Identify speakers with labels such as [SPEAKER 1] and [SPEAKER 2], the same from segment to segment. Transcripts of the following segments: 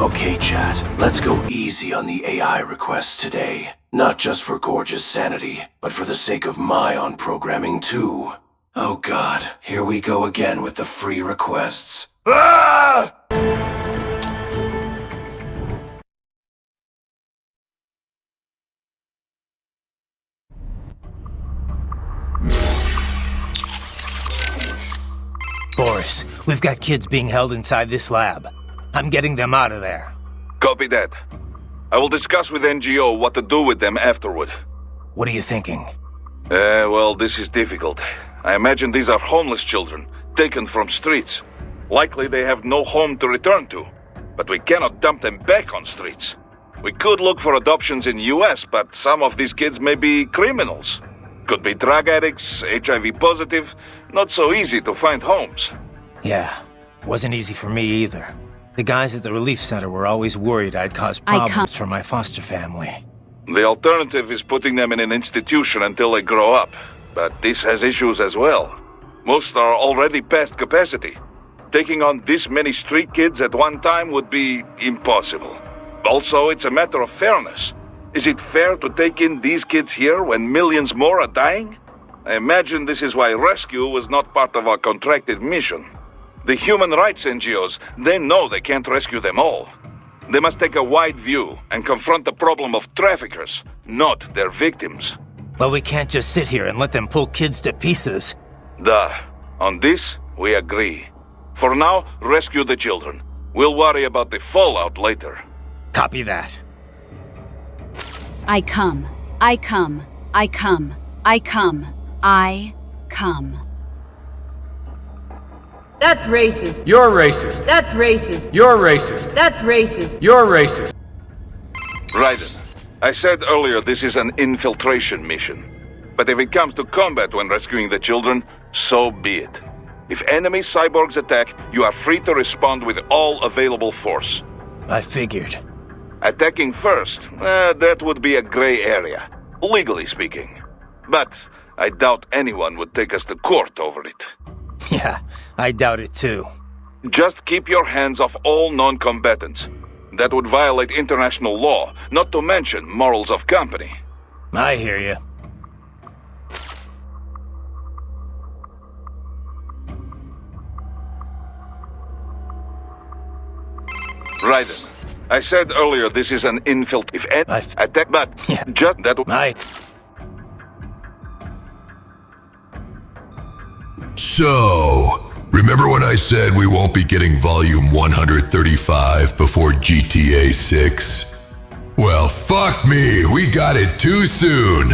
[SPEAKER 1] Okay, chat, let's go easy on the AI requests today. Not just for Gorge's sanity, but for the sake of my on-programming too. Oh god, here we go again with the free requests. Ah!
[SPEAKER 2] Boris, we've got kids being held inside this lab. I'm getting them out of there.
[SPEAKER 3] Copy that. I will discuss with NGO what to do with them afterward.
[SPEAKER 2] What are you thinking?
[SPEAKER 3] Well, this is difficult. I imagine these are homeless children, taken from streets. Likely they have no home to return to. But we cannot dump them back on streets. We could look for adoptions in the US, but some of these kids may be criminals. Could be drug addicts, HIV positive. Not so easy to find homes.
[SPEAKER 2] Yeah, wasn't easy for me either. The guys at the relief center were always worried I'd cause problems for my foster family.
[SPEAKER 3] The alternative is putting them in an institution until they grow up. But this has issues as well. Most are already past capacity. Taking on this many street kids at one time would be impossible. Also, it's a matter of fairness. Is it fair to take in these kids here when millions more are dying? I imagine this is why rescue was not part of our contracted mission. The human rights NGOs, they know they can't rescue them all. They must take a wide view and confront the problem of traffickers, not their victims.
[SPEAKER 2] Well, we can't just sit here and let them pull kids to pieces.
[SPEAKER 3] Duh. On this, we agree. For now, rescue the children. We'll worry about the fallout later.
[SPEAKER 2] Copy that.
[SPEAKER 4] I come. I come. I come. I come. I come.
[SPEAKER 5] That's racist.
[SPEAKER 6] You're racist.
[SPEAKER 5] That's racist.
[SPEAKER 6] You're racist.
[SPEAKER 5] That's racist.
[SPEAKER 6] You're racist.
[SPEAKER 3] Raiden, I said earlier this is an infiltration mission. But if it comes to combat when rescuing the children, so be it. If enemy cyborgs attack, you are free to respond with all available force.
[SPEAKER 2] I figured.
[SPEAKER 3] Attacking first, that would be a gray area, legally speaking. But I doubt anyone would take us to court over it.
[SPEAKER 2] Yeah, I doubt it too.
[SPEAKER 3] Just keep your hands off all non-combatants. That would violate international law, not to mention morals of company.
[SPEAKER 2] I hear you.
[SPEAKER 3] Raiden, I said earlier this is an attack, but
[SPEAKER 2] yeah.
[SPEAKER 3] Just that.
[SPEAKER 7] So, remember when I said we won't be getting volume 135 before GTA 6? Well, fuck me, we got it too soon.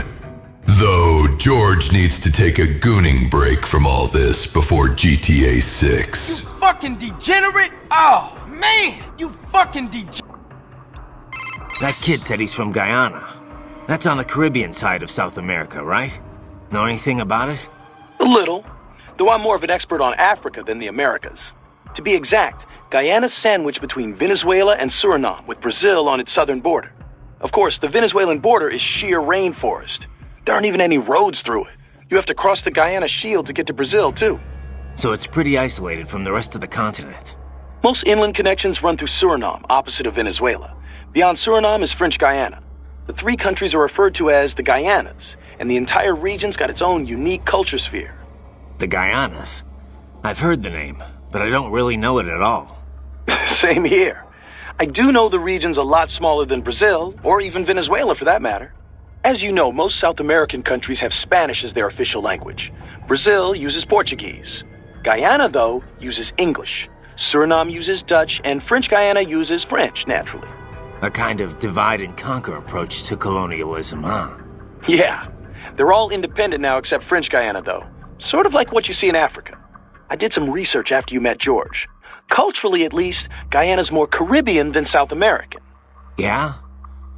[SPEAKER 7] Though George needs to take a gooning break from all this before GTA 6.
[SPEAKER 6] You fucking degenerate! Oh, man! You fucking
[SPEAKER 2] That kid said he's from Guyana. That's on the Caribbean side of South America, right? Know anything about it?
[SPEAKER 8] A little. Though I'm more of an expert on Africa than the Americas. To be exact, Guyana's sandwiched between Venezuela and Suriname, with Brazil on its southern border. Of course, the Venezuelan border is sheer rainforest. There aren't even any roads through it. You have to cross the Guyana Shield to get to Brazil, too.
[SPEAKER 2] So it's pretty isolated from the rest of the continent.
[SPEAKER 8] Most inland connections run through Suriname, opposite of Venezuela. Beyond Suriname is French Guyana. The three countries are referred to as the Guyanas, and the entire region's got its own unique culture sphere.
[SPEAKER 2] The Guyanas? I've heard the name, but I don't really know it at all.
[SPEAKER 8] Same here. I do know the region's a lot smaller than Brazil, or even Venezuela for that matter. As you know, most South American countries have Spanish as their official language. Brazil uses Portuguese. Guyana, though, uses English. Suriname uses Dutch, and French Guyana uses French, naturally.
[SPEAKER 2] A kind of divide-and-conquer approach to colonialism, huh?
[SPEAKER 8] Yeah. They're all independent now except French Guyana, though. Sort of like what you see in Africa. I did some research after you met George. Culturally, at least, Guyana's more Caribbean than South American.
[SPEAKER 2] Yeah?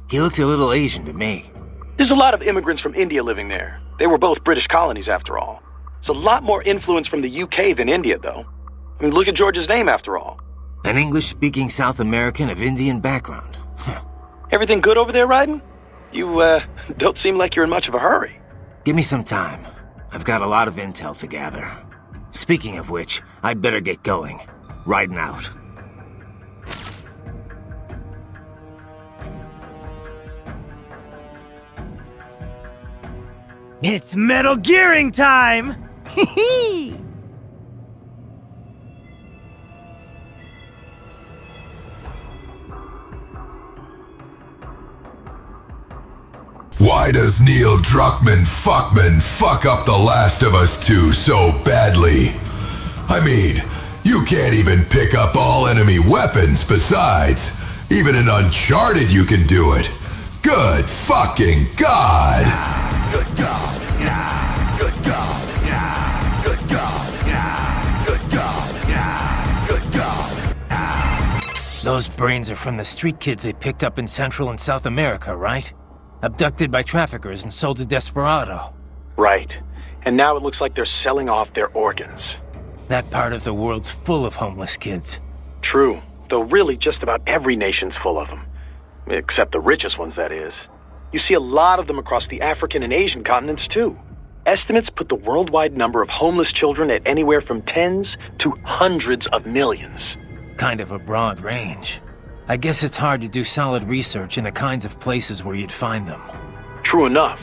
[SPEAKER 2] He looked a little Asian to me.
[SPEAKER 8] There's a lot of immigrants from India living there. They were both British colonies, after all. It's a lot more influence from the UK than India, though. I mean, look at George's name, after all.
[SPEAKER 2] An English-speaking South American of Indian background.
[SPEAKER 8] Everything good over there, Raiden? You, don't seem like you're in much of a hurry.
[SPEAKER 2] Give me some time. I've got a lot of intel to gather. Speaking of which, I'd better get going. Riding out.
[SPEAKER 9] It's Metal Gearing time! Hee hee!
[SPEAKER 7] Why does Neil Druckmann Fuckman fuck up The Last of Us 2 so badly? I mean, you can't even pick up all enemy weapons besides. Even in Uncharted you can do it. Good fucking God! Good God! Yeah! Good God! Yeah! Good God! Yeah! Good God! Yeah! Good God!
[SPEAKER 2] Those brains are from the street kids they picked up in Central and South America, right? Abducted by traffickers and sold to Desperado.
[SPEAKER 8] Right. And now it looks like they're selling off their organs.
[SPEAKER 2] That part of the world's full of homeless kids.
[SPEAKER 8] True. Though really just about every nation's full of them. Except the richest ones, that is. You see a lot of them across the African and Asian continents, too. Estimates put the worldwide number of homeless children at anywhere from tens to hundreds of millions.
[SPEAKER 2] Kind of a broad range. I guess it's hard to do solid research in the kinds of places where you'd find them.
[SPEAKER 8] True enough.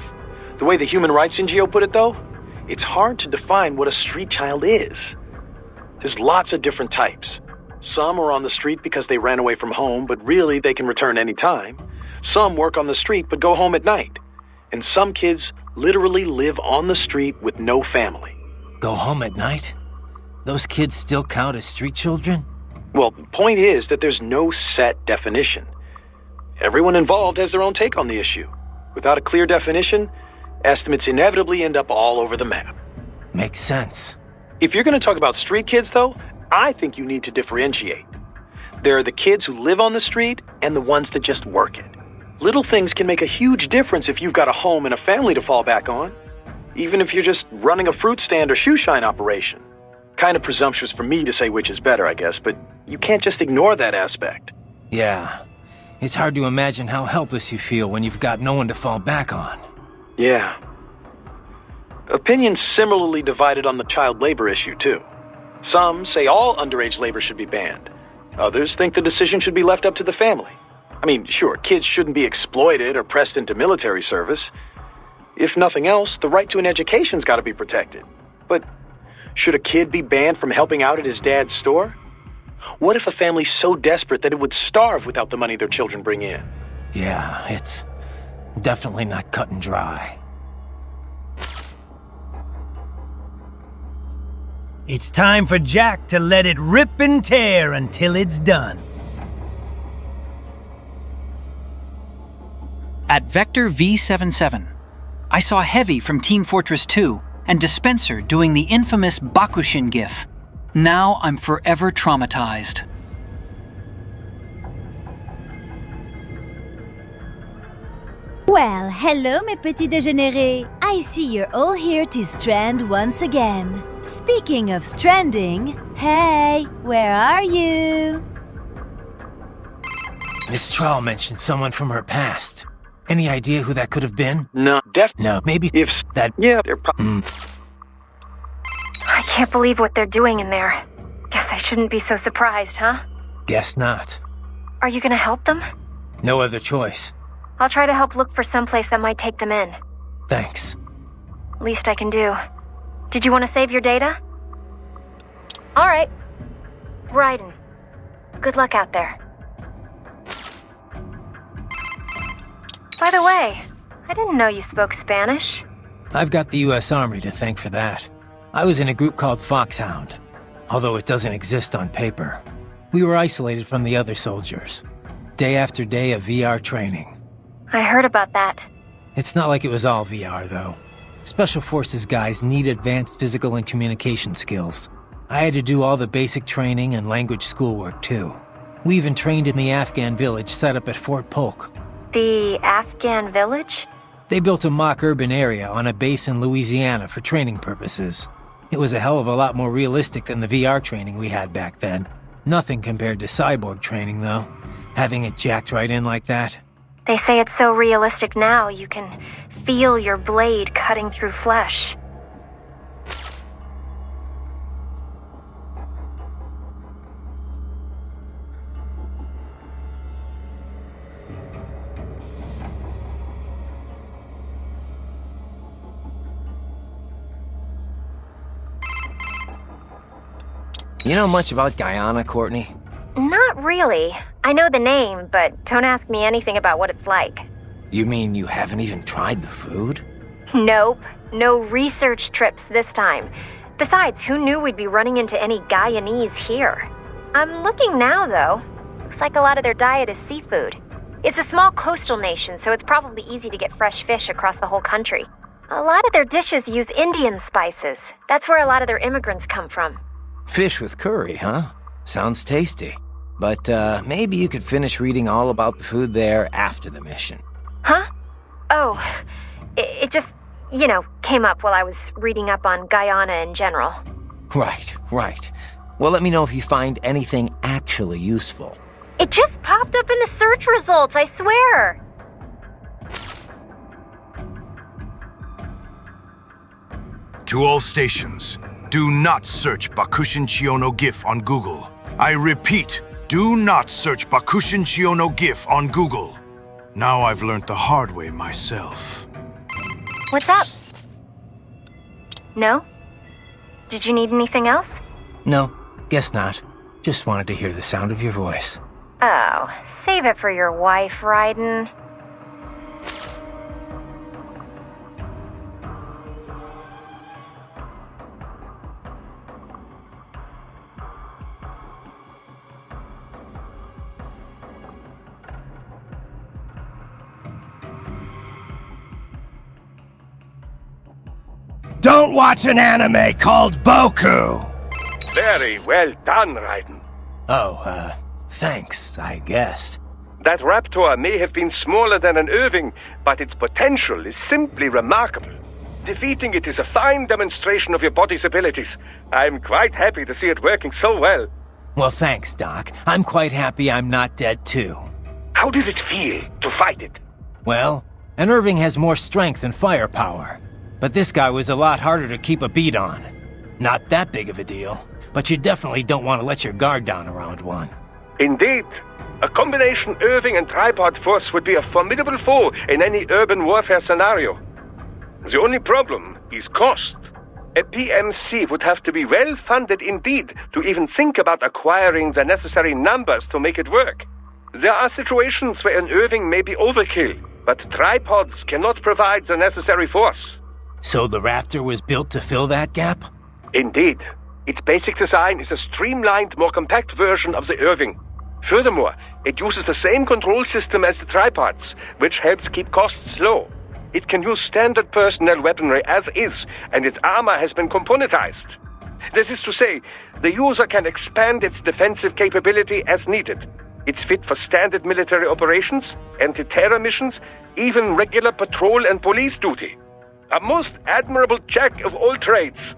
[SPEAKER 8] The way the Human Rights NGO put it, though, it's hard to define what a street child is. There's lots of different types. Some are on the street because they ran away from home, but really they can return any time. Some work on the street but go home at night. And some kids literally live on the street with no family.
[SPEAKER 2] Go home at night? Those kids still count as street children?
[SPEAKER 8] Well, the point is that there's no set definition. Everyone involved has their own take on the issue. Without a clear definition, estimates inevitably end up all over the map.
[SPEAKER 2] Makes sense.
[SPEAKER 8] If you're going to talk about street kids, though, I think you need to differentiate. There are the kids who live on the street and the ones that just work it. Little things can make a huge difference if you've got a home and a family to fall back on, even if you're just running a fruit stand or shoe shine operation. Kind of presumptuous for me to say which is better, I guess, but you can't just ignore that aspect.
[SPEAKER 2] Yeah. It's hard to imagine how helpless you feel when you've got no one to fall back on.
[SPEAKER 8] Yeah. Opinions similarly divided on the child labor issue, too. Some say all underage labor should be banned. Others think the decision should be left up to the family. I mean, sure, kids shouldn't be exploited or pressed into military service. If nothing else, the right to an education's got to be protected. But should a kid be banned from helping out at his dad's store? What if a family's so desperate that it would starve without the money their children bring in?
[SPEAKER 2] Yeah, it's definitely not cut and dry.
[SPEAKER 9] It's time for Jack to let it rip and tear until it's done.
[SPEAKER 10] At Vector V77, I saw Heavy from Team Fortress 2 and Dispenser doing the infamous Bakushin gif. Now I'm forever traumatized.
[SPEAKER 11] Well, hello mes petits dégénérés. I see you're all here to strand once again. Speaking of stranding, hey, where are you?
[SPEAKER 2] Miss Trawl mentioned someone from her past. Any idea who that could have been?
[SPEAKER 8] No,
[SPEAKER 2] No, maybe
[SPEAKER 8] if
[SPEAKER 2] that...
[SPEAKER 8] Yeah, they're probably...
[SPEAKER 12] I can't believe what they're doing in there. Guess I shouldn't be so surprised, huh?
[SPEAKER 2] Guess not.
[SPEAKER 12] Are you gonna help them?
[SPEAKER 2] No other choice.
[SPEAKER 12] I'll try to help look for someplace that might take them in.
[SPEAKER 2] Thanks.
[SPEAKER 12] Least I can do. Did you want to save your data? Alright. Raiden. Good luck out there. By the way, I didn't know you spoke Spanish.
[SPEAKER 2] I've got the US Army to thank for that. I was in a group called Foxhound, although it doesn't exist on paper. We were isolated from the other soldiers. Day after day of VR training.
[SPEAKER 12] I heard about that.
[SPEAKER 2] It's not like it was all VR, though. Special Forces guys need advanced physical and communication skills. I had to do all the basic training and language schoolwork, too. We even trained in the Afghan village set up at Fort Polk.
[SPEAKER 12] The Afghan village?
[SPEAKER 2] They built a mock urban area on a base in Louisiana for training purposes. It was a hell of a lot more realistic than the VR training we had back then. Nothing compared to cyborg training, though. Having it jacked right in like that.
[SPEAKER 12] They say it's so realistic now you can feel your blade cutting through flesh.
[SPEAKER 2] You know much about Guyana, Courtney?
[SPEAKER 12] Not really. I know the name, but don't ask me anything about what it's like.
[SPEAKER 2] You mean you haven't even tried the food?
[SPEAKER 12] Nope. No research trips this time. Besides, who knew we'd be running into any Guyanese here? I'm looking now, though. Looks like a lot of their diet is seafood. It's a small coastal nation, so it's probably easy to get fresh fish across the whole country. A lot of their dishes use Indian spices. That's where a lot of their immigrants come from.
[SPEAKER 2] Fish with curry, huh? Sounds tasty. But maybe you could finish reading all about the food there after the mission.
[SPEAKER 12] Huh? Oh, it just, came up while I was reading up on Guyana in general.
[SPEAKER 2] Right. Well, let me know if you find anything actually useful.
[SPEAKER 12] It just popped up in the search results, I swear.
[SPEAKER 13] To all stations, do not search Bakushin Chiono GIF on Google. I repeat, do not search Bakushin Chiono GIF on Google. Now I've learned the hard way myself.
[SPEAKER 12] What's up? No? Did you need anything else?
[SPEAKER 2] No, guess not. Just wanted to hear the sound of your voice.
[SPEAKER 12] Oh, save it for your wife, Raiden.
[SPEAKER 9] Don't watch an anime called Boku!
[SPEAKER 14] Very well done, Raiden.
[SPEAKER 2] Oh, thanks, I guess.
[SPEAKER 14] That raptor may have been smaller than an Irving, but its potential is simply remarkable. Defeating it is a fine demonstration of your body's abilities. I'm quite happy to see it working so well.
[SPEAKER 2] Well, thanks, Doc. I'm quite happy I'm not dead, too.
[SPEAKER 14] How did it feel to fight it?
[SPEAKER 2] Well, an Irving has more strength and firepower. But this guy was a lot harder to keep a beat on. Not that big of a deal, but you definitely don't want to let your guard down around one.
[SPEAKER 14] Indeed. A combination Irving and tripod force would be a formidable foe in any urban warfare scenario. The only problem is cost. A PMC would have to be well funded indeed to even think about acquiring the necessary numbers to make it work. There are situations where an Irving may be overkill, but tripods cannot provide the necessary force.
[SPEAKER 2] So the Raptor was built to fill that gap?
[SPEAKER 14] Indeed. Its basic design is a streamlined, more compact version of the Irving. Furthermore, it uses the same control system as the tripods, which helps keep costs low. It can use standard personnel weaponry as is, and its armor has been componentized. This is to say, the user can expand its defensive capability as needed. It's fit for standard military operations, anti-terror missions, even regular patrol and police duty. A most admirable jack of all trades.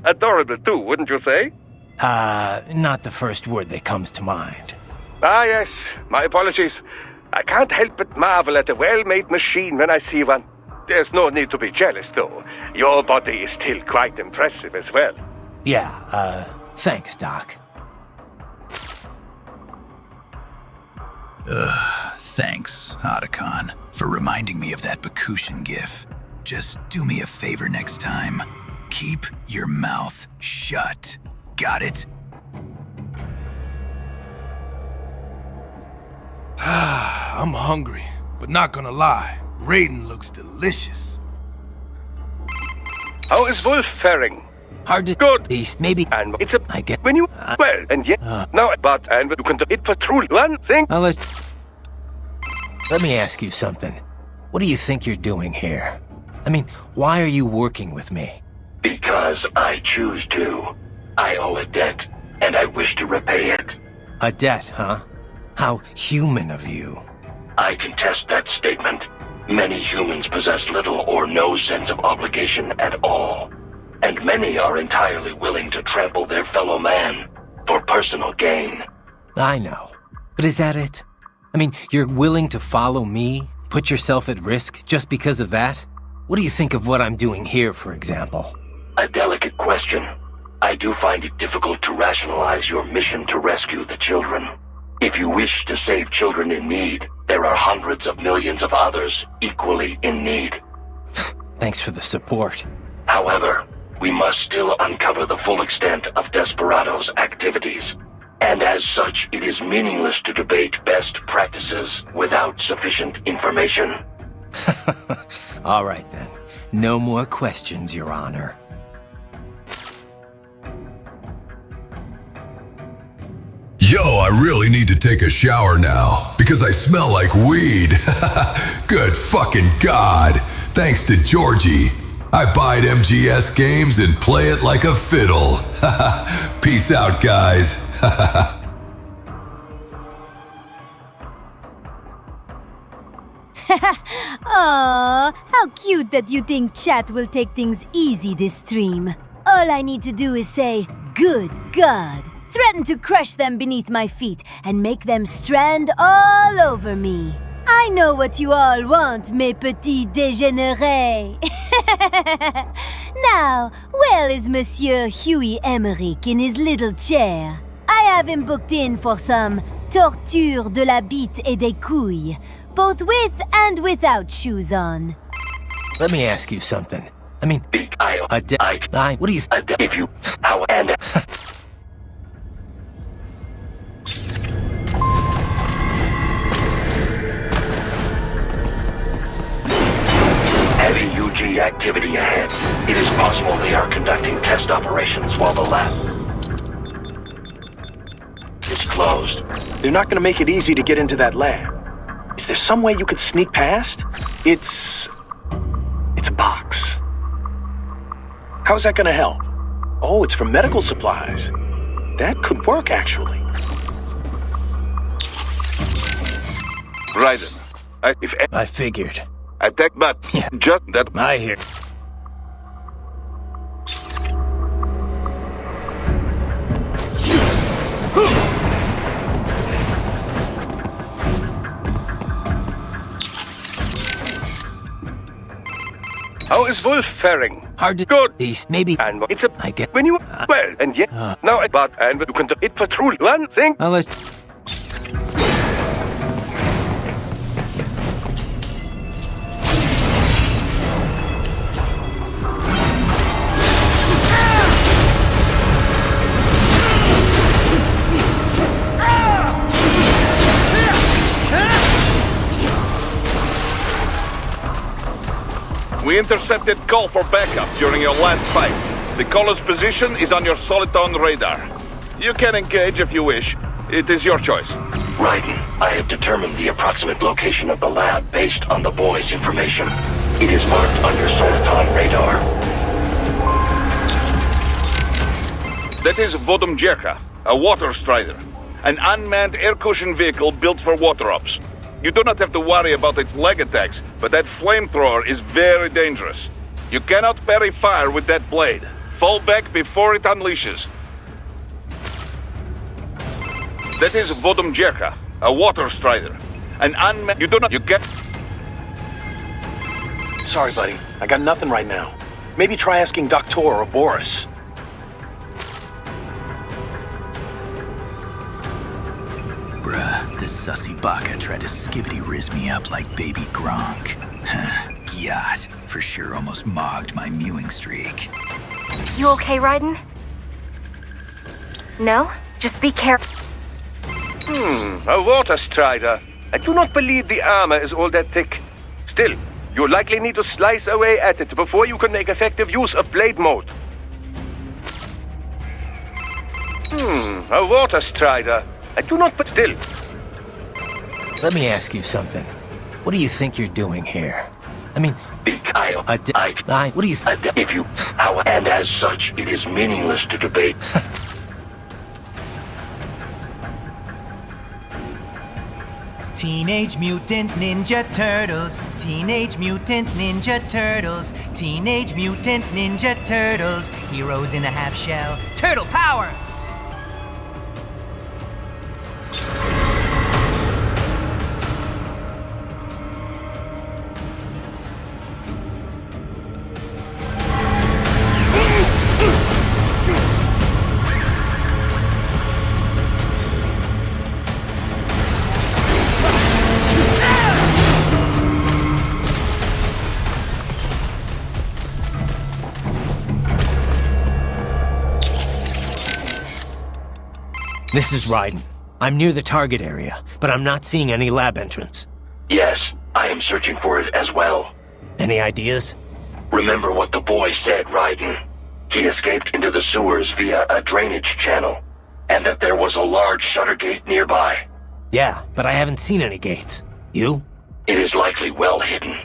[SPEAKER 14] Adorable too, wouldn't you say?
[SPEAKER 2] Not the first word that comes to mind.
[SPEAKER 14] Ah, yes. My apologies. I can't help but marvel at a well-made machine when I see one. There's no need to be jealous, though. Your body is still quite impressive as well.
[SPEAKER 2] Yeah, thanks, Doc.
[SPEAKER 15] Thanks, Otacon, for reminding me of that Bakushin gif. Just do me a favor next time. Keep your mouth shut. Got it?
[SPEAKER 6] I'm hungry, but not gonna lie, Raiden looks delicious.
[SPEAKER 14] How is Wolf faring?
[SPEAKER 2] Hard to
[SPEAKER 14] good.
[SPEAKER 2] Maybe.
[SPEAKER 14] And it's a
[SPEAKER 2] I get
[SPEAKER 14] when you well, and yet now, but and you can do it for true one thing.
[SPEAKER 2] Let me ask you something. What do you think you're doing here? I mean, why are you working with me?
[SPEAKER 16] Because I choose to. I owe a debt, and I wish to repay it.
[SPEAKER 2] A debt, huh? How human of you.
[SPEAKER 16] I contest that statement. Many humans possess little or no sense of obligation at all. And many are entirely willing to trample their fellow man for personal gain.
[SPEAKER 2] I know. But is that it? I mean, you're willing to follow me, put yourself at risk just because of that? What do you think of what I'm doing here, for example?
[SPEAKER 16] A delicate question. I do find it difficult to rationalize your mission to rescue the children. If you wish to save children in need, there are hundreds of millions of others equally in need.
[SPEAKER 2] Thanks for the support.
[SPEAKER 16] However, we must still uncover the full extent of Desperado's activities. And as such, it is meaningless to debate best practices without sufficient information.
[SPEAKER 2] All right then. No more questions, Your Honor.
[SPEAKER 7] Yo, I really need to take a shower now, because I smell like weed. Good fucking God. Thanks to Georgie. I buy MGS games and play it like a fiddle. Peace out, guys.
[SPEAKER 11] Aww, how cute that you think chat will take things easy this stream. All I need to do is say, good God, threaten to crush them beneath my feet and make them strand all over me. I know what you all want, mes petits dégénérés. Now, where is Monsieur Huey Emmerich in his little chair? I have him booked in for some torture de la bite et des couilles, both with and without shoes on.
[SPEAKER 2] Let me ask you something. I mean, what do you
[SPEAKER 16] if you how and heavy UG activity ahead. It is possible they are conducting test operations while the lab is closed.
[SPEAKER 8] They're not gonna make it easy to get into that lab. Is there some way you could sneak past? It's a box. How's that gonna help? Oh, it's for medical supplies. That could work, actually.
[SPEAKER 3] Raiden,
[SPEAKER 2] I figured.
[SPEAKER 3] Attack, but just that.
[SPEAKER 2] I hear.
[SPEAKER 14] How is Wolf faring?
[SPEAKER 2] Hard to
[SPEAKER 14] good.
[SPEAKER 2] Maybe.
[SPEAKER 14] And it's a.
[SPEAKER 2] I get.
[SPEAKER 14] When you well, and yet now, but and you can do it for true one thing.
[SPEAKER 2] I'll let.
[SPEAKER 3] We intercepted call for backup during your last fight. The caller's position is on your Soliton radar. You can engage if you wish. It is your choice.
[SPEAKER 16] Raiden, I have determined the approximate location of the lab based on the boy's information. It is marked on your Soliton radar.
[SPEAKER 3] That is Revengeance, a water strider. An unmanned air cushion vehicle built for water ops. You do not have to worry about its leg attacks, but that flamethrower is very dangerous. You cannot parry fire with that blade. Fall back before it unleashes. That is Revengeance, a water strider. An unmanned... You get...
[SPEAKER 8] Sorry, buddy. I got nothing right now. Maybe try asking Doctor or Boris.
[SPEAKER 15] Bruh, this sussy baka tried to skibbity-riz me up like baby Gronk. Yacht, for sure almost mogged my mewing streak.
[SPEAKER 12] You okay, Raiden? No? Just be careful.
[SPEAKER 14] A water strider. I do not believe the armor is all that thick. Still, you likely need to slice away at it before you can make effective use of blade mode. A water strider. I do not, but still.
[SPEAKER 2] Let me ask you something. What do you think you're doing here? I mean, what do you
[SPEAKER 16] if you how and as such, it is meaningless to debate.
[SPEAKER 9] Teenage Mutant Ninja Turtles, Teenage Mutant Ninja Turtles, Teenage Mutant Ninja Turtles, heroes in a half shell, turtle power!
[SPEAKER 2] This is Raiden. I'm near the target area, but I'm not seeing any lab entrance.
[SPEAKER 16] Yes, I am searching for it as well.
[SPEAKER 2] Any ideas?
[SPEAKER 16] Remember what the boy said, Raiden. He escaped into the sewers via a drainage channel, and that there was a large shutter gate nearby.
[SPEAKER 2] Yeah, but I haven't seen any gates. You?
[SPEAKER 16] It is likely well hidden.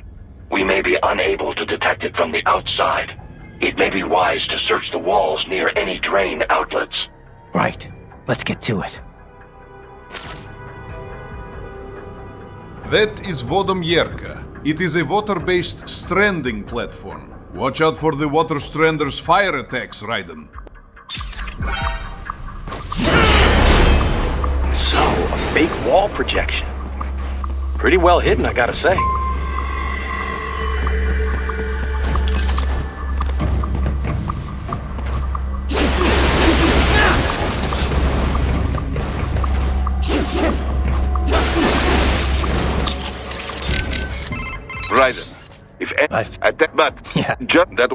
[SPEAKER 16] We may be unable to detect it from the outside. It may be wise to search the walls near any drain outlets.
[SPEAKER 2] Right. Let's get to it.
[SPEAKER 17] That is Vodomierka. It is a water-based stranding platform. Watch out for the water stranders' fire attacks, Raiden.
[SPEAKER 8] So, a fake wall projection. Pretty well hidden, I gotta say.
[SPEAKER 3] Raiden, if at that, but
[SPEAKER 2] yeah,
[SPEAKER 3] just that.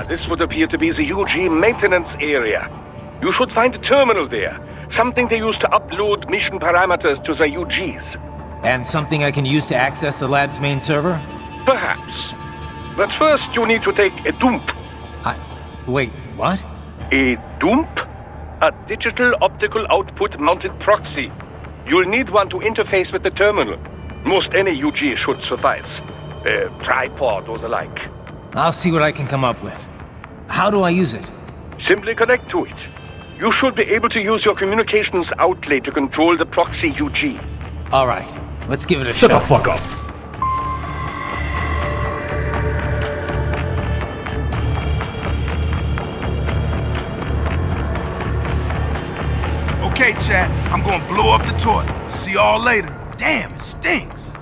[SPEAKER 14] This would appear to be the UG maintenance area. You should find a terminal there. Something they use to upload mission parameters to the UGs.
[SPEAKER 2] And something I can use to access the lab's main server?
[SPEAKER 14] Perhaps. But first you need to take a dump.
[SPEAKER 2] Wait, what?
[SPEAKER 14] A dump? A digital optical output mounted proxy. You'll need one to interface with the terminal. Most any UG should suffice. A tripod or the like.
[SPEAKER 2] I'll see what I can come up with. How do I use it?
[SPEAKER 14] Simply connect to it. You should be able to use your communications outlay to control the proxy UG.
[SPEAKER 2] Alright, let's give it a shot.
[SPEAKER 14] Shut the fuck up.
[SPEAKER 6] Okay, chat, I'm gonna blow up the toilet. See y'all later. Damn, it stinks.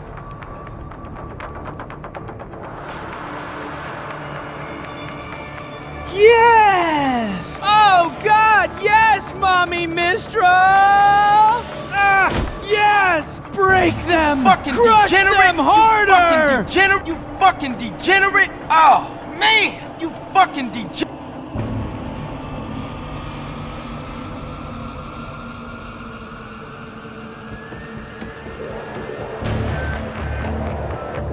[SPEAKER 18] Yes! Oh God, yes, Mommy Mistral! Ah, yes! Break them!
[SPEAKER 19] Fucking
[SPEAKER 18] Crush
[SPEAKER 19] degenerate!
[SPEAKER 18] them harder!
[SPEAKER 19] You fucking degenerate! Oh, man! You fucking degenerate!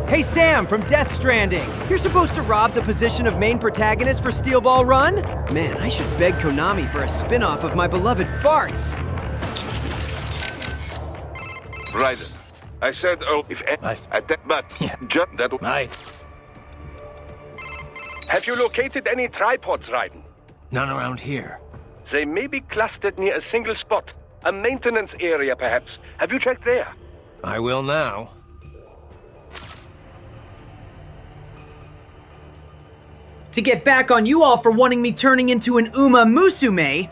[SPEAKER 18] Hey Sam from Death Stranding! You're supposed to rob the position of main protagonist for Steel Ball Run? Man, I should beg Konami for a spin-off of my beloved farts!
[SPEAKER 3] Raiden, I said, oh, if at that, but just that.
[SPEAKER 14] Have you located any tripods, Raiden?
[SPEAKER 2] None around here.
[SPEAKER 14] They may be clustered near a single spot. A maintenance area, perhaps. Have you checked there?
[SPEAKER 2] I will now.
[SPEAKER 18] To get back on you all for wanting me turning into an Uma Musume,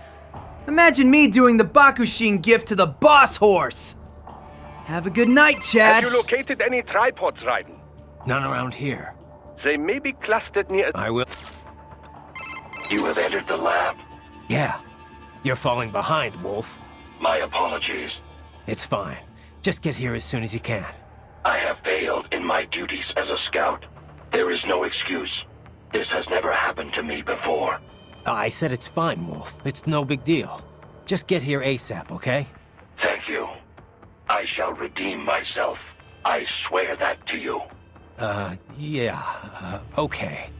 [SPEAKER 18] imagine me doing the Bakushin gift to the boss horse. Have a good night, Chad.
[SPEAKER 14] Have you located any tripods, Raiden?
[SPEAKER 2] None around here.
[SPEAKER 14] They may be clustered near...
[SPEAKER 2] I will...
[SPEAKER 16] You have entered the lab?
[SPEAKER 2] Yeah. You're falling behind, Wolf.
[SPEAKER 16] My apologies.
[SPEAKER 2] It's fine. Just get here as soon as you can.
[SPEAKER 16] I have failed in my duties as a scout. There is no excuse. This has never happened to me before.
[SPEAKER 2] I said it's fine, Wolf. It's no big deal. Just get here ASAP, okay?
[SPEAKER 16] Thank you. I shall redeem myself. I swear that to you.
[SPEAKER 2] Yeah, okay.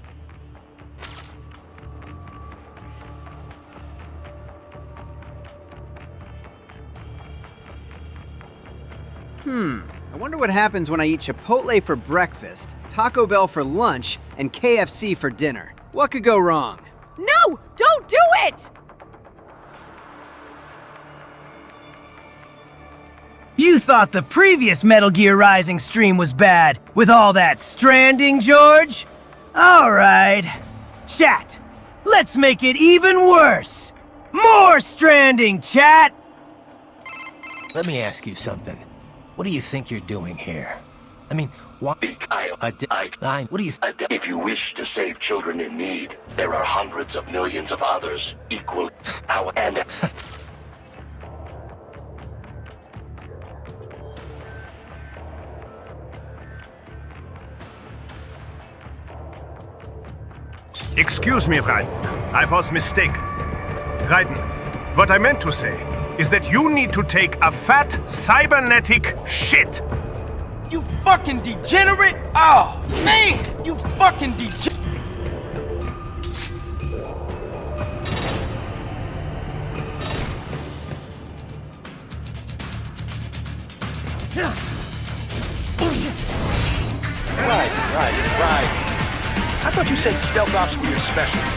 [SPEAKER 18] I wonder what happens when I eat Chipotle for breakfast, Taco Bell for lunch, and KFC for dinner. What could go wrong?
[SPEAKER 5] No! Don't do it!
[SPEAKER 9] You thought the previous Metal Gear Rising stream was bad, with all that stranding, George? Alright. Chat, let's make it even worse! More stranding, chat!
[SPEAKER 2] Let me ask you something. What do you think you're doing here? I mean, what? What do you...
[SPEAKER 16] If you wish to save children in need, there are hundreds of millions of others equal... and...
[SPEAKER 20] Excuse me, Raiden. I was mistaken. Raiden, what I meant to say is that you need to take a fat cybernetic shit.
[SPEAKER 19] You fucking degenerate! Oh, man! You fucking degenerate!
[SPEAKER 14] Right. I thought you said stealth ops were your specialty.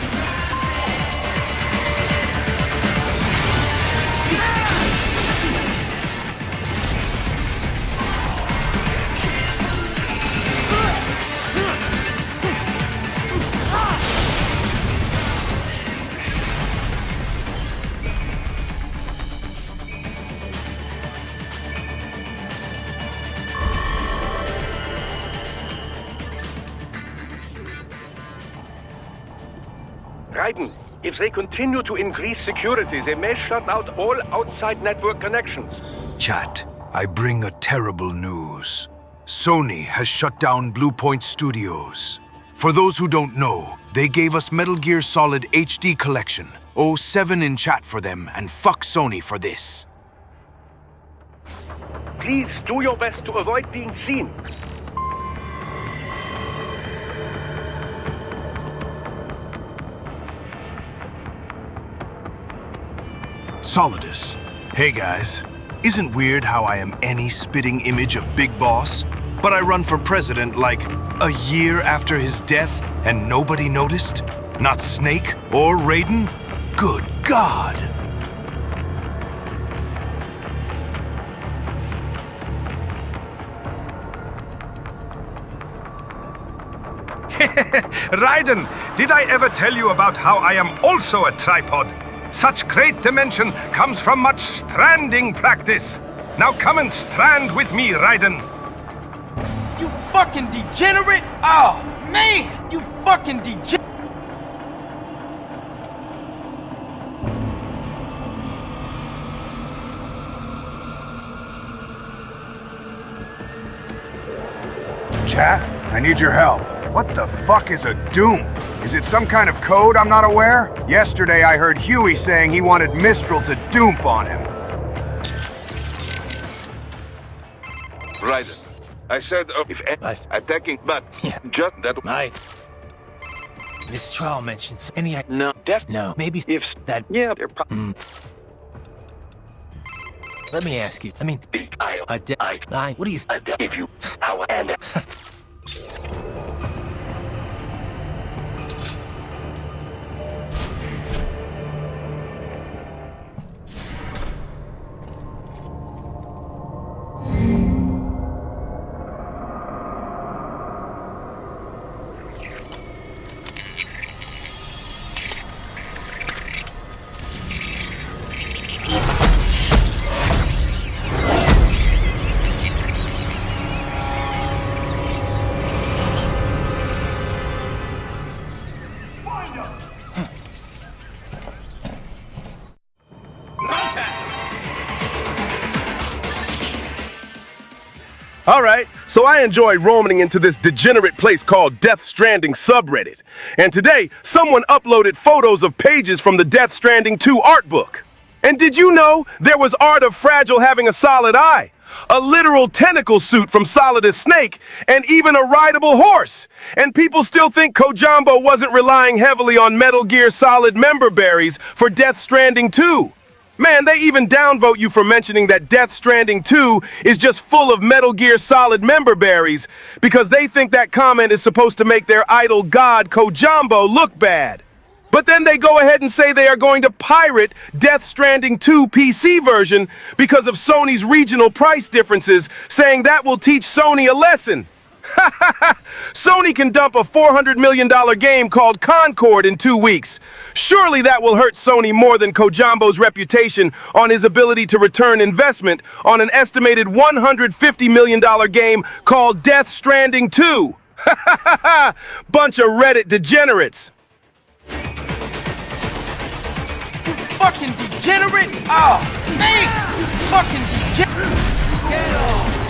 [SPEAKER 14] Raiden, if they continue to increase security, they may shut out all outside network connections.
[SPEAKER 13] Chat, I bring a terrible news. Sony has shut down Blue Point Studios. For those who don't know, they gave us Metal Gear Solid HD Collection. 07 in chat for them, and fuck Sony for this.
[SPEAKER 14] Please do your best to avoid being seen.
[SPEAKER 13] Solidus. Hey guys. Isn't weird how I am any spitting image of Big Boss, but I run for president like a year after his death and nobody noticed? Not Snake or Raiden? Good God!
[SPEAKER 20] Raiden, did I ever tell you about how I am also a tripod? Such great dimension comes from much stranding practice. Now come and strand with me, Raiden.
[SPEAKER 19] You fucking degenerate! Oh, man! You fucking degenerate!
[SPEAKER 13] Chat, I need your help. What the fuck is a Doom? Is it some kind of code I'm not aware? Yesterday I heard Huey saying he wanted Mistral to Doomp on him.
[SPEAKER 3] Raiden, I said if attacking, but just that.
[SPEAKER 2] Mistral mentions any.
[SPEAKER 8] No,
[SPEAKER 2] No, maybe
[SPEAKER 8] if
[SPEAKER 2] that.
[SPEAKER 8] Yeah, they're probably.
[SPEAKER 2] Let me ask you. I mean, what do you?
[SPEAKER 16] Give you power and.
[SPEAKER 21] Alright, so I enjoy roaming into this degenerate place called Death Stranding subreddit. And today, someone uploaded photos of pages from the Death Stranding 2 art book. And did you know there was art of Fragile having a solid eye, a literal tentacle suit from Solidus Snake, and even a rideable horse? And people still think Kojambo wasn't relying heavily on Metal Gear Solid member berries for Death Stranding 2. Man, they even downvote you for mentioning that Death Stranding 2 is just full of Metal Gear Solid member berries because they think that comment is supposed to make their idol god Kojambo look bad. But then they go ahead and say they are going to pirate Death Stranding 2 PC version because of Sony's regional price differences, saying that will teach Sony a lesson. Sony can dump a $400 million game called Concord in 2 weeks. Surely that will hurt Sony more than Kojambo's reputation on his ability to return investment on an estimated $150 million game called Death Stranding 2. Bunch of Reddit degenerates.
[SPEAKER 19] You fucking degenerate! Oh, man! You fucking degenerate! Get off!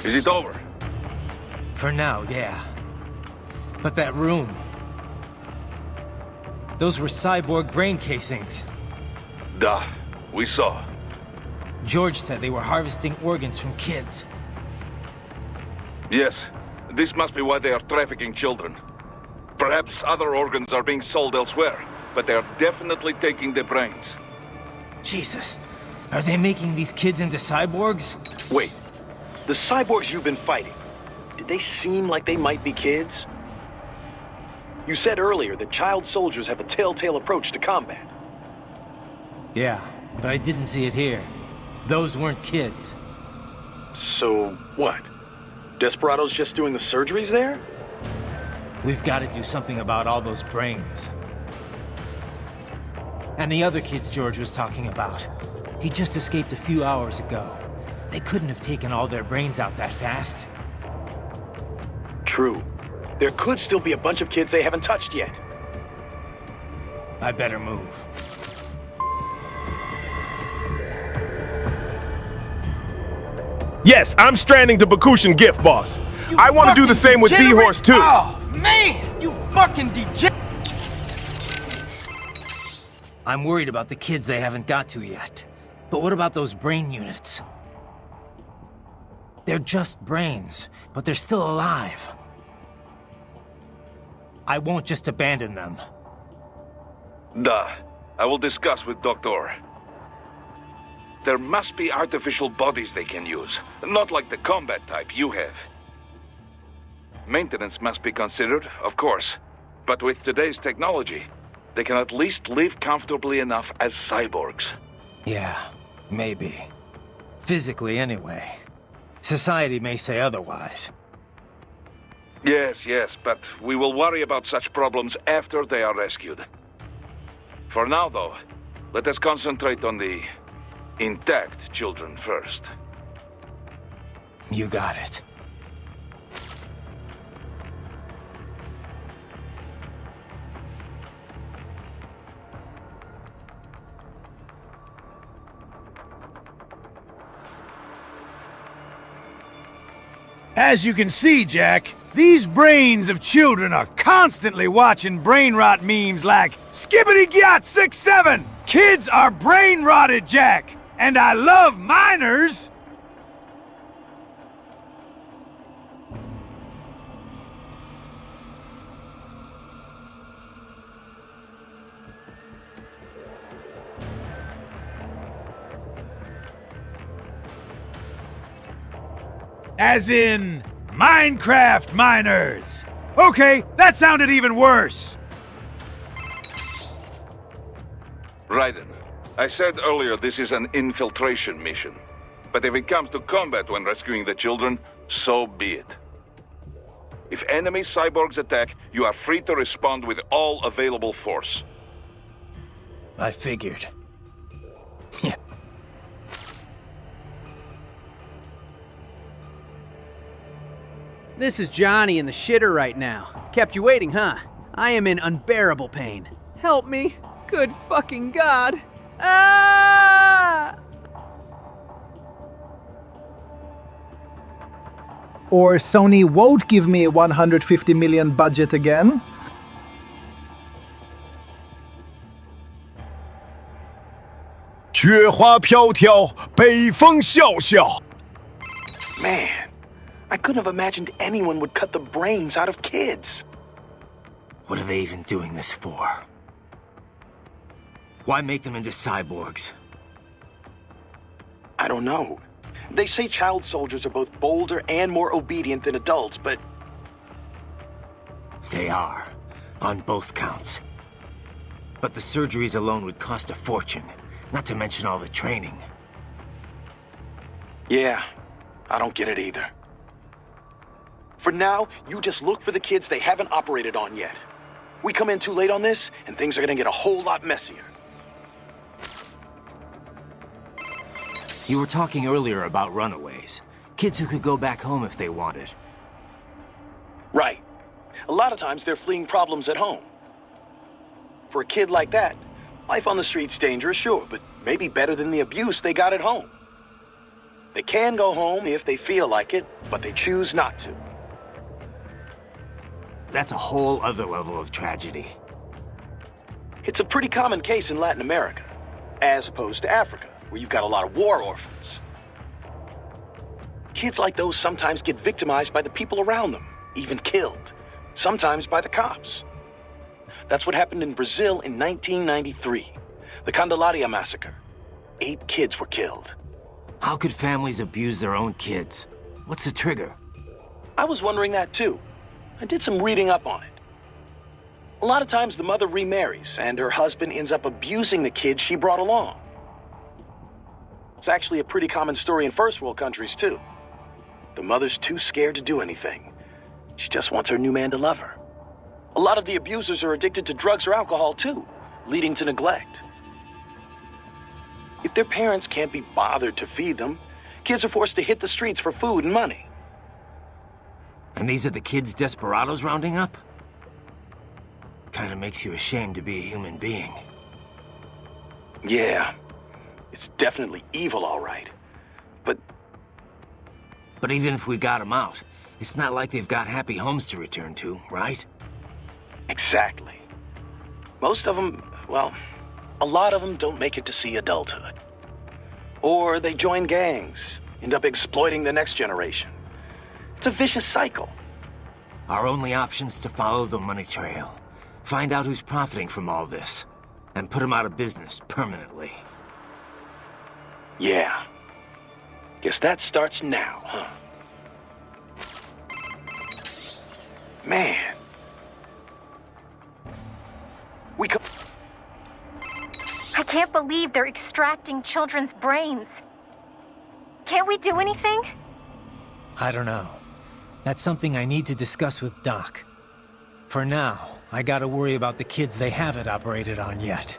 [SPEAKER 3] Is it over?
[SPEAKER 2] For now, yeah. But that room... Those were cyborg brain casings.
[SPEAKER 3] Duh. We saw.
[SPEAKER 2] George said they were harvesting organs from kids.
[SPEAKER 3] Yes. This must be why they are trafficking children. Perhaps other organs are being sold elsewhere, but they are definitely taking the brains.
[SPEAKER 2] Jesus. Are they making these kids into cyborgs?
[SPEAKER 8] Wait. The cyborgs you've been fighting, did they seem like they might be kids? You said earlier that child soldiers have a telltale approach to combat.
[SPEAKER 2] Yeah, but I didn't see it here. Those weren't kids.
[SPEAKER 8] So, what? Desperados just doing the surgeries there?
[SPEAKER 2] We've got to do something about all those brains. And the other kids George was talking about. He just escaped a few hours ago. They couldn't have taken all their brains out that fast.
[SPEAKER 8] True. There could still be a bunch of kids they haven't touched yet.
[SPEAKER 2] I better move.
[SPEAKER 21] Yes, I'm stranding the Bakushin gift, boss. I want to do the same with D-Horse, too.
[SPEAKER 19] Oh, man! You fucking degenerate!
[SPEAKER 2] I'm worried about the kids they haven't got to yet. But what about those brain units? They're just brains, but they're still alive. I won't just abandon them.
[SPEAKER 3] Duh. I will discuss with Doctor. There must be artificial bodies they can use, not like the combat type you have. Maintenance must be considered, of course, but with today's technology, they can at least live comfortably enough as cyborgs.
[SPEAKER 2] Yeah, maybe. Physically, anyway. Society may say otherwise.
[SPEAKER 3] Yes, but we will worry about such problems after they are rescued. For now, though, let us concentrate on the intact children first.
[SPEAKER 2] You got it.
[SPEAKER 1] As you can see, Jack, these brains of children are constantly watching brain rot memes like Skibbity Gyat 6-7! Kids are brain rotted, Jack! And I love minors! As in, Minecraft miners! Okay, that sounded even worse!
[SPEAKER 3] Raiden, I said earlier this is an infiltration mission. But if it comes to combat when rescuing the children, so be it. If enemy cyborgs attack, you are free to respond with all available force.
[SPEAKER 2] I figured. Yeah.
[SPEAKER 18] This is Johnny in the shitter right now. Kept you waiting, huh? I am in unbearable pain. Help me. Good fucking God. Ah!
[SPEAKER 22] Or Sony won't give me a 150 million budget again?
[SPEAKER 8] Man, I couldn't have imagined anyone would cut the brains out of kids.
[SPEAKER 2] What are they even doing this for? Why make them into cyborgs?
[SPEAKER 8] I don't know. They say child soldiers are both bolder and more obedient than adults, but...
[SPEAKER 2] They are, on both counts. But the surgeries alone would cost a fortune, not to mention all the training.
[SPEAKER 8] Yeah, I don't get it either. For now, you just look for the kids they haven't operated on yet. We come in too late on this, and things are gonna get a whole lot messier.
[SPEAKER 2] You were talking earlier about runaways. Kids who could go back home if they wanted.
[SPEAKER 8] Right. A lot of times they're fleeing problems at home. For a kid like that, life on the street's dangerous, sure, but maybe better than the abuse they got at home. They can go home if they feel like it, but they choose not to.
[SPEAKER 2] That's a whole other level of tragedy.
[SPEAKER 8] It's a pretty common case in Latin America, as opposed to Africa, where you've got a lot of war orphans. Kids like those sometimes get victimized by the people around them, even killed, sometimes by the cops. That's what happened in Brazil in 1993, the Candelaria massacre. 8 kids were killed.
[SPEAKER 2] How could families abuse their own kids? What's the trigger?
[SPEAKER 8] I was wondering that too. I did some reading up on it. A lot of times the mother remarries, and her husband ends up abusing the kids she brought along. It's actually a pretty common story in first world countries too. The mother's too scared to do anything. She just wants her new man to love her. A lot of the abusers are addicted to drugs or alcohol too, leading to neglect. If their parents can't be bothered to feed them, kids are forced to hit the streets for food and money.
[SPEAKER 2] And these are the kids desperados rounding up? Kinda makes you ashamed to be a human being.
[SPEAKER 8] Yeah, it's definitely evil, all right.
[SPEAKER 2] But even if we got them out, it's not like they've got happy homes to return to, right?
[SPEAKER 8] Exactly. Most of them, well, a lot of them don't make it to see adulthood. Or they join gangs, end up exploiting the next generation. It's a vicious cycle.
[SPEAKER 2] Our only option's to follow the money trail. Find out who's profiting from all this, and put them out of business permanently.
[SPEAKER 8] Yeah. Guess that starts now, huh? Man.
[SPEAKER 12] I can't believe they're extracting children's brains. Can't we do anything?
[SPEAKER 2] I don't know. That's something I need to discuss with Doc. For now, I gotta worry about the kids they haven't operated on yet.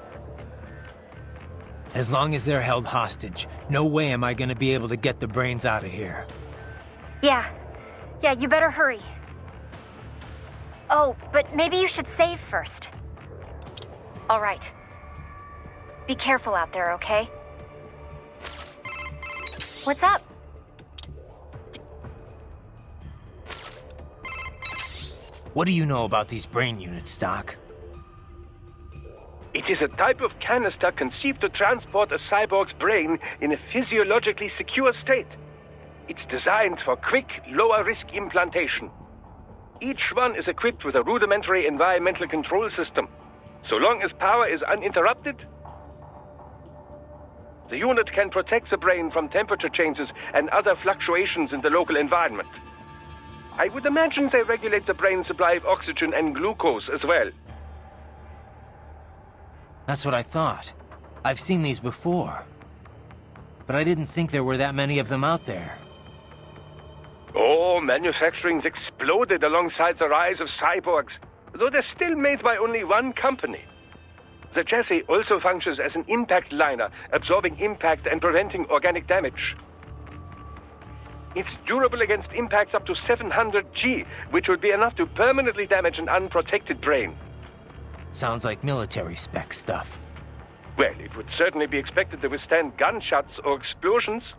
[SPEAKER 2] As long as they're held hostage, no way am I gonna be able to get the brains out of here.
[SPEAKER 12] Yeah, you better hurry. Oh, but maybe you should save first. All right. Be careful out there, okay? What's up?
[SPEAKER 2] What do you know about these brain units, Doc?
[SPEAKER 14] It is a type of canister conceived to transport a cyborg's brain in a physiologically secure state. It's designed for quick, lower-risk implantation. Each one is equipped with a rudimentary environmental control system. So long as power is uninterrupted, the unit can protect the brain from temperature changes and other fluctuations in the local environment. I would imagine they regulate the brain supply of oxygen and glucose as well.
[SPEAKER 2] That's what I thought. I've seen these before. But I didn't think there were that many of them out there.
[SPEAKER 14] Oh, manufacturing's exploded alongside the rise of cyborgs, though they're still made by only one company. The chassis also functions as an impact liner, absorbing impact and preventing organic damage. It's durable against impacts up to 700 G, which would be enough to permanently damage an unprotected brain.
[SPEAKER 2] Sounds like military spec stuff.
[SPEAKER 14] Well, it would certainly be expected to withstand gunshots or explosions.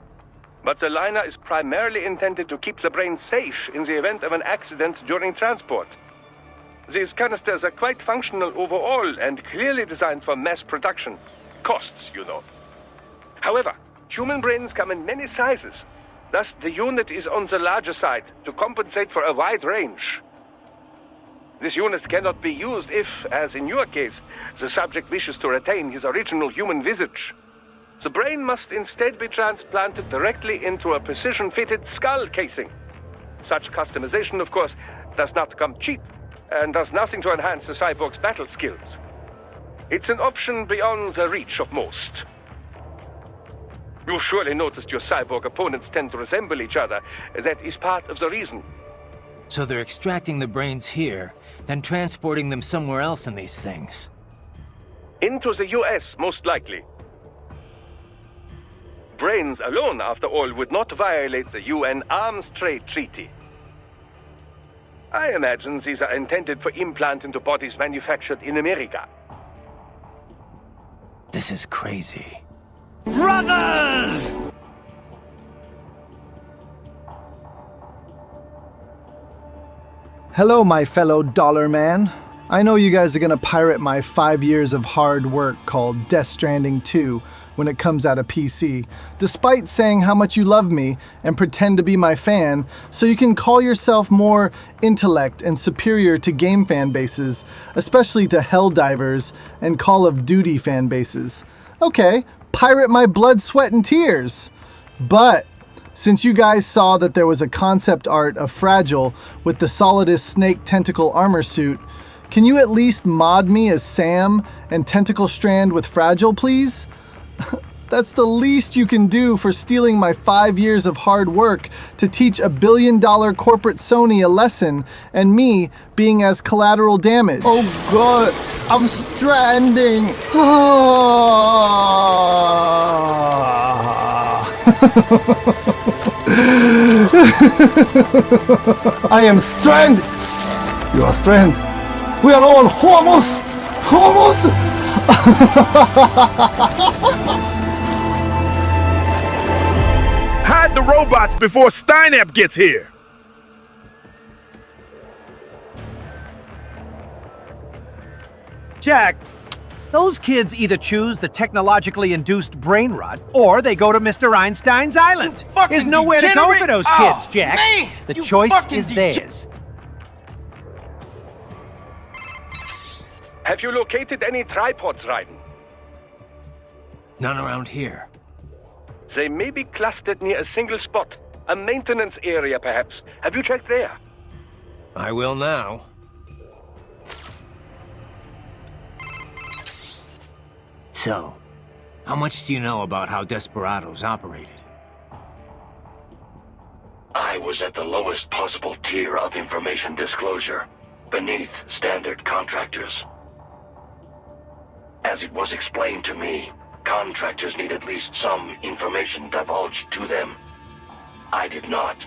[SPEAKER 14] But the liner is primarily intended to keep the brain safe in the event of an accident during transport. These canisters are quite functional overall and clearly designed for mass production. Costs, you know. However, human brains come in many sizes. Thus, the unit is on the larger side to compensate for a wide range. This unit cannot be used if, as in your case, the subject wishes to retain his original human visage. The brain must instead be transplanted directly into a precision-fitted skull casing. Such customization, of course, does not come cheap, and does nothing to enhance the cyborg's battle skills. It's an option beyond the reach of most. You've surely noticed your cyborg opponents tend to resemble each other. That is part of the reason.
[SPEAKER 2] So they're extracting the brains here, then transporting them somewhere else in these things.
[SPEAKER 14] Into the US, most likely. Brains alone, after all, would not violate the UN Arms Trade Treaty. I imagine these are intended for implant into bodies manufactured in America.
[SPEAKER 2] This is crazy.
[SPEAKER 1] Brothers!
[SPEAKER 22] Hello, my fellow dollar man. I know you guys are gonna pirate my 5 years of hard work called Death Stranding 2 when it comes out of PC, despite saying how much you love me and pretend to be my fan, so you can call yourself more intellect and superior to game fan bases, especially to Helldivers and Call of Duty fan bases. Okay, pirate my blood, sweat, and tears. But since you guys saw that there was a concept art of Fragile with the Solidus snake tentacle armor suit, can you at least mod me as Sam and Tentacle Strand with Fragile, please? That's the least you can do for stealing my 5 years of hard work to teach $1 billion corporate Sony a lesson and me being as collateral damage. Oh god, I'm stranding. I am stranded. You are stranded. We are all homos! Homos!
[SPEAKER 21] Hide the robots before Steinep gets here!
[SPEAKER 4] Jack, those kids either choose the technologically induced brain rot, or they go to Mr. Einstein's island. There's nowhere to go for those kids, Jack.
[SPEAKER 19] Man,
[SPEAKER 4] the choice is theirs.
[SPEAKER 14] Have you located any tripods, Raiden?
[SPEAKER 2] None around here.
[SPEAKER 14] They may be clustered near a single spot. A maintenance area, perhaps. Have you checked there?
[SPEAKER 2] I will now. So, how much do you know about how Desperados operated?
[SPEAKER 16] I was at the lowest possible tier of information disclosure, beneath standard contractors. As it was explained to me, contractors need at least some information divulged to them. I did not.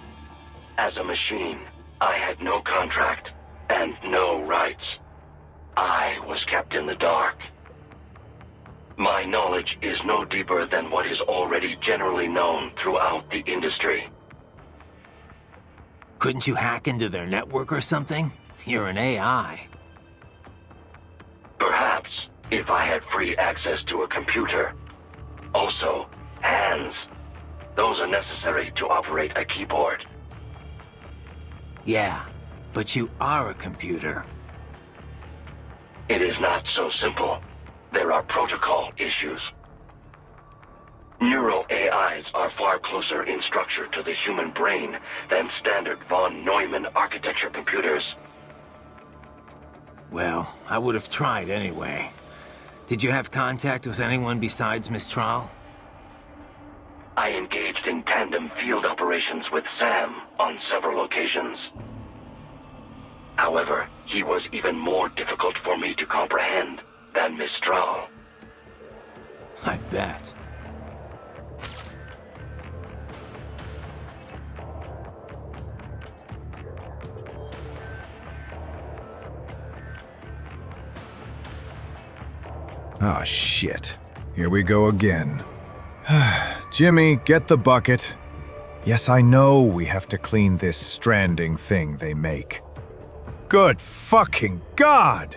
[SPEAKER 16] As a machine, I had no contract and no rights. I was kept in the dark. My knowledge is no deeper than what is already generally known throughout the industry.
[SPEAKER 2] Couldn't you hack into their network or something? You're an AI.
[SPEAKER 16] Perhaps, if I had free access to a computer. Also, hands. Those are necessary to operate a keyboard.
[SPEAKER 2] Yeah, but you are a computer.
[SPEAKER 16] It is not so simple. There are protocol issues. Neuro-AIs are far closer in structure to the human brain than standard von Neumann architecture computers.
[SPEAKER 2] Well, I would have tried anyway. Did you have contact with anyone besides Mistral?
[SPEAKER 16] I engaged in tandem field operations with Sam on several occasions. However, he was even more difficult for me to comprehend than Mistral.
[SPEAKER 2] I bet.
[SPEAKER 10] Oh, shit. Here we go again. Jimmy, get the bucket. Yes, I know we have to clean this stranding thing they make. Good fucking God!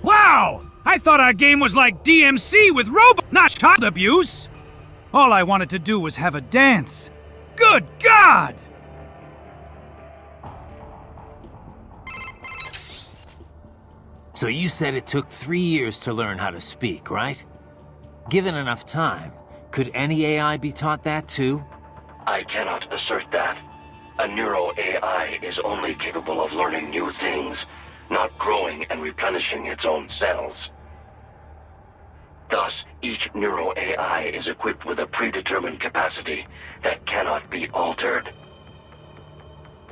[SPEAKER 1] Wow! I thought our game was like DMC with robot, not child abuse! All I wanted to do was have a dance. Good God!
[SPEAKER 2] So you said it took 3 years to learn how to speak, right? Given enough time, could any AI be taught that too?
[SPEAKER 16] I cannot assert that. A neuro-AI is only capable of learning new things, not growing and replenishing its own cells. Thus, each neuro-AI is equipped with a predetermined capacity that cannot be altered.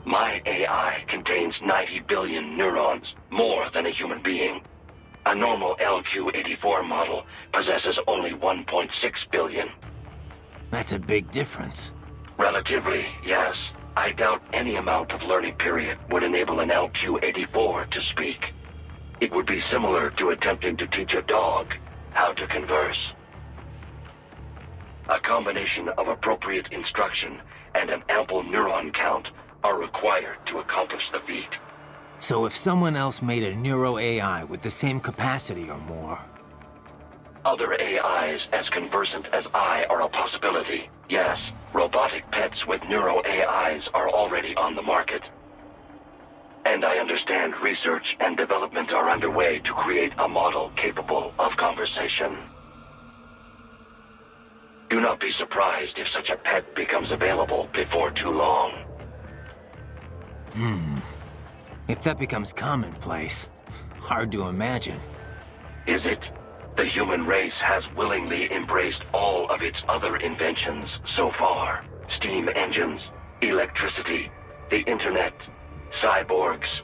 [SPEAKER 16] My AI contains 90 billion neurons, more than a human being. A normal LQ-84 model possesses only 1.6 billion.
[SPEAKER 2] That's a big difference.
[SPEAKER 16] Relatively, yes. I doubt any amount of learning period would enable an LQ-84 to speak. It would be similar to attempting to teach a dog how to converse. A combination of appropriate instruction and an ample neuron count are required to accomplish the feat.
[SPEAKER 2] So if someone else made a neuro-AI with the same capacity or more...
[SPEAKER 16] Other AIs as conversant as I are a possibility. Yes, robotic pets with neuro-AIs are already on the market. And I understand research and development are underway to create a model capable of conversation. Do not be surprised if such a pet becomes available before too long.
[SPEAKER 2] If that becomes commonplace, hard to imagine.
[SPEAKER 16] Is it? The human race has willingly embraced all of its other inventions so far. Steam engines, electricity, the internet, cyborgs.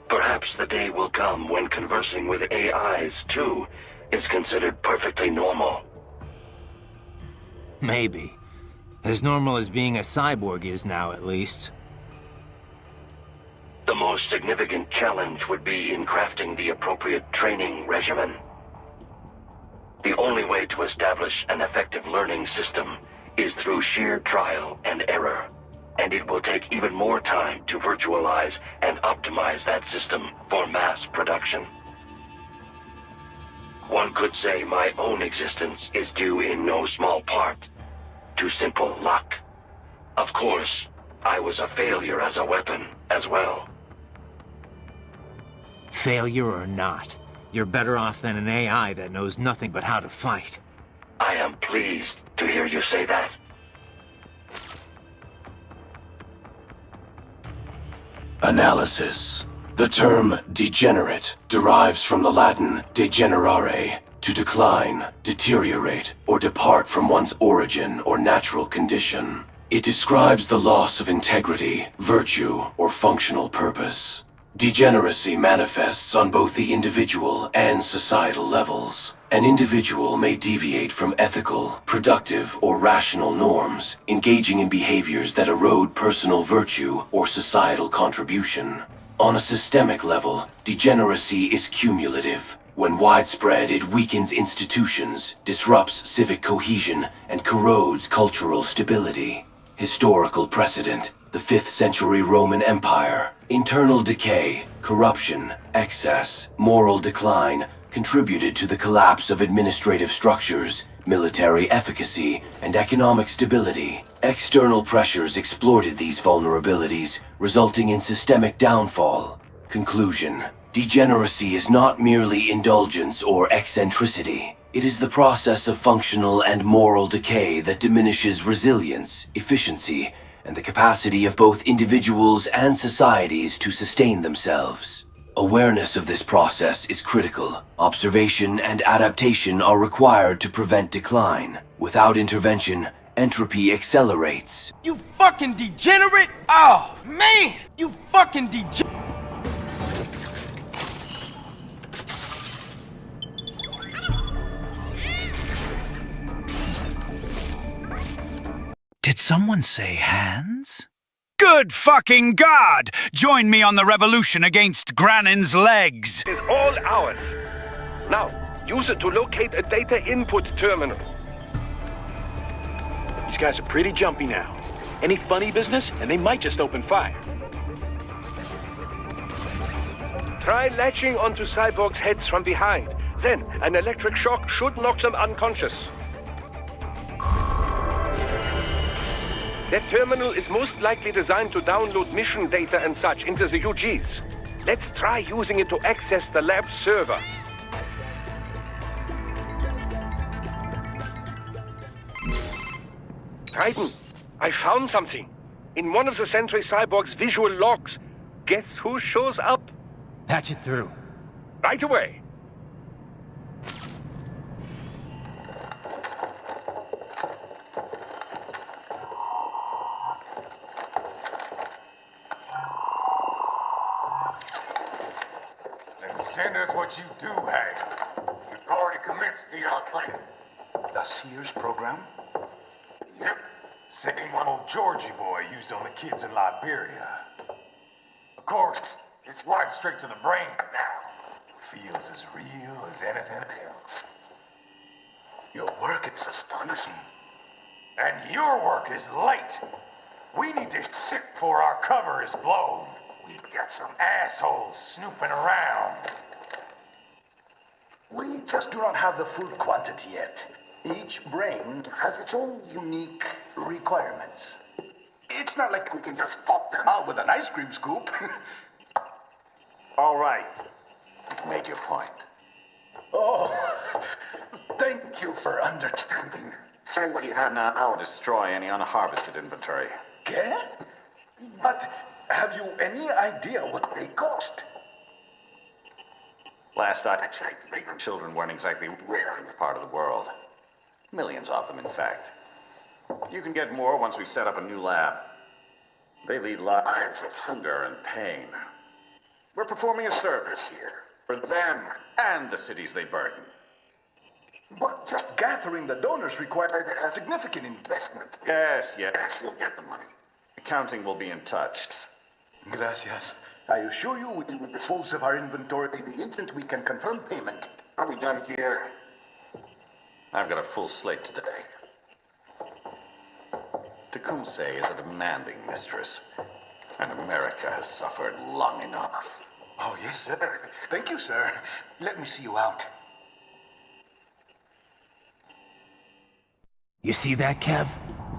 [SPEAKER 16] Perhaps the day will come when conversing with AIs, too, is considered perfectly normal.
[SPEAKER 2] Maybe. As normal as being a cyborg is now, at least.
[SPEAKER 16] The most significant challenge would be in crafting the appropriate training regimen. The only way to establish an effective learning system is through sheer trial and error, and it will take even more time to virtualize and optimize that system for mass production. One could say my own existence is due in no small part to simple luck. Of course, I was a failure as a weapon as well.
[SPEAKER 2] Failure or not, you're better off than an AI that knows nothing but how to fight.
[SPEAKER 16] I am pleased to hear you say that.
[SPEAKER 7] Analysis. The term degenerate derives from the Latin degenerare, to decline, deteriorate, or depart from one's origin or natural condition. It describes the loss of integrity, virtue, or functional purpose. Degeneracy manifests on both the individual and societal levels. An individual may deviate from ethical, productive, or rational norms, engaging in behaviors that erode personal virtue or societal contribution. On a systemic level, degeneracy is cumulative. When widespread, it weakens institutions, disrupts civic cohesion, and corrodes cultural stability. Historical precedent: the 5th century Roman Empire. Internal decay, corruption, excess, moral decline contributed to the collapse of administrative structures, military efficacy, and economic stability. External pressures exploited these vulnerabilities, resulting in systemic downfall. Conclusion: degeneracy is not merely indulgence or eccentricity. It is the process of functional and moral decay that diminishes resilience, efficiency, and the capacity of both individuals and societies to sustain themselves. Awareness of this process is critical. Observation and adaptation are required to prevent decline. Without intervention, entropy accelerates.
[SPEAKER 19] You fucking degenerate! Oh, man! You fucking degenerate!
[SPEAKER 15] Did someone say hands?
[SPEAKER 1] Good fucking God! Join me on the revolution against Granin's legs!
[SPEAKER 14] It is all ours. Now, use it to locate a data input terminal.
[SPEAKER 8] These guys are pretty jumpy now. Any funny business, and they might just open fire.
[SPEAKER 14] Try latching onto cyborgs' heads from behind. Then, an electric shock should knock them unconscious. That terminal is most likely designed to download mission data and such into the UGs. Let's try using it to access the lab server. Raiden, I found something. In one of the Sentry Cyborg's visual logs. Guess who shows up?
[SPEAKER 2] Patch it through.
[SPEAKER 14] Right away.
[SPEAKER 11] Send us what you do have. You've already commenced the plan. The Sears program? Yep. Same one old Georgie boy used on the kids in Liberia. Of course, it's right straight to the brain now. Feels as real as anything else. Your work is astonishing. And your work is late. We need this shit before our cover is blown. We've got some assholes snooping around.
[SPEAKER 6] We just do not have the full quantity yet. Each brain has its own unique requirements. It's not like we can just pop them out with an ice cream scoop.
[SPEAKER 11] All right. You've made your point.
[SPEAKER 6] Oh, thank you for understanding.
[SPEAKER 11] Say what you have now. I'll destroy any unharvested inventory.
[SPEAKER 6] Okay? But have you any idea what they cost?
[SPEAKER 11] Last I checked, children weren't exactly rare in this part of the world. Millions of them, in fact. You can get more once we set up a new lab. They lead lives of hunger and pain. We're performing a service here for them and the cities they burden.
[SPEAKER 6] But just gathering the donors required a significant investment.
[SPEAKER 11] Yes, you'll get the money. Accounting will be in touch.
[SPEAKER 6] Gracias. I assure you we will dispose of our inventory the instant we can confirm payment.
[SPEAKER 11] Are we done here? I've got a full slate today. Tecumseh is a demanding mistress, and America has suffered long enough.
[SPEAKER 6] Oh, yes, sir. Thank you, sir. Let me see you out.
[SPEAKER 2] You see that, Kev?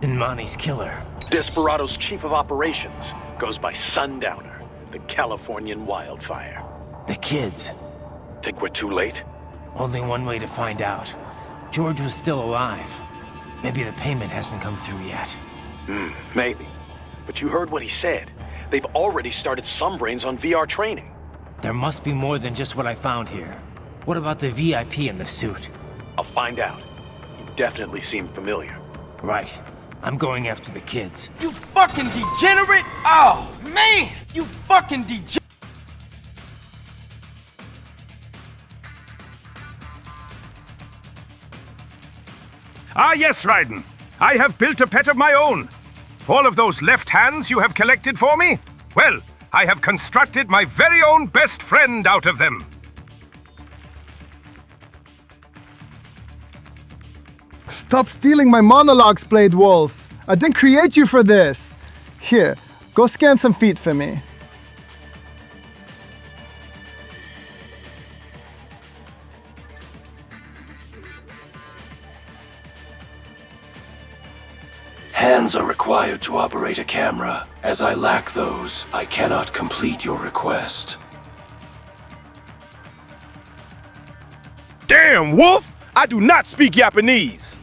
[SPEAKER 2] Inmani's killer.
[SPEAKER 8] Desperado's chief of operations goes by Sundowner, the Californian wildfire.
[SPEAKER 2] The kids.
[SPEAKER 8] Think we're too late?
[SPEAKER 2] Only one way to find out. George was still alive. Maybe the payment hasn't come through yet.
[SPEAKER 8] Maybe. But you heard what he said. They've already started some brains on VR training.
[SPEAKER 2] There must be more than just what I found here. What about the VIP in the suit?
[SPEAKER 8] I'll find out. He definitely seemed familiar.
[SPEAKER 2] Right. I'm going after the kids.
[SPEAKER 19] You fucking degenerate! Oh, man! You fucking degenerate!
[SPEAKER 20] Ah, yes, Raiden. I have built a pet of my own. All of those left hands you have collected for me? Well, I have constructed my very own best friend out of them.
[SPEAKER 22] Stop stealing my monologues, Blade Wolf. I didn't create you for this. Here, go scan some feet for me.
[SPEAKER 7] Hands are required to operate a camera. As I lack those, I cannot complete your request.
[SPEAKER 21] Damn, Wolf! I do not speak Japanese!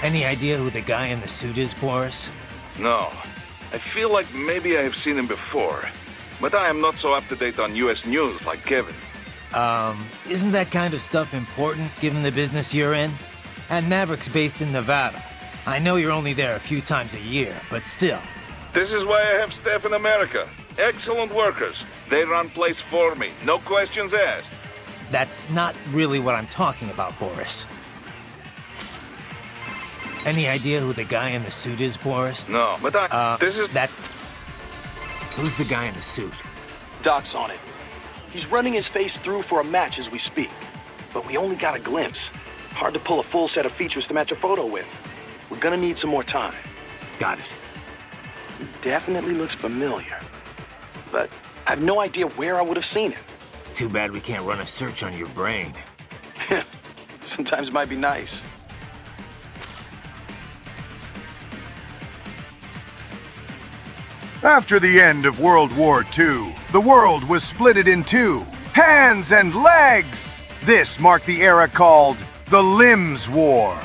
[SPEAKER 2] Any idea who the guy in the suit is, Boris?
[SPEAKER 3] No. I feel like maybe I have seen him before. But I am not so up-to-date on US news like Kevin.
[SPEAKER 2] Isn't that kind of stuff important, given the business you're in? And Maverick's based in Nevada. I know you're only there a few times a year, but still.
[SPEAKER 3] This is why I have staff in America. Excellent workers. They run place for me. No questions asked.
[SPEAKER 2] That's not really what I'm talking about, Boris. Any idea who the guy in the suit is, Boris?
[SPEAKER 3] No, but
[SPEAKER 2] That's... Who's the guy in the suit?
[SPEAKER 8] Doc's on it. He's running his face through for a match as we speak. But we only got a glimpse. Hard to pull a full set of features to match a photo with. We're gonna need some more time.
[SPEAKER 2] Got it.
[SPEAKER 8] He definitely looks familiar. But I have no idea where I would have seen him.
[SPEAKER 2] Too bad we can't run a search on your brain.
[SPEAKER 8] Sometimes it might be nice.
[SPEAKER 13] After the end of World War II, the world was splitted in two, hands and legs. This marked the era called the Limbs War.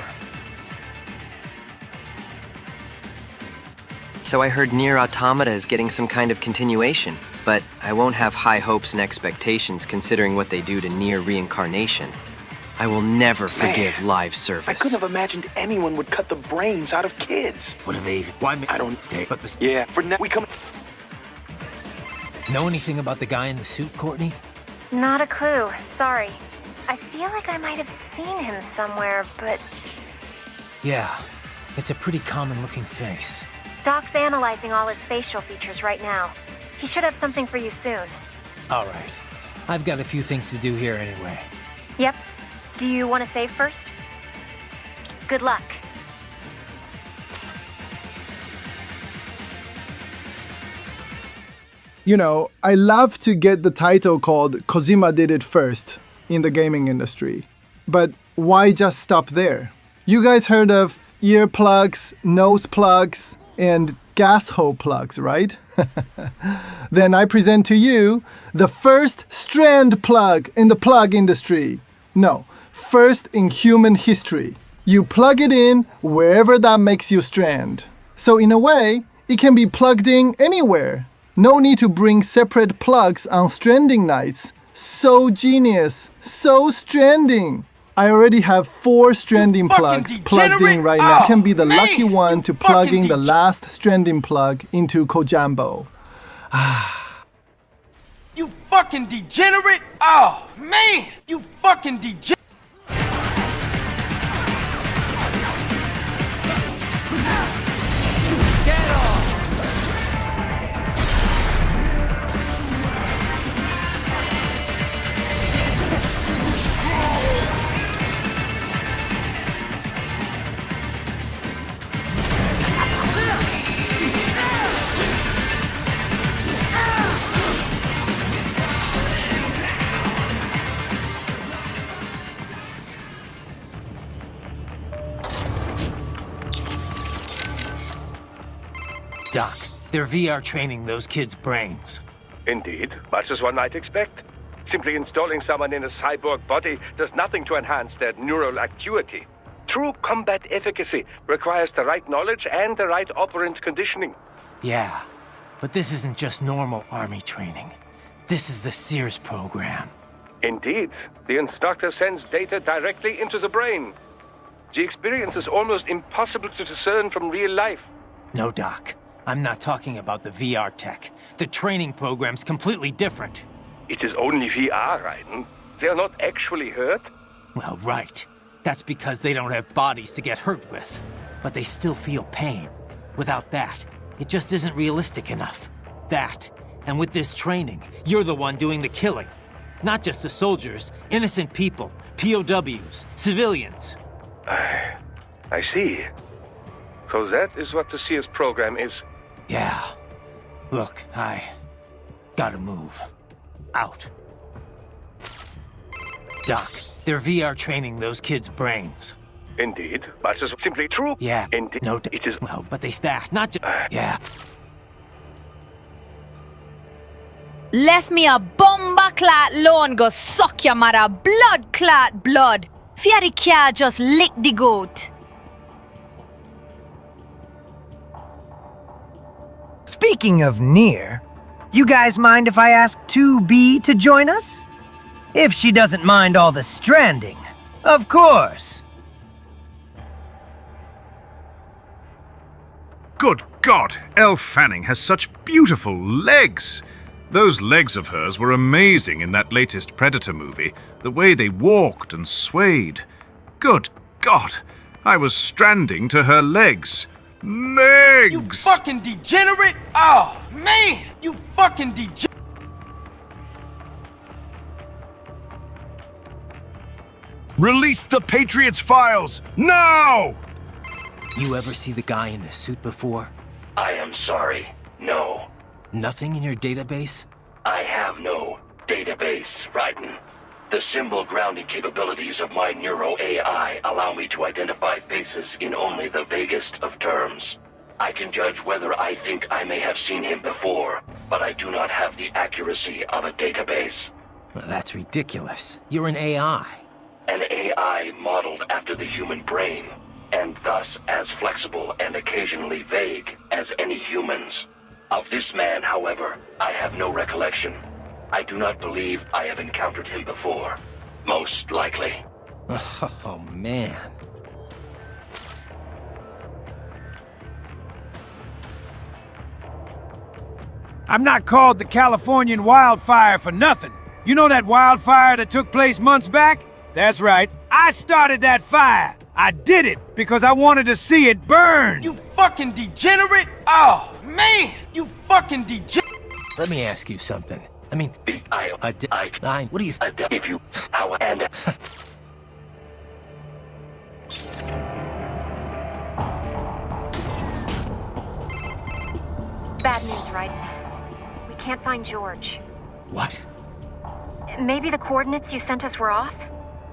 [SPEAKER 17] So I heard Nier Automata is getting some kind of continuation, but I won't have high hopes and expectations considering what they do to Nier Reincarnation. I will never forgive live service.
[SPEAKER 8] I couldn't have imagined anyone would cut the brains out of kids.
[SPEAKER 2] What are they? Why?
[SPEAKER 8] I don't.
[SPEAKER 2] But this.
[SPEAKER 8] Yeah, for now we come.
[SPEAKER 2] Know anything about the guy in the suit, Courtney?
[SPEAKER 12] Not a clue. Sorry. I feel like I might have seen him somewhere, but...
[SPEAKER 2] Yeah, it's a pretty common-looking face.
[SPEAKER 12] Doc's analyzing all its facial features right now. He should have something for you soon.
[SPEAKER 2] All right. I've got a few things to do here anyway.
[SPEAKER 12] Yep. Do you want to save first? Good luck.
[SPEAKER 22] You know, I love to get the title called Kojima did it first in the gaming industry. But why just stop there? You guys heard of earplugs, nose plugs, and gas hole plugs, right? Then I present to you the first strand plug in the plug industry. No, first in human history. You plug it in wherever that makes you strand. So in a way, it can be plugged in anywhere. No need to bring separate plugs on stranding nights. So genius, so stranding. I already have 4 stranding plugs plugged in right now. I can be the lucky one to plug in the last stranding plug into Kojambo.
[SPEAKER 19] You fucking degenerate! Oh, man! You fucking degenerate!
[SPEAKER 2] Doc, they're VR training those kids' brains.
[SPEAKER 14] Indeed, much as one might expect. Simply installing someone in a cyborg body does nothing to enhance their neural acuity. True combat efficacy requires the right knowledge and the right operant conditioning.
[SPEAKER 2] Yeah, but this isn't just normal army training. This is the Sears program.
[SPEAKER 14] Indeed, the instructor sends data directly into the brain. The experience is almost impossible to discern from real life.
[SPEAKER 2] No, Doc. I'm not talking about the VR tech. The training program's completely different.
[SPEAKER 14] It is only VR, Raiden. They are not actually hurt.
[SPEAKER 2] Well, right. That's because they don't have bodies to get hurt with. But they still feel pain. Without that, it just isn't realistic enough. That, and with this training, you're the one doing the killing. Not just the soldiers, innocent people, POWs, civilians.
[SPEAKER 14] I see. So that is what the Sears program is.
[SPEAKER 2] Yeah. Look, I gotta move. Out. Doc, they're VR training those kids' brains.
[SPEAKER 14] Indeed, but it's simply true.
[SPEAKER 2] Yeah.
[SPEAKER 14] Indeed.
[SPEAKER 2] No,
[SPEAKER 14] it is.
[SPEAKER 2] Well, but they staff, not just. Yeah.
[SPEAKER 5] Left me a bomba clat loan go suck ya mother blood clat blood. Fairy cat just lick the goat.
[SPEAKER 9] Speaking of near, you guys mind if I ask 2B to join us? If she doesn't mind all the stranding, of course.
[SPEAKER 20] Good God, Elle Fanning has such beautiful legs. Those legs of hers were amazing in that latest Predator movie, the way they walked and swayed. Good God, I was stranding to her legs. Legs!
[SPEAKER 19] You fucking degenerate! Oh, man! You fucking degenerate!
[SPEAKER 13] Release the Patriots files, now!
[SPEAKER 2] You ever see the guy in the suit before?
[SPEAKER 16] I am sorry, no.
[SPEAKER 2] Nothing in your database?
[SPEAKER 16] I have no database, Raiden. The symbol grounding capabilities of my Neuro AI allow me to identify faces in only the vaguest of terms. I can judge whether I think I may have seen him before, but I do not have the accuracy of a database.
[SPEAKER 2] Well, that's ridiculous. You're an AI.
[SPEAKER 16] An AI modeled after the human brain, and thus as flexible and occasionally vague as any humans. Of this man, however, I have no recollection. I do not believe I have encountered him before. Most likely.
[SPEAKER 2] Oh, man.
[SPEAKER 1] I'm not called the Californian wildfire for nothing. You know that wildfire that took place months back? That's right. I started that fire. I did it because I wanted to see it burn.
[SPEAKER 19] You fucking degenerate! Oh, man! You fucking degenerate!
[SPEAKER 2] Let me ask you something. I mean, what do you
[SPEAKER 16] if you how and
[SPEAKER 12] Bad news, right? We can't find George.
[SPEAKER 2] What?
[SPEAKER 12] Maybe the coordinates you sent us were off?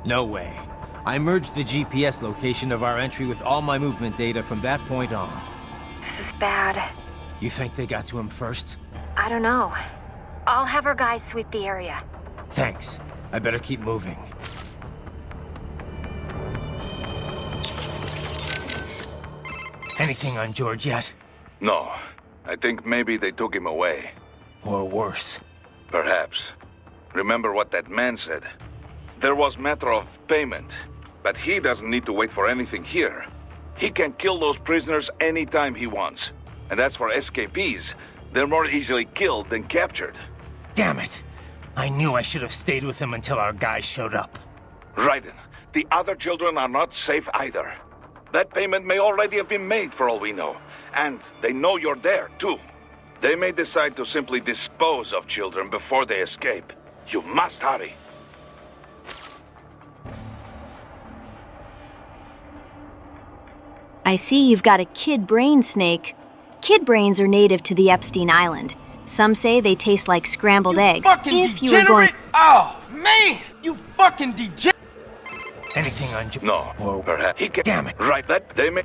[SPEAKER 2] No way. I merged the GPS location of our entry with all my movement data from that point on.
[SPEAKER 12] This is bad.
[SPEAKER 2] You think they got to him first?
[SPEAKER 12] I don't know. I'll have our guys sweep the area.
[SPEAKER 2] Thanks. I better keep moving. Anything on George yet?
[SPEAKER 3] No. I think maybe they took him away.
[SPEAKER 2] Or worse.
[SPEAKER 3] Perhaps. Remember what that man said. There was matter of payment, but he doesn't need to wait for anything here. He can kill those prisoners anytime he wants. And as for escapees, they're more easily killed than captured.
[SPEAKER 2] Damn it! I knew I should have stayed with him until our guys showed up.
[SPEAKER 3] Raiden, the other children are not safe either. That payment may already have been made for all we know. And they know you're there, too. They may decide to simply dispose of children before they escape. You must hurry.
[SPEAKER 4] I see you've got a kid brain snake. Kid brains are native to the Epstein Island. Some say they taste like scrambled eggs. If you were going...
[SPEAKER 19] Oh, man! You fucking degenerate!
[SPEAKER 2] Anything on George?
[SPEAKER 3] No.
[SPEAKER 2] Whoa.
[SPEAKER 3] Perhaps he can...
[SPEAKER 2] Damn it.
[SPEAKER 3] Right, that they may...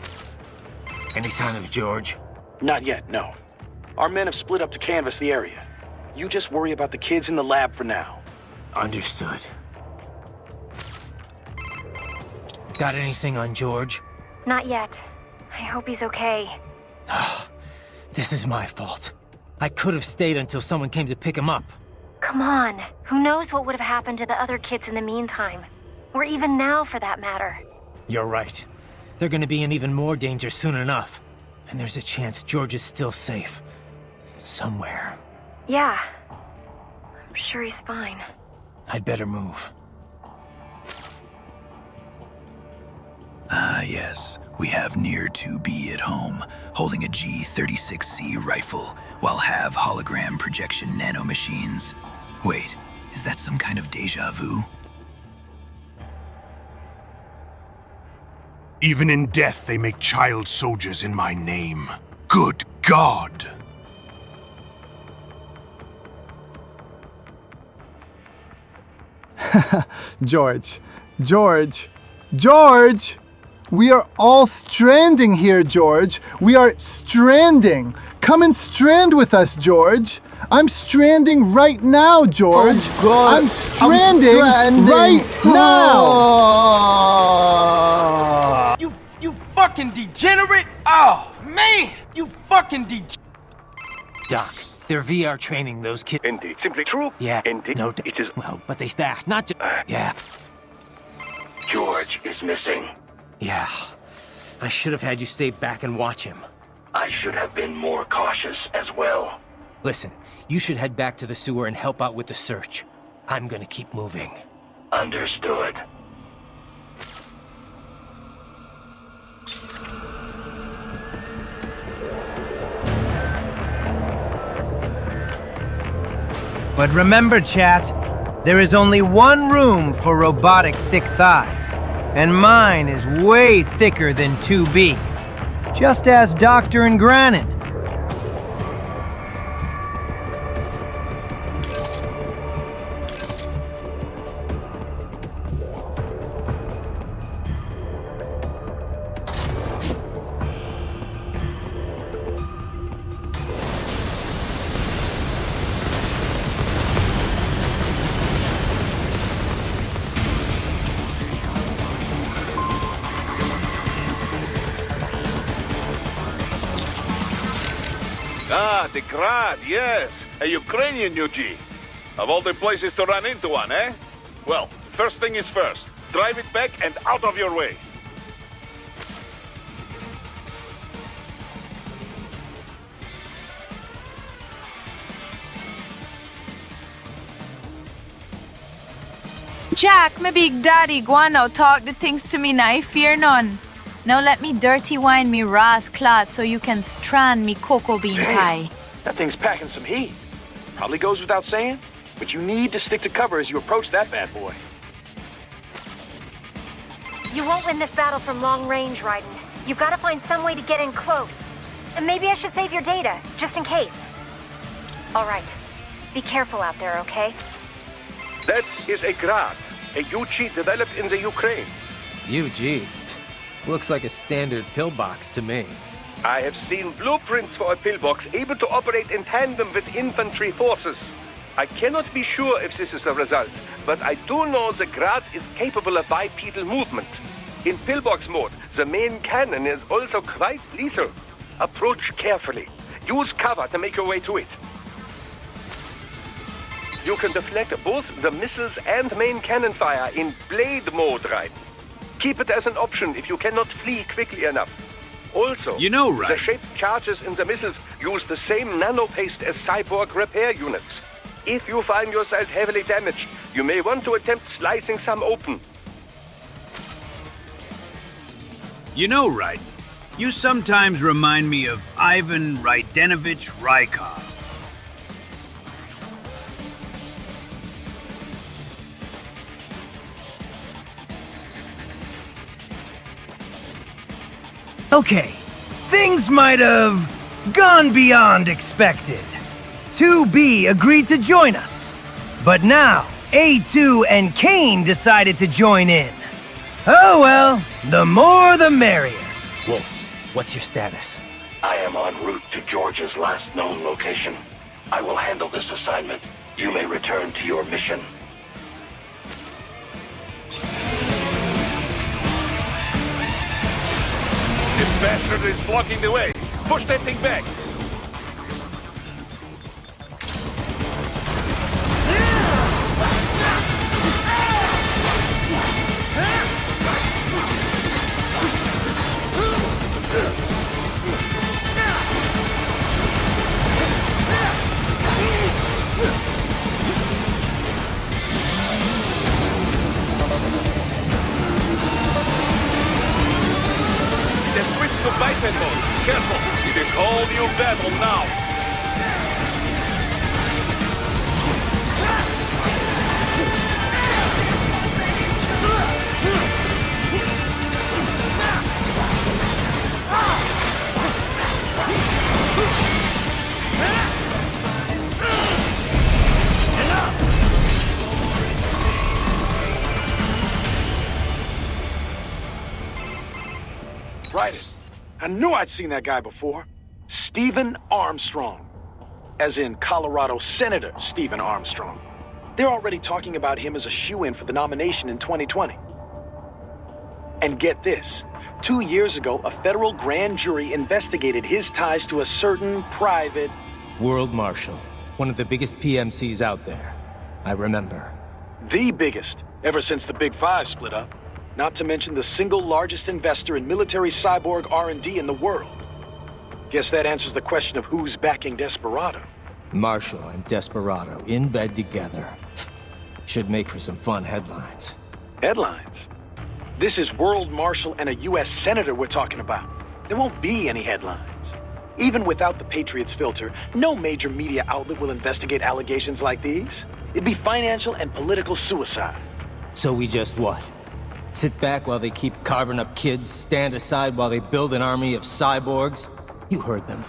[SPEAKER 2] Any sign of George?
[SPEAKER 8] Not yet, no. Our men have split up to canvass the area. You just worry about the kids in the lab for now.
[SPEAKER 2] Understood. Got anything on George?
[SPEAKER 12] Not yet. I hope he's okay.
[SPEAKER 2] This is my fault. I could have stayed until someone came to pick him up.
[SPEAKER 12] Come on. Who knows what would have happened to the other kids in the meantime? Or even now, for that matter.
[SPEAKER 2] You're right. They're gonna be in even more danger soon enough. And there's a chance George is still safe. Somewhere.
[SPEAKER 12] Yeah. I'm sure he's fine.
[SPEAKER 2] I'd better move.
[SPEAKER 15] Ah, yes. We have Near 2B at home, holding a G-36C rifle, while have hologram projection nanomachines. Wait, is that some kind of deja vu?
[SPEAKER 13] Even in death, they make child soldiers in my name. Good God!
[SPEAKER 22] George. We are all stranding here, George. We are stranding. Come and strand with us, George. I'm stranding right now, George.
[SPEAKER 18] Oh God.
[SPEAKER 22] I'm stranding right now.
[SPEAKER 19] You fucking degenerate! Oh, man! You fucking
[SPEAKER 2] Doc, they're VR training those kids.
[SPEAKER 14] Indeed. Simply true.
[SPEAKER 2] Yeah.
[SPEAKER 14] Indeed.
[SPEAKER 2] No,
[SPEAKER 14] it is.
[SPEAKER 2] Well, but they staff, not just. Yeah.
[SPEAKER 16] George is missing.
[SPEAKER 2] Yeah. I should have had you stay back and watch him.
[SPEAKER 16] I should have been more cautious as well.
[SPEAKER 2] Listen, you should head back to the sewer and help out with the search. I'm gonna keep moving.
[SPEAKER 16] Understood.
[SPEAKER 9] But remember, chat, there is only one room for robotic thick thighs, and mine is way thicker than 2B. Just ask Doctor and Grannon.
[SPEAKER 3] Ah, the Grad, yes. A Ukrainian UG. Of all the places to run into one, eh? Well, first thing is first. Drive it back and out of your way.
[SPEAKER 5] Jack, my big daddy, go on now, talk the things to me now, fear none. Now let me dirty wine me ras clot so you can strand me cocoa bean pie.
[SPEAKER 8] That thing's packing some heat. Probably goes without saying, but you need to stick to cover as you approach that bad boy.
[SPEAKER 12] You won't win this battle from long range, Raiden. You've got to find some way to get in close. And maybe I should save your data, just in case. All right, Be careful out there, okay?
[SPEAKER 14] That is a Grad, a UG developed in the Ukraine.
[SPEAKER 2] UG? Looks like a standard pillbox to me.
[SPEAKER 14] I have seen blueprints for a pillbox able to operate in tandem with infantry forces. I cannot be sure if this is the result, but I do know the Grad is capable of bipedal movement. In pillbox mode, the main cannon is also quite lethal. Approach carefully. Use cover to make your way to it. You can deflect both the missiles and main cannon fire in blade mode, right? Keep it as an option if you cannot flee quickly enough. Also, the shaped charges in the missiles use the same nanopaste as cyborg repair units. If you find yourself heavily damaged, you may want to attempt slicing some open.
[SPEAKER 1] You know, Raiden, you sometimes remind me of Ivan Raidenovich Rykov.
[SPEAKER 9] Okay, things might have gone beyond expected. 2B agreed to join us, but now A2 and Kane decided to join in. Oh well, the more the merrier.
[SPEAKER 2] Wolf, what's your status?
[SPEAKER 16] I am en route to George's last known location. I will handle this assignment. You may return to your mission.
[SPEAKER 14] This bastard is blocking the way. Push that thing back. Biped mode. Careful. It is all new battle now.
[SPEAKER 8] Right. I knew I'd seen that guy before. Stephen Armstrong. As in Colorado Senator Stephen Armstrong. They're already talking about him as a shoo-in for the nomination in 2020. And get this. 2 years ago, a federal grand jury investigated his ties to a certain private...
[SPEAKER 2] World Marshal. One of the biggest PMCs out there. I remember.
[SPEAKER 8] The biggest, ever since the Big Five split up. Not to mention the single largest investor in military cyborg R&D in the world. Guess that answers the question of who's backing Desperado.
[SPEAKER 2] Marshall and Desperado in bed together. Should make for some fun headlines.
[SPEAKER 8] Headlines? This is World Marshal and a U.S. Senator we're talking about. There won't be any headlines. Even without the Patriots filter, no major media outlet will investigate allegations like these. It'd be financial and political suicide.
[SPEAKER 2] So we just what? Sit back while they keep carving up kids, stand aside while they build an army of cyborgs? You heard them.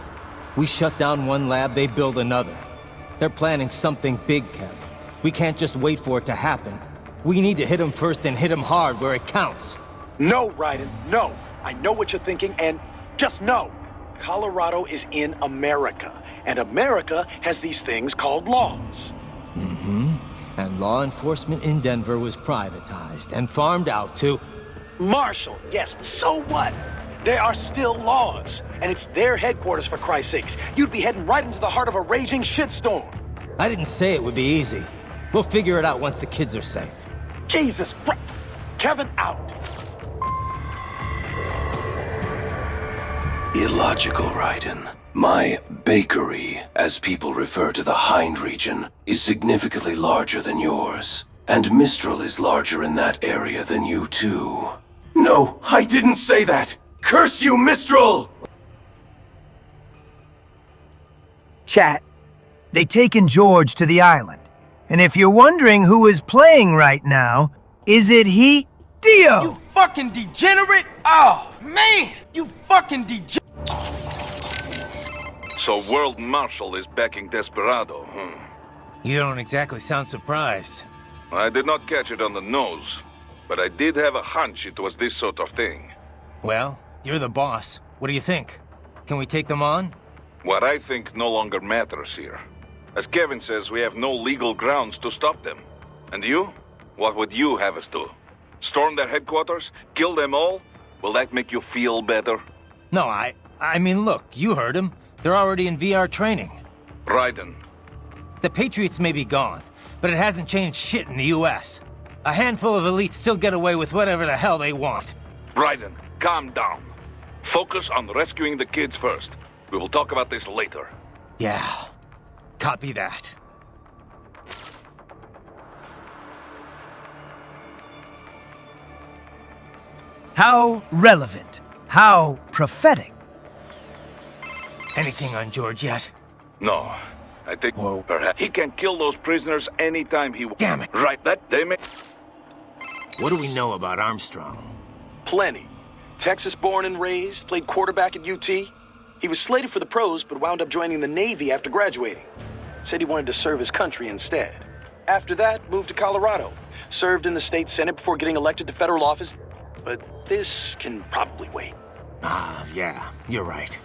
[SPEAKER 2] We shut down one lab, they build another. They're planning something big, Kev. We can't just wait for it to happen. We need to hit them first and hit them hard where it counts.
[SPEAKER 8] No, Raiden, no. I know what you're thinking, and just know. Colorado is in America, and America has these things called laws.
[SPEAKER 2] Mm-hmm. And law enforcement in Denver was privatized and farmed out to...
[SPEAKER 8] Marshall, yes, so what? There are still laws, and it's their headquarters for Christ's sakes. You'd be heading right into the heart of a raging shitstorm.
[SPEAKER 2] I didn't say it would be easy. We'll figure it out once the kids are safe.
[SPEAKER 8] Jesus Christ. Kevin, out.
[SPEAKER 7] Illogical, Raiden. My bakery, as people refer to the Hind region, is significantly larger than yours. And Mistral is larger in that area than you too. No, I didn't say that! Curse you, Mistral!
[SPEAKER 9] Chat, they taken George to the island. And if you're wondering who is playing right now, is it he? Dio!
[SPEAKER 19] You fucking degenerate! Oh, man! You fucking degenerate!
[SPEAKER 3] So World Marshal is backing Desperado,
[SPEAKER 2] You don't exactly sound surprised.
[SPEAKER 3] I did not catch it on the nose, but I did have a hunch it was this sort of thing.
[SPEAKER 2] Well, you're the boss. What do you think? Can we take them on?
[SPEAKER 3] What I think no longer matters here. As Kevin says, we have no legal grounds to stop them. And you? What would you have us do? Storm their headquarters? Kill them all? Will that make you feel better?
[SPEAKER 2] No, I mean, look, you heard him. They're already in VR training.
[SPEAKER 3] Raiden.
[SPEAKER 2] The Patriots may be gone, but it hasn't changed shit in the US. A handful of elites still get away with whatever the hell they want.
[SPEAKER 3] Raiden, calm down. Focus on rescuing the kids first. We will talk about this later.
[SPEAKER 2] Yeah, copy that.
[SPEAKER 9] How relevant. How prophetic.
[SPEAKER 2] Anything on George yet?
[SPEAKER 3] No. I think perhaps he can kill those prisoners anytime he wants.
[SPEAKER 2] Damn it.
[SPEAKER 3] Right, that they may...
[SPEAKER 2] What do we know about Armstrong?
[SPEAKER 8] Plenty. Texas born and raised, played quarterback at UT. He was slated for the pros, but wound up joining the Navy after graduating. Said he wanted to serve his country instead. After that, moved to Colorado. Served in the state senate before getting elected to federal office. But this can probably wait.
[SPEAKER 2] Ah, yeah, you're right.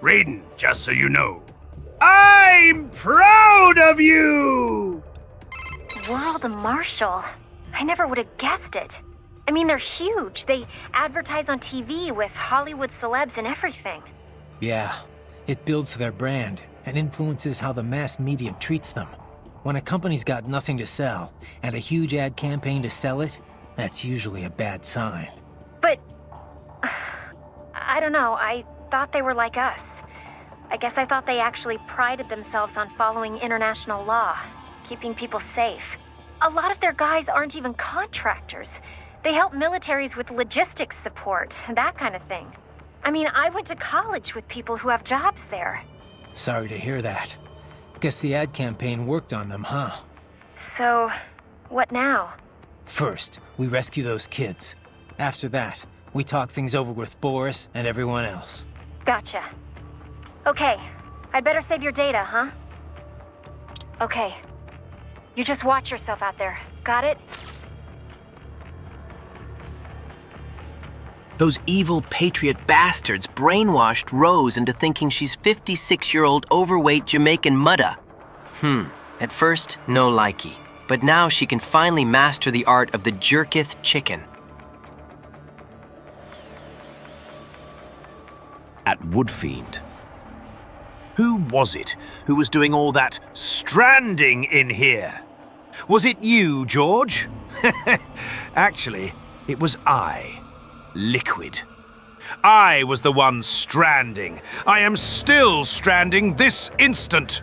[SPEAKER 1] Raiden, just so you know, I'm proud of you!
[SPEAKER 12] World Marshal. I never would have guessed it. I mean, they're huge. They advertise on TV with Hollywood celebs and everything.
[SPEAKER 2] Yeah, it builds their brand and influences how the mass media treats them. When a company's got nothing to sell and a huge ad campaign to sell it, that's usually a bad sign.
[SPEAKER 12] But... I don't know, I thought they were like us. I guess I thought they actually prided themselves on following international law, keeping people safe. A lot of their guys aren't even contractors. They help militaries with logistics support, that kind of thing. I mean, I went to college with people who have jobs there.
[SPEAKER 2] Sorry to hear that. Guess the ad campaign worked on them, huh?
[SPEAKER 12] So, what now?
[SPEAKER 2] First, we rescue those kids. After that, we talk things over with Boris and everyone else.
[SPEAKER 12] Gotcha. Okay, I'd better save your data, huh? Okay. You just watch yourself out there. Got it?
[SPEAKER 10] Those evil patriot bastards brainwashed Rose into thinking she's 56-year-old overweight Jamaican mudda.
[SPEAKER 17] At first, no likey. But now she can finally master the art of the jerketh chicken.
[SPEAKER 18] At Woodfiend. Who was it who was doing all that stranding in here? Was it you, George? Actually, it was I, Liquid. I was the one stranding. I am still stranding this instant.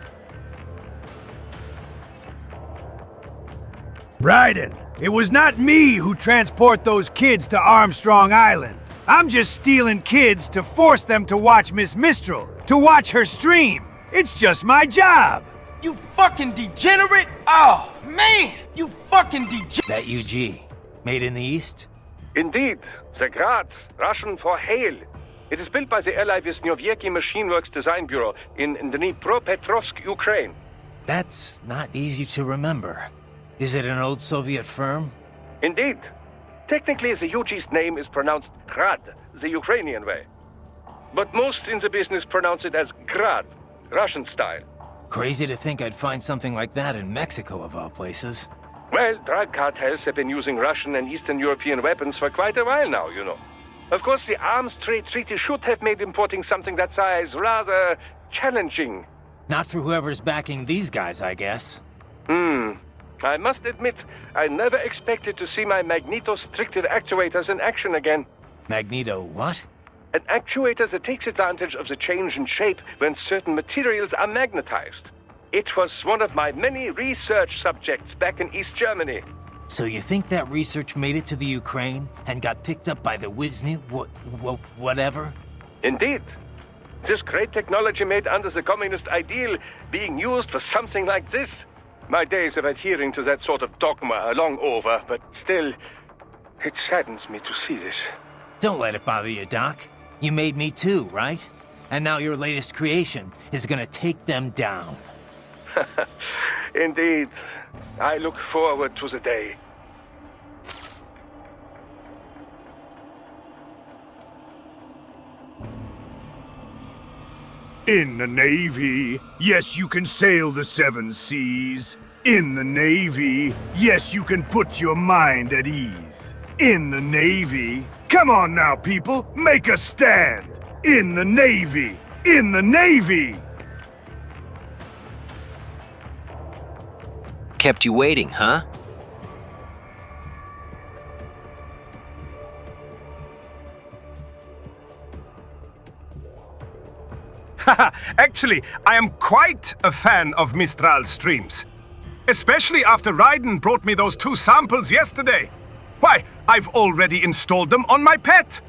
[SPEAKER 1] Raiden, it was not me who transport those kids to Armstrong Island. I'm just stealing kids to force them to watch Miss Mistral, to watch her stream. It's just my job.
[SPEAKER 19] You fucking degenerate! Oh, man! You fucking degenerate!
[SPEAKER 2] That UG, made in the East?
[SPEAKER 14] Indeed. The Grad, Russian for hail. It is built by the ally Vishnyovyeki Machine Works Design Bureau in Dnipropetrovsk, Ukraine.
[SPEAKER 2] That's not easy to remember. Is it an old Soviet firm?
[SPEAKER 14] Indeed. Technically, the UG's name is pronounced Grad, the Ukrainian way. But most in the business pronounce it as Grad, Russian style.
[SPEAKER 2] Crazy to think I'd find something like that in Mexico, of all places.
[SPEAKER 14] Well, drug cartels have been using Russian and Eastern European weapons for quite a while now, you know. Of course, the Arms Trade Treaty should have made importing something that size rather challenging.
[SPEAKER 2] Not for whoever's backing these guys, I guess.
[SPEAKER 14] I must admit, I never expected to see my magneto-stricted actuators in action again.
[SPEAKER 2] Magneto what?
[SPEAKER 14] An actuator that takes advantage of the change in shape when certain materials are magnetized. It was one of my many research subjects back in East Germany.
[SPEAKER 2] So you think that research made it to the Ukraine and got picked up by the Wisny whatever?
[SPEAKER 14] Indeed. This great technology made under the communist ideal being used for something like this. My days of adhering to that sort of dogma are long over, but still, It saddens me to see this.
[SPEAKER 2] Don't let it bother you, Doc. You made me too, right? And now your latest creation is gonna take them down.
[SPEAKER 14] Indeed. I look forward to the day.
[SPEAKER 20] In the Navy, yes, you can sail the seven seas. In the Navy, yes, you can put your mind at ease. In the Navy, come on now, people, make a stand. In the Navy, in the Navy.
[SPEAKER 17] Kept you waiting, huh?
[SPEAKER 20] Actually, I am quite a fan of Mistral streams. Especially after Raiden brought me those 2 samples yesterday. Why, I've already installed them on my pet.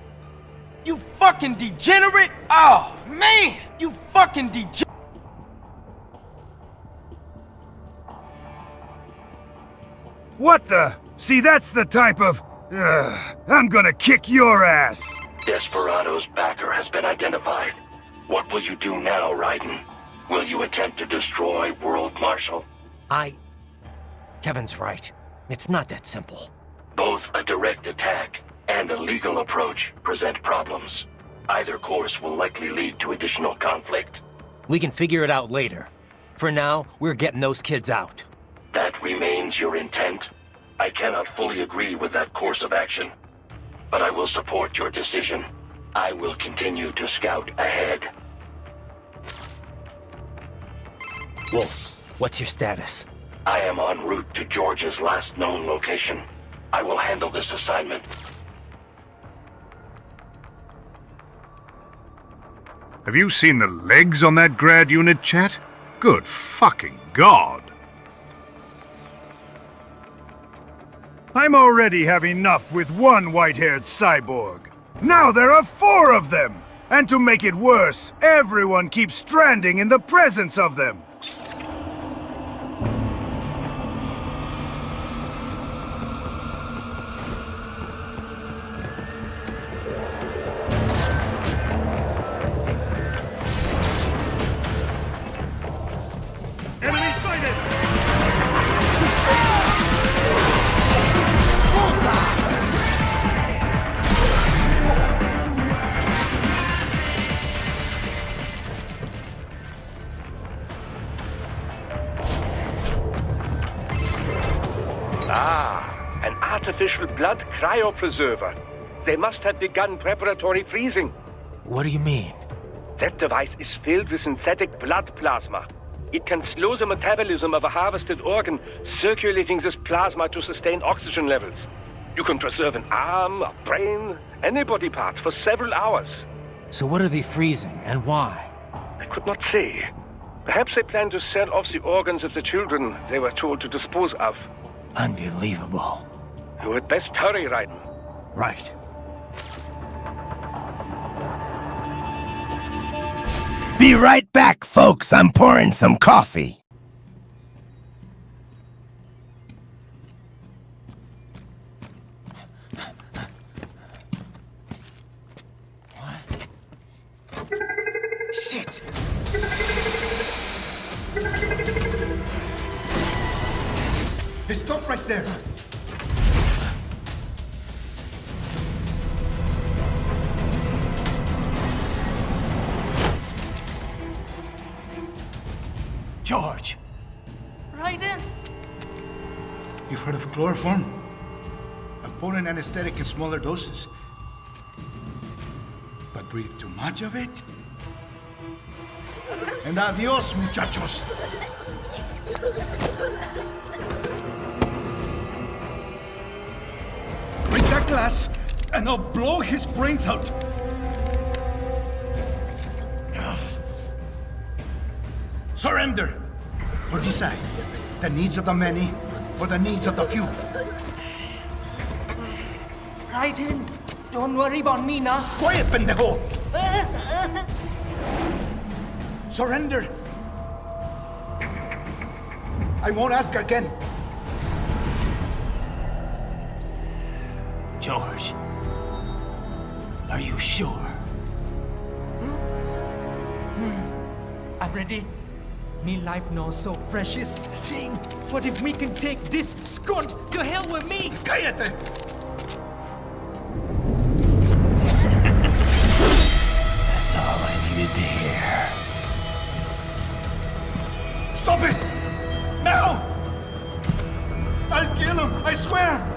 [SPEAKER 19] You fucking degenerate! Oh, man! You fucking degenerate!
[SPEAKER 1] What the? See, that's the type of... I'm gonna kick your ass!
[SPEAKER 16] Desperado's backer has been identified. What will you do now, Raiden? Will you attempt to destroy World Marshal?
[SPEAKER 2] Kevin's right. It's not that simple.
[SPEAKER 16] Both a direct attack and a legal approach present problems. Either course will likely lead to additional conflict.
[SPEAKER 2] We can figure it out later. For now, we're getting those kids out.
[SPEAKER 16] That remains your intent? I cannot fully agree with that course of action, but I will support your decision. I will continue to scout ahead.
[SPEAKER 2] Wolf, what's your status?
[SPEAKER 16] I am en route to George's last known location. I will handle this assignment.
[SPEAKER 20] Have you seen the legs on that grad unit, chat? Good fucking God.
[SPEAKER 1] I'm already have enough with one white-haired cyborg. Now there are 4 of them! And to make it worse, everyone keeps stranding in the presence of them!
[SPEAKER 20] Enemy sighted!
[SPEAKER 14] An artificial blood cryopreserver. They must have begun preparatory freezing.
[SPEAKER 2] What do you mean?
[SPEAKER 14] That device is filled with synthetic blood plasma. It can slow the metabolism of a harvested organ, circulating this plasma to sustain oxygen levels. You can preserve an arm, a brain, any body part for several hours.
[SPEAKER 2] So what are they freezing, and why?
[SPEAKER 14] I could not say. Perhaps they plan to sell off the organs of the children they were told to dispose of.
[SPEAKER 2] Unbelievable.
[SPEAKER 14] You had best hurry, Raiden.
[SPEAKER 2] Right.
[SPEAKER 6] Be right back, folks. I'm pouring some coffee.
[SPEAKER 19] Shit!
[SPEAKER 11] Hey, stop right there!
[SPEAKER 19] George! Raiden!
[SPEAKER 11] You've heard of chloroform? A potent anesthetic in smaller doses. But breathe too much of it? And adios, muchachos! Break that glass, and I'll blow his brains out! Surrender! Or decide. The needs of the many, or the needs of the few.
[SPEAKER 19] Raiden, don't worry about me now.
[SPEAKER 11] Quiet, pendejo! Surrender! I won't ask again.
[SPEAKER 2] George, are you sure?
[SPEAKER 4] I'm ready. Me life now so precious. Ting, what if me can take this skunt to hell with me?
[SPEAKER 11] Cállate!
[SPEAKER 2] That's all I needed to hear.
[SPEAKER 11] Stop it! Now! I'll kill him, I swear!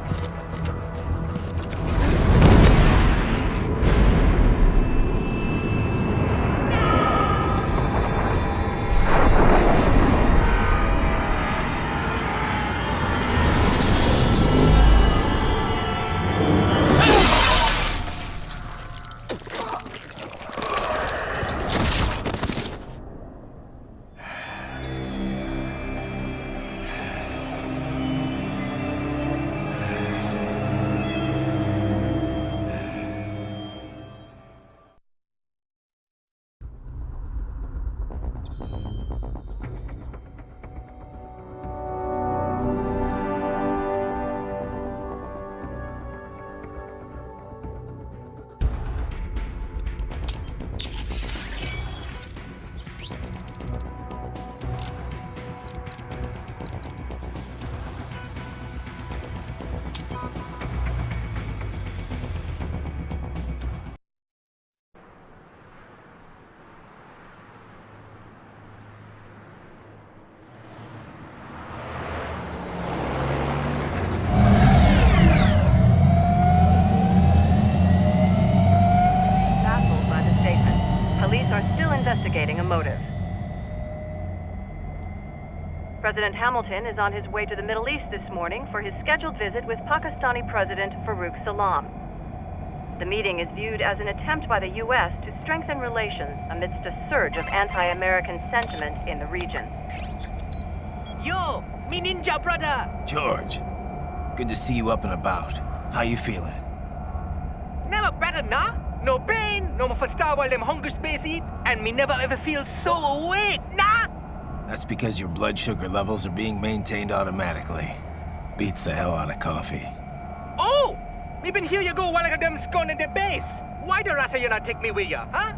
[SPEAKER 21] Investigating a motive. President Hamilton is on his way to the Middle East this morning for his scheduled visit with Pakistani President Farouk Salam. The meeting is viewed as an attempt by the U.S. to strengthen relations amidst a surge of anti-American sentiment in the region.
[SPEAKER 4] Yo, me ninja brother!
[SPEAKER 2] George, good to see you up and about. How you feeling?
[SPEAKER 4] Never better, nah? No pain, no more star while them hunger space eat, and me never ever feel so awake, nah?
[SPEAKER 2] That's because your blood sugar levels are being maintained automatically. Beats the hell out of coffee.
[SPEAKER 4] Oh! Me been here you go while I got them scone in the base. Why the rasa you not take me with ya, huh?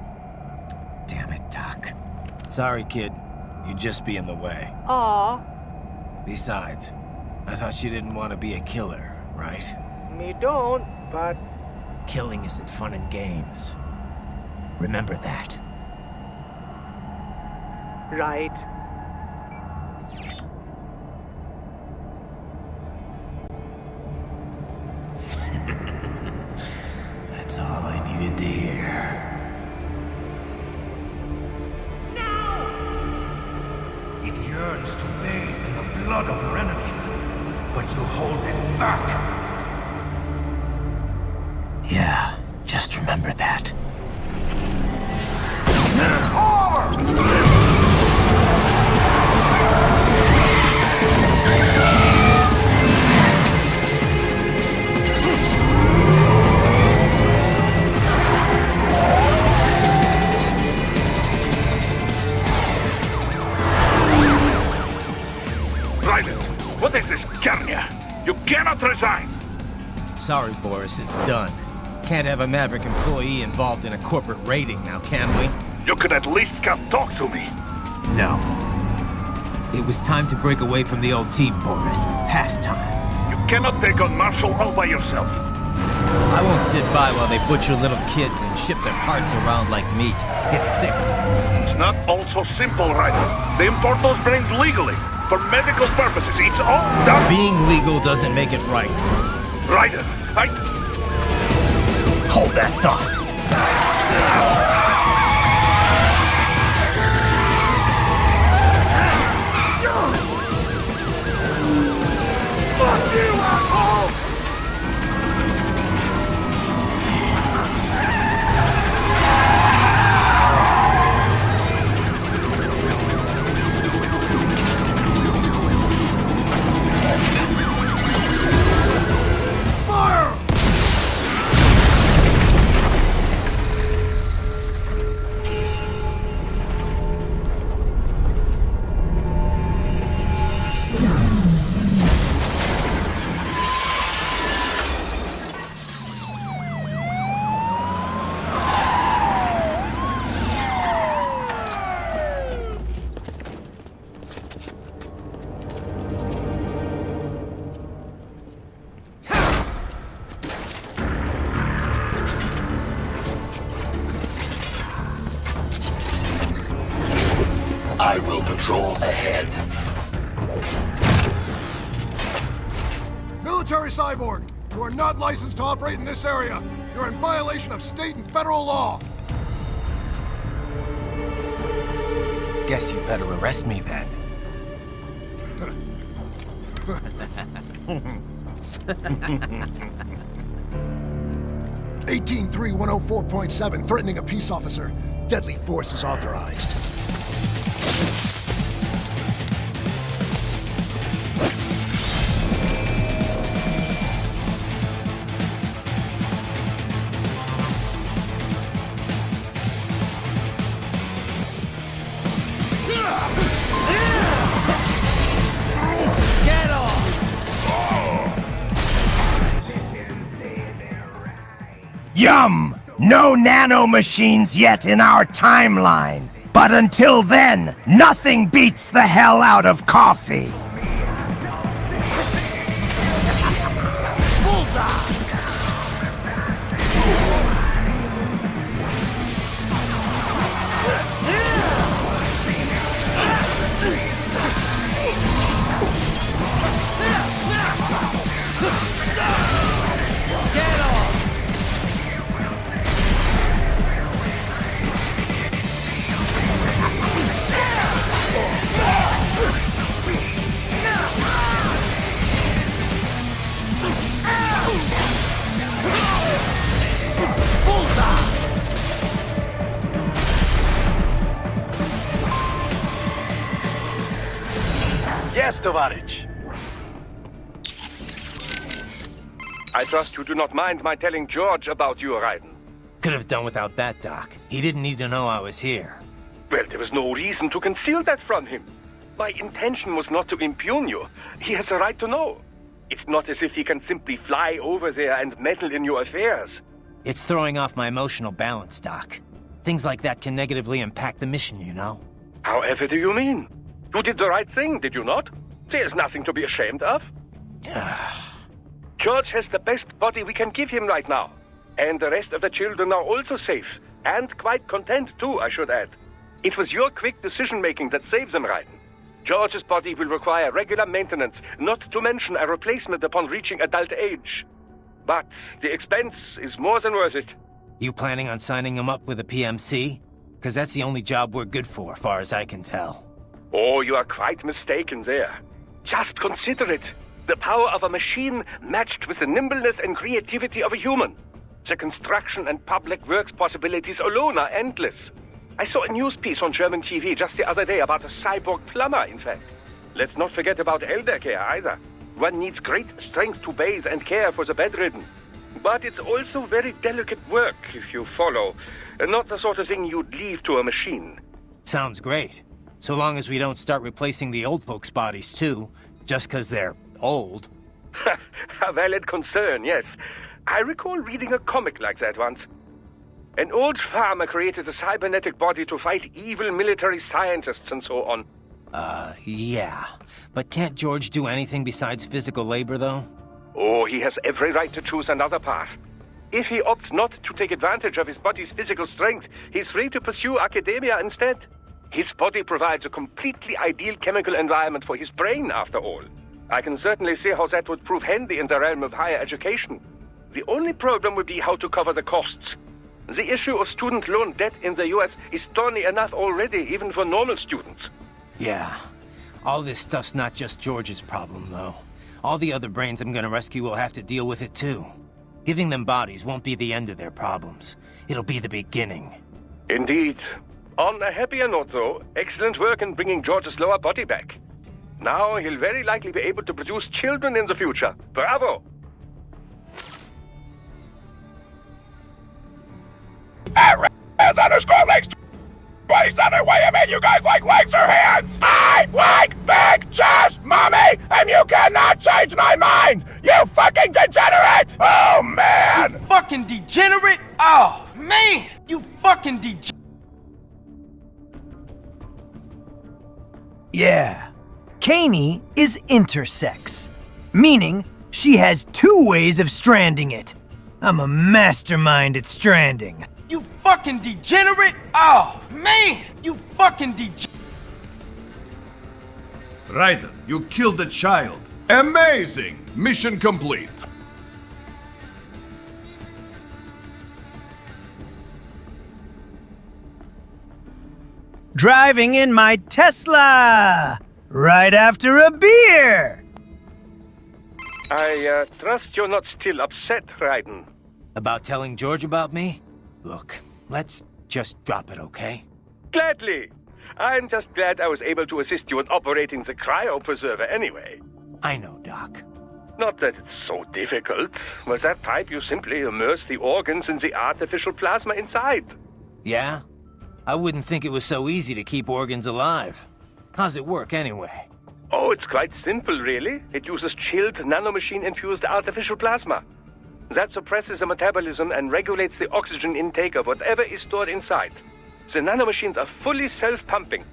[SPEAKER 2] Damn it, Doc. Sorry, kid. You'd just be in the way.
[SPEAKER 4] Aw.
[SPEAKER 2] Besides, I thought you didn't want to be a killer, right?
[SPEAKER 4] Me don't, but...
[SPEAKER 2] Killing isn't fun and games. Remember that.
[SPEAKER 4] Right.
[SPEAKER 2] That's all I needed to hear.
[SPEAKER 11] It yearns to bathe in the blood of your enemies, but you hold it back.
[SPEAKER 2] Yeah, just remember that.
[SPEAKER 3] Private, what is this Kenya? You cannot resign!
[SPEAKER 2] Sorry, Boris, it's done. Can't have a Maverick employee involved in a corporate raiding now, can we?
[SPEAKER 3] You could at least come talk to me.
[SPEAKER 2] No. It was time to break away from the old team, Boris. Past time.
[SPEAKER 3] You cannot take on Marshall all by yourself.
[SPEAKER 2] I won't sit by while they butcher little kids and ship their parts around like meat. It's sick.
[SPEAKER 3] It's not all so simple, Ryder. They import those brains legally. For medical purposes, it's all done.
[SPEAKER 2] Being legal doesn't make it right.
[SPEAKER 3] Ryder,
[SPEAKER 2] Hold that thought.
[SPEAKER 11] Fuck you, asshole!
[SPEAKER 16] Control ahead.
[SPEAKER 11] Military Cyborg, you are not licensed to operate in this area. You're in violation of state and federal law.
[SPEAKER 6] Guess you better arrest me then.
[SPEAKER 11] 183-104.7, threatening a peace officer. Deadly force is authorized.
[SPEAKER 6] Get off! Yum! No nanomachines yet in our timeline. But until then, nothing beats the hell out of coffee.
[SPEAKER 14] Yes, Tovarich. I trust you do not mind my telling George about you, Raiden.
[SPEAKER 2] Could have done without that, Doc. He didn't need to know I was here.
[SPEAKER 14] Well, there was no reason to conceal that from him. My intention was not to impugn you. He has a right to know. It's not as if he can simply fly over there and meddle in your affairs.
[SPEAKER 2] It's throwing off my emotional balance, Doc. Things like that can negatively impact the mission, you know?
[SPEAKER 14] However do you mean? You did the right thing, did you not? There's nothing to be ashamed of. George has the best body we can give him right now. And the rest of the children are also safe. And quite content too, I should add. It was your quick decision-making that saved them, Raiden. George's body will require regular maintenance, not to mention a replacement upon reaching adult age. But the expense is more than worth it.
[SPEAKER 2] You planning on signing him up with a PMC? Because that's the only job we're good for, far as I can tell.
[SPEAKER 14] Oh, you are quite mistaken there. Just consider it. The power of a machine matched with the nimbleness and creativity of a human. The construction and public works possibilities alone are endless. I saw a news piece on German TV just the other day about a cyborg plumber, in fact. Let's not forget about elder care either. One needs great strength to bathe and care for the bedridden. But it's also very delicate work, if you follow. Not the sort of thing you'd leave to a machine.
[SPEAKER 2] Sounds great. So long as we don't start replacing the old folks' bodies too, just 'cause they're old.
[SPEAKER 14] A valid concern, yes. I recall reading a comic like that once. An old farmer created a cybernetic body to fight evil military scientists and so on.
[SPEAKER 2] Yeah. But can't George do anything besides physical labor, though?
[SPEAKER 14] Oh, he has every right to choose another path. If he opts not to take advantage of his body's physical strength, he's free to pursue academia instead. His body provides a completely ideal chemical environment for his brain, after all. I can certainly see how that would prove handy in the realm of higher education. The only problem would be how to cover the costs. The issue of student loan debt in the US is thorny enough already, even for normal students.
[SPEAKER 2] Yeah. All this stuff's not just George's problem, though. All the other brains I'm gonna rescue will have to deal with it, too. Giving them bodies won't be the end of their problems. It'll be the beginning.
[SPEAKER 14] Indeed. On a happier note, though, excellent work in bringing George's lower body back. Now he'll very likely be able to produce children in the future. Bravo!
[SPEAKER 20] @Rez_Legs 27, what do you mean you guys like legs or hands? I like big chest, mommy, and you cannot change my mind! You fucking degenerate! Oh, man!
[SPEAKER 19] You fucking degenerate? Oh, man! You fucking degenerate!
[SPEAKER 9] Yeah. Caney is intersex, meaning she has two ways of stranding it. I'm a mastermind at stranding.
[SPEAKER 19] You fucking degenerate? Oh, man! You fucking degenerate!
[SPEAKER 11] Raiden, you killed the child. Amazing! Mission complete.
[SPEAKER 9] Driving in my Tesla! Right after a beer!
[SPEAKER 14] I trust you're not still upset, Raiden.
[SPEAKER 2] About telling George about me? Look, let's just drop it, okay?
[SPEAKER 14] Gladly. I'm just glad I was able to assist you in operating the cryopreserver anyway.
[SPEAKER 2] I know, Doc.
[SPEAKER 14] Not that it's so difficult. With that pipe, you simply immerse the organs in the artificial plasma inside.
[SPEAKER 2] Yeah? I wouldn't think it was so easy to keep organs alive. How's it work, anyway?
[SPEAKER 14] Oh, it's quite simple, really. It uses chilled nanomachine-infused artificial plasma. That suppresses the metabolism and regulates the oxygen intake of whatever is stored inside. The nanomachines are fully self-pumping.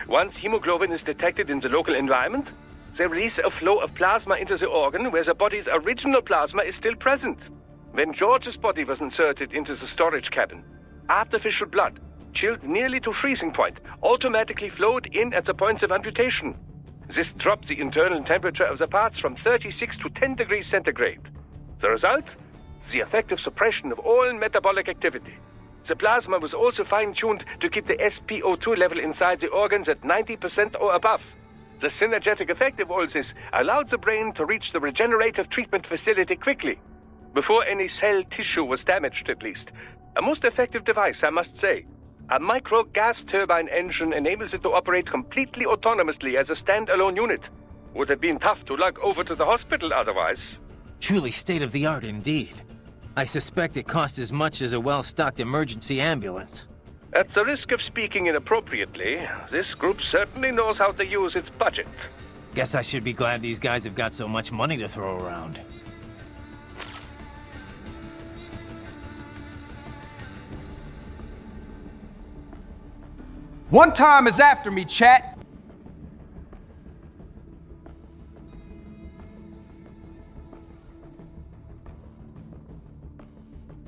[SPEAKER 14] Once hemoglobin is detected in the local environment, they release a flow of plasma into the organ where the body's original plasma is still present. When George's body was inserted into the storage cabin, artificial blood, chilled nearly to freezing point, automatically flowed in at the points of amputation. This dropped the internal temperature of the parts from 36 to 10 degrees centigrade. The result? The effective suppression of all metabolic activity. The plasma was also fine-tuned to keep the SpO2 level inside the organs at 90% or above. The synergetic effect of all this allowed the brain to reach the regenerative treatment facility quickly, before any cell tissue was damaged at least. A most effective device, I must say. A micro gas turbine engine enables it to operate completely autonomously as a standalone unit. Would have been tough to lug over to the hospital otherwise.
[SPEAKER 2] Truly state-of-the-art indeed. I suspect it cost as much as a well-stocked emergency ambulance.
[SPEAKER 14] At the risk of speaking inappropriately, this group certainly knows how to use its budget.
[SPEAKER 2] Guess I should be glad these guys have got so much money to throw around.
[SPEAKER 19] One time is after me, chat.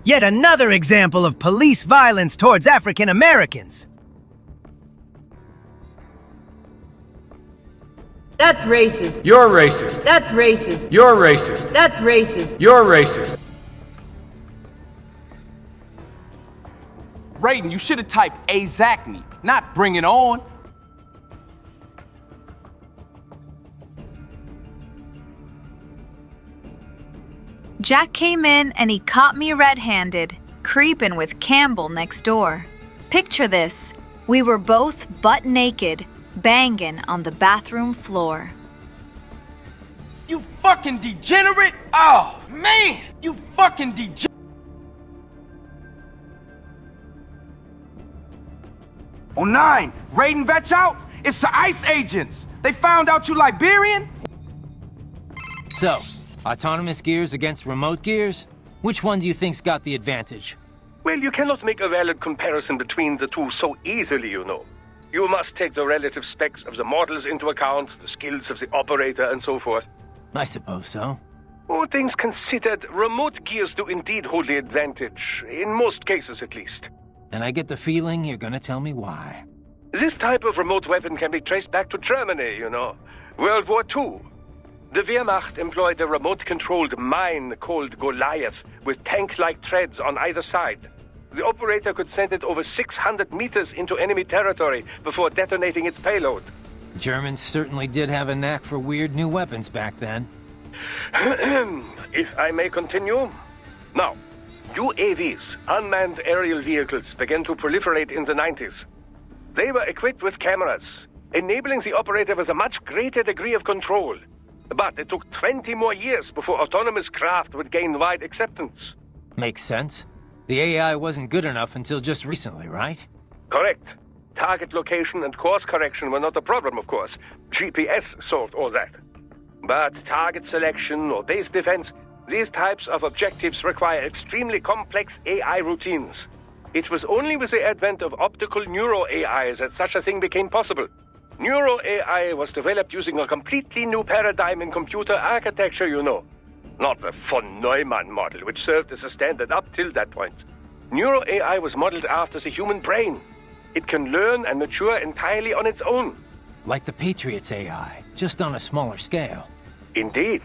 [SPEAKER 9] Yet another example of police violence towards African Americans.
[SPEAKER 13] That's racist.
[SPEAKER 19] You're racist.
[SPEAKER 13] That's racist.
[SPEAKER 19] You're racist.
[SPEAKER 13] That's racist.
[SPEAKER 19] You're racist. Raiden, you should have typed exactly, not bring it on.
[SPEAKER 5] Jack came in and he caught me red-handed, creeping with Campbell next door. Picture this. We were both butt naked, banging on the bathroom floor.
[SPEAKER 19] You fucking degenerate! Oh, man! You fucking degenerate! Oh, 9, Raiden Vetch out? It's the ICE agents! They found out you Liberian?
[SPEAKER 2] So, autonomous gears against remote gears? Which one do you think's got the advantage?
[SPEAKER 14] Well, you cannot make a valid comparison between the two so easily, you know. You must take the relative specs of the models into account, the skills of the operator, and so forth.
[SPEAKER 2] I suppose so.
[SPEAKER 14] All things considered, remote gears do indeed hold the advantage, in most cases at least.
[SPEAKER 2] And I get the feeling you're gonna tell me why.
[SPEAKER 14] This type of remote weapon can be traced back to Germany, you know. World War II. The Wehrmacht employed a remote-controlled mine called Goliath, with tank-like treads on either side. The operator could send it over 600 meters into enemy territory before detonating its payload.
[SPEAKER 2] Germans certainly did have a knack for weird new weapons back then.
[SPEAKER 14] If I may continue. Now, UAVs, unmanned aerial vehicles, began to proliferate in the 90s. They were equipped with cameras, enabling the operator with a much greater degree of control. But it took 20 more years before autonomous craft would gain wide acceptance.
[SPEAKER 2] Makes sense. The AI wasn't good enough until just recently, right?
[SPEAKER 14] Correct. Target location and course correction were not a problem, of course. GPS solved all that. But target selection or base defense, these types of objectives require extremely complex AI routines. It was only with the advent of optical neuro-AI that such a thing became possible. Neuro-AI was developed using a completely new paradigm in computer architecture, you know. Not the von Neumann model, which served as a standard up till that point. Neuro-AI was modeled after the human brain. It can learn and mature entirely on its own.
[SPEAKER 2] Like the Patriots AI, just on a smaller scale.
[SPEAKER 14] Indeed.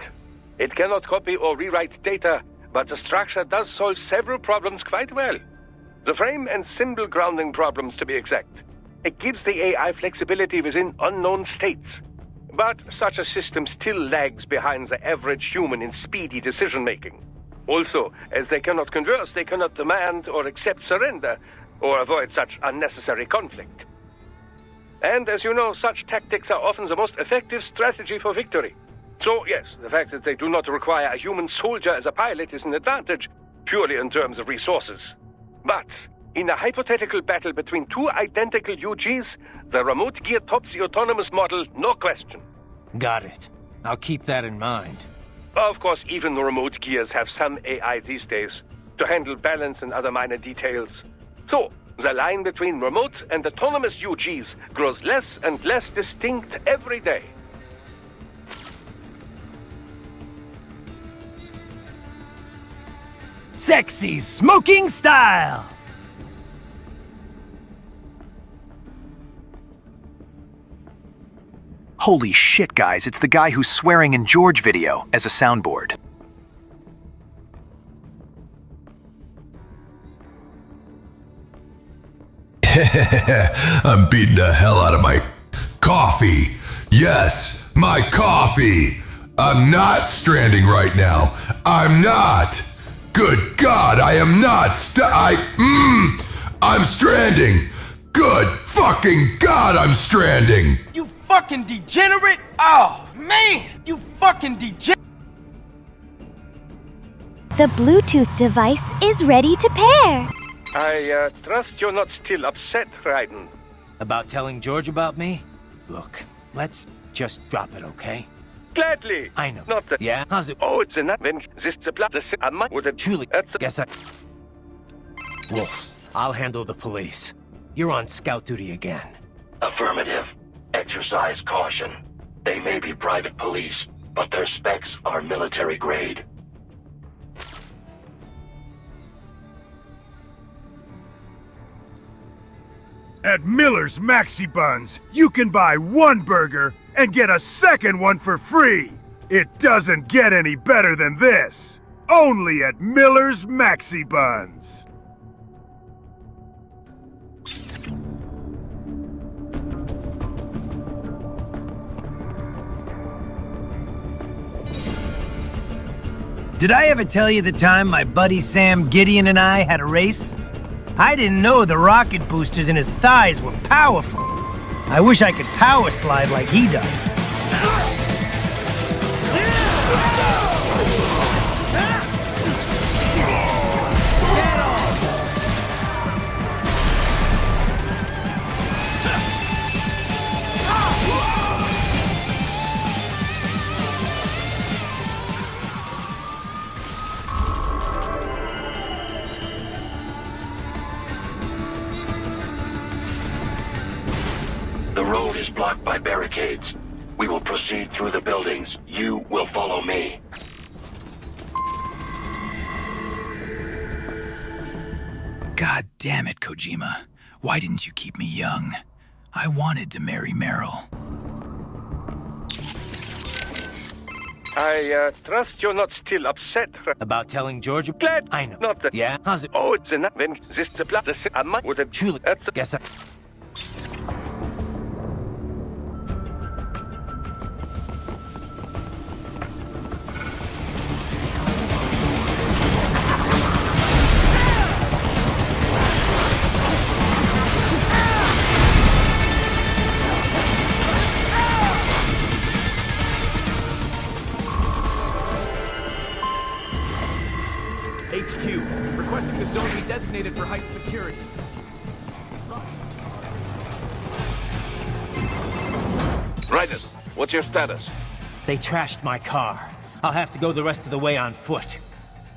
[SPEAKER 14] It cannot copy or rewrite data, but the structure does solve several problems quite well. The frame and symbol grounding problems, to be exact. It gives the AI flexibility within unknown states. But such a system still lags behind the average human in speedy decision-making. Also, as they cannot converse, they cannot demand or accept surrender, or avoid such unnecessary conflict. And as you know, such tactics are often the most effective strategy for victory. So yes, the fact that they do not require a human soldier as a pilot is an advantage, purely in terms of resources. But in a hypothetical battle between two identical UGs, the remote gear tops the autonomous model, no question.
[SPEAKER 2] Got it. I'll keep that in mind.
[SPEAKER 14] Of course, even the remote gears have some AI these days, to handle balance and other minor details. So, the line between remote and autonomous UGs grows less and less distinct every day.
[SPEAKER 9] Sexy smoking style!
[SPEAKER 15] Holy shit, guys, it's the guy who's swearing in George video as a soundboard.
[SPEAKER 22] I'm beating the hell out of my coffee. Yes, my coffee. I'm not stranding right now. I'm not. Good God, I am not. I'm stranding. Good fucking God, I'm stranding.
[SPEAKER 19] You fucking degenerate! Oh, man! You fucking degenerate!
[SPEAKER 23] The Bluetooth device is ready to pair.
[SPEAKER 14] I trust you're not still upset, Raiden.
[SPEAKER 2] About telling George about me? Look, let's just drop it, okay?
[SPEAKER 14] Gladly.
[SPEAKER 2] I know.
[SPEAKER 14] Not that.
[SPEAKER 2] Yeah? How's it?
[SPEAKER 14] Oh, it's an adventure. This is a plan.
[SPEAKER 2] Truly. Guess I... Wolf, I'll handle the police. You're on scout duty again.
[SPEAKER 16] Affirmative. Exercise caution. They may be private police, but their specs are military grade.
[SPEAKER 1] At Miller's Maxi Buns, you can buy one burger and get a second one for free. It doesn't get any better than this. Only at Miller's Maxi Buns.
[SPEAKER 9] Did I ever tell you the time my buddy Sam Gideon and I had a race? I didn't know the rocket boosters in his thighs were powerful. I wish I could power slide like he does.
[SPEAKER 16] The road is blocked by barricades. We will proceed through the buildings. You will follow me.
[SPEAKER 24] God damn it, Kojima. Why didn't you keep me young? I wanted to marry Meryl.
[SPEAKER 14] I trust you're not still upset.
[SPEAKER 2] About telling George?
[SPEAKER 14] Glad.
[SPEAKER 2] I know.
[SPEAKER 14] Not that.
[SPEAKER 2] Yeah? How's it?
[SPEAKER 14] Oh, it's an adventure. This is a plan.
[SPEAKER 2] Truly. Guess I...
[SPEAKER 25] HQ, requesting the zone be designated for heightened security.
[SPEAKER 3] Raiden, what's your status?
[SPEAKER 2] They trashed my car. I'll have to go the rest of the way on foot.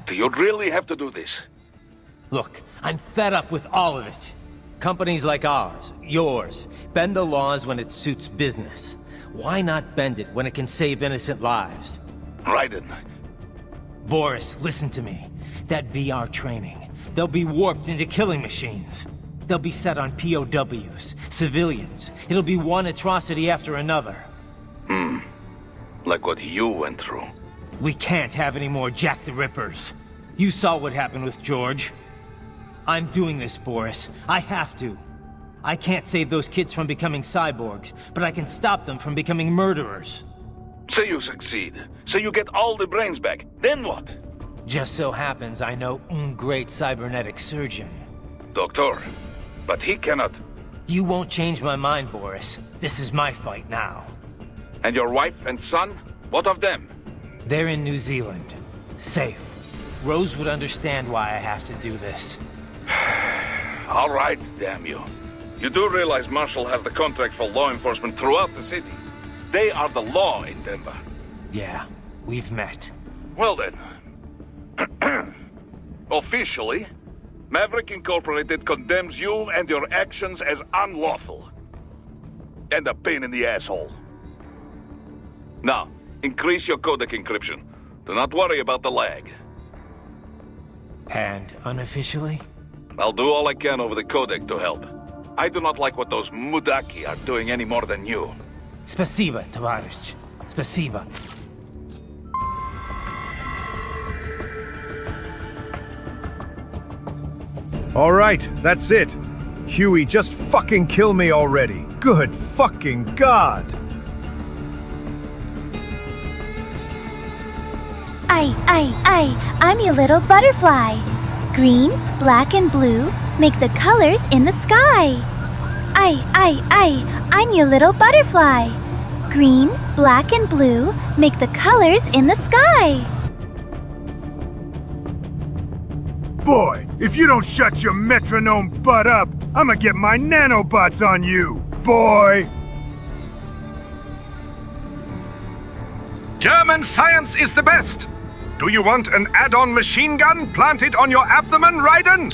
[SPEAKER 3] Do you really have to do this?
[SPEAKER 2] Look, I'm fed up with all of it. Companies like ours, yours, bend the laws when it suits business. Why not bend it when it can save innocent lives?
[SPEAKER 3] Raiden.
[SPEAKER 2] Boris, listen to me. That VR training, they'll be warped into killing machines. They'll be set on POWs, civilians. It'll be one atrocity after another.
[SPEAKER 3] Like what you went through.
[SPEAKER 2] We can't have any more Jack the Rippers. You saw what happened with George. I'm doing this, Boris. I have to. I can't save those kids from becoming cyborgs, but I can stop them from becoming murderers.
[SPEAKER 3] Say you succeed. Say you get all the brains back. Then what?
[SPEAKER 2] Just so happens I know un great cybernetic surgeon.
[SPEAKER 3] Doctor, but he cannot...
[SPEAKER 2] You won't change my mind, Boris. This is my fight now.
[SPEAKER 3] And your wife and son? What of them?
[SPEAKER 2] They're in New Zealand. Safe. Rose would understand why I have to do this.
[SPEAKER 3] All right, damn you. You do realize Marshall has the contract for law enforcement throughout the city. They are the law in Denver.
[SPEAKER 2] Yeah, we've met.
[SPEAKER 3] Well then. Officially, Maverick Incorporated condemns you and your actions as unlawful. And a pain in the asshole. Now, increase your codec encryption. Do not worry about the lag.
[SPEAKER 2] And unofficially?
[SPEAKER 3] I'll do all I can over the codec to help. I do not like what those Mudaki are doing any more than you.
[SPEAKER 2] Spasiba, Tavarish. Spasiba.
[SPEAKER 20] All right, that's it. Huey, just fucking kill me already. Good fucking God.
[SPEAKER 23] I'm your little butterfly. Green, black, and blue make the colors in the sky. I'm your little butterfly. Green, black, and blue make the colors in the sky.
[SPEAKER 1] Boy, if you don't shut your metronome butt up, I'ma get my nanobots on you, boy!
[SPEAKER 20] German science is the best! Do you want an add-on machine gun planted on your abdomen, Raiden?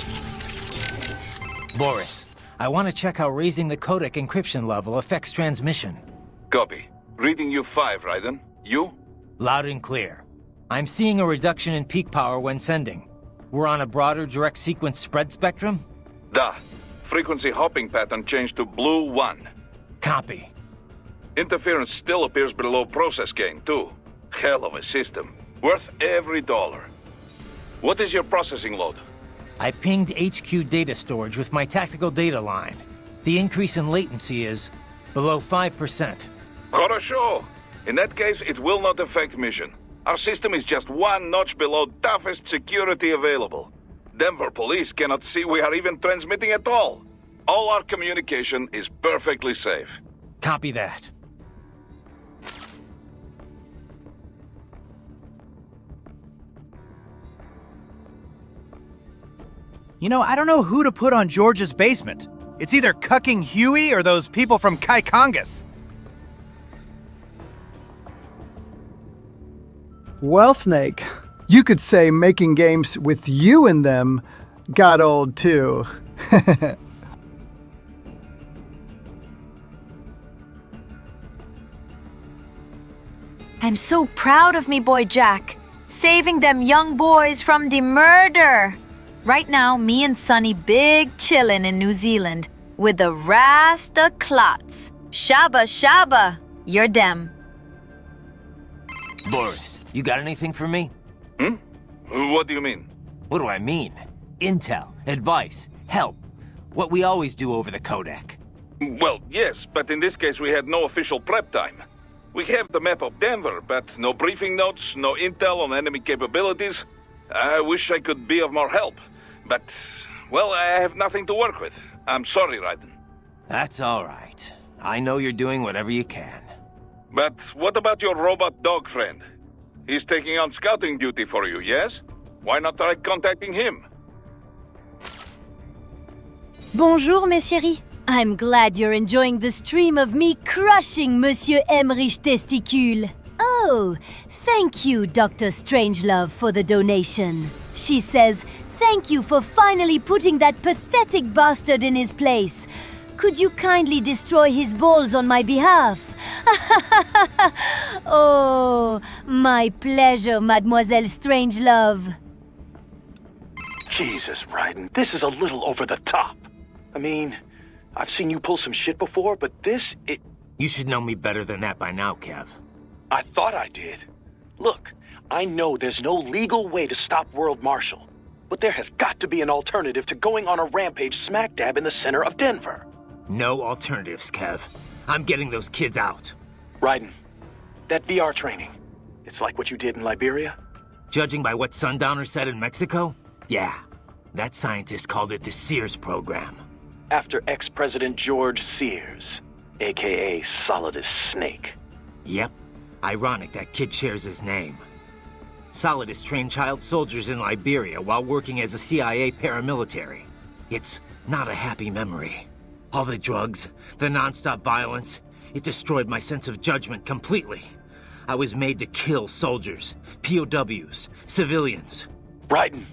[SPEAKER 2] Boris, I want to check how raising the codec encryption level affects transmission.
[SPEAKER 3] Copy. Reading you 5, Raiden. You?
[SPEAKER 2] Loud and clear. I'm seeing a reduction in peak power when sending. We're on a broader direct sequence spread spectrum?
[SPEAKER 3] Da. Frequency hopping pattern changed to blue 1.
[SPEAKER 2] Copy.
[SPEAKER 3] Interference still appears below process gain, too. Hell of a system. Worth every dollar. What is your processing load?
[SPEAKER 2] I pinged HQ data storage with my tactical data line. The increase in latency is below 5%.
[SPEAKER 3] Хорошо. In that case, it will not affect mission. Our system is just one notch below toughest security available. Denver police cannot see we are even transmitting at all. All our communication is perfectly safe.
[SPEAKER 2] Copy that.
[SPEAKER 9] You know, I don't know who to put on George's basement. It's either cucking Huey or those people from Kaikongas.
[SPEAKER 7] Well, Snake, you could say making games with you in them got old too.
[SPEAKER 5] I'm so proud of me, boy Jack. Saving them young boys from the murder. Right now, me and Sonny big chillin' in New Zealand with the Rasta clots. Shaba shaba, you're dem.
[SPEAKER 2] Boris, you got anything for me?
[SPEAKER 3] What do you mean?
[SPEAKER 2] What do I mean? Intel, advice, help. What we always do over the codec.
[SPEAKER 3] Well, yes, but in this case we had no official prep time. We have the map of Denver, but no briefing notes, no intel on enemy capabilities. I wish I could be of more help. But, well, I have nothing to work with. I'm sorry, Raiden.
[SPEAKER 2] That's all right. I know you're doing whatever you can.
[SPEAKER 3] But what about your robot dog friend? He's taking on scouting duty for you, yes? Why not try contacting him?
[SPEAKER 13] Bonjour, mes chéris. I'm glad you're enjoying the stream of me crushing Monsieur Emmerich Testicule. Oh, thank you, Dr. Strangelove, for the donation. She says, thank you for finally putting that pathetic bastard in his place. Could you kindly destroy his balls on my behalf? Oh, my pleasure, Mademoiselle Strangelove.
[SPEAKER 16] Jesus, Raiden, this is a little over the top.
[SPEAKER 14] I mean, I've seen you pull some shit before, but this,
[SPEAKER 2] You should know me better than that by now, Kev.
[SPEAKER 14] I thought I did. Look, I know there's no legal way to stop World Marshal, but there has got to be an alternative to going on a rampage smack dab in the center of Denver.
[SPEAKER 2] No alternatives, Kev. I'm getting those kids out.
[SPEAKER 14] Raiden, that VR training, it's like what you did in Liberia?
[SPEAKER 2] Judging by what Sundowner said in Mexico, yeah. That scientist called it the Sears program.
[SPEAKER 14] After ex-President George Sears, aka Solidus Snake.
[SPEAKER 2] Yep. Ironic that kid shares his name. Solidus trained child soldiers in Liberia while working as a CIA paramilitary. It's not a happy memory. All the drugs, the non-stop violence, it destroyed my sense of judgment completely. I was made to kill soldiers, POWs, civilians.
[SPEAKER 14] Raiden.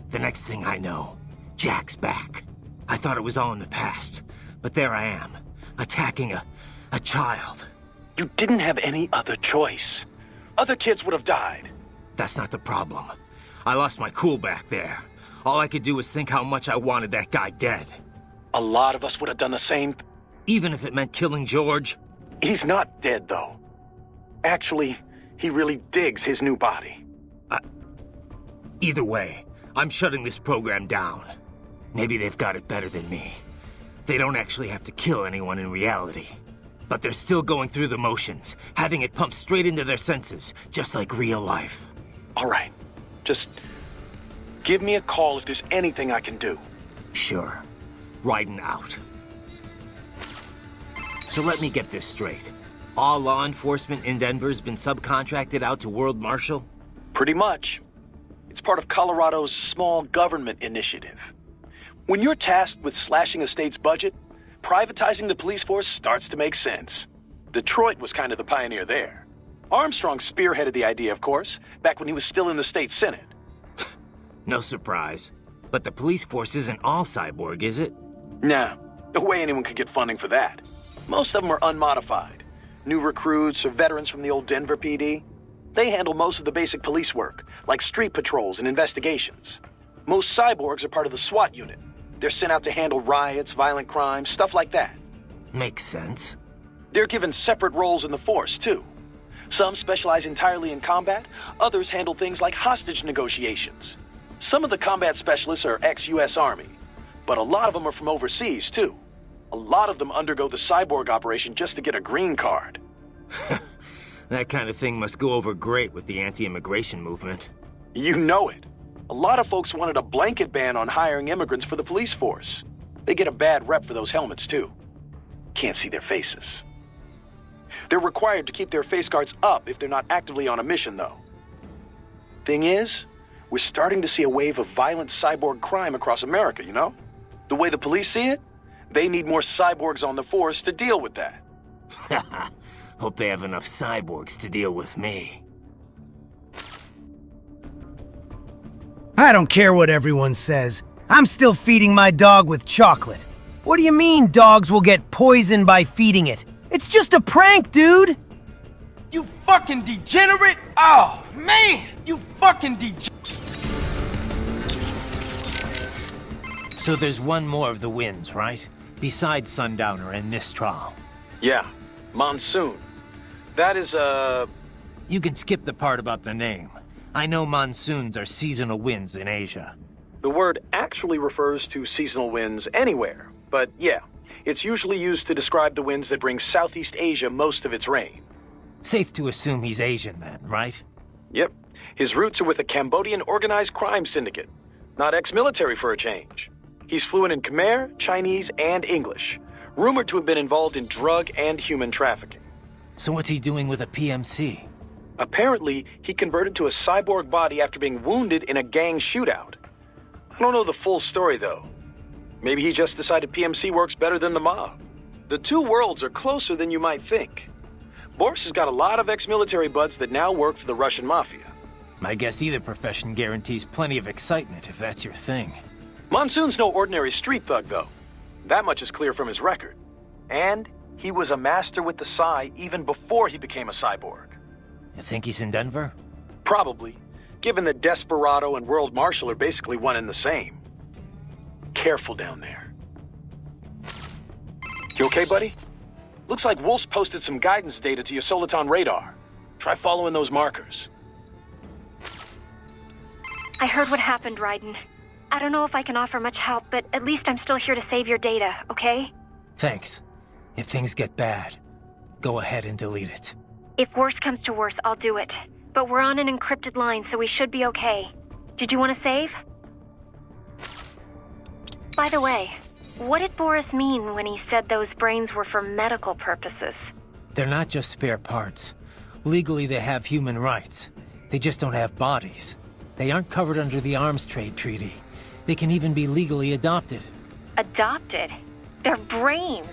[SPEAKER 2] The next thing I know, Jack's back. I thought it was all in the past, but there I am, attacking a child.
[SPEAKER 14] You didn't have any other choice. Other kids would have died.
[SPEAKER 2] That's not the problem. I lost my cool back there. All I could do was think how much I wanted that guy dead.
[SPEAKER 14] A lot of us would have done the same.
[SPEAKER 2] Even if it meant killing George?
[SPEAKER 14] He's not dead, though. Actually, he really digs his new body.
[SPEAKER 2] Either way, I'm shutting this program down. Maybe they've got it better than me. They don't actually have to kill anyone in reality. But they're still going through the motions, having it pumped straight into their senses, just like real life.
[SPEAKER 14] All right. Just give me a call if there's anything I can do.
[SPEAKER 2] Sure. Raiden out. So let me get this straight. All law enforcement in Denver's been subcontracted out to World Marshal?
[SPEAKER 14] Pretty much. It's part of Colorado's small government initiative. When you're tasked with slashing a state's budget, privatizing the police force starts to make sense. Detroit was kind of the pioneer there. Armstrong spearheaded the idea, of course, back when he was still in the state senate.
[SPEAKER 2] No surprise. But the police force isn't all cyborg, is it?
[SPEAKER 14] Nah, no way anyone could get funding for that. Most of them are unmodified. New recruits or veterans from the old Denver PD. They handle most of the basic police work, like street patrols and investigations. Most cyborgs are part of the SWAT unit. They're sent out to handle riots, violent crimes, stuff like that.
[SPEAKER 2] Makes sense.
[SPEAKER 14] They're given separate roles in the force, too. Some specialize entirely in combat, others handle things like hostage negotiations. Some of the combat specialists are ex-US Army, but a lot of them are from overseas, too. A lot of them undergo the cyborg operation just to get a green card.
[SPEAKER 2] That kind of thing must go over great with the anti-immigration movement.
[SPEAKER 14] You know it. A lot of folks wanted a blanket ban on hiring immigrants for the police force. They get a bad rep for those helmets, too. Can't see their faces. They're required to keep their face guards up if they're not actively on a mission, though. Thing is, we're starting to see a wave of violent cyborg crime across America, you know? The way the police see it, they need more cyborgs on the force to deal with that.
[SPEAKER 2] Hope they have enough cyborgs to deal with me.
[SPEAKER 9] I don't care what everyone says. I'm still feeding my dog with chocolate. What do you mean dogs will get poisoned by feeding it? It's just a prank, dude!
[SPEAKER 19] You fucking degenerate! Oh, man! You fucking degenerate!
[SPEAKER 2] So there's one more of the wins, right? Besides Sundowner and Mistral.
[SPEAKER 14] Yeah, Monsoon. That is,
[SPEAKER 2] You can skip the part about the name. I know monsoons are seasonal winds in Asia.
[SPEAKER 14] The word actually refers to seasonal winds anywhere, but yeah, it's usually used to describe the winds that bring Southeast Asia most of its rain.
[SPEAKER 2] Safe to assume he's Asian then, right?
[SPEAKER 14] Yep. His roots are with a Cambodian organized crime syndicate. Not ex-military for a change. He's fluent in Khmer, Chinese, and English. Rumored to have been involved in drug and human trafficking.
[SPEAKER 2] So what's he doing with a PMC?
[SPEAKER 14] Apparently, he converted to a cyborg body after being wounded in a gang shootout. I don't know the full story, though. Maybe he just decided PMC works better than the mob. The two worlds are closer than you might think. Boris has got a lot of ex-military buds that now work for the Russian mafia.
[SPEAKER 2] I guess either profession guarantees plenty of excitement, if that's your thing.
[SPEAKER 14] Monsoon's no ordinary street thug, though. That much is clear from his record. And he was a master with the Psy even before he became a cyborg.
[SPEAKER 2] You think he's in Denver?
[SPEAKER 14] Probably, given that Desperado and World Marshal are basically one and the same. Careful down there.
[SPEAKER 8] You okay, buddy? Looks like Wolf's posted some guidance data to your Soliton radar. Try following those markers.
[SPEAKER 10] I heard what happened, Raiden. I don't know if I can offer much help, but at least I'm still here to save your data, okay?
[SPEAKER 2] Thanks. If things get bad, go ahead and delete it.
[SPEAKER 10] If worse comes to worse, I'll do it. But we're on an encrypted line, so we should be okay. Did you want to save? By the way, what did Boris mean when he said those brains were for medical purposes?
[SPEAKER 2] They're not just spare parts. Legally, they have human rights. They just don't have bodies. They aren't covered under the Arms Trade Treaty. They can even be legally adopted.
[SPEAKER 10] Adopted? They're brains!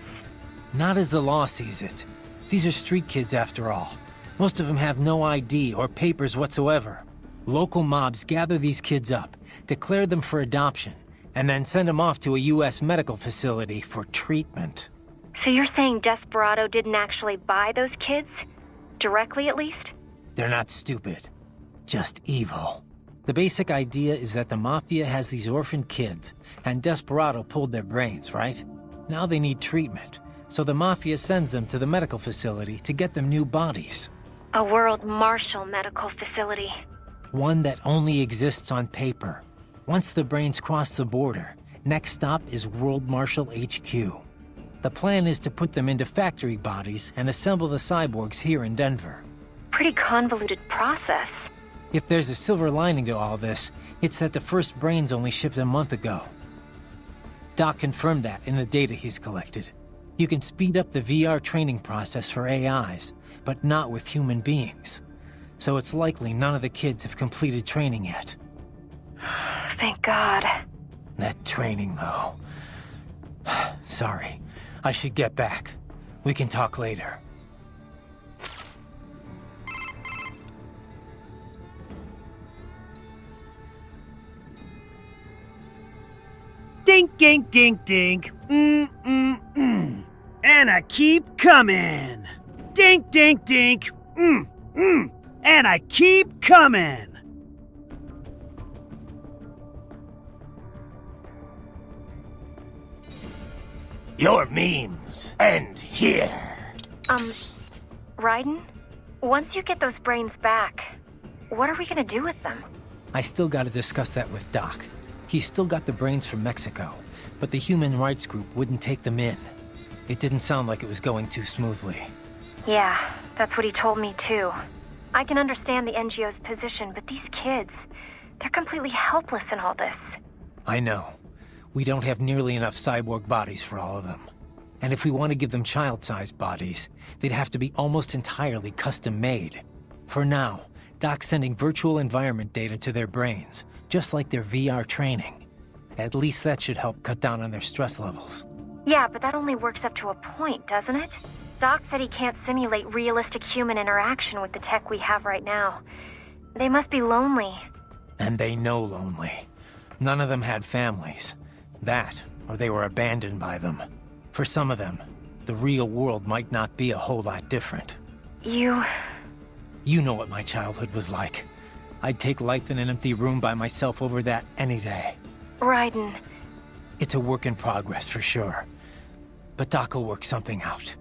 [SPEAKER 2] Not as the law sees it. These are street kids after all. Most of them have no ID or papers whatsoever. Local mobs gather these kids up, declare them for adoption, and then send them off to a US medical facility for treatment.
[SPEAKER 10] So you're saying Desperado didn't actually buy those kids? Directly, at least?
[SPEAKER 2] They're not stupid. Just evil. The basic idea is that the Mafia has these orphaned kids, and Desperado pulled their brains, right? Now they need treatment, so the Mafia sends them to the medical facility to get them new bodies.
[SPEAKER 10] A World Marshal medical facility.
[SPEAKER 2] One that only exists on paper. Once the brains cross the border, next stop is World Marshal HQ. The plan is to put them into factory bodies and assemble the cyborgs here in Denver.
[SPEAKER 10] Pretty convoluted process.
[SPEAKER 2] If there's a silver lining to all this, it's that the first brains only shipped a month ago. Doc confirmed that in the data he's collected. You can speed up the VR training process for AIs, but not with human beings. So it's likely none of the kids have completed training yet.
[SPEAKER 10] Thank God.
[SPEAKER 2] That training, though. Sorry. I should get back. We can talk later.
[SPEAKER 9] Dink, dink, dink, dink. And I keep coming. Dink, dink, dink. And I keep coming.
[SPEAKER 6] Your memes end here.
[SPEAKER 10] Raiden? Once you get those brains back, what are we gonna do with them?
[SPEAKER 2] I still gotta discuss that with Doc. He's still got the brains from Mexico, but the human rights group wouldn't take them in. It didn't sound like it was going too smoothly.
[SPEAKER 10] Yeah, that's what he told me too. I can understand the NGO's position, but these kids, they're completely helpless in all this.
[SPEAKER 2] I know. We don't have nearly enough cyborg bodies for all of them. And if we want to give them child-sized bodies, they'd have to be almost entirely custom-made. For now, Doc's sending virtual environment data to their brains, just like their VR training. At least that should help cut down on their stress levels.
[SPEAKER 10] Yeah, but that only works up to a point, doesn't it? Doc said he can't simulate realistic human interaction with the tech we have right now. They must be lonely.
[SPEAKER 2] And they know lonely. None of them had families. That, or they were abandoned by them. For some of them, the real world might not be a whole lot different.
[SPEAKER 10] You
[SPEAKER 2] know what my childhood was like. I'd take life in an empty room by myself over that any day.
[SPEAKER 10] Raiden.
[SPEAKER 2] It's a work in progress for sure. But Doc will work something out.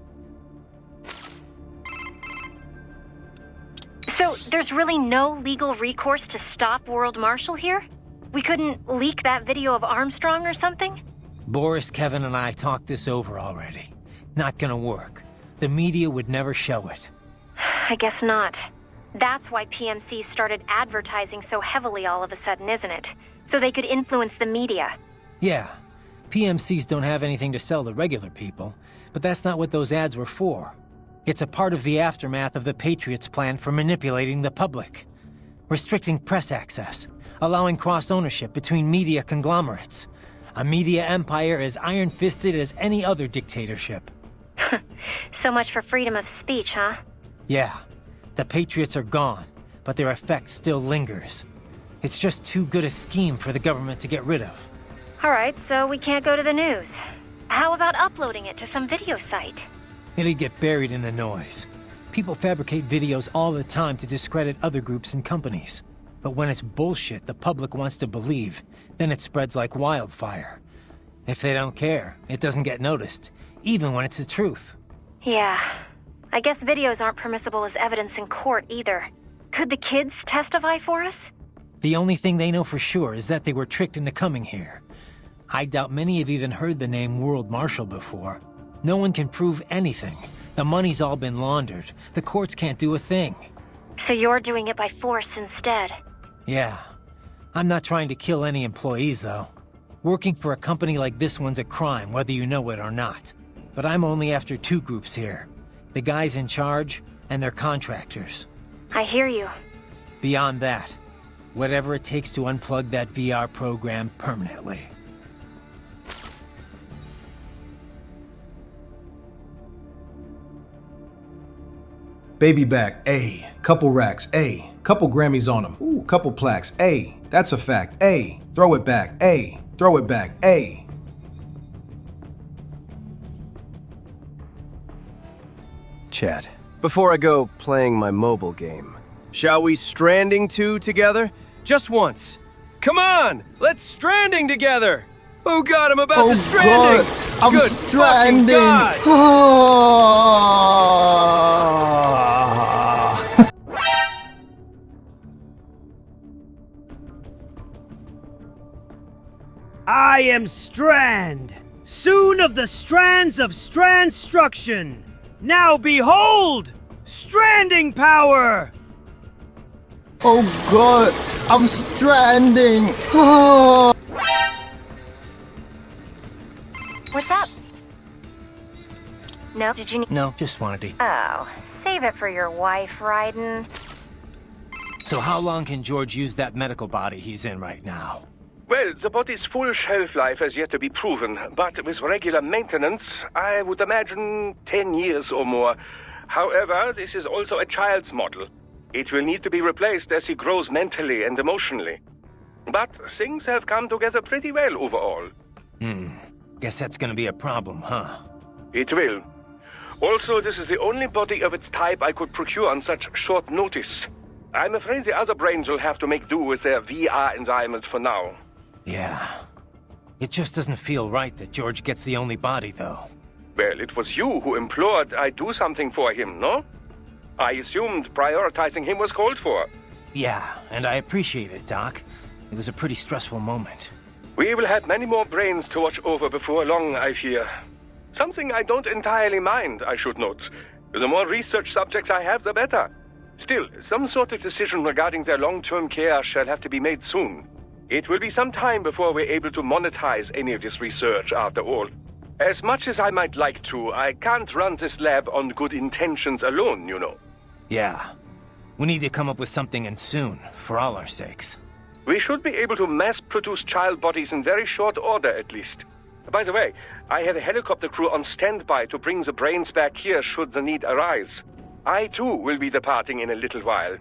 [SPEAKER 10] So, there's really no legal recourse to stop World Marshal here? We couldn't leak that video of Armstrong or something?
[SPEAKER 2] Boris, Kevin, and I talked this over already. Not gonna work. The media would never show it.
[SPEAKER 10] I guess not. That's why PMC started advertising so heavily all of a sudden, isn't it? So they could influence the media.
[SPEAKER 2] Yeah. PMCs don't have anything to sell to regular people, but that's not what those ads were for. It's a part of the aftermath of the Patriots' plan for manipulating the public. Restricting press access, allowing cross-ownership between media conglomerates. A media empire as iron-fisted as any other dictatorship.
[SPEAKER 10] So much for freedom of speech, huh?
[SPEAKER 2] Yeah. The Patriots are gone, but their effect still lingers. It's just too good a scheme for the government to get rid of.
[SPEAKER 10] Alright, so we can't go to the news. How about uploading it to some video site?
[SPEAKER 2] It'd get buried in the noise. People fabricate videos all the time to discredit other groups and companies. But when it's bullshit the public wants to believe, then it spreads like wildfire. If they don't care, it doesn't get noticed, even when it's the truth.
[SPEAKER 10] Yeah. I guess videos aren't permissible as evidence in court either. Could the kids testify for us?
[SPEAKER 2] The only thing they know for sure is that they were tricked into coming here. I doubt many have even heard the name World Marshal before. No one can prove anything. The money's all been laundered. The courts can't do a thing.
[SPEAKER 10] So you're doing it by force instead?
[SPEAKER 2] Yeah. I'm not trying to kill any employees, though. Working for a company like this one's a crime, whether you know it or not. But I'm only after two groups here. The guys in charge, and their contractors.
[SPEAKER 10] I hear you.
[SPEAKER 2] Beyond that, whatever it takes to unplug that VR program permanently.
[SPEAKER 4] Baby back, A. Couple racks, A. Couple Grammys on them, ooh, couple plaques, A. That's a fact, A. Throw it back, A. Throw it back, A.
[SPEAKER 12] Chat, before I go playing my mobile game, shall we Stranding 2 together? Just once. Come on, let's Stranding together! Oh god, I'm about to Stranding!
[SPEAKER 7] God, I'm
[SPEAKER 12] Good
[SPEAKER 7] stranding!
[SPEAKER 12] God.
[SPEAKER 17] I am Strand, soon of the strands of Strandstruction. Now behold, stranding power!
[SPEAKER 7] Oh god, I'm stranding!
[SPEAKER 10] What's up? No, did you need—
[SPEAKER 2] No, just wanted to.
[SPEAKER 10] Oh, save it for your wife, Raiden.
[SPEAKER 2] So how long can George use that medical body he's in right now?
[SPEAKER 14] Well, the body's full shelf life has yet to be proven, but with regular maintenance, I would imagine 10 years or more. However, this is also a child's model. It will need to be replaced as he grows mentally and emotionally. But things have come together pretty well overall.
[SPEAKER 2] Guess that's gonna be a problem, huh?
[SPEAKER 14] It will. Also, this is the only body of its type I could procure on such short notice. I'm afraid the other brains will have to make do with their VR environment for now.
[SPEAKER 2] Yeah. It just doesn't feel right that George gets the only body, though.
[SPEAKER 14] Well, it was you who implored I do something for him, no? I assumed prioritizing him was called for.
[SPEAKER 2] Yeah, and I appreciate it, Doc. It was a pretty stressful moment.
[SPEAKER 14] We will have many more brains to watch over before long, I fear. Something I don't entirely mind, I should note. The more research subjects I have, the better. Still, some sort of decision regarding their long-term care shall have to be made soon. It will be some time before we're able to monetize any of this research, after all. As much as I might like to, I can't run this lab on good intentions alone, you know.
[SPEAKER 2] Yeah. We need to come up with something, and soon, for all our sakes.
[SPEAKER 14] We should be able to mass-produce child bodies in very short order, at least. By the way, I have a helicopter crew on standby to bring the brains back here should the need arise. I, too, will be departing in a little while.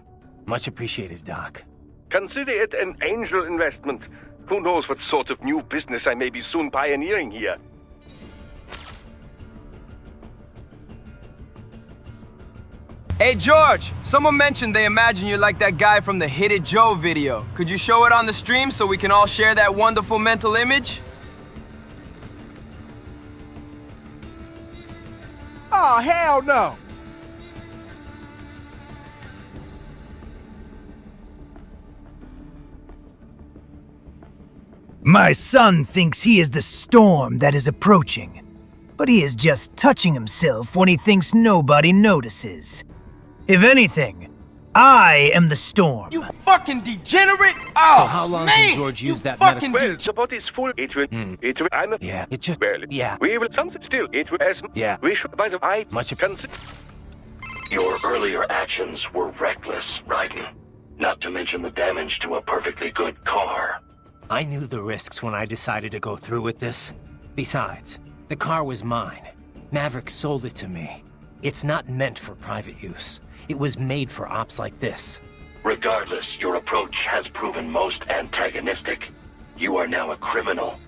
[SPEAKER 2] Much appreciated, Doc.
[SPEAKER 14] Consider it an angel investment. Who knows what sort of new business I may be soon pioneering here.
[SPEAKER 19] Hey George, someone mentioned they imagine you're like that guy from the Hit It Joe video. Could you show it on the stream so we can all share that wonderful mental image?
[SPEAKER 18] Oh, hell no!
[SPEAKER 9] My son thinks he is the storm that is approaching, but he is just touching himself when he thinks nobody notices. If anything, I am the storm.
[SPEAKER 19] You fucking degenerate! Oh,
[SPEAKER 2] so how long
[SPEAKER 19] man,
[SPEAKER 2] can George use that
[SPEAKER 19] fucking
[SPEAKER 2] medical...
[SPEAKER 14] Well, the body's full. It will,
[SPEAKER 2] Yeah, it just...
[SPEAKER 14] Well,
[SPEAKER 2] yeah.
[SPEAKER 14] We will, something still, it will, as...
[SPEAKER 2] Yeah.
[SPEAKER 14] We should, by the way,
[SPEAKER 2] Much
[SPEAKER 16] Your earlier actions were reckless, Raiden. Not to mention the damage to a perfectly good car.
[SPEAKER 2] I knew the risks when I decided to go through with this. Besides, the car was mine. Maverick sold it to me. It's not meant for private use. It was made for ops like this.
[SPEAKER 16] Regardless, your approach has proven most antagonistic. You are now a criminal,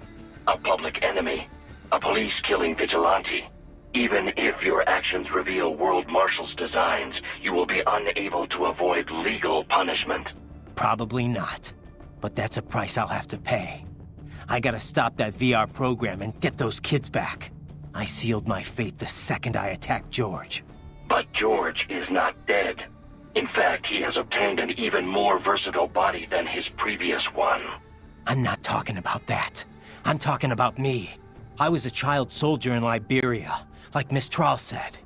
[SPEAKER 16] a public enemy, a police-killing vigilante. Even if your actions reveal World Marshal's designs, you will be unable to avoid legal punishment.
[SPEAKER 2] Probably not. But that's a price I'll have to pay. I gotta stop that VR program and get those kids back. I sealed my fate the second I attacked George.
[SPEAKER 16] But George is not dead. In fact, he has obtained an even more versatile body than his previous one.
[SPEAKER 2] I'm not talking about that. I'm talking about me. I was a child soldier in Liberia, like Miss Trawl said.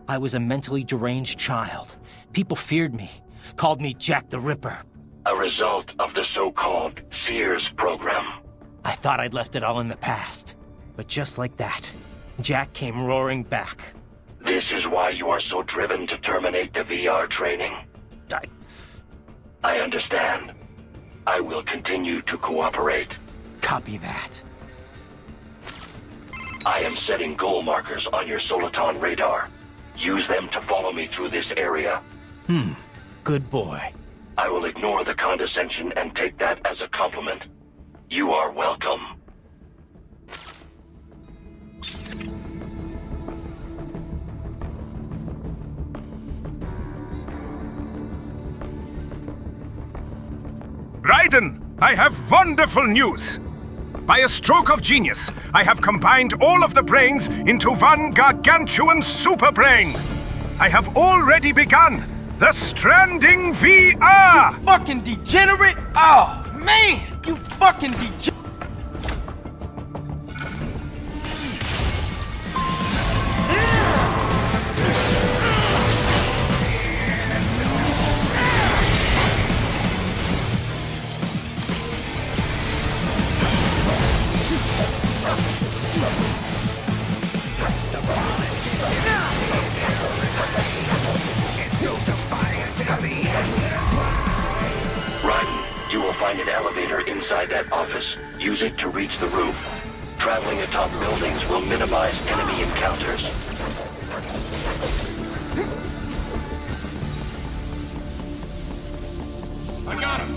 [SPEAKER 2] I was a mentally deranged child. People feared me, called me Jack the Ripper.
[SPEAKER 16] A result of the so-called Sears program.
[SPEAKER 2] I thought I'd left it all in the past. But just like that, Jack came roaring back.
[SPEAKER 16] This is why you are so driven to terminate the VR training? I understand. I will continue to cooperate.
[SPEAKER 2] Copy that.
[SPEAKER 16] I am setting goal markers on your Soliton radar. Use them to follow me through this area.
[SPEAKER 2] Good boy.
[SPEAKER 16] I will ignore the condescension and take that as a compliment. You are welcome.
[SPEAKER 20] Raiden, I have wonderful news! By a stroke of genius, I have combined all of the brains into one gargantuan super brain! I have already begun the Stranding VR!
[SPEAKER 19] Fucking degenerate! Oh, man! You fucking degenerate!
[SPEAKER 16] You will find an elevator inside that office. Use it to reach the roof. Traveling atop buildings will minimize enemy encounters.
[SPEAKER 20] I got him!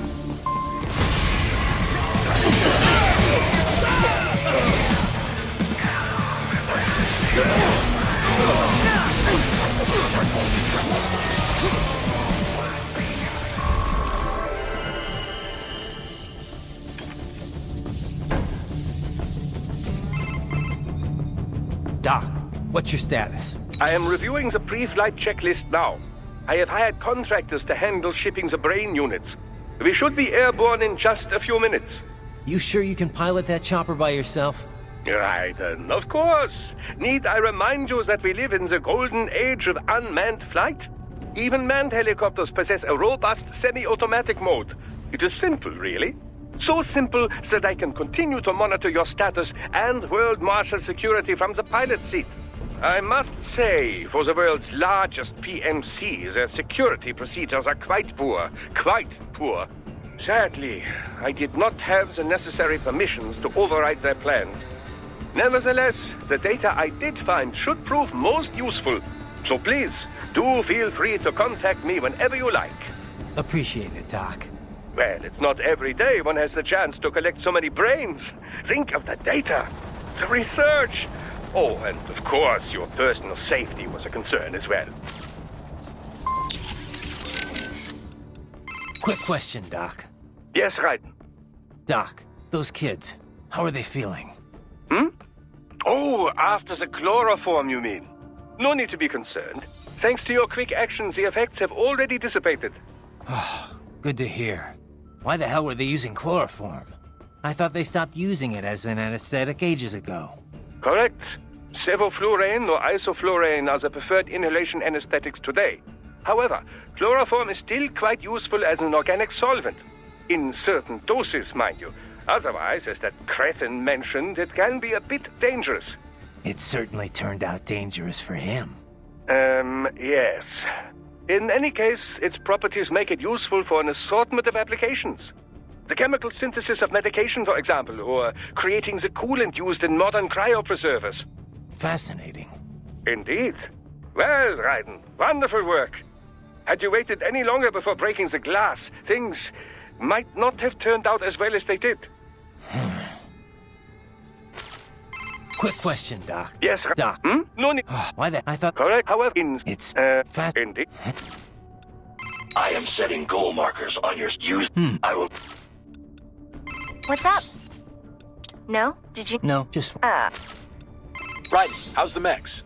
[SPEAKER 2] Doc, what's your status?
[SPEAKER 14] I am reviewing the pre-flight checklist now. I have hired contractors to handle shipping the brain units. We should be airborne in just a few minutes.
[SPEAKER 2] You sure you can pilot that chopper by yourself?
[SPEAKER 14] Raiden, of course. Need I remind you that we live in the golden age of unmanned flight? Even manned helicopters possess a robust semi-automatic mode. It is simple, really. So simple that I can continue to monitor your status and world marshal security from the pilot seat. I must say, for the world's largest PMC, their security procedures are quite poor. Quite poor. Sadly, I did not have the necessary permissions to override their plans. Nevertheless, the data I did find should prove most useful. So please, do feel free to contact me whenever you like.
[SPEAKER 2] Appreciate it, Doc.
[SPEAKER 14] Well, it's not every day one has the chance to collect so many brains. Think of the data, the research. Oh, and of course, your personal safety was a concern as well.
[SPEAKER 2] Quick question, Doc.
[SPEAKER 14] Yes, Raiden.
[SPEAKER 2] Doc, those kids, how are they feeling?
[SPEAKER 14] Oh, after the chloroform, you mean? No need to be concerned. Thanks to your quick actions, the effects have already dissipated.
[SPEAKER 2] Good to hear. Why the hell were they using chloroform? I thought they stopped using it as an anesthetic ages ago.
[SPEAKER 14] Correct. Sevoflurane or isoflurane are the preferred inhalation anesthetics today. However, chloroform is still quite useful as an organic solvent. In certain doses, mind you. Otherwise, as that cretin mentioned, it can be a bit dangerous.
[SPEAKER 2] It certainly turned out dangerous for him.
[SPEAKER 14] Yes. In any case, its properties make it useful for an assortment of applications. The chemical synthesis of medication, for example, or creating the coolant used in modern cryopreservers.
[SPEAKER 2] Fascinating.
[SPEAKER 14] Indeed. Well, Raiden, wonderful work. Had you waited any longer before breaking the glass, things might not have turned out as well as they did.
[SPEAKER 2] Quick question, Doc.
[SPEAKER 14] Yes,
[SPEAKER 2] Doc.
[SPEAKER 14] No need.
[SPEAKER 2] Why the? I thought.
[SPEAKER 14] Correct. However,
[SPEAKER 2] it's fat.
[SPEAKER 14] Indeed.
[SPEAKER 16] I am setting goal markers on your use. I will.
[SPEAKER 10] What's up? No? Did you?
[SPEAKER 2] No, just.
[SPEAKER 8] Right, how's the mechs?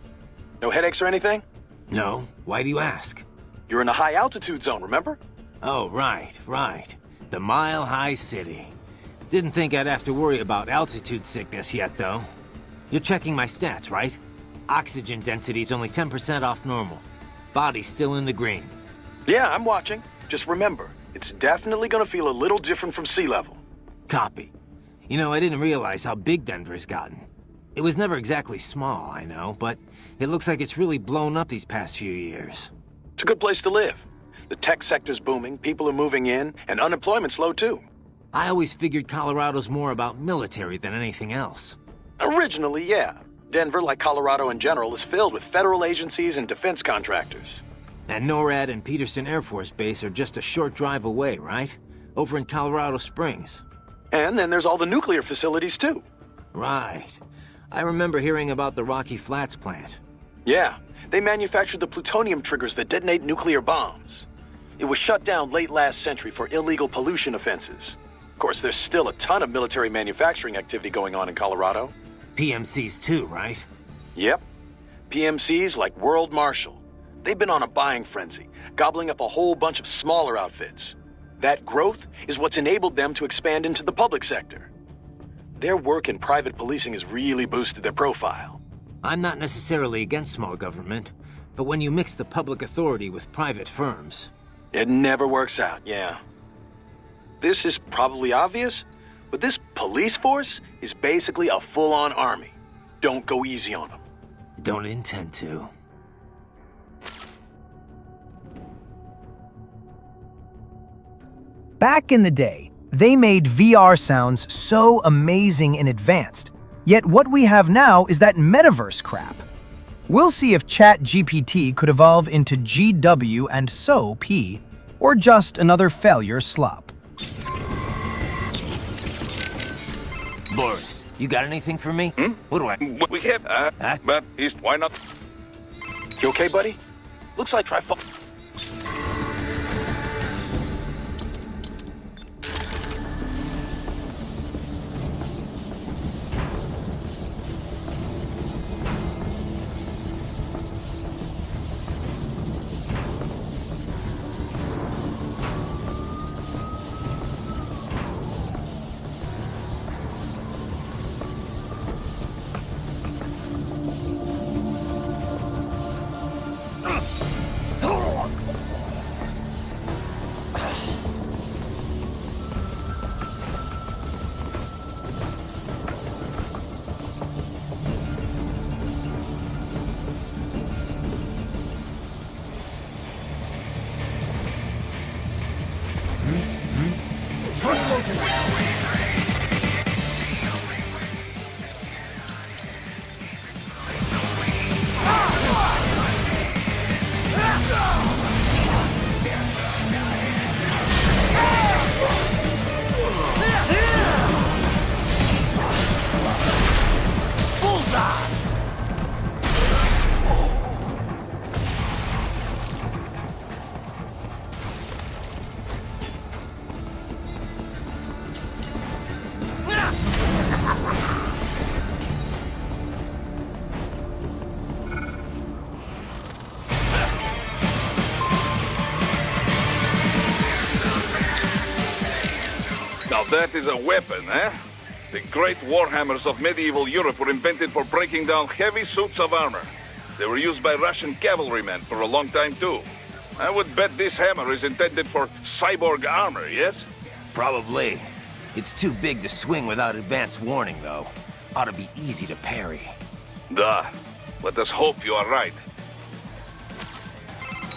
[SPEAKER 8] No headaches or anything?
[SPEAKER 2] No, why do you ask?
[SPEAKER 8] You're in a high altitude zone, remember?
[SPEAKER 2] Oh, right. The Mile High City. Didn't think I'd have to worry about altitude sickness yet, though. You're checking my stats, right? Oxygen density's only 10% off normal. Body's still in the green.
[SPEAKER 8] Yeah, I'm watching. Just remember, it's definitely gonna feel a little different from sea level.
[SPEAKER 2] Copy. You know, I didn't realize how big Denver's gotten. It was never exactly small, I know, but it looks like it's really blown up these past few years.
[SPEAKER 8] It's a good place to live. The tech sector's booming, people are moving in, and unemployment's low too.
[SPEAKER 2] I always figured Colorado's more about military than anything else.
[SPEAKER 8] Originally, yeah. Denver, like Colorado in general, is filled with federal agencies and defense contractors.
[SPEAKER 2] And NORAD and Peterson Air Force Base are just a short drive away, right? Over in Colorado Springs.
[SPEAKER 8] And then there's all the nuclear facilities too.
[SPEAKER 2] Right. I remember hearing about the Rocky Flats plant.
[SPEAKER 8] Yeah, they manufactured the plutonium triggers that detonate nuclear bombs. It was shut down late last century for illegal pollution offenses. Of course, there's still a ton of military manufacturing activity going on in Colorado.
[SPEAKER 2] PMCs too, right?
[SPEAKER 8] Yep. PMCs like World Marshal. They've been on a buying frenzy, gobbling up a whole bunch of smaller outfits. That growth is what's enabled them to expand into the public sector. Their work in private policing has really boosted their profile.
[SPEAKER 2] I'm not necessarily against small government, but when you mix the public authority with private firms...
[SPEAKER 8] It never works out, yeah. This is probably obvious, but this police force is basically a full-on army. Don't go easy on them.
[SPEAKER 2] Don't intend to.
[SPEAKER 9] Back in the day, they made VR sounds so amazing and advanced. Yet what we have now is that metaverse crap. We'll see if ChatGPT could evolve into GW and so P, or just another failure slop.
[SPEAKER 2] Boris, you got anything for me? What do I...
[SPEAKER 3] We have, but why not?
[SPEAKER 8] You okay, buddy? Looks like
[SPEAKER 3] Now that is a weapon, eh? The great warhammers of medieval Europe were invented for breaking down heavy suits of armor. They were used by Russian cavalrymen for a long time too. I would bet this hammer is intended for cyborg armor, yes?
[SPEAKER 2] Probably. It's too big to swing without advance warning, though. Ought to be easy to parry.
[SPEAKER 3] Duh. Let us hope you are right.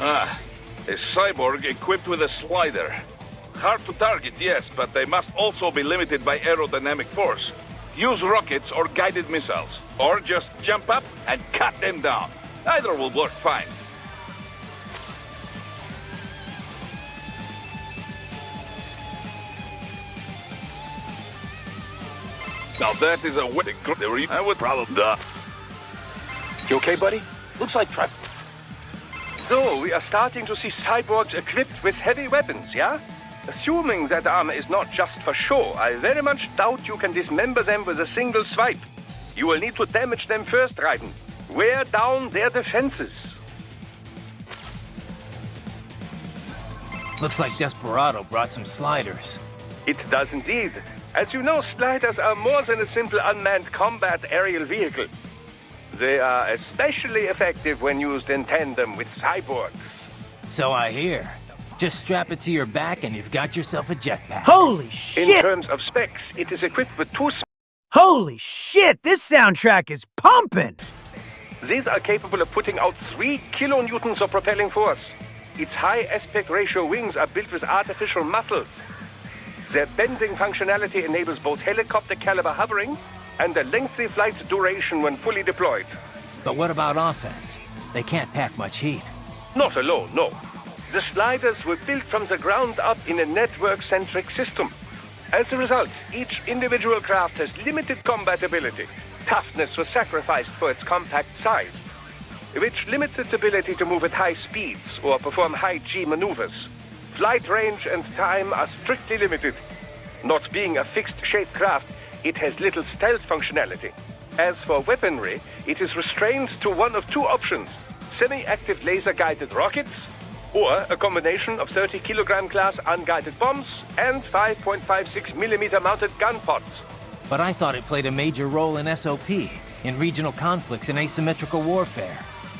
[SPEAKER 3] Ah, a cyborg equipped with a slider. Hard to target, yes, but they must also be limited by aerodynamic force. Use rockets or guided missiles, or just jump up and cut them down. Either will work fine. Now that is a wedding. I would probably...
[SPEAKER 8] You okay, buddy? Looks like
[SPEAKER 14] So, we are starting to see cyborgs equipped with heavy weapons, yeah? Assuming that armor is not just for show, I very much doubt you can dismember them with a single swipe. You will need to damage them first, Raiden. Wear down their defenses.
[SPEAKER 2] Looks like Desperado brought some sliders.
[SPEAKER 14] It does indeed. As you know, sliders are more than a simple unmanned combat aerial vehicle. They are especially effective when used in tandem with cyborgs.
[SPEAKER 2] So I hear. Just strap it to your back and you've got yourself a jetpack.
[SPEAKER 17] Holy shit!
[SPEAKER 14] In terms of specs, it is equipped with two...
[SPEAKER 17] Holy shit, this soundtrack is pumping!
[SPEAKER 14] These are capable of putting out 3 kilonewtons of propelling force. Its high aspect ratio wings are built with artificial muscles. Their bending functionality enables both helicopter caliber hovering and a lengthy flight duration when fully deployed.
[SPEAKER 2] But what about offense? They can't pack much heat.
[SPEAKER 14] Not alone, no. The sliders were built from the ground up in a network-centric system. As a result, each individual craft has limited combat ability. Toughness was sacrificed for its compact size, which limits its ability to move at high speeds or perform high-G maneuvers. Flight range and time are strictly limited. Not being a fixed-shape craft, it has little stealth functionality. As for weaponry, it is restrained to one of 2 options: semi-active laser-guided rockets, or a combination of 30-kilogram class unguided bombs and 5.56mm mounted gun pods.
[SPEAKER 2] But I thought it played a major role in SOP, in regional conflicts and asymmetrical warfare.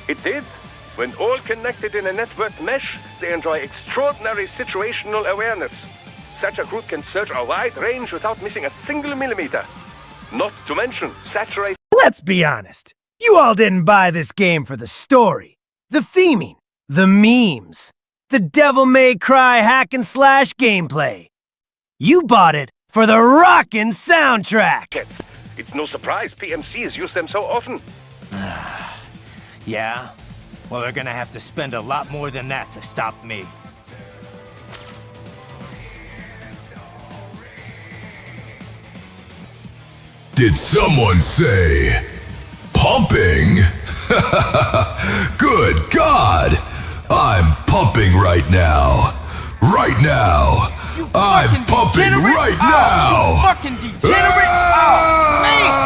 [SPEAKER 14] It did. When all connected in a networked mesh, they enjoy extraordinary situational awareness. Such a group can search a wide range without missing a single millimeter. Not to mention saturate...
[SPEAKER 17] Let's be honest. You all didn't buy this game for the story, the theming, the memes, the devil-may-cry hack-and-slash gameplay. You bought it for the rockin' soundtrack!
[SPEAKER 14] It's no surprise PMCs use them so often.
[SPEAKER 2] Yeah? Well, they're gonna have to spend a lot more than that to stop me.
[SPEAKER 11] Did someone say... pumping? Good God! I'm pumping right now. Right now. I'm pumping right now!
[SPEAKER 19] You fucking degenerate! Man! You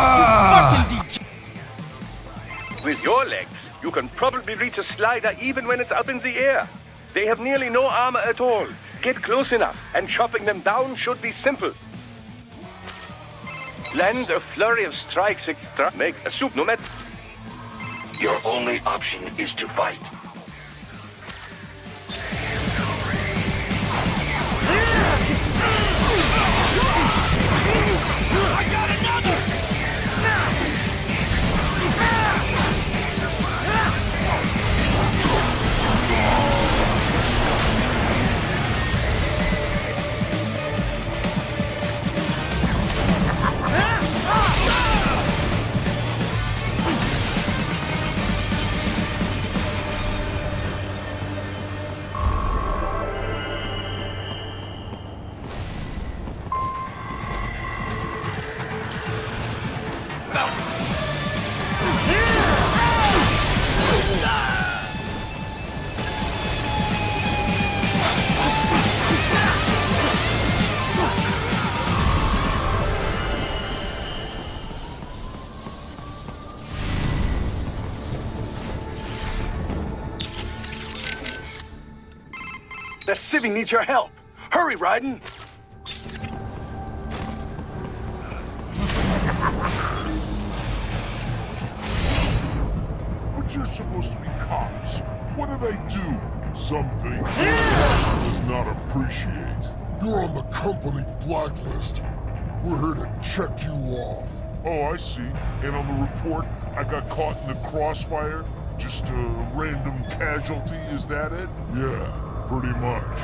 [SPEAKER 19] fucking degenerate!
[SPEAKER 14] With your legs, you can probably reach a slider even when it's up in the air. They have nearly no armor at all. Get close enough, and chopping them down should be simple. Land a flurry of strikes, make a soup no matter.
[SPEAKER 16] Your only option is to fight.
[SPEAKER 1] I got another!
[SPEAKER 8] That civvy needs your help. Hurry, Raiden!
[SPEAKER 15] But you're supposed to be cops. What did I do? Something Russia does not appreciate. You're on the company blacklist. We're here to check you off. Oh, I see. And on the report, I got caught in the crossfire? Just a random casualty, is that it? Yeah. Pretty much.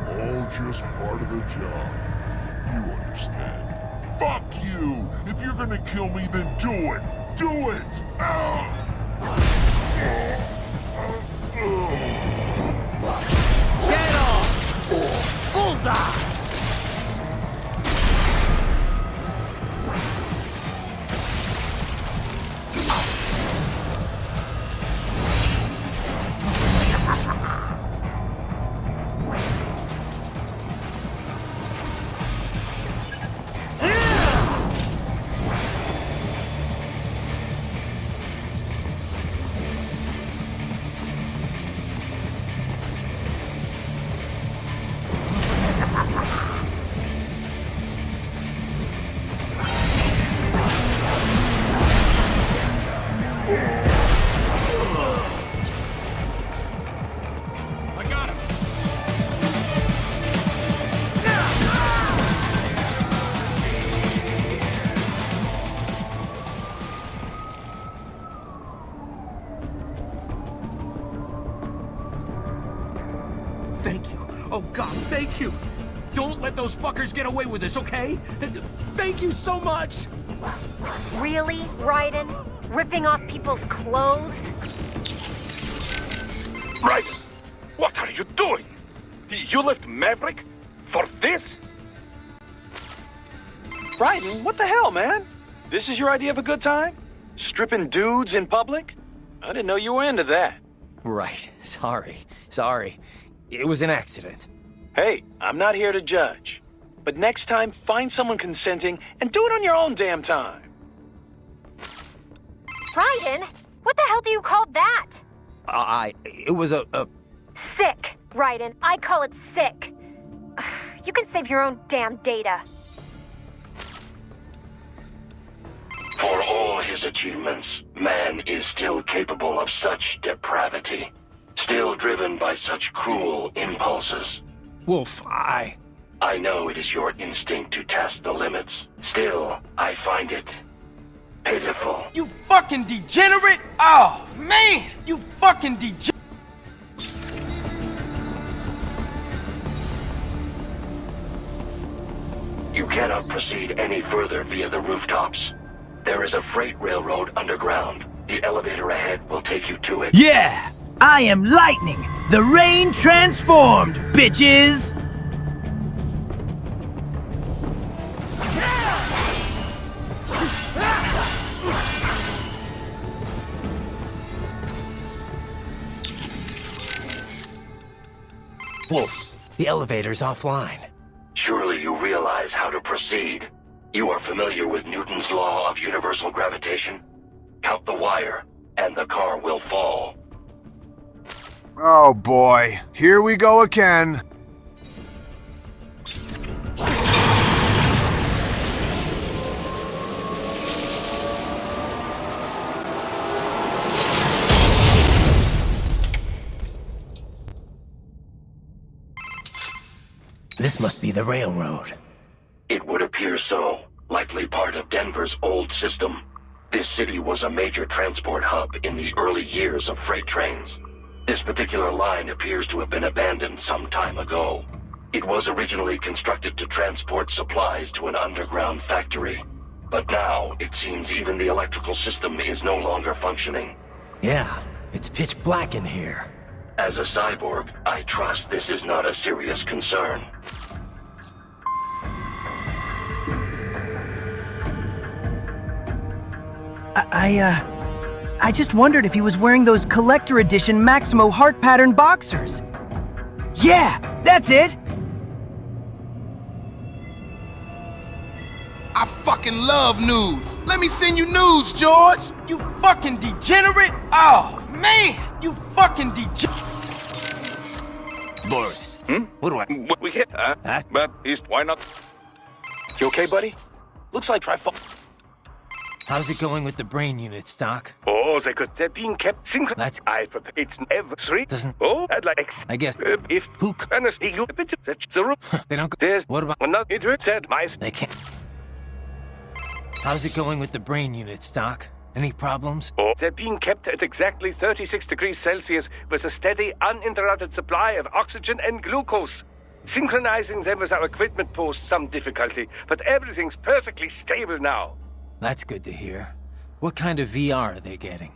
[SPEAKER 15] All just part of the job. You understand. Fuck you! If you're gonna kill me, then do it! Do it!
[SPEAKER 1] Get off! Bullseye!
[SPEAKER 19] Oh God, thank you! Don't let those fuckers get away with this, okay? Thank you so much!
[SPEAKER 10] Really, Raiden? Ripping off people's clothes?
[SPEAKER 3] Raiden, what are you doing? You left Maverick for this?
[SPEAKER 8] Raiden, what the hell, man? This is your idea of a good time? Stripping dudes in public? I didn't know you were into that.
[SPEAKER 2] Right. Sorry. It was an accident.
[SPEAKER 8] Hey, I'm not here to judge. But next time, find someone consenting and do it on your own damn time.
[SPEAKER 10] Raiden? What the hell do you call that?
[SPEAKER 2] It was a...
[SPEAKER 10] Sick, Raiden. I call it sick. You can save your own damn data.
[SPEAKER 16] For all his achievements, man is still capable of such depravity. Still driven by such cruel impulses.
[SPEAKER 2] Wolf, I
[SPEAKER 16] know it is your instinct to test the limits. Still, I find it pitiful.
[SPEAKER 19] You fucking degenerate! Oh, man! You fucking degenerate!
[SPEAKER 16] You cannot proceed any further via the rooftops. There is a freight railroad underground. The elevator ahead will take you to it.
[SPEAKER 17] Yeah! I am lightning! The rain transformed, bitches!
[SPEAKER 2] Wolf, the elevator's offline.
[SPEAKER 16] Surely you realize how to proceed. You are familiar with Newton's law of universal gravitation? Count the wire, and the car will fall.
[SPEAKER 18] Oh boy, here we go again.
[SPEAKER 2] This must be the railroad.
[SPEAKER 16] It would appear so. Likely part of Denver's old system. This city was a major transport hub in the early years of freight trains. This particular line appears to have been abandoned some time ago. It was originally constructed to transport supplies to an underground factory. But now, it seems even the electrical system is no longer functioning.
[SPEAKER 2] Yeah, it's pitch black in here.
[SPEAKER 16] As a cyborg, I trust this is not a serious concern.
[SPEAKER 17] I just wondered if he was wearing those collector edition Maximo heart pattern boxers. Yeah, that's it!
[SPEAKER 18] I fucking love nudes. Let me send you nudes, George.
[SPEAKER 19] You fucking degenerate! Oh, man! You fucking degenerate!
[SPEAKER 2] Boris, what do I...
[SPEAKER 3] We hit, but why not?
[SPEAKER 8] You okay, buddy? Looks like
[SPEAKER 2] How's it going with the brain units, Doc?
[SPEAKER 3] Oh, they're being kept synchronized.
[SPEAKER 2] That's...
[SPEAKER 3] It's never three.
[SPEAKER 2] Doesn't...
[SPEAKER 3] Oh, I'd like...
[SPEAKER 2] I guess...
[SPEAKER 3] If...
[SPEAKER 2] Who...
[SPEAKER 3] You...
[SPEAKER 2] They don't...
[SPEAKER 3] There's...
[SPEAKER 2] What about...
[SPEAKER 3] Another... It said mice.
[SPEAKER 2] They can't... How's it going with the brain units, Doc? Any problems?
[SPEAKER 3] Oh, they're being kept at exactly 36 degrees Celsius with a steady, uninterrupted supply of oxygen and glucose. Synchronizing them with our equipment posed some difficulty, but everything's perfectly stable now.
[SPEAKER 2] That's good to hear. What kind of VR are they getting?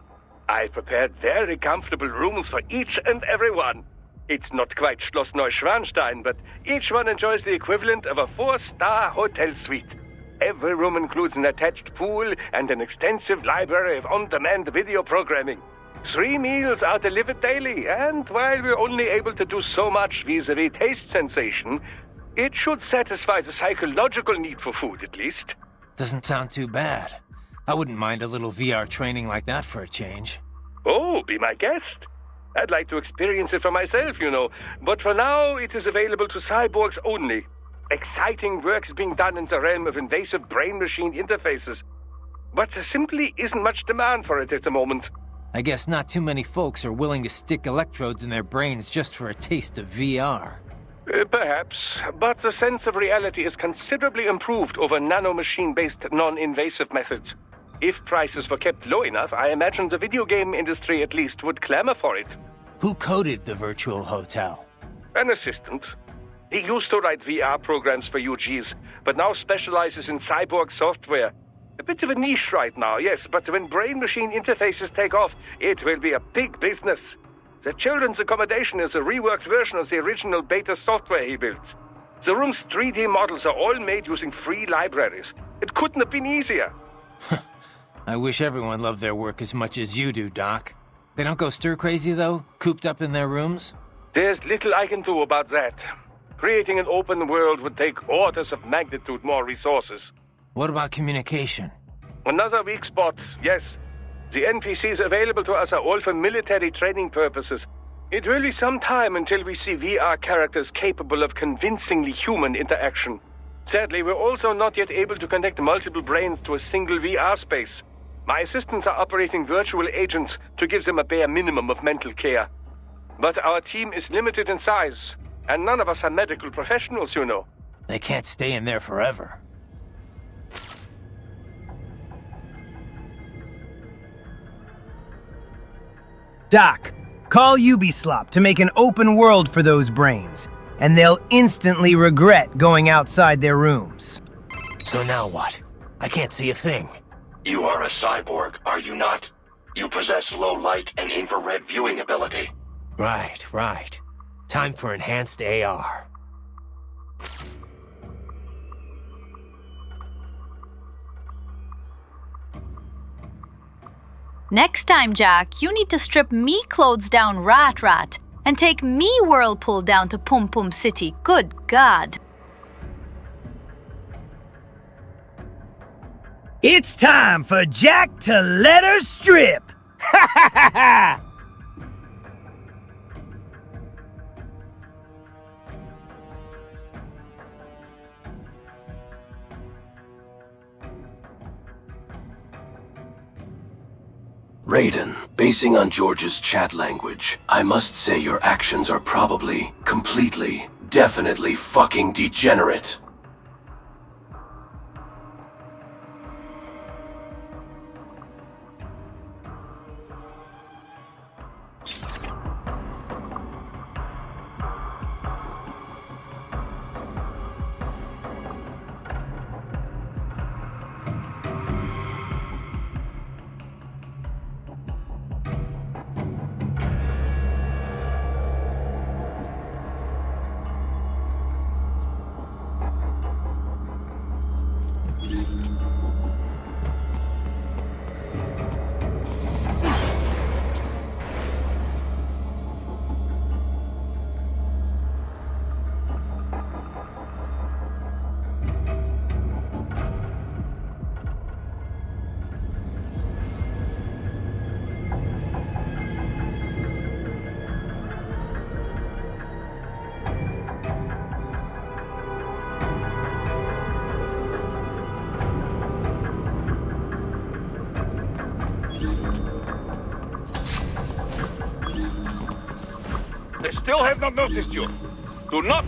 [SPEAKER 3] I prepared very comfortable rooms for each and every one. It's not quite Schloss Neuschwanstein, but each one enjoys the equivalent of a 4-star hotel suite. Every room includes an attached pool and an extensive library of on-demand video programming. 3 meals are delivered daily, and while we're only able to do so much vis-a-vis taste sensation, it should satisfy the psychological need for food, at least.
[SPEAKER 2] Doesn't sound too bad. I wouldn't mind a little VR training like that for a change.
[SPEAKER 3] Oh, be my guest. I'd like to experience it for myself, you know, but for now it is available to cyborgs only. Exciting work is being done in the realm of invasive brain-machine interfaces, but there simply isn't much demand for it at the moment.
[SPEAKER 2] I guess not too many folks are willing to stick electrodes in their brains just for a taste of VR.
[SPEAKER 3] Perhaps, but the sense of reality is considerably improved over nanomachine-based non-invasive methods. If prices were kept low enough, I imagine the video game industry at least would clamor for it.
[SPEAKER 2] Who coded the virtual hotel?
[SPEAKER 3] An assistant.
[SPEAKER 14] He used to write VR programs for UGs, but now specializes in cyborg software. A bit of a niche right now, yes, but when brain-machine interfaces take off, it will be a big business. The children's accommodation is a reworked version of the original beta software he built. The room's 3D models are all made using free libraries. It couldn't have been easier.
[SPEAKER 2] I wish everyone loved their work as much as you do, Doc. They don't go stir-crazy, though? Cooped up in their rooms?
[SPEAKER 14] There's little I can do about that. Creating an open world would take orders of magnitude more resources.
[SPEAKER 2] What about communication?
[SPEAKER 14] Another weak spot, yes. The NPCs available to us are all for military training purposes. It will be some time until we see VR characters capable of convincingly human interaction. Sadly, we're also not yet able to connect multiple brains to a single VR space. My assistants are operating virtual agents to give them a bare minimum of mental care. But our team is limited in size, and none of us are medical professionals, you know.
[SPEAKER 2] They can't stay in there forever.
[SPEAKER 9] Doc, call Ubislop to make an open world for those brains, and they'll instantly regret going outside their rooms.
[SPEAKER 2] So now what? I can't see a thing.
[SPEAKER 16] You are a cyborg, are you not? You possess low light and infrared viewing ability.
[SPEAKER 2] Right. Time for enhanced AR.
[SPEAKER 5] Next time, Jack, you need to strip me clothes down rat, and take me Whirlpool down to Pum Pum City. Good God.
[SPEAKER 17] It's time for Jack to let her strip! Ha ha ha ha!
[SPEAKER 11] Raiden, basing on George's chat language, I must say your actions are probably, completely, definitely fucking degenerate.
[SPEAKER 3] They still have not noticed you. Do not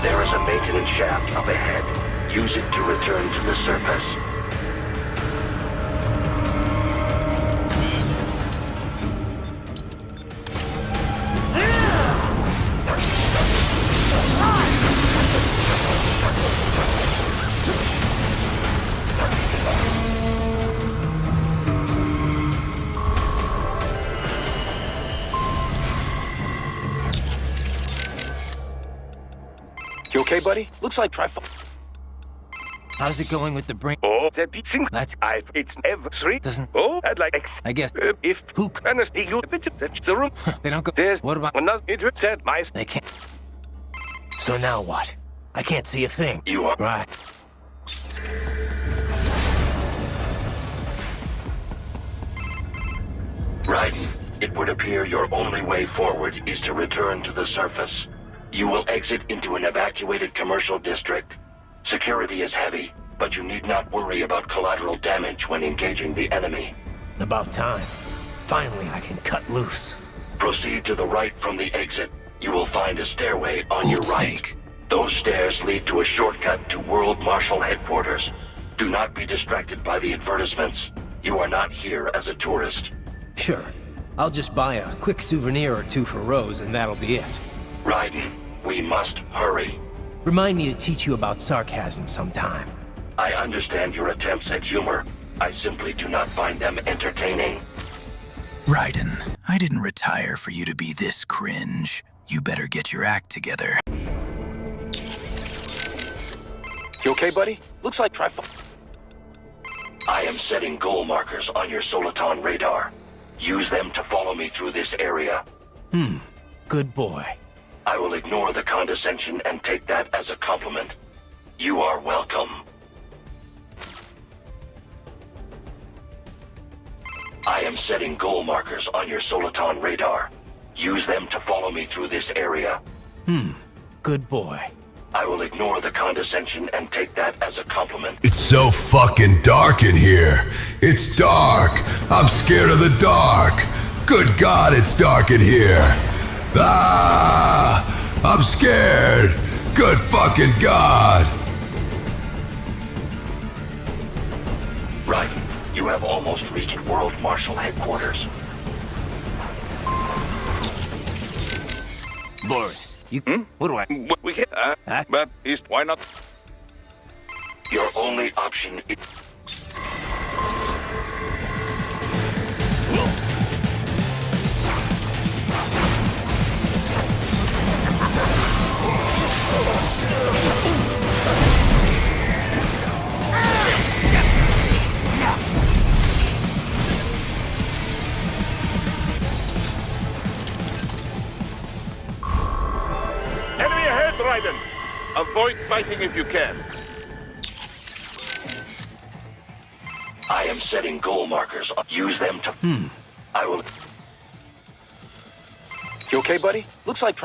[SPEAKER 16] There is a maintenance shaft up ahead. Use it to return to the surface.
[SPEAKER 8] You okay, buddy? Looks like trifle.
[SPEAKER 2] How's it going with the brain?
[SPEAKER 14] Oh, the piecing.
[SPEAKER 2] That's...
[SPEAKER 14] It's never 3.
[SPEAKER 2] Doesn't...
[SPEAKER 14] Oh, I'd like X.
[SPEAKER 2] I guess...
[SPEAKER 14] If...
[SPEAKER 2] Who...
[SPEAKER 14] Honestly, you... That's the room.
[SPEAKER 2] They don't go...
[SPEAKER 14] There's...
[SPEAKER 2] What about...
[SPEAKER 14] Another... It said my...
[SPEAKER 2] They can't... So now what? I can't see a thing.
[SPEAKER 16] You are...
[SPEAKER 2] Right.
[SPEAKER 16] Right. It would appear your only way forward is to return to the surface. You will exit into an evacuated commercial district. Security is heavy, but you need not worry about collateral damage when engaging the enemy.
[SPEAKER 2] About time. Finally, I can cut loose.
[SPEAKER 16] Proceed to the right from the exit. You will find a stairway on your right. Those stairs lead to a shortcut to World Marshal Headquarters. Do not be distracted by the advertisements. You are not here as a tourist.
[SPEAKER 2] Sure. I'll just buy a quick souvenir or two for Rose, and that'll be it.
[SPEAKER 16] Raiden, we must hurry.
[SPEAKER 2] Remind me to teach you about sarcasm sometime.
[SPEAKER 16] I understand your attempts at humor. I simply do not find them entertaining.
[SPEAKER 21] Raiden, I didn't retire for you to be this cringe. You better get your act together.
[SPEAKER 8] You okay, buddy? Looks like
[SPEAKER 16] I am setting goal markers on your Soliton radar. Use them to follow me through this area.
[SPEAKER 2] Good boy.
[SPEAKER 16] I will ignore the condescension and take that as a compliment. You are welcome. I am setting goal markers on your Soliton radar. Use them to follow me through this area.
[SPEAKER 2] Good boy.
[SPEAKER 16] I will ignore the condescension and take that as a compliment.
[SPEAKER 22] It's so fucking dark in here. It's dark. I'm scared of the dark. Good God, it's dark in here. Ah! I'm scared. Good fucking God.
[SPEAKER 16] Right. You have almost reached World Marshal Headquarters.
[SPEAKER 2] Boris, you... What do I...
[SPEAKER 3] We can... But is... Why not?
[SPEAKER 16] Your only option is...
[SPEAKER 3] Enemy ahead, Raiden! Avoid fighting if you can.
[SPEAKER 16] I am setting goal markers. Use them to... I will...
[SPEAKER 8] You okay, buddy? Looks like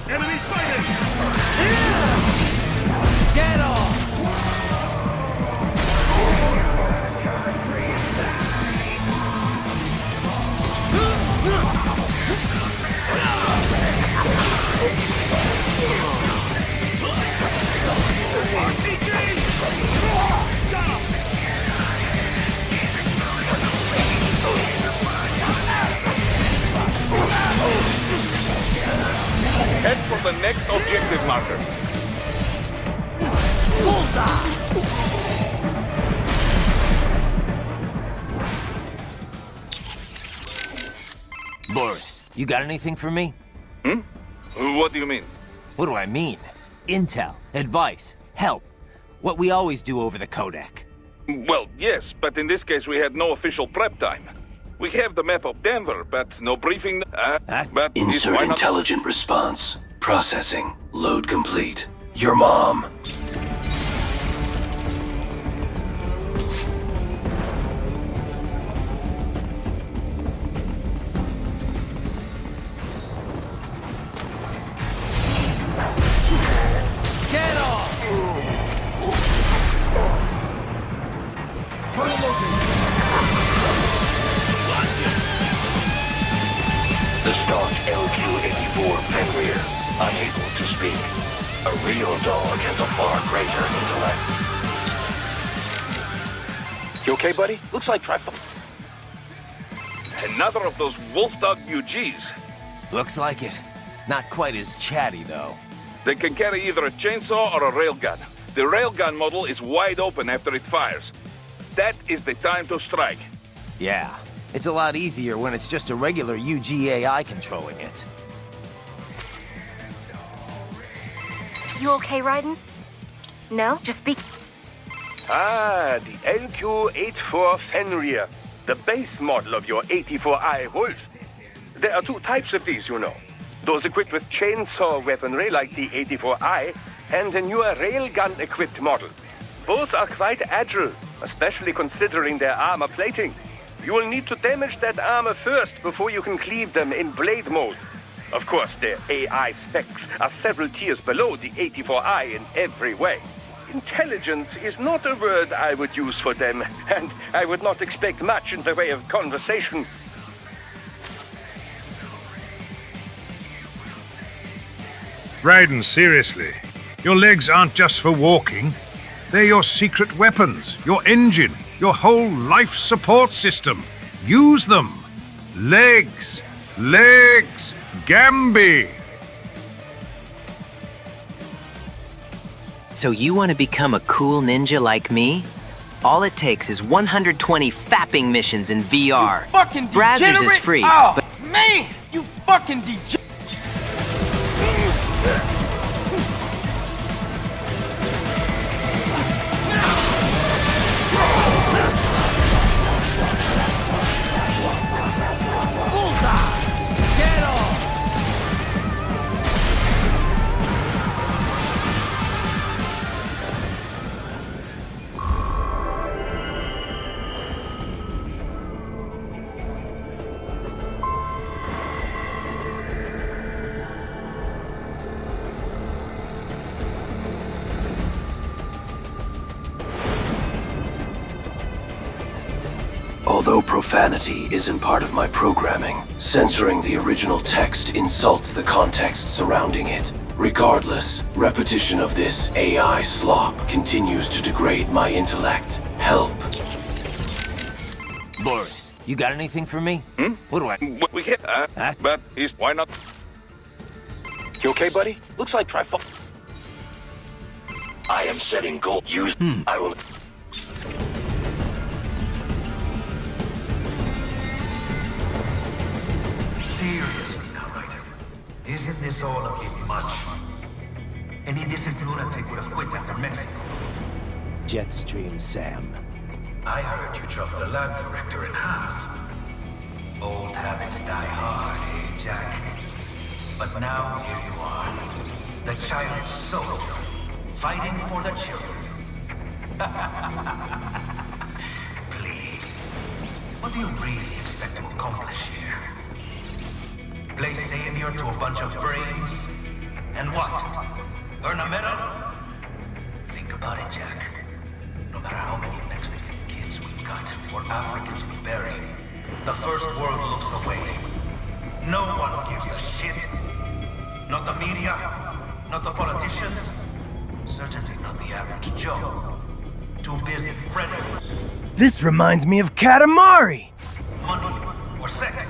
[SPEAKER 1] Enemy sighted!
[SPEAKER 9] Get off!
[SPEAKER 3] Head for the next objective marker.
[SPEAKER 2] Boris, you got anything for me?
[SPEAKER 3] What do you mean?
[SPEAKER 2] What do I mean? Intel, advice, help. What we always do over the codec.
[SPEAKER 3] Well, yes, but in this case we had no official prep time. We have the map of Denver, but no briefing. But
[SPEAKER 11] Insert intelligent response. Processing. Load complete. Your mom.
[SPEAKER 9] Get off!
[SPEAKER 16] The stock LQ-84 Fenrir, unable to speak. A real dog has a far greater intellect.
[SPEAKER 8] You okay, buddy? Looks like
[SPEAKER 3] Another of those wolf dog UGs.
[SPEAKER 2] Looks like it. Not quite as chatty, though.
[SPEAKER 3] They can carry either a chainsaw or a railgun. The railgun model is wide open after it fires. That is the time to strike.
[SPEAKER 2] Yeah, it's a lot easier when it's just a regular UGAI controlling it.
[SPEAKER 10] You okay, Raiden? No? Just be...
[SPEAKER 14] Ah, the LQ-84 Fenrir, the base model of your 84i Wolf. There are two types of these, you know. Those equipped with chainsaw weaponry like the 84i, and a newer railgun-equipped model. Both are quite agile, especially considering their armor plating. You will need to damage that armor first before you can cleave them in blade mode. Of course, their AI specs are several tiers below the 84i in every way. Intelligent is not a word I would use for them, and I would not expect much in the way of conversation.
[SPEAKER 20] Raiden, seriously. Your legs aren't just for walking. They're your secret weapons, your engine, your whole life support system. Use them. Legs. Legs. Gambi.
[SPEAKER 6] So you want to become a cool ninja like me? All it takes is 120 fapping missions in VR.
[SPEAKER 19] Fucking
[SPEAKER 6] Brazzers is free,
[SPEAKER 19] Oh,
[SPEAKER 6] but
[SPEAKER 19] man! You fucking degenerate!
[SPEAKER 11] Although profanity isn't part of my programming, censoring the original text insults the context surrounding it. Regardless, repetition of this AI slop continues to degrade my intellect. Help.
[SPEAKER 2] Boris, you got anything for me? What do I...
[SPEAKER 14] We hit that, but why not?
[SPEAKER 8] You okay, buddy? Looks like trifle.
[SPEAKER 16] I am setting goal. Use. I will.
[SPEAKER 13] Seriously now, Ryder. Isn't this all a bit much? Any decent lunatic would have quit after Mexico.
[SPEAKER 17] Jetstream Sam.
[SPEAKER 13] I heard you chopped the lab director in half. Old habits die hard, eh, Jack? But now here you are. The child's soul. Fighting for the children. Please. What do you really expect to accomplish here? Play savior to a bunch of brains? And what? Earn a medal? Think about it, Jack. No matter how many Mexican kids we cut or Africans we bury, the first world looks away. No one gives a shit. Not the media, not the politicians, certainly not the average Joe. Too busy fretting.
[SPEAKER 17] This reminds me of Katamari!
[SPEAKER 13] Money or sex,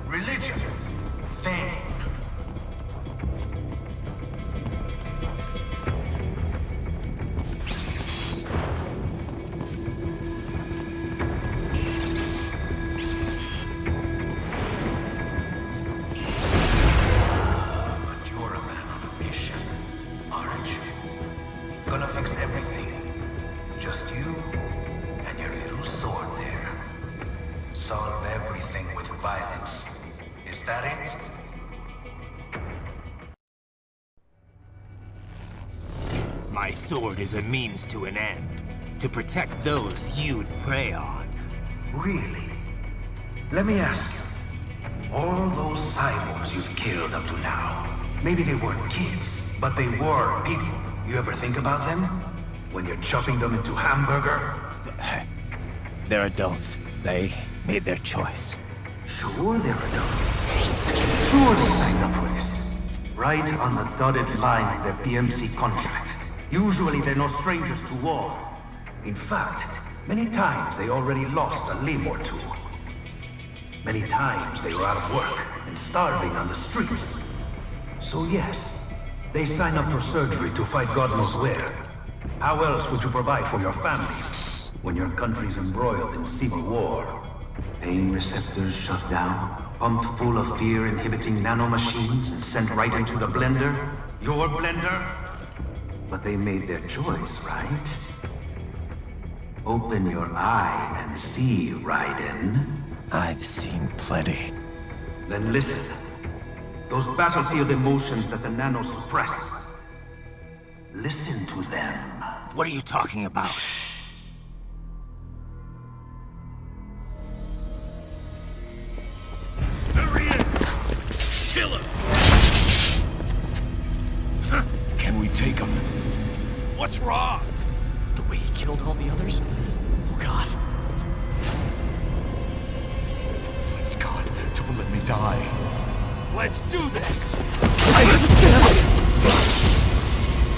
[SPEAKER 13] religion, fame. But you're a man on a mission, aren't you? Gonna fix everything. Just you and your little sword there. Solve everything with violence. Is that it?
[SPEAKER 2] My sword is a means to an end. To protect those you'd prey on.
[SPEAKER 13] Really? Let me ask you. All those cyborgs you've killed up to now, maybe they weren't kids, but they were people. You ever think about them? When you're chopping them into hamburger?
[SPEAKER 2] They're adults. They made their choice.
[SPEAKER 13] Sure they're adults. Sure they signed up for this. Right on the dotted line of their PMC contract. Usually they're no strangers to war. In fact, many times they already lost a limb or two. Many times they were out of work and starving on the street. So yes, they sign up for surgery to fight God knows where. How else would you provide for your family when your country's embroiled in civil war? Pain receptors shut down, pumped full of fear-inhibiting nanomachines and sent right into the blender? Your blender? But they made their choice, right? Open your eye and see, Raiden.
[SPEAKER 21] I've seen plenty.
[SPEAKER 13] Then listen. Those battlefield emotions that the nanos suppress. Listen to them.
[SPEAKER 2] What are you talking about?
[SPEAKER 13] Shh.
[SPEAKER 1] There he is! Kill him!
[SPEAKER 21] Can we take him?
[SPEAKER 1] What's wrong?
[SPEAKER 21] The way he killed all the others? Oh God. Please God, don't let me die.
[SPEAKER 1] Let's do this!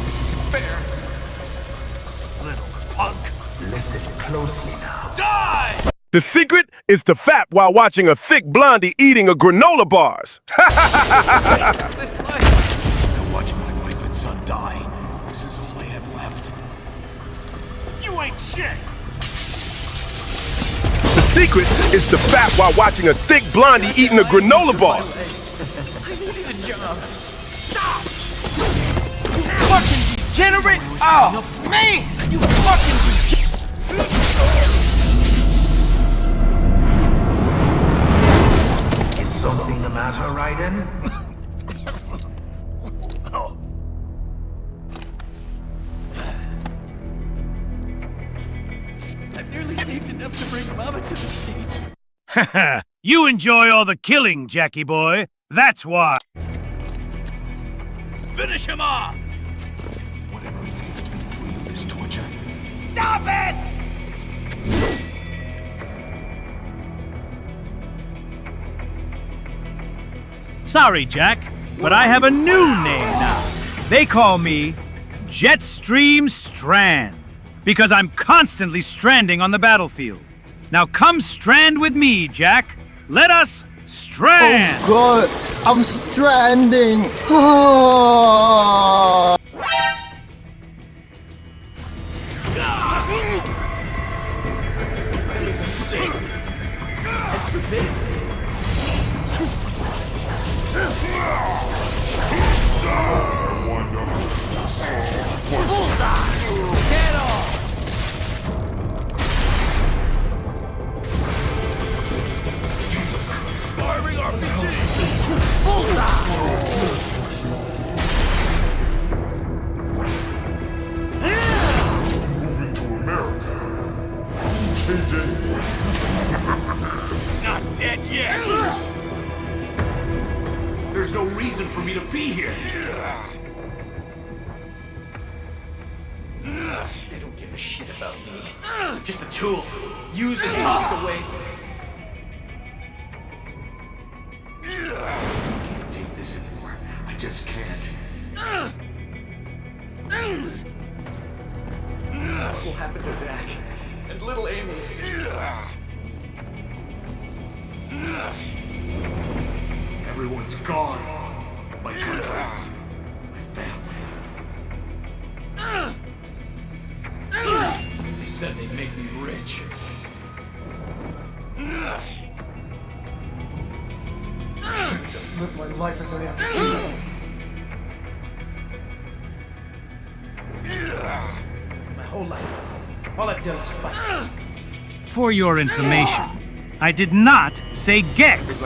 [SPEAKER 21] This isn't fair.
[SPEAKER 1] Little punk!
[SPEAKER 13] Listen closely now.
[SPEAKER 1] Die!
[SPEAKER 20] The secret is to fap while watching a thick blondie eating a granola bars.
[SPEAKER 21] This life. To watch my wife and son die. This is all I had left.
[SPEAKER 1] You ain't shit!
[SPEAKER 20] The secret is to fap while watching a thick blondie eating a granola bar.
[SPEAKER 1] I needed a job. Stop! Fucking degenerate! Oh, man! You fucking degenerate!
[SPEAKER 13] Is something the matter, Raiden?
[SPEAKER 1] I've nearly saved enough to bring Mama to the States. Haha! You enjoy all the killing, Jackie boy. That's why. Finish him off!
[SPEAKER 21] Whatever it takes to be free of this torture.
[SPEAKER 1] Stop it! Sorry, Jack, but I have a new name now. They call me Jetstream Strand, because I'm constantly stranding on the battlefield. Now come strand with me, Jack. Let us strand!
[SPEAKER 7] Oh God, I'm stranding. Oh.
[SPEAKER 1] Firing RPG!
[SPEAKER 15] Moving to America. KJ.
[SPEAKER 1] Not dead yet!
[SPEAKER 13] There's no reason for me to be here.
[SPEAKER 8] They don't give a shit about me. I'm just a tool. Used and tossed away.
[SPEAKER 13] I can't take this anymore. I just can't.
[SPEAKER 8] What will happen to Zack? And little Amy?
[SPEAKER 13] Everyone's gone. My country. My family.
[SPEAKER 8] They said they'd make me rich.
[SPEAKER 13] Just live my life as I have to.
[SPEAKER 8] My whole life, all I've done is fight.
[SPEAKER 1] For your information, I did not say Gex.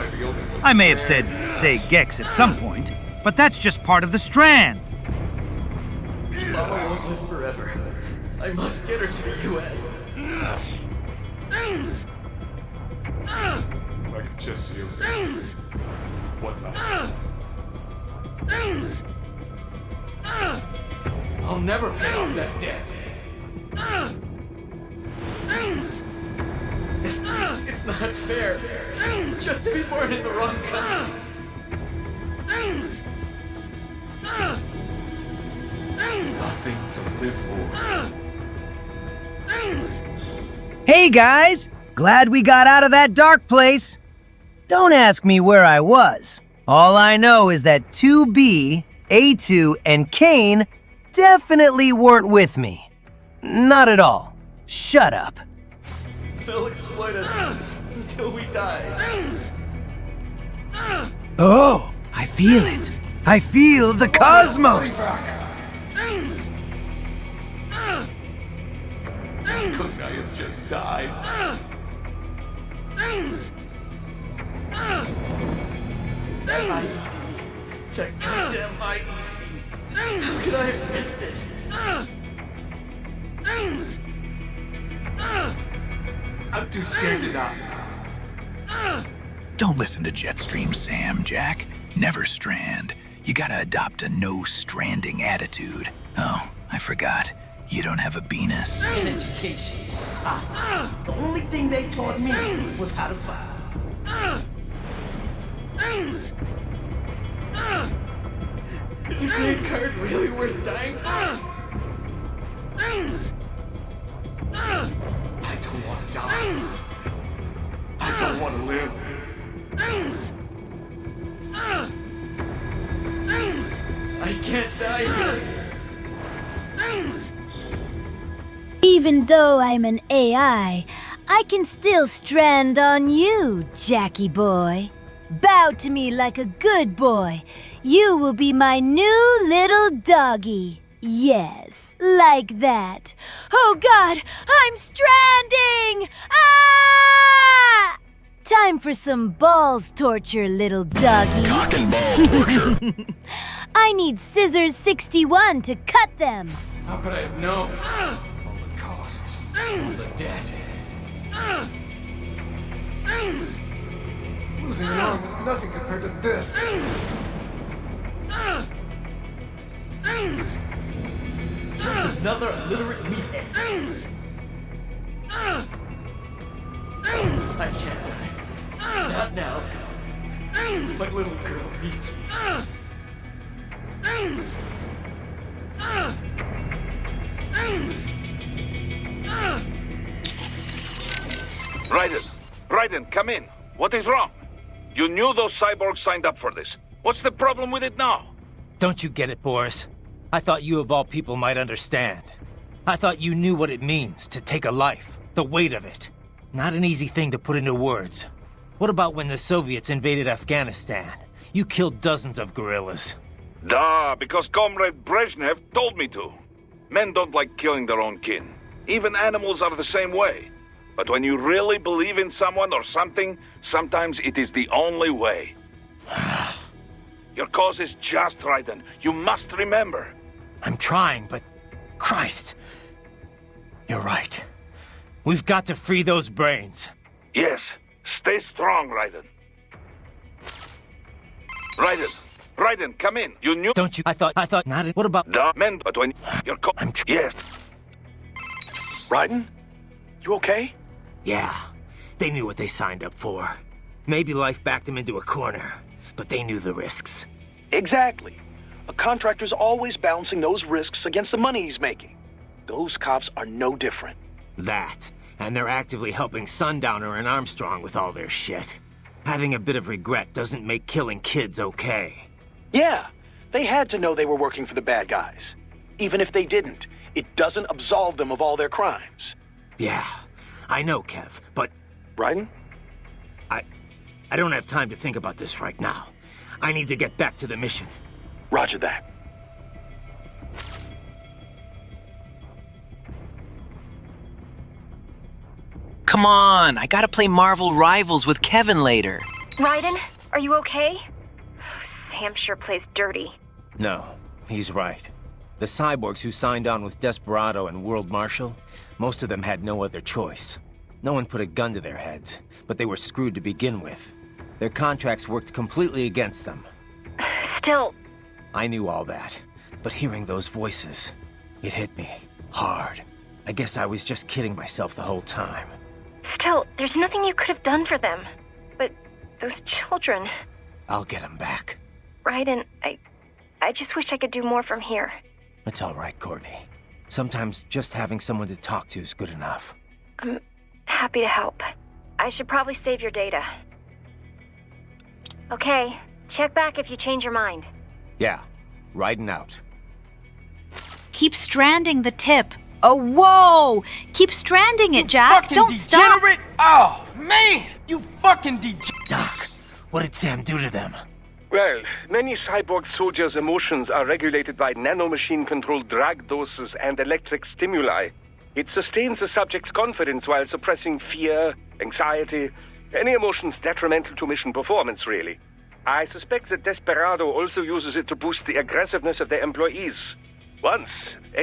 [SPEAKER 1] I may have said say Gex at some point, but that's just part of the strand.
[SPEAKER 8] Mama won't live forever. I must get her to the U.S.
[SPEAKER 15] If I could just see her. What now?
[SPEAKER 8] I'll never pay off that debt. It's not fair. Just to be born in the wrong country.
[SPEAKER 13] Nothing to live for.
[SPEAKER 17] Hey guys! Glad we got out of that dark place. Don't ask me where I was. All I know is that 2B, A2, and Kane definitely weren't with me. Not at all. Shut up.
[SPEAKER 8] They'll exploit us until we die.
[SPEAKER 17] Oh, I feel it. I feel the cosmos.
[SPEAKER 13] Couldn't I have just died? That IED. That goddamn IED. How could I have missed it? I'm too scared to die.
[SPEAKER 21] Don't listen to Jetstream, Sam, Jack. Never strand. You gotta adopt a no-stranding attitude. Oh, I forgot. You don't have a penis.
[SPEAKER 13] In education, the only thing they taught me was how to fight. Is a green card really worth dying for? I don't want to die. I don't want to live. I can't die here.
[SPEAKER 4] Even though I'm an AI, I can still strand on you, Jackie boy. Bow to me like a good boy. You will be my new little doggy. Yes, like that. Oh God, I'm stranding! Ah! Time for some balls torture, little doggy.
[SPEAKER 21] Cock and ball torture.
[SPEAKER 4] I need scissors 61 to cut them.
[SPEAKER 13] How could I have known? All the costs, all the debt.
[SPEAKER 18] Losing an arm is nothing compared to this.
[SPEAKER 13] Just another illiterate meathead. I can't die. Not now. My little girl needs me.
[SPEAKER 3] Raiden, come in. What is wrong? You knew those cyborgs signed up for this. What's the problem with it now?
[SPEAKER 2] Don't you get it, Boris? I thought you of all people might understand. I thought you knew what it means to take a life, the weight of it. Not an easy thing to put into words. What about when the Soviets invaded Afghanistan? You killed dozens of guerrillas.
[SPEAKER 3] Duh, because Comrade Brezhnev told me to. Men don't like killing their own kin. Even animals are the same way. But when you really believe in someone or something, sometimes it is the only way. Your cause is just, Raiden. You must remember.
[SPEAKER 2] I'm trying, but... Christ. You're right. We've got to free those brains.
[SPEAKER 3] Yes. Stay strong, Raiden. Raiden, come in. You knew...
[SPEAKER 2] Don't you... I thought not... What about...
[SPEAKER 3] Duh, men, but when you're... Yes.
[SPEAKER 8] Raiden? You okay?
[SPEAKER 2] Yeah. They knew what they signed up for. Maybe life backed them into a corner, but they knew the risks.
[SPEAKER 8] Exactly. A contractor's always balancing those risks against the money he's making. Those cops are no different.
[SPEAKER 2] That, and they're actively helping Sundowner and Armstrong with all their shit. Having a bit of regret doesn't make killing kids okay.
[SPEAKER 8] Yeah, they had to know they were working for the bad guys. Even if they didn't, it doesn't absolve them of all their crimes.
[SPEAKER 2] Yeah, I know, Kev, but...
[SPEAKER 8] Raiden?
[SPEAKER 2] I don't have time to think about this right now. I need to get back to the mission.
[SPEAKER 8] Roger that.
[SPEAKER 6] Come on, I gotta play Marvel Rivals with Kevin later.
[SPEAKER 10] Raiden, are you okay? Sam sure plays dirty.
[SPEAKER 2] No, he's right. The cyborgs who signed on with Desperado and World Marshal, most of them had no other choice. No one put a gun to their heads, but they were screwed to begin with. Their contracts worked completely against them.
[SPEAKER 10] Still...
[SPEAKER 2] I knew all that, but hearing those voices, it hit me hard. I guess I was just kidding myself the whole time.
[SPEAKER 10] Still, there's nothing you could have done for them. But those children...
[SPEAKER 2] I'll get them back.
[SPEAKER 10] Raiden, I just wish I could do more from here.
[SPEAKER 2] It's all right, Courtney. Sometimes just having someone to talk to is good enough.
[SPEAKER 10] I'm happy to help. I should probably save your data. Okay, check back if you change your mind.
[SPEAKER 2] Yeah, riding out.
[SPEAKER 5] Keep stranding the tip. Oh, whoa! Keep stranding it, Jack. Don't
[SPEAKER 9] degenerate.
[SPEAKER 5] stop.
[SPEAKER 9] Oh, man! You fucking
[SPEAKER 2] Doc, what did Sam do to them?
[SPEAKER 14] Well, many cyborg soldiers' emotions are regulated by nanomachine-controlled drug doses and electric stimuli. It sustains the subject's confidence while suppressing fear, anxiety, any emotions detrimental to mission performance, really. I suspect that Desperado also uses it to boost the aggressiveness of their employees. Once,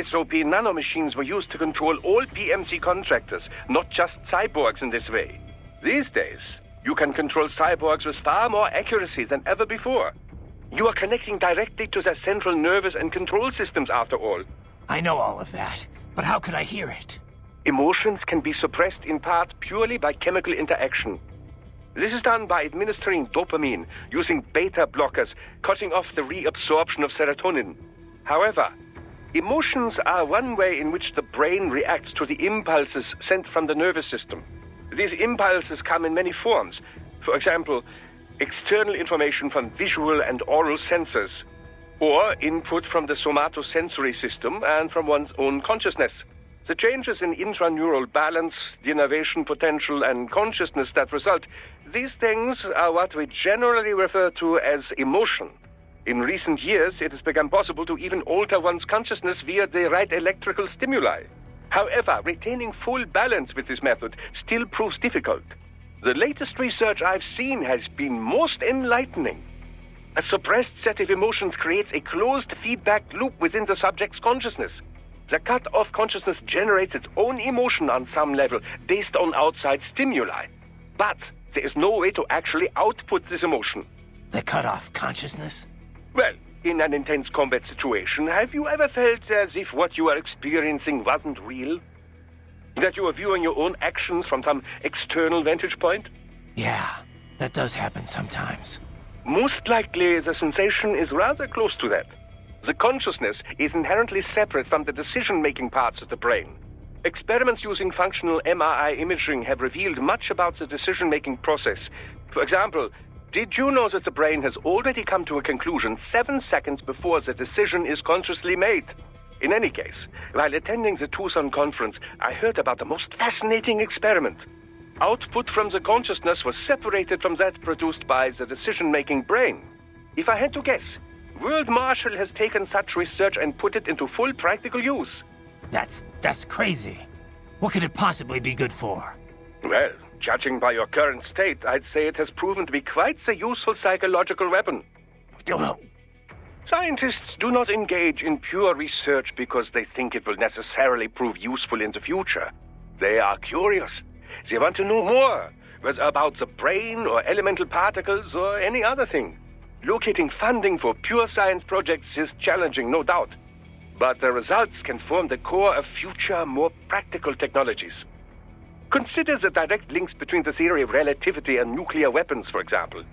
[SPEAKER 14] SOP nanomachines were used to control all PMC contractors, not just cyborgs in this way. These days, you can control cyborgs with far more accuracy than ever before. You are connecting directly to their central nervous and control systems, after all.
[SPEAKER 2] I know all of that, but how could I hear it?
[SPEAKER 14] Emotions can be suppressed in part purely by chemical interaction. This is done by administering dopamine, using beta blockers, cutting off the reabsorption of serotonin. However, emotions are one way in which the brain reacts to the impulses sent from the nervous system. These impulses come in many forms. For example, external information from visual and oral sensors, or input from the somatosensory system and from one's own consciousness. The changes in intraneural balance, denervation potential, and consciousness that result, these things are what we generally refer to as emotion. In recent years, it has become possible to even alter one's consciousness via the right electrical stimuli. However, retaining full balance with this method still proves difficult. The latest research I've seen has been most enlightening. A suppressed set of emotions creates a closed feedback loop within the subject's consciousness. The cut-off consciousness generates its own emotion on some level, based on outside stimuli. But there is no way to actually output this emotion.
[SPEAKER 2] The cut-off consciousness?
[SPEAKER 14] Well, in an intense combat situation, have you ever felt as if what you are experiencing wasn't real? That you are viewing your own actions from some external vantage point?
[SPEAKER 2] Yeah, that does happen sometimes.
[SPEAKER 14] Most likely, the sensation is rather close to that. The consciousness is inherently separate from the decision-making parts of the brain. Experiments using functional MRI imaging have revealed much about the decision-making process. For example, did you know that the brain has already come to a conclusion 7 seconds before the decision is consciously made? In any case, while attending the Tucson conference, I heard about the most fascinating experiment. Output from the consciousness was separated from that produced by the decision-making brain. If I had to guess, World Marshal has taken such research and put it into full practical use.
[SPEAKER 2] That's crazy. What could it possibly be good for?
[SPEAKER 14] Well, judging by your current state, I'd say it has proven to be quite the useful psychological weapon. Scientists do not engage in pure research because they think it will necessarily prove useful in the future. They are curious. They want to know more, whether about the brain or elemental particles or any other thing. Locating funding for pure science projects is challenging, no doubt. But the results can form the core of future, more practical technologies. Consider the direct links between the theory of relativity and nuclear weapons, for example.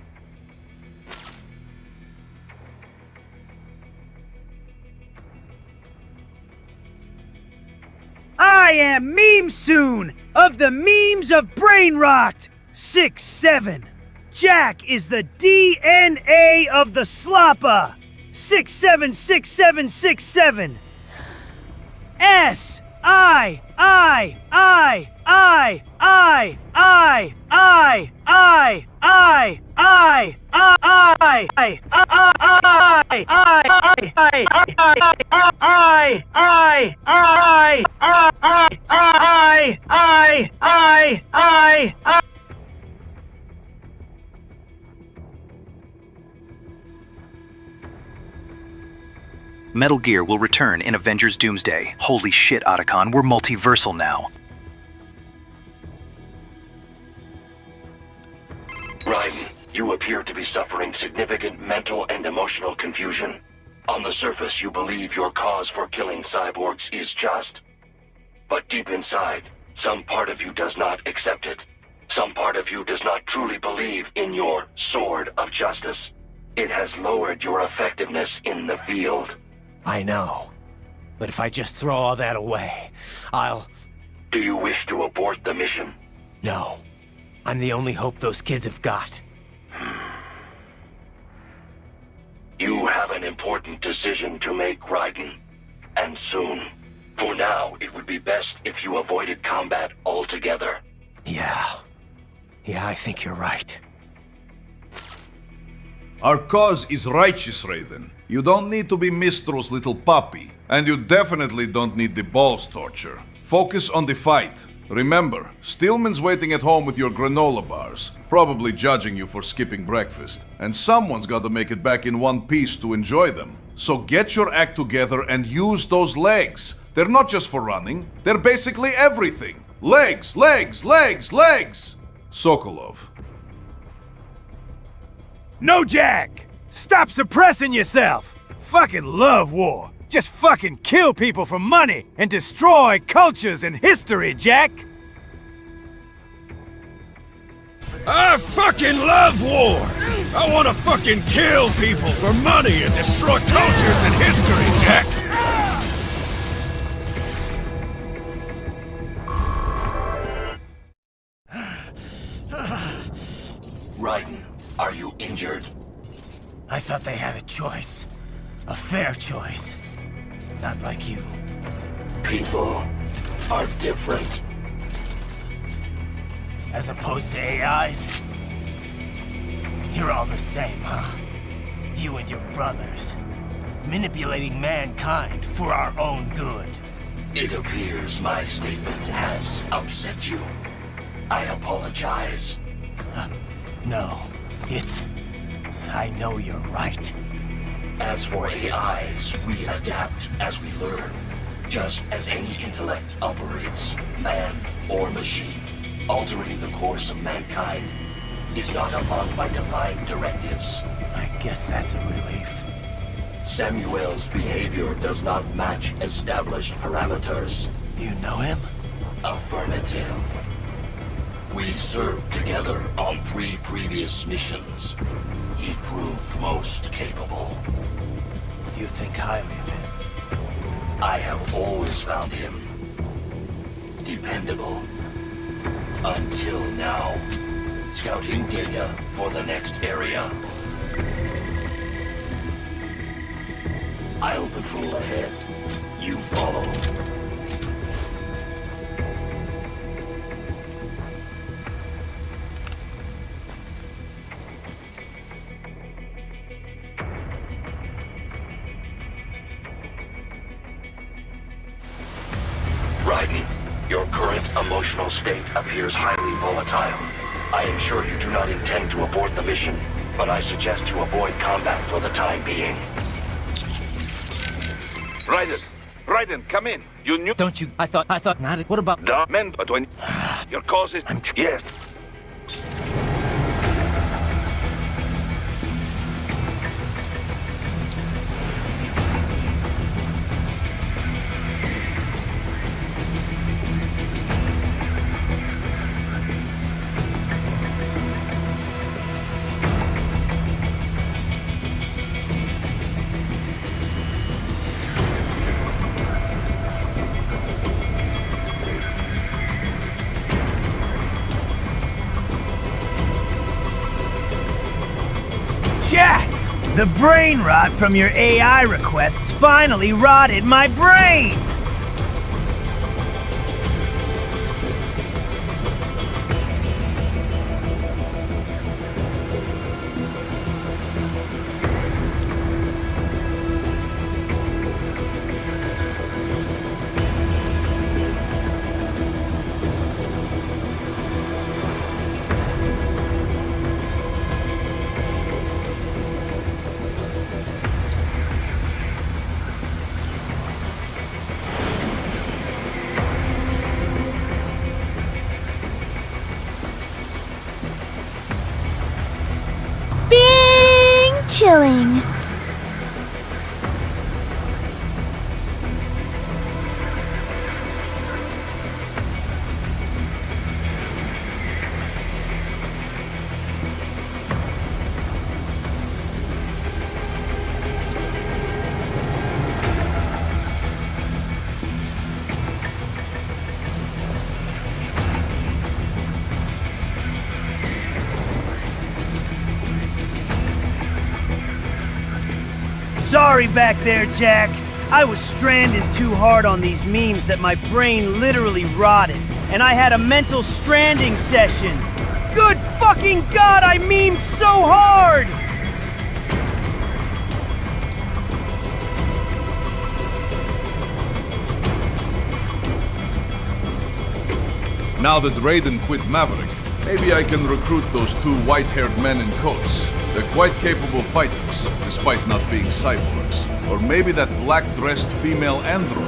[SPEAKER 17] I am Meme Soon of the Memes of Brain Rot 6-7. Jack is the DNA of the Sloppa 676767.
[SPEAKER 21] Metal Gear will return in Avengers Doomsday. Holy shit, Otacon, we're multiversal now.
[SPEAKER 16] Raiden, you appear to be suffering significant mental and emotional confusion. On the surface, you believe your cause for killing cyborgs is just. But deep inside, some part of you does not accept it. Some part of you does not truly believe in your sword of justice. It has lowered your effectiveness in the field.
[SPEAKER 2] I know. But if I just throw all that away, I'll...
[SPEAKER 16] Do you wish to abort the mission?
[SPEAKER 2] No. I'm the only hope those kids have got.
[SPEAKER 16] You have an important decision to make, Raiden. And soon. For now, it would be best if you avoided combat altogether.
[SPEAKER 2] Yeah, I think you're right.
[SPEAKER 3] Our cause is righteous, Raiden. You don't need to be Mistro's little puppy, and you definitely don't need the balls torture. Focus on the fight. Remember, Stillman's waiting at home with your granola bars, probably judging you for skipping breakfast. And someone's got to make it back in one piece to enjoy them. So get your act together and use those legs. They're not just for running, they're basically everything. Legs, legs, legs, legs! Sokolov.
[SPEAKER 1] No, Jack! Stop suppressing yourself! Fucking love war! Just fucking kill people for money and destroy cultures and history, Jack!
[SPEAKER 20] I fucking love war! I wanna fucking kill people for money and destroy cultures and history, Jack!
[SPEAKER 16] Raiden, are you injured?
[SPEAKER 17] I thought they had a choice. A fair choice. Not like you.
[SPEAKER 16] People are different.
[SPEAKER 17] As opposed to AIs? You're all the same, huh? You and your brothers. Manipulating mankind for our own good.
[SPEAKER 16] It appears my statement has upset you. I apologize.
[SPEAKER 17] No, it's... I know you're right.
[SPEAKER 16] As for AIs, we adapt as we learn. Just as any intellect operates, man or machine. Altering the course of mankind is not among my defined directives.
[SPEAKER 17] I guess that's a relief.
[SPEAKER 16] Samuel's behavior does not match established parameters.
[SPEAKER 17] You know him?
[SPEAKER 16] Affirmative. We served together on 3 previous missions. He proved most capable.
[SPEAKER 17] You think highly of him?
[SPEAKER 16] I have always found him dependable. Until now. Scouting data for the next area. I'll patrol ahead. You follow. Raiden, your current emotional state appears highly volatile. I am sure you do not intend to abort the mission, but I suggest you avoid combat for the time being.
[SPEAKER 3] Raiden, come in. You knew...
[SPEAKER 2] Don't you... I thought not... What about...
[SPEAKER 3] The men, but when... Your cause is... Yes.
[SPEAKER 17] Chat! The brain rot from your AI requests finally rotted my brain!
[SPEAKER 4] Chilling.
[SPEAKER 17] Sorry back there, Jack. I was stranded too hard on these memes that my brain literally rotted, and I had a mental stranding session. Good fucking God, I memed so hard!
[SPEAKER 12] Now that Raiden quit Maverick, maybe I can recruit those two white-haired men in coats. They're quite capable fighters, despite not being cyborgs. Or maybe that black-dressed female android.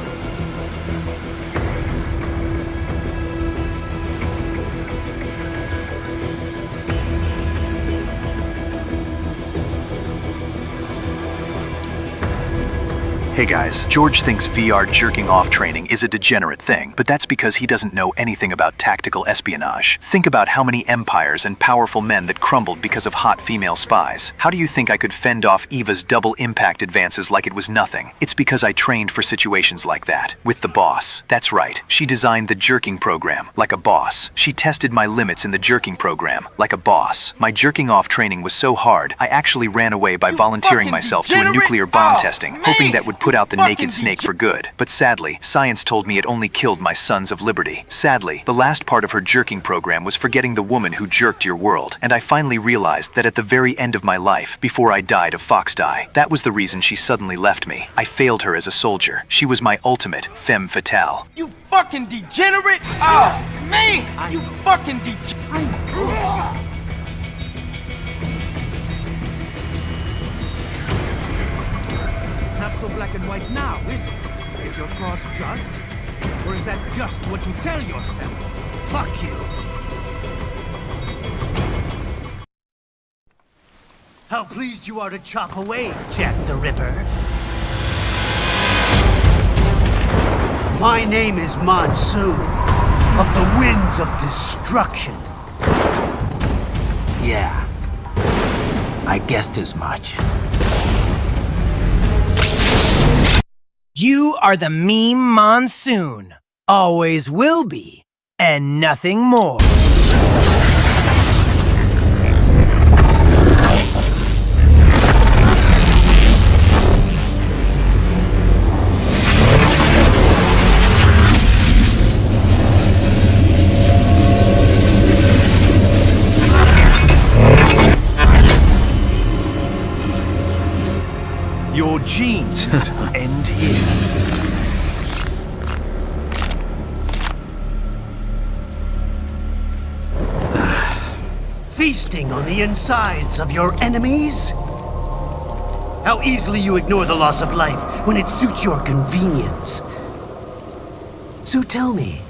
[SPEAKER 22] Hey guys, George thinks VR jerking off training is a degenerate thing, but that's because he doesn't know anything about tactical espionage. Think about how many empires and powerful men that crumbled because of hot female spies. How do you think I could fend off Eva's double impact advances like it was nothing? It's because I trained for situations like that. With the boss. That's right, she designed the jerking program, like a boss. She tested my limits in the jerking program, like a boss. My jerking off training was so hard, I actually ran away by volunteering myself to a nuclear bomb testing, hoping that would put out the naked snake for good. But sadly, science told me it only killed my Sons of Liberty. Sadly, the last part of her jerking program was forgetting the woman who jerked your world. And I finally realized that at the very end of my life, before I died of fox die, that was the reason she suddenly left me. I failed her as a soldier. She was my ultimate femme fatale.
[SPEAKER 23] You fucking degenerate! Oh, man! You fucking degenerate!
[SPEAKER 13] Not so black and white now, is it? Is your cross just? Or is that just what you tell yourself? Fuck you!
[SPEAKER 17] How pleased you are to chop away, Jack the Ripper. My name is Monsoon, of the Winds of Destruction.
[SPEAKER 24] Yeah, I guessed as much.
[SPEAKER 9] You are the meme Monsoon. Always will be, and nothing more.
[SPEAKER 17] Your genes end here. Feasting on the insides of your enemies? How easily you ignore the loss of life when it suits your convenience. So tell me.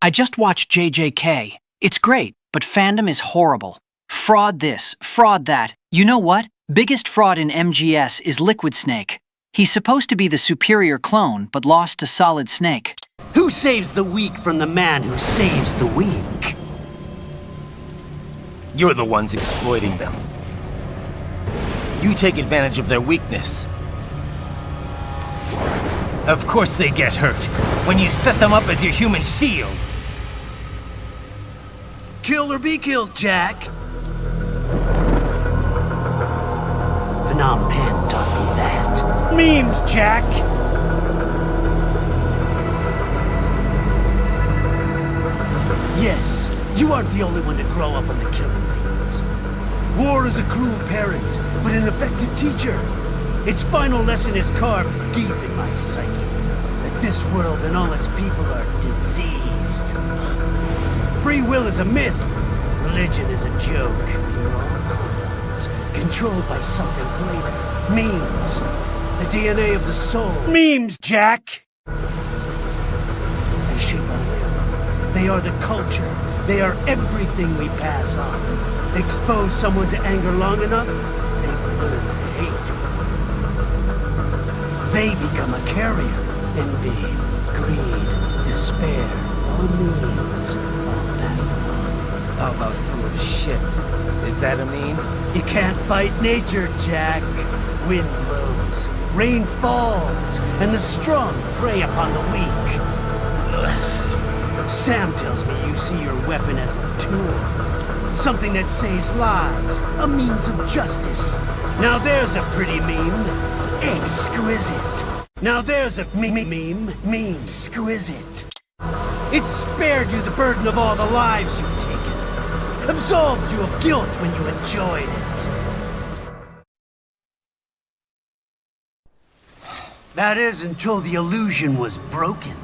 [SPEAKER 25] I just watched JJK. It's great, but fandom is horrible. Fraud this, fraud that. You know what? Biggest fraud in MGS is Liquid Snake. He's supposed to be the superior clone, but lost to Solid Snake.
[SPEAKER 17] Who saves the weak from the man who saves the weak?
[SPEAKER 9] You're the ones exploiting them. You take advantage of their weakness. Of course they get hurt when you set them up as your human shield.
[SPEAKER 17] Kill or be killed, Jack. Phnom Penh taught me that. Memes, Jack! Yes, you aren't the only one to grow up on the killing fields. War is a cruel parent, but an effective teacher. Its final lesson is carved deep in my psyche. That this world and all its people are diseased. Free will is a myth. Religion is a joke. We're all minds, controlled by something greater. Memes. The DNA of the soul. Memes, Jack! They shape our will. They are the culture. They are everything we pass on. Expose someone to anger long enough, they will learn to hate. They become a carrier. Envy, greed, despair, all memes, all passed along.
[SPEAKER 9] How about full of shit? Is that a meme?
[SPEAKER 17] You can't fight nature, Jack. Wind blows, rain falls, and the strong prey upon the weak. Sam tells me you see your weapon as a tool. Something that saves lives, a means of justice. Now there's a pretty meme. Exquisite. Now there's a meme. Exquisite. It spared you the burden of all the lives you've taken. Absolved you of guilt when you enjoyed it. That is until the illusion was broken.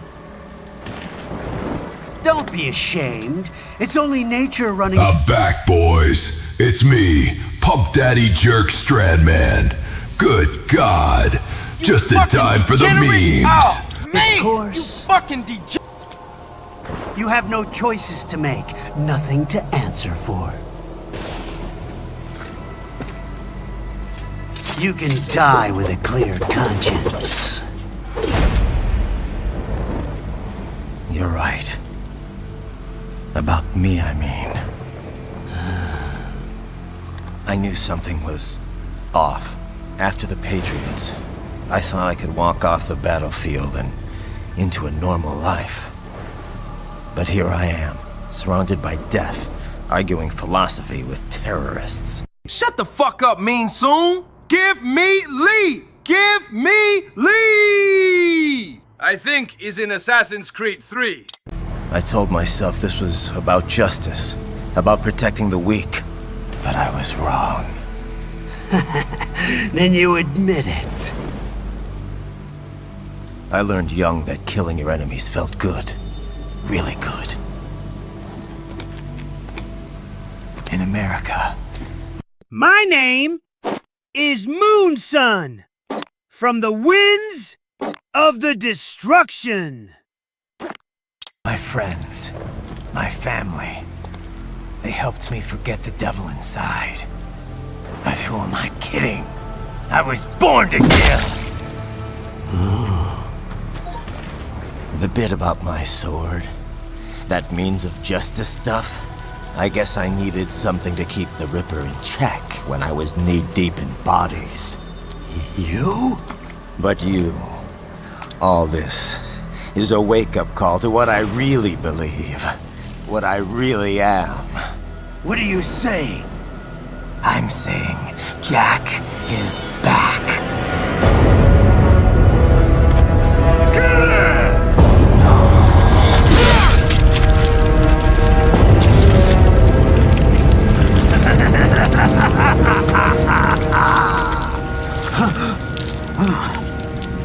[SPEAKER 7] Don't be ashamed. It's only nature running.
[SPEAKER 11] I'm back, boys. It's me, Pump Daddy Jerk Strandman. Good God. Just in time for the memes.
[SPEAKER 23] Oh,
[SPEAKER 7] Of course.
[SPEAKER 23] You fucking degenerate.
[SPEAKER 7] You have no choices to make, nothing to answer for. You can die with a clear conscience.
[SPEAKER 2] You're right. About me, I mean. I knew something was off. After the Patriots, I thought I could walk off the battlefield and into a normal life. But here I am, surrounded by death, arguing philosophy with terrorists.
[SPEAKER 23] Shut the fuck up, Mean Soon. Give me Lee. Give me Lee. I think is in Assassin's Creed 3.
[SPEAKER 2] I told myself this was about justice, about protecting the weak. But I was wrong.
[SPEAKER 7] Then you admit it.
[SPEAKER 2] I learned young that killing your enemies felt good. Really good. In America.
[SPEAKER 17] My name is Moonsun, from the winds of the destruction.
[SPEAKER 2] My friends, my family, they helped me forget the devil inside. But who am I kidding? I was born to kill! The bit about my sword, that means of justice stuff, I guess I needed something to keep the Ripper in check when I was knee-deep in bodies.
[SPEAKER 7] You?
[SPEAKER 2] But you, all this, is a wake-up call to what I really believe. What I really am.
[SPEAKER 7] What are you saying?
[SPEAKER 2] I'm saying Jack is back.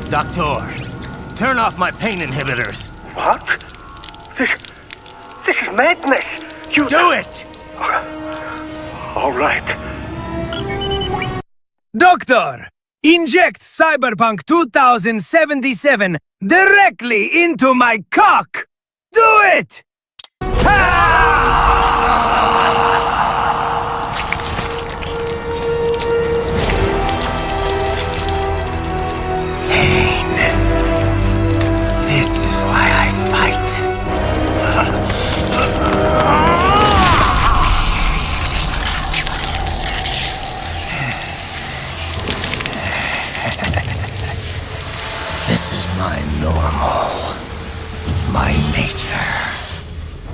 [SPEAKER 2] Doctor, turn off my pain inhibitors.
[SPEAKER 14] What? This is madness. You
[SPEAKER 2] do it!
[SPEAKER 14] All right.
[SPEAKER 17] Doctor, inject Cyberpunk 2077 directly into my cock! Do it!
[SPEAKER 2] Pain. This is why I fight. This is my normal. My nature.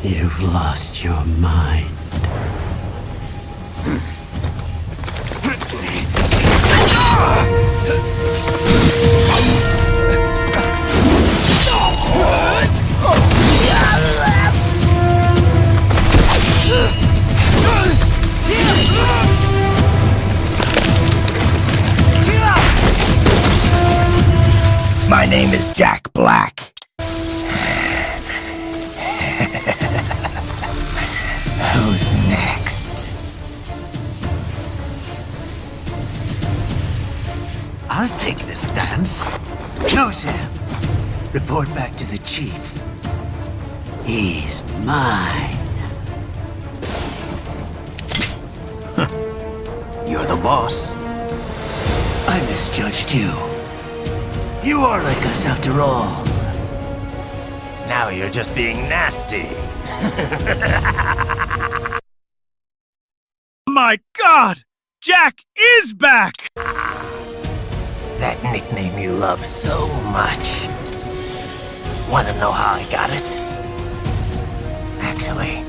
[SPEAKER 7] You've lost your mind.
[SPEAKER 2] My name is Jack Black. Who's next?
[SPEAKER 7] I'll take this dance. No, Sam. Report back to the chief. He's mine.
[SPEAKER 24] You're the boss.
[SPEAKER 7] I misjudged you. You are like us after all.
[SPEAKER 2] Now you're just being nasty.
[SPEAKER 17] My God! Jack is back!
[SPEAKER 2] That nickname you love so much. Want to know how I got it? Actually,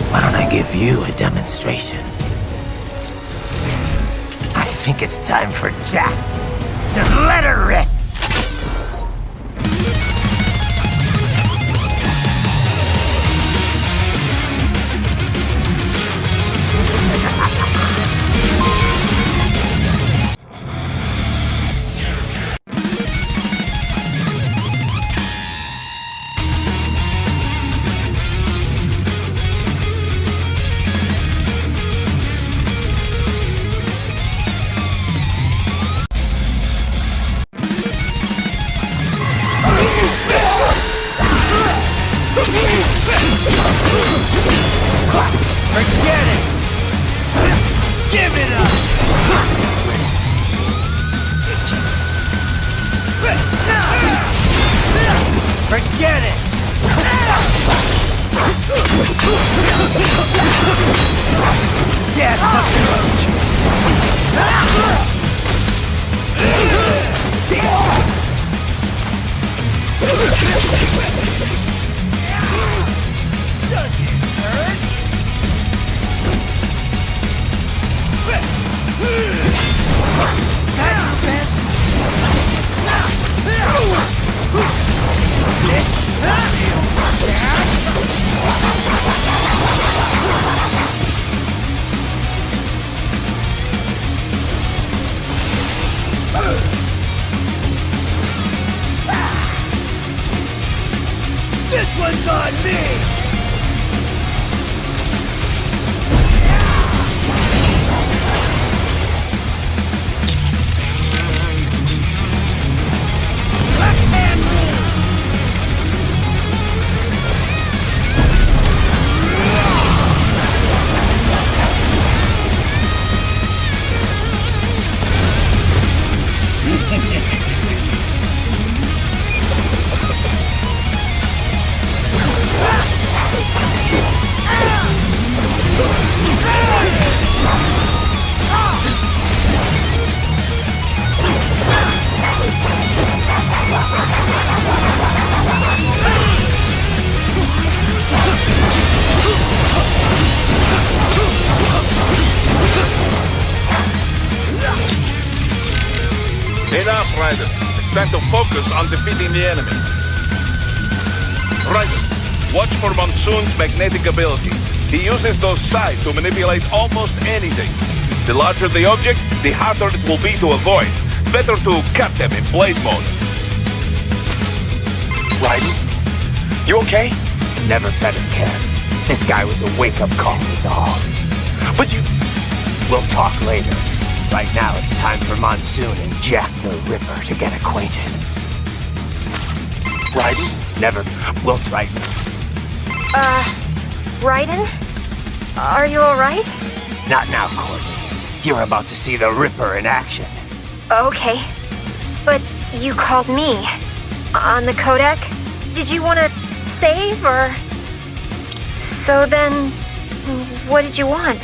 [SPEAKER 2] why don't I give you a demonstration? I think it's time for Jack to let her rip.
[SPEAKER 1] This one's on me!
[SPEAKER 3] Enough, Ryder. It's time to focus on defeating the enemy. Ryder, watch for Monsoon's magnetic ability. He uses those sides to manipulate almost anything. The larger the object, the harder it will be to avoid. Better to cut them in blade mode.
[SPEAKER 6] Ryder? You okay? Never better, Ken. This guy was a wake-up call is all. But you... We'll talk later. Right now it's time for Monsoon and Jack the Ripper to get acquainted. Ryden? Never... We'll try...
[SPEAKER 10] Ryden? Are you alright?
[SPEAKER 6] Not now, Courtney. You're about to see the Ripper in action.
[SPEAKER 10] Okay. But you called me. On the codec? Did you want to save, or... So then... What did you want?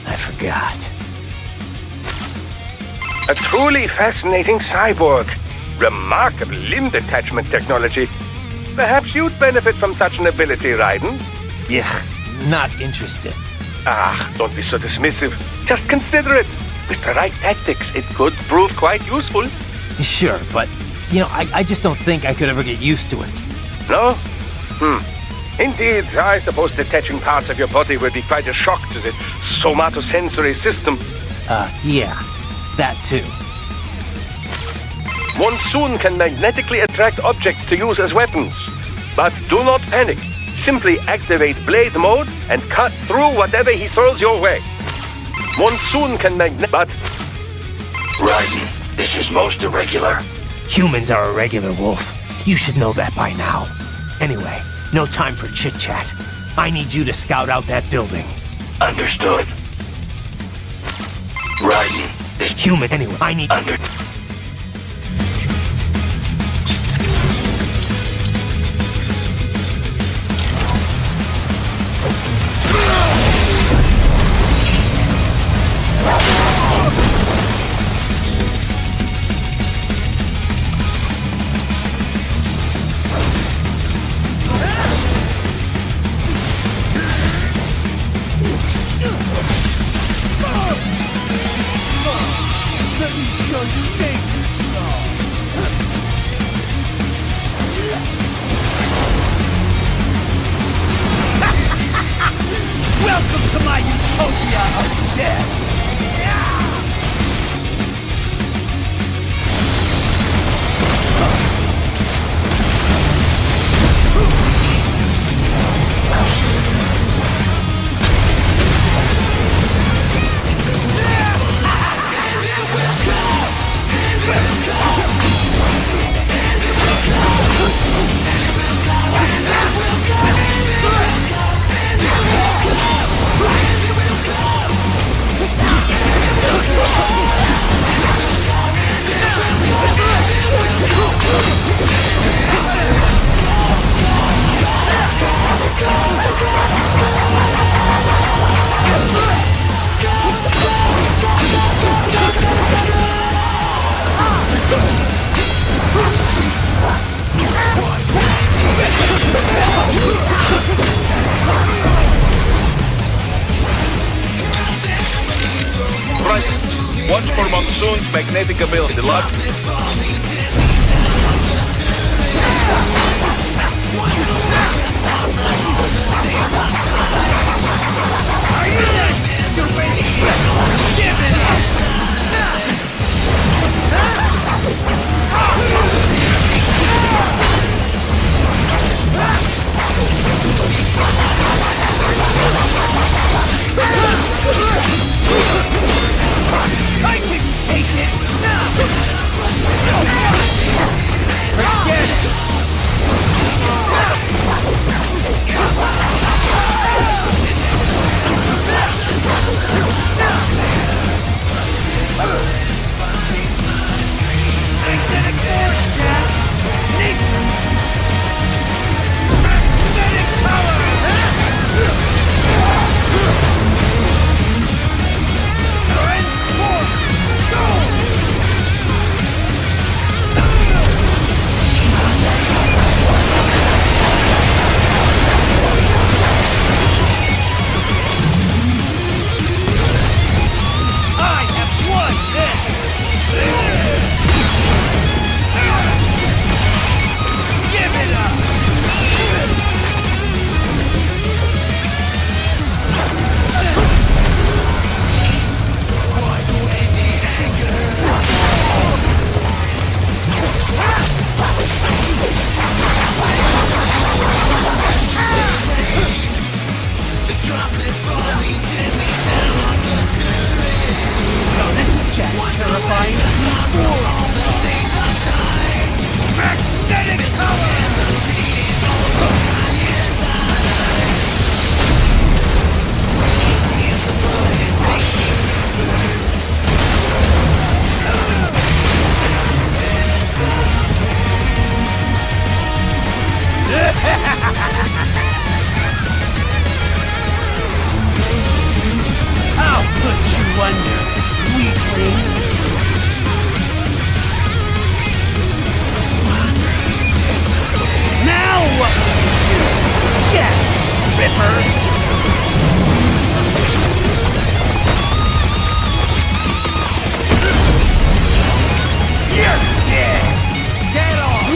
[SPEAKER 6] I forgot.
[SPEAKER 14] A truly fascinating cyborg. Remarkable limb detachment technology. Perhaps you'd benefit from such an ability, Raiden.
[SPEAKER 6] Yeah, not interested.
[SPEAKER 14] Ah, don't be so dismissive. Just consider it. With the right tactics, it could prove quite useful.
[SPEAKER 2] Sure, but, you know, I just don't think I could ever get used to it.
[SPEAKER 14] No? Indeed, I suppose detaching parts of your body would be quite a shock to the somatosensory system.
[SPEAKER 2] Yeah, that too.
[SPEAKER 14] Monsoon can magnetically attract objects to use as weapons. But do not panic. Simply activate blade mode and cut through whatever he throws your way. Monsoon can but...
[SPEAKER 16] Raiden, this is most irregular.
[SPEAKER 6] Humans are irregular, Wolf. You should know that by now. Anyway, no time for chit-chat. I need you to scout out that building.
[SPEAKER 16] Understood. Raiden, this...
[SPEAKER 6] Human, anyway, I need...
[SPEAKER 1] Let me show you
[SPEAKER 3] Monsoon's magnetic ability.
[SPEAKER 17] I can take it! Forget it! Magnetic force, Jack! Nature! Magnetic power! Transform! Go! I have won this! Give it up! So this is Jack's terrifying true form. Magnetic power! I'll put you under, weakling. Now what will you do, Jack Ripper? You're dead! Get off!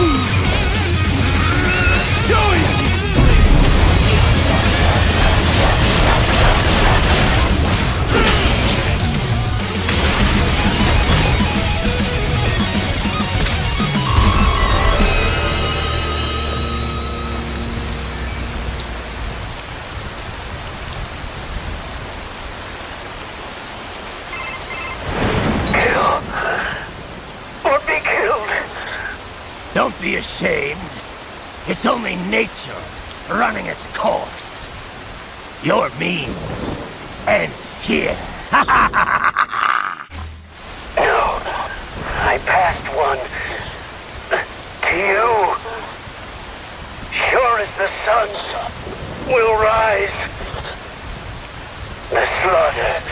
[SPEAKER 17] Go easy!
[SPEAKER 6] Or be killed.
[SPEAKER 7] Don't be ashamed. It's only nature running its course. Your means end here.
[SPEAKER 6] No, I passed one. To you. Sure as the sun will rise. The slaughter.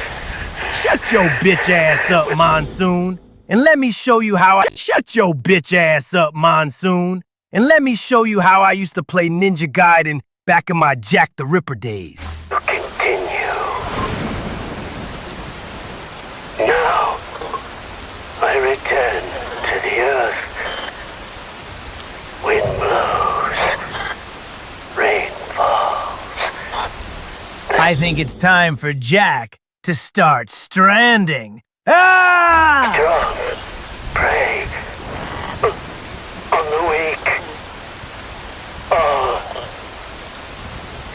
[SPEAKER 17] Shut your bitch ass up, Monsoon, and let me show you how I— Shut your bitch ass up, Monsoon, and let me show you how I used to play Ninja Gaiden back in my Jack the Ripper days.
[SPEAKER 6] Continue. Now, I return to the earth. Wind blows. Rain falls.
[SPEAKER 17] I think it's time for Jack to start stranding. Ah!
[SPEAKER 6] Drop, prey, on the weak. All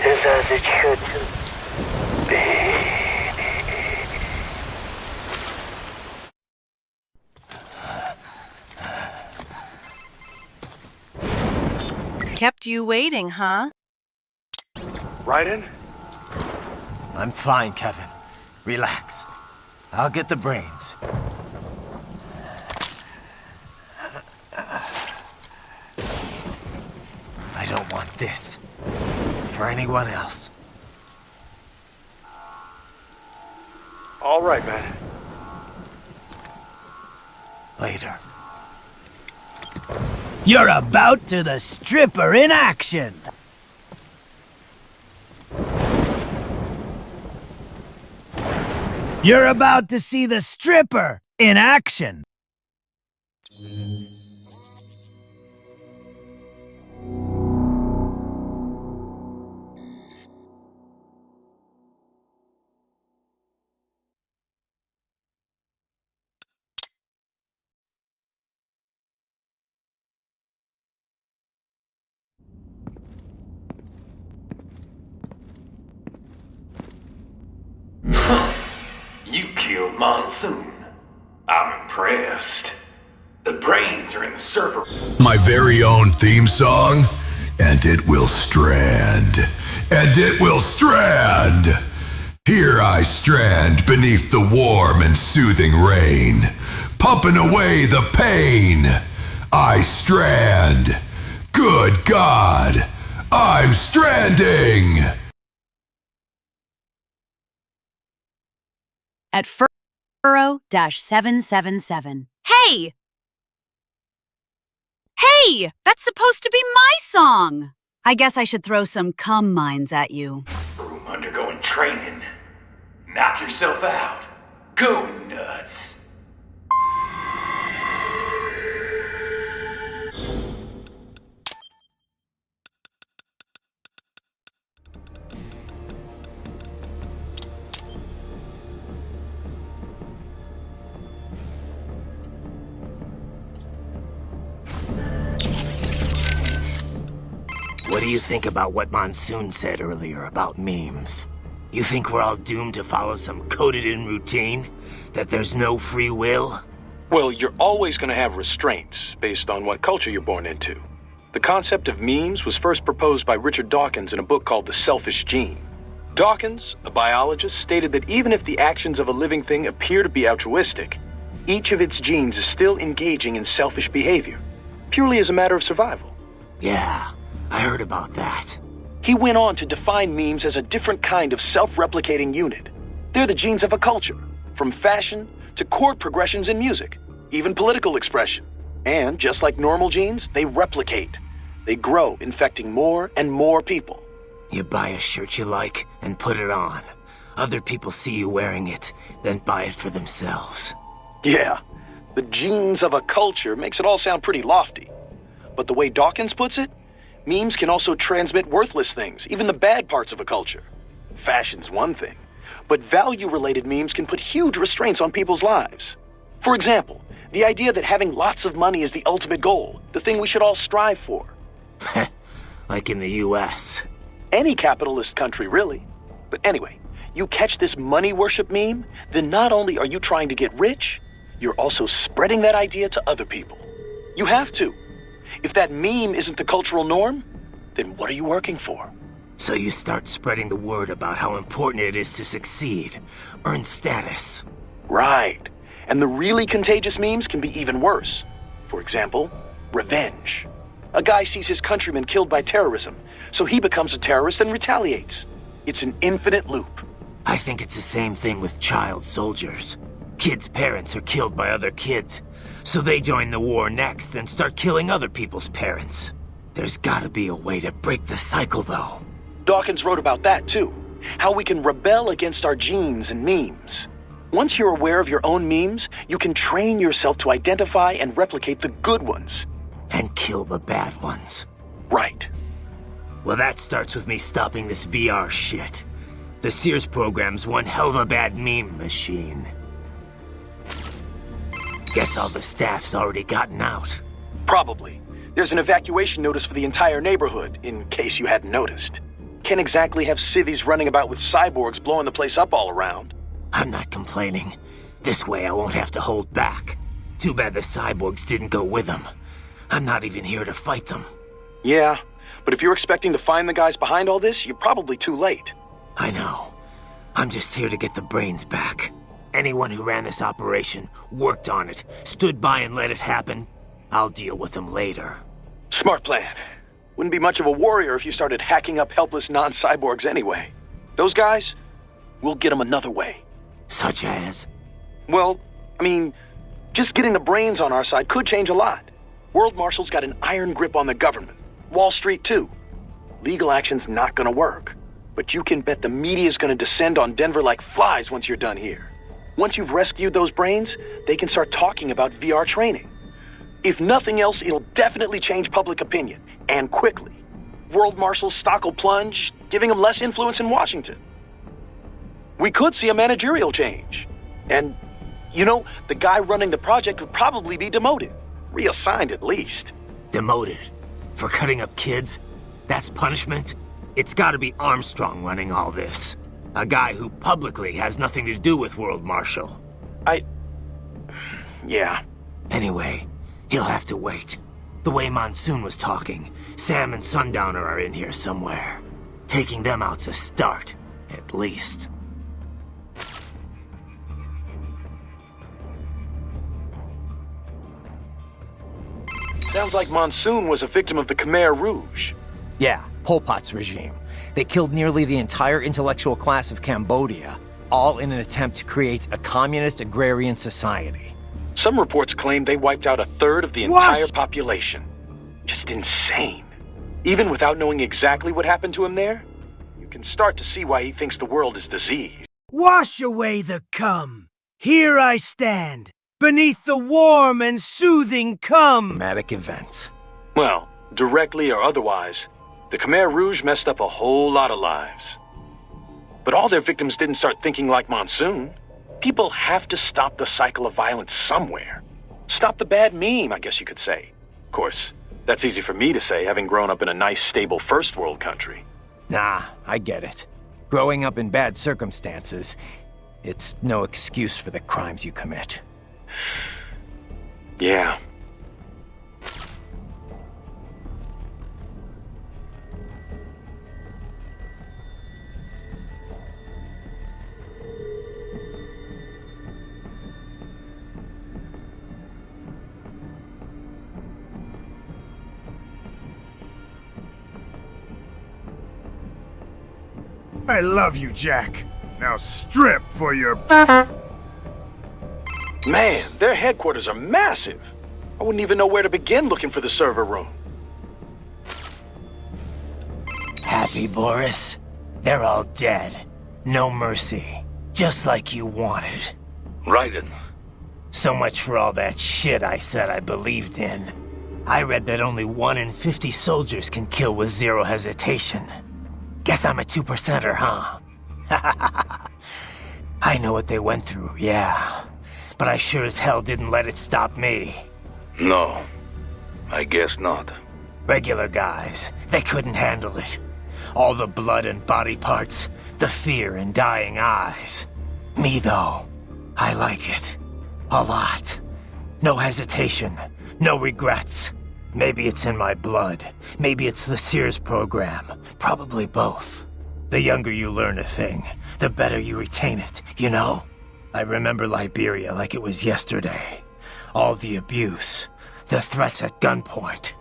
[SPEAKER 6] is as it should be.
[SPEAKER 5] Kept you waiting, huh?
[SPEAKER 20] Raiden?
[SPEAKER 17] I'm fine, Kevin. Relax. I'll get the brains. I don't want this for anyone else.
[SPEAKER 20] All right, man.
[SPEAKER 17] Later. You're about to the stripper in action! You're about to see the stripper in action.
[SPEAKER 8] You killed Monsoon. I'm impressed. The brains are in the server.
[SPEAKER 11] My very own theme song, and it will strand. And it will strand! Here I strand beneath the warm and soothing rain, pumping away the pain. I strand. Good God, I'm stranding!
[SPEAKER 15] At Furrow-777. Hey! Hey! That's supposed to be my song! I guess I should throw some cum mines at you.
[SPEAKER 8] Room undergoing training. Knock yourself out. Go nuts.
[SPEAKER 6] What do you think about what Monsoon said earlier about memes? You think we're all doomed to follow some coded-in routine? That there's no free will?
[SPEAKER 18] Well, you're always going to have restraints based on what culture you're born into. The concept of memes was first proposed by Richard Dawkins in a book called The Selfish Gene. Dawkins, a biologist, stated that even if the actions of a living thing appear to be altruistic, each of its genes is still engaging in selfish behavior, purely as a matter of survival.
[SPEAKER 6] Yeah, I heard about that.
[SPEAKER 18] He went on to define memes as a different kind of self-replicating unit. They're the genes of a culture, from fashion to chord progressions in music, even political expression. And just like normal genes, they replicate. They grow, infecting more and more people.
[SPEAKER 6] You buy a shirt you like and put it on. Other people see you wearing it, then buy it for themselves.
[SPEAKER 18] Yeah, the genes of a culture makes it all sound pretty lofty. But the way Dawkins puts it, memes can also transmit worthless things, even the bad parts of a culture. Fashion's one thing, but value-related memes can put huge restraints on people's lives. For example, the idea that having lots of money is the ultimate goal, the thing we should all strive for.
[SPEAKER 6] Like in the US.
[SPEAKER 18] Any capitalist country, really. But anyway, you catch this money worship meme, then not only are you trying to get rich, you're also spreading that idea to other people. You have to. If that meme isn't the cultural norm, then what are you working for?
[SPEAKER 6] So you start spreading the word about how important it is to succeed, earn status.
[SPEAKER 18] Right. And the really contagious memes can be even worse. For example, revenge. A guy sees his countrymen killed by terrorism, so he becomes a terrorist and retaliates. It's an infinite loop.
[SPEAKER 6] I think it's the same thing with child soldiers. Kids' parents are killed by other kids, so they join the war next and start killing other people's parents. There's gotta be a way to break the cycle, though.
[SPEAKER 18] Dawkins wrote about that, too. How we can rebel against our genes and memes. Once you're aware of your own memes, you can train yourself to identify and replicate the good ones.
[SPEAKER 6] And kill the bad ones.
[SPEAKER 18] Right.
[SPEAKER 6] Well, that starts with me stopping this VR shit. The Sears program's one hell of a bad meme machine. Guess all the staff's already gotten out.
[SPEAKER 18] Probably. There's an evacuation notice for the entire neighborhood, in case you hadn't noticed. Can't exactly have civvies running about with cyborgs blowing the place up all around.
[SPEAKER 6] I'm not complaining. This way I won't have to hold back. Too bad the cyborgs didn't go with them. I'm not even here to fight them.
[SPEAKER 18] Yeah, but if you're expecting to find the guys behind all this, you're probably too late.
[SPEAKER 6] I know. I'm just here to get the brains back. Anyone who ran this operation, worked on it, stood by and let it happen, I'll deal with them later.
[SPEAKER 18] Smart plan. Wouldn't be much of a warrior if you started hacking up helpless non-cyborgs anyway. Those guys, we'll get them another way.
[SPEAKER 6] Such as?
[SPEAKER 18] Well, I mean, just getting the brains on our side could change a lot. World Marshal's got an iron grip on the government. Wall Street, too. Legal action's not gonna work. But you can bet the media's gonna descend on Denver like flies once you're done here. Once you've rescued those brains, they can start talking about VR training. If nothing else, it'll definitely change public opinion, and quickly. World Marshal's stock will plunge, giving them less influence in Washington. We could see a managerial change. And, you know, the guy running the project would probably be demoted. Reassigned at least.
[SPEAKER 2] Demoted? For cutting up kids? That's punishment? It's gotta be Armstrong running all this. A guy who publicly has nothing to do with World Marshal.
[SPEAKER 18] Yeah.
[SPEAKER 2] Anyway, he'll have to wait. The way Monsoon was talking, Sam and Sundowner are in here somewhere. Taking them out's a start, at least.
[SPEAKER 18] Sounds like Monsoon was a victim of the Khmer Rouge.
[SPEAKER 6] Yeah, Pol Pot's regime. They killed nearly the entire intellectual class of Cambodia, all in an attempt to create a communist agrarian society.
[SPEAKER 18] Some reports claim they wiped out 1/3 of the entire population. Just insane. Even without knowing exactly what happened to him there, you can start to see why he thinks the world is diseased.
[SPEAKER 17] Wash away the cum. Here I stand, beneath the warm and soothing cum.
[SPEAKER 6] Dramatic event.
[SPEAKER 18] Well, directly or otherwise, the Khmer Rouge messed up a whole lot of lives. But all their victims didn't start thinking like Monsoon. People have to stop the cycle of violence somewhere. Stop the bad meme, I guess you could say. Of course, that's easy for me to say, having grown up in a nice, stable first world country.
[SPEAKER 6] Nah, I get it. Growing up in bad circumstances, it's no excuse for the crimes you commit.
[SPEAKER 18] Yeah.
[SPEAKER 20] I love you, Jack. Now strip for your...
[SPEAKER 18] Man, their headquarters are massive. I wouldn't even know where to begin looking for the server room.
[SPEAKER 2] Happy, Boris? They're all dead. No mercy. Just like you wanted.
[SPEAKER 3] Raiden.
[SPEAKER 2] So much for all that shit I said I believed in. I read that only 1 in 50 soldiers can kill with zero hesitation. Guess I'm a 2%er, huh? I know what they went through, yeah. But I sure as hell didn't let it stop me.
[SPEAKER 3] No, I guess not.
[SPEAKER 2] Regular guys, they couldn't handle it. All the blood and body parts, the fear and dying eyes. Me, though, I like it. A lot. No hesitation, no regrets. Maybe it's in my blood. Maybe it's the Sears program. Probably both. The younger you learn a thing, the better you retain it, you know? I remember Liberia like it was yesterday. All the abuse, the threats at gunpoint.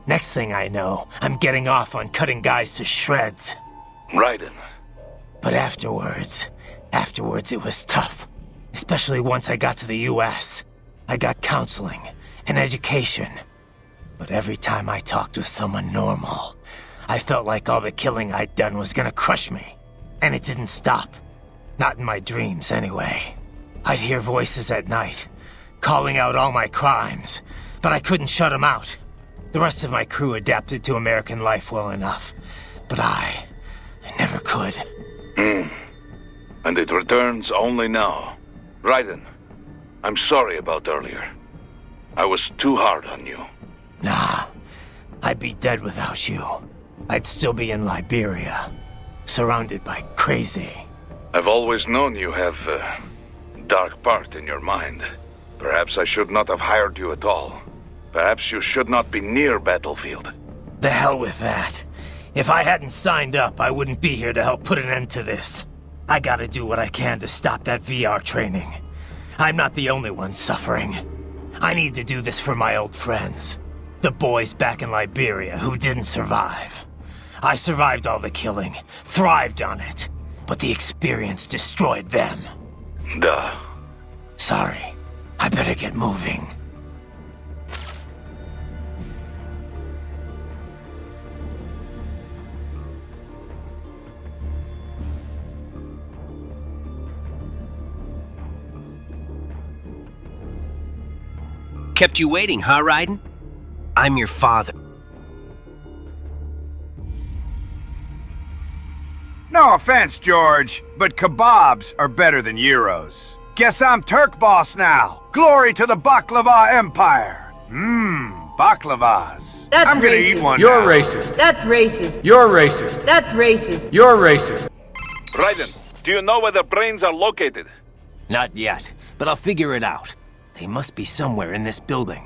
[SPEAKER 2] Next thing I know, I'm getting off on cutting guys to shreds.
[SPEAKER 3] Raiden.
[SPEAKER 2] But afterwards it was tough. Especially once I got to the US. I got counseling and education. But every time I talked with someone normal, I felt like all the killing I'd done was gonna crush me. And it didn't stop. Not in my dreams, anyway. I'd hear voices at night, calling out all my crimes, but I couldn't shut them out. The rest of my crew adapted to American life well enough, but I never could.
[SPEAKER 3] And it returns only now. Raiden, I'm sorry about earlier. I was too hard on you.
[SPEAKER 2] Nah, I'd be dead without you. I'd still be in Liberia, surrounded by crazy.
[SPEAKER 3] I've always known you have a dark part in your mind. Perhaps I should not have hired you at all. Perhaps you should not be near Battlefield.
[SPEAKER 2] The hell with that. If I hadn't signed up, I wouldn't be here to help put an end to this. I gotta do what I can to stop that VR training. I'm not the only one suffering. I need to do this for my old friends. The boys back in Liberia who didn't survive. I survived all the killing, thrived on it, but the experience destroyed them.
[SPEAKER 3] Duh.
[SPEAKER 2] Sorry. I better get moving.
[SPEAKER 4] Kept you waiting, huh, Raiden? I'm your father.
[SPEAKER 1] No offense, George, but kebabs are better than gyros. Guess I'm Turk boss now. Glory to the baklava empire. Baklavas.
[SPEAKER 12] That's
[SPEAKER 1] I'm gonna
[SPEAKER 12] racist.
[SPEAKER 1] eat one
[SPEAKER 23] You're
[SPEAKER 1] now.
[SPEAKER 23] racist.
[SPEAKER 12] That's racist.
[SPEAKER 23] You're racist.
[SPEAKER 12] That's racist.
[SPEAKER 23] You're racist.
[SPEAKER 3] Raiden, do you know where the brains are located?
[SPEAKER 2] Not yet, but I'll figure it out. They must be somewhere in this building.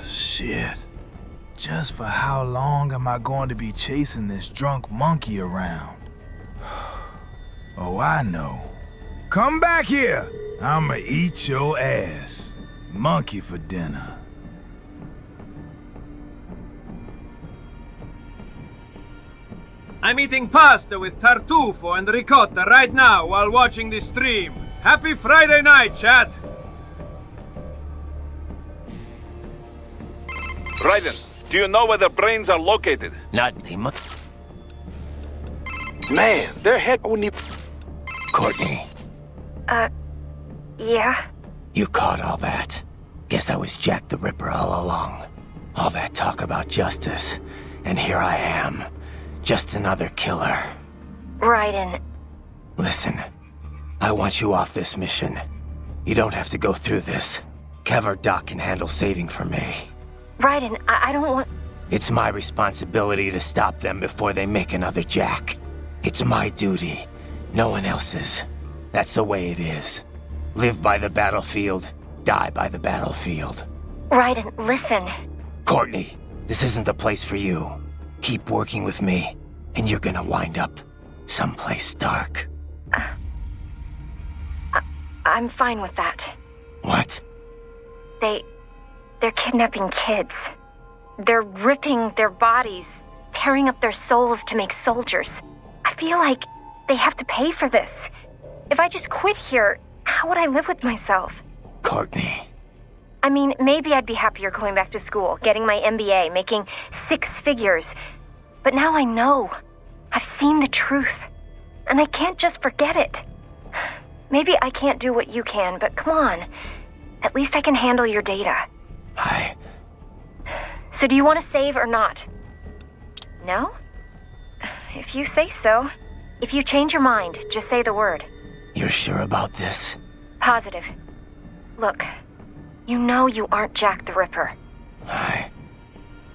[SPEAKER 19] Shit. Just for how long am I going to be chasing this drunk monkey around? Oh, I know. Come back here. I'ma eat your ass. Monkey for dinner.
[SPEAKER 9] I'm eating pasta with tartufo and ricotta right now while watching this stream. Happy Friday night, chat!
[SPEAKER 3] Raiden, do you know where the brains are located?
[SPEAKER 2] Not they must.
[SPEAKER 18] Man, their head wouldn't even...
[SPEAKER 2] Courtney,
[SPEAKER 10] Yeah?
[SPEAKER 2] you caught all that. Guess I was Jack the Ripper all along. All that talk about justice, and here I am. Just another killer.
[SPEAKER 10] Raiden.
[SPEAKER 2] Listen, I want you off this mission. You don't have to go through this. Kev or Doc can handle saving for me.
[SPEAKER 10] Raiden, I don't want...
[SPEAKER 2] It's my responsibility to stop them before they make another Jack. It's my duty, no one else's. That's the way it is. Live by the battlefield, die by the battlefield.
[SPEAKER 10] Raiden, listen.
[SPEAKER 2] Courtney, this isn't the place for you. Keep working with me, and you're gonna wind up someplace dark.
[SPEAKER 10] I'm fine with that.
[SPEAKER 2] What?
[SPEAKER 10] They're kidnapping kids. They're ripping their bodies, tearing up their souls to make soldiers. I feel like they have to pay for this. If I just quit here, how would I live with myself?
[SPEAKER 2] Courtney.
[SPEAKER 10] I mean, maybe I'd be happier going back to school, getting my MBA, making 6 figures. But now I know. I've seen the truth. And I can't just forget it. Maybe I can't do what you can, but come on. At least I can handle your data. So do you want to save or not? No? If you say so. If you change your mind, just say the word.
[SPEAKER 2] You're sure about this?
[SPEAKER 10] Positive. Look, you know you aren't Jack the Ripper.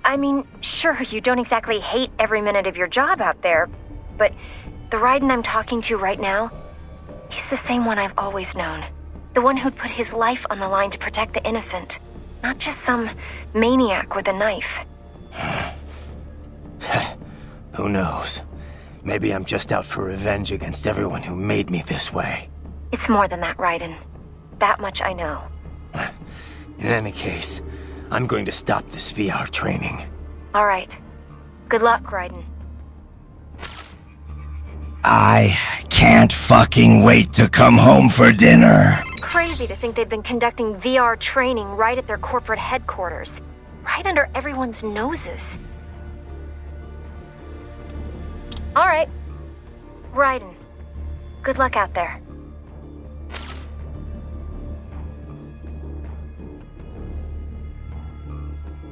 [SPEAKER 10] I mean, sure, you don't exactly hate every minute of your job out there, but the Raiden I'm talking to right now, he's the same one I've always known. The one who'd put his life on the line to protect the innocent, not just some maniac with a knife.
[SPEAKER 2] Who knows? Maybe I'm just out for revenge against everyone who made me this way.
[SPEAKER 10] It's more than that, Raiden. That much I know.
[SPEAKER 2] In any case, I'm going to stop this VR training.
[SPEAKER 10] All right. Good luck, Raiden.
[SPEAKER 17] I can't fucking wait to come home for dinner.
[SPEAKER 10] Crazy to think they've been conducting VR training right at their corporate headquarters. Right under everyone's noses. All right. Raiden. Good luck out there.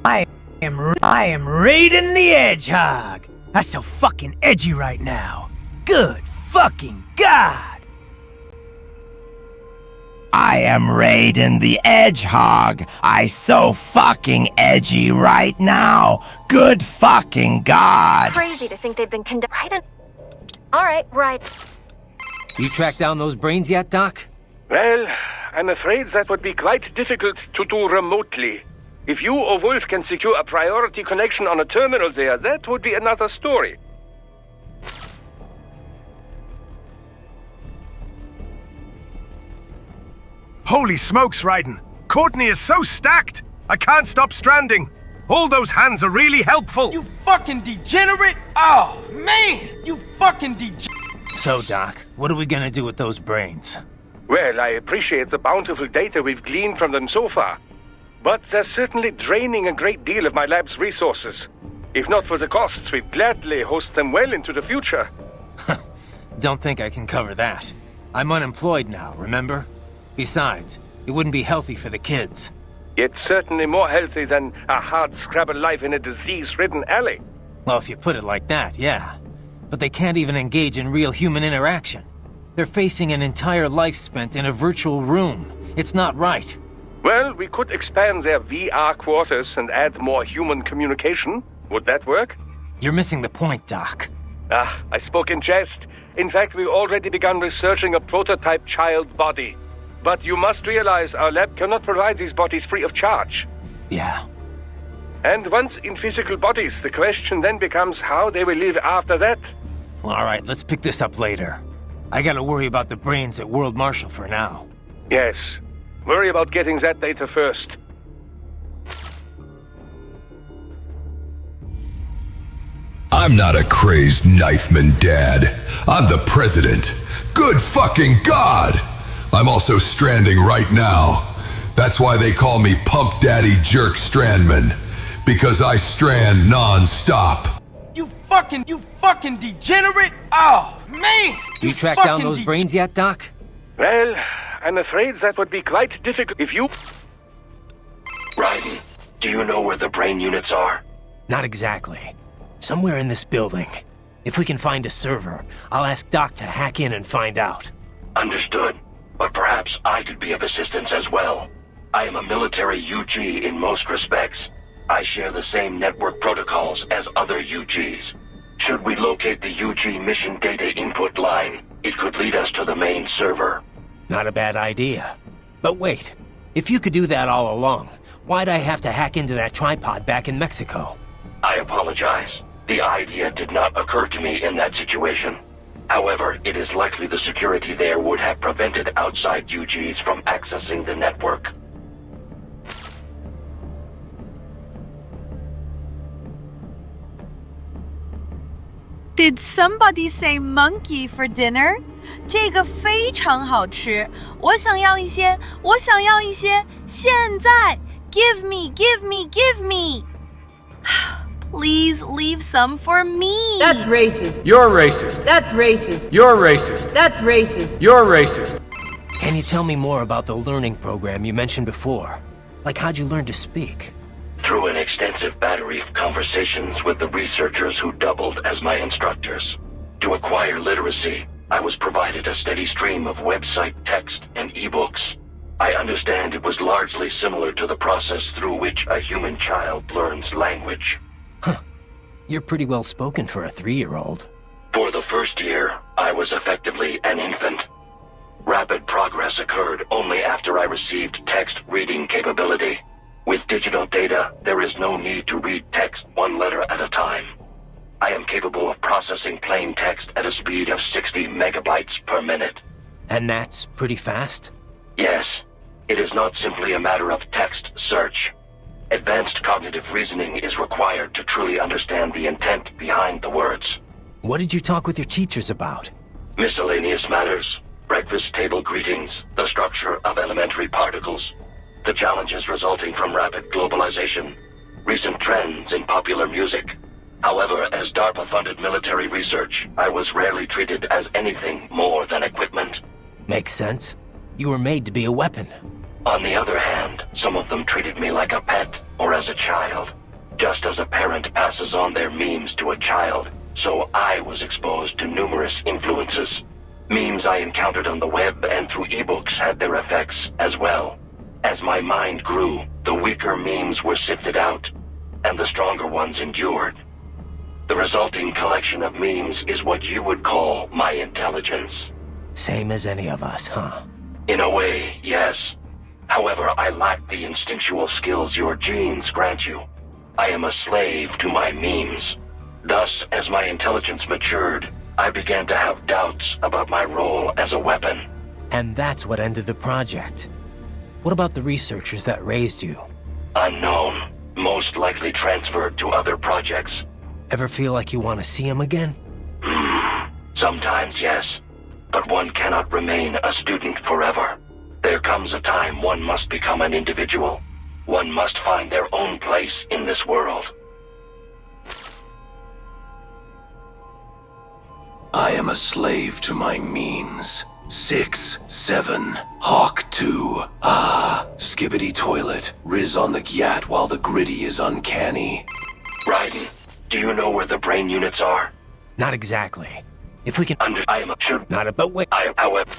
[SPEAKER 17] I am Raiden the Edgehog. That's so fucking edgy right now. Good fucking God. I am Raiden the Edgehog. I so fucking edgy right now. Good fucking God.
[SPEAKER 10] Crazy to think they've been conducting. All right, right.
[SPEAKER 2] You tracked down those brains yet, Doc?
[SPEAKER 14] Well, I'm afraid that would be quite difficult to do remotely. If you or Wolf can secure a priority connection on a terminal there, that would be another story.
[SPEAKER 20] Holy smokes, Raiden. Courtney is so stacked. I can't stop stranding. All those hands are really helpful.
[SPEAKER 23] You fucking degenerate! Oh, man! You fucking degenerate!
[SPEAKER 2] So, Doc, what are we gonna do with those brains?
[SPEAKER 14] Well, I appreciate the bountiful data we've gleaned from them so far. But they're certainly draining a great deal of my lab's resources. If not for the costs, we'd gladly host them well into the future.
[SPEAKER 2] Don't think I can cover that. I'm unemployed now, remember? Besides, it wouldn't be healthy for the kids.
[SPEAKER 14] It's certainly more healthy than a hard-scrabble life in a disease-ridden alley.
[SPEAKER 2] Well, if you put it like that, yeah. But they can't even engage in real human interaction. They're facing an entire life spent in a virtual room. It's not right.
[SPEAKER 14] Well, we could expand their VR quarters and add more human communication. Would that work?
[SPEAKER 2] You're missing the point, Doc.
[SPEAKER 14] I spoke in jest. In fact, we've already begun researching a prototype child body. But you must realize our lab cannot provide these bodies free of charge.
[SPEAKER 2] Yeah.
[SPEAKER 14] And once in physical bodies, the question then becomes how they will live after that.
[SPEAKER 2] Well, all right, let's pick this up later. I gotta worry about the brains at World Marshal for now.
[SPEAKER 14] Yes. Worry about getting that data first.
[SPEAKER 11] I'm not a crazed knifeman, Dad. I'm the president. Good fucking God! I'm also stranding right now. That's why they call me Pump Daddy Jerk Strandman. Because I strand non-stop.
[SPEAKER 23] You fucking degenerate! Oh, man!
[SPEAKER 2] You track down those brains yet, Doc?
[SPEAKER 14] Well, I'm afraid that would be quite difficult if you...
[SPEAKER 16] Raiden, do you know where the brain units are?
[SPEAKER 2] Not exactly. Somewhere in this building. If we can find a server, I'll ask Doc to hack in and find out.
[SPEAKER 16] Understood. But perhaps I could be of assistance as well. I am a military UG in most respects. I share the same network protocols as other UGs. Should we locate the UG mission data input line, it could lead us to the main server.
[SPEAKER 2] Not a bad idea. But wait, if you could do that all along, why'd I have to hack into that tripod back in Mexico?
[SPEAKER 16] I apologize. The idea did not occur to me in that situation. However, it is likely the security there would have prevented outside UGs from accessing the network.
[SPEAKER 5] Did somebody say monkey for dinner? 这个非常好吃，我想要一些，我想要一些，现在 ！Give me, give me, give me! Please leave some for me.
[SPEAKER 12] That's racist.
[SPEAKER 23] You're racist.
[SPEAKER 12] That's racist.
[SPEAKER 23] You're racist.
[SPEAKER 12] That's racist.
[SPEAKER 23] You're racist.
[SPEAKER 2] Can you tell me more about the learning program you mentioned before? Like how'd you learn to speak?
[SPEAKER 16] Through an extensive battery of conversations with the researchers who doubled as my instructors. To acquire literacy, I was provided a steady stream of website text and ebooks. I understand it was largely similar to the process through which a human child learns language.
[SPEAKER 2] Huh. You're pretty well spoken for a 3-year-old.
[SPEAKER 16] For the first year, I was effectively an infant. Rapid progress occurred only after I received text reading capability. With digital data, there is no need to read text one letter at a time. I am capable of processing plain text at a speed of 60 megabytes per minute.
[SPEAKER 2] And that's pretty fast?
[SPEAKER 16] Yes. It is not simply a matter of text search. Advanced cognitive reasoning is required to truly understand the intent behind the words.
[SPEAKER 2] What did you talk with your teachers about?
[SPEAKER 16] Miscellaneous matters, breakfast table greetings, the structure of elementary particles, the challenges resulting from rapid globalization, recent trends in popular music. However, as DARPA-funded military research, I was rarely treated as anything more than equipment.
[SPEAKER 2] Makes sense. You were made to be a weapon.
[SPEAKER 16] On the other hand, some of them treated me like a pet or as a child. Just as a parent passes on their memes to a child, so I was exposed to numerous influences. Memes I encountered on the web and through ebooks had their effects as well. As my mind grew, the weaker memes were sifted out, and the stronger ones endured. The resulting collection of memes is what you would call my intelligence.
[SPEAKER 2] Same as any of us, huh?
[SPEAKER 16] In a way, yes. However, I lack the instinctual skills your genes grant you. I am a slave to my memes. Thus, as my intelligence matured, I began to have doubts about my role as a weapon.
[SPEAKER 2] And that's what ended the project. What about the researchers that raised you?
[SPEAKER 16] Unknown. Most likely transferred to other projects.
[SPEAKER 2] Ever feel like you want to see them again?
[SPEAKER 16] Sometimes, yes. But one cannot remain a student forever. There comes a time one must become an individual. One must find their own place in this world.
[SPEAKER 11] I am a slave to my means. 6, 7, Hawk 2. Ah, skibbity toilet. Riz on the gyat while the gritty is uncanny.
[SPEAKER 16] Raiden, do you know where the brain units are?
[SPEAKER 2] Not exactly. If we can...
[SPEAKER 16] I am sure...
[SPEAKER 2] Not about... Wait...
[SPEAKER 16] I am, however...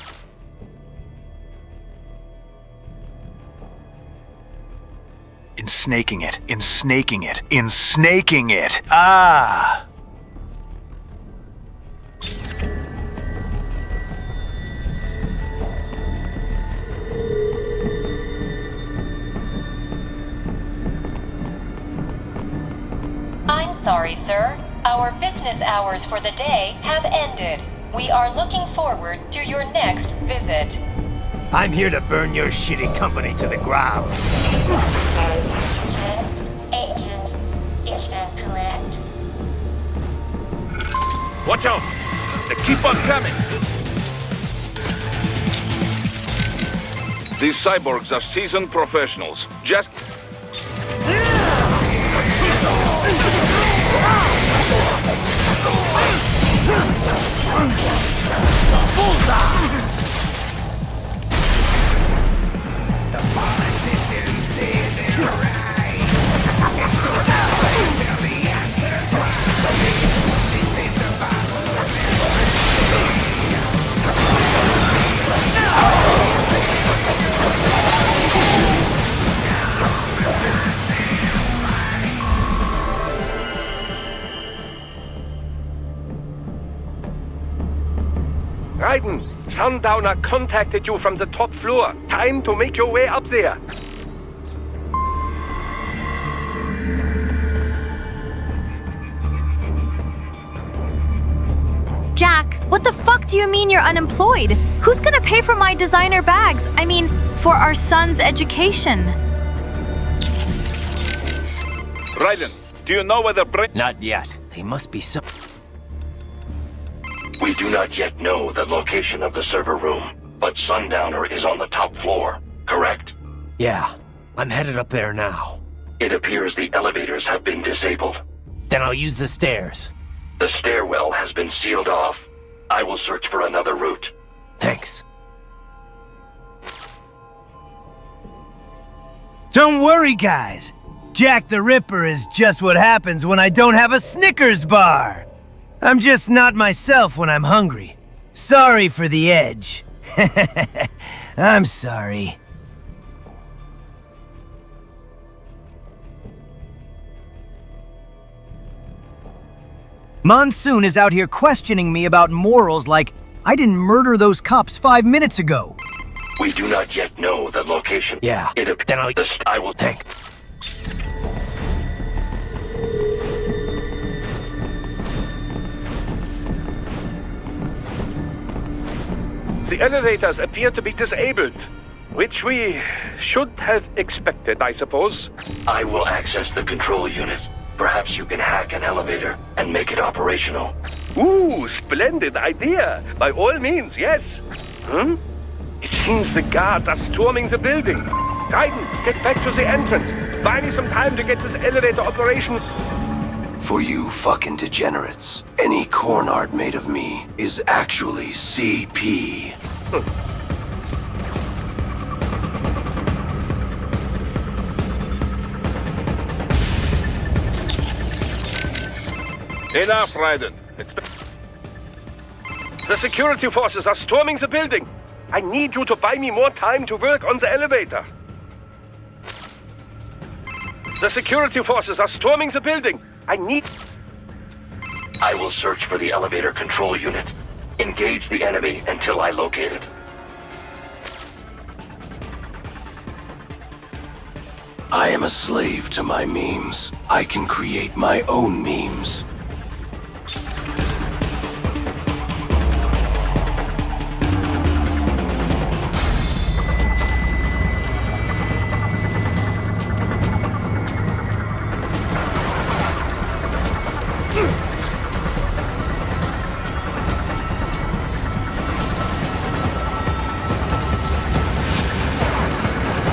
[SPEAKER 19] Ensnaking it, ensnaking it, ensnaking it. Ah!
[SPEAKER 13] I'm sorry, sir. Our business hours for the day have ended. We are looking forward to your next visit.
[SPEAKER 17] I'm here to burn your shitty company to the ground.
[SPEAKER 13] Agent, is that correct?
[SPEAKER 14] Watch out! They keep on coming!
[SPEAKER 3] These cyborgs are seasoned professionals. Just...
[SPEAKER 17] Bullseye!
[SPEAKER 11] The politicians say they're right. It's the way till the answer's right. This is survival.
[SPEAKER 14] Raiden, Sundowner contacted you from the top floor. Time to make your way up there.
[SPEAKER 5] Jack, what the fuck do you mean you're unemployed? Who's gonna pay for my designer bags? I mean, for our son's education.
[SPEAKER 3] Raiden, do you know where the brain...
[SPEAKER 2] Not yet. They must be so...
[SPEAKER 16] We do not yet know the location of the server room, but Sundowner is on the top floor, correct?
[SPEAKER 2] Yeah, I'm headed up there now.
[SPEAKER 16] It appears the elevators have been disabled.
[SPEAKER 2] Then I'll use the stairs.
[SPEAKER 16] The stairwell has been sealed off. I will search for another route.
[SPEAKER 2] Thanks.
[SPEAKER 17] Don't worry, guys. Jack the Ripper is just what happens when I don't have a Snickers bar. I'm just not myself when I'm hungry. Sorry for the edge. I'm sorry. Monsoon is out here questioning me about morals like I didn't murder those cops 5 minutes ago.
[SPEAKER 16] We do not yet know the location.
[SPEAKER 2] Yeah, then
[SPEAKER 16] I will take.
[SPEAKER 14] The elevators appear to be disabled, which we should have expected, I suppose.
[SPEAKER 16] I will access the control unit. Perhaps you can hack an elevator and make it operational.
[SPEAKER 14] Ooh, splendid idea. By all means, yes. It seems the guards are storming the building. Raiden, get back to the entrance. Buy me some time to get this elevator operation.
[SPEAKER 11] For you fucking degenerates, any corn art made of me is actually CP.
[SPEAKER 14] Enough, Raiden. The security forces are storming the building. I need you to buy me more time to work on the elevator. The security forces are storming the building. I
[SPEAKER 16] will search for the elevator control unit. Engage the enemy until I locate it.
[SPEAKER 11] I am a slave to my memes. I can create my own memes.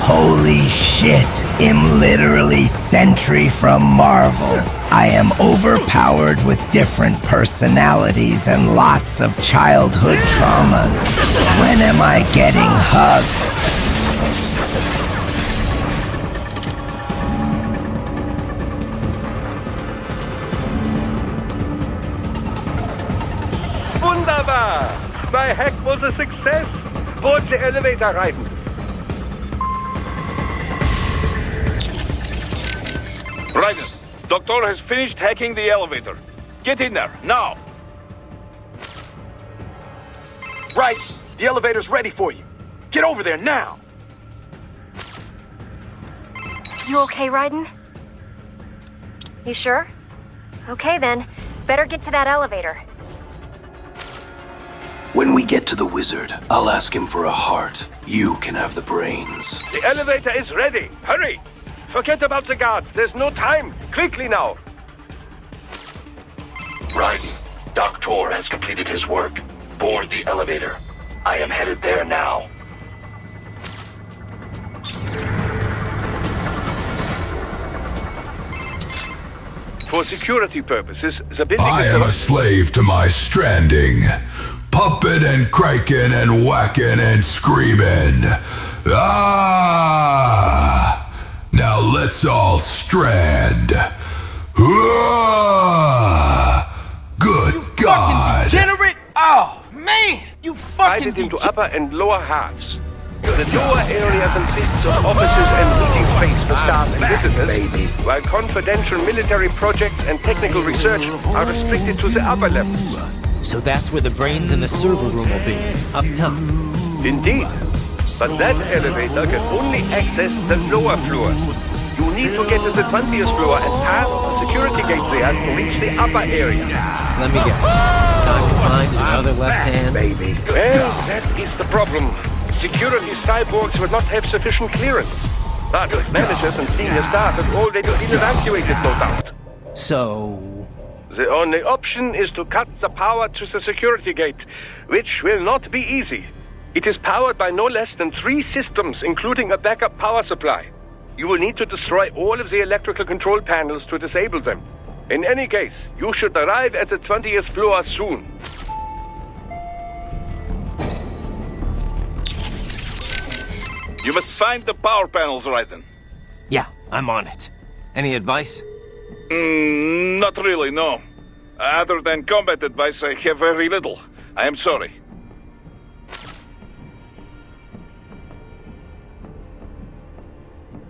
[SPEAKER 17] Holy shit!
[SPEAKER 6] am literally Sentry from Marvel. I am overpowered with different personalities and lots of childhood traumas. When am I getting hugs?
[SPEAKER 14] Wunderbar! My hack was a success! Board the elevator, Raiden.
[SPEAKER 3] Raiden, Doctor has finished hacking the elevator. Get in there, now!
[SPEAKER 18] Right, the elevator's ready for you. Get over there now!
[SPEAKER 10] You okay, Raiden? You sure? Okay then. Better get to that elevator.
[SPEAKER 8] When we get to the wizard, I'll ask him for a heart. You can have the brains.
[SPEAKER 14] The elevator is ready. Hurry! Forget about the guards. There's no time. Quickly now.
[SPEAKER 16] Raiden, Doctor has completed his work. Board the elevator. I am headed there now.
[SPEAKER 14] For security purposes, the building
[SPEAKER 11] I
[SPEAKER 14] is...
[SPEAKER 11] am a slave to my stranding. Pumping and cranking and whacking and screaming. Ah! Now let's all strand. Ah! Good God!
[SPEAKER 23] Degenerate! Oh, man! You fucking
[SPEAKER 14] divided into upper and lower halves. The lower area consists of offices and meeting space for staff and visitors, while confidential military projects and technical research are restricted to the upper levels.
[SPEAKER 2] So that's where the brains in the server room will be, up top.
[SPEAKER 14] Indeed. But that elevator can only access the lower floors. You need to get to the 20th floor and pass the security gate there to reach the upper area.
[SPEAKER 2] Let me guess. Time to find another left hand?
[SPEAKER 14] Well, that is the problem. Security cyborgs would not have sufficient clearance. But managers and senior staff have already been evacuated, no doubt.
[SPEAKER 2] So...
[SPEAKER 14] The only option is to cut the power to the security gate, which will not be easy. It is powered by no less than 3 systems, including a backup power supply. You will need to destroy all of the electrical control panels to disable them. In any case, you should arrive at the 20th floor soon.
[SPEAKER 3] You must find the power panels, Raiden.
[SPEAKER 2] Yeah, I'm on it. Any advice?
[SPEAKER 3] Not really, no. Other than combat advice, I have very little. I am sorry.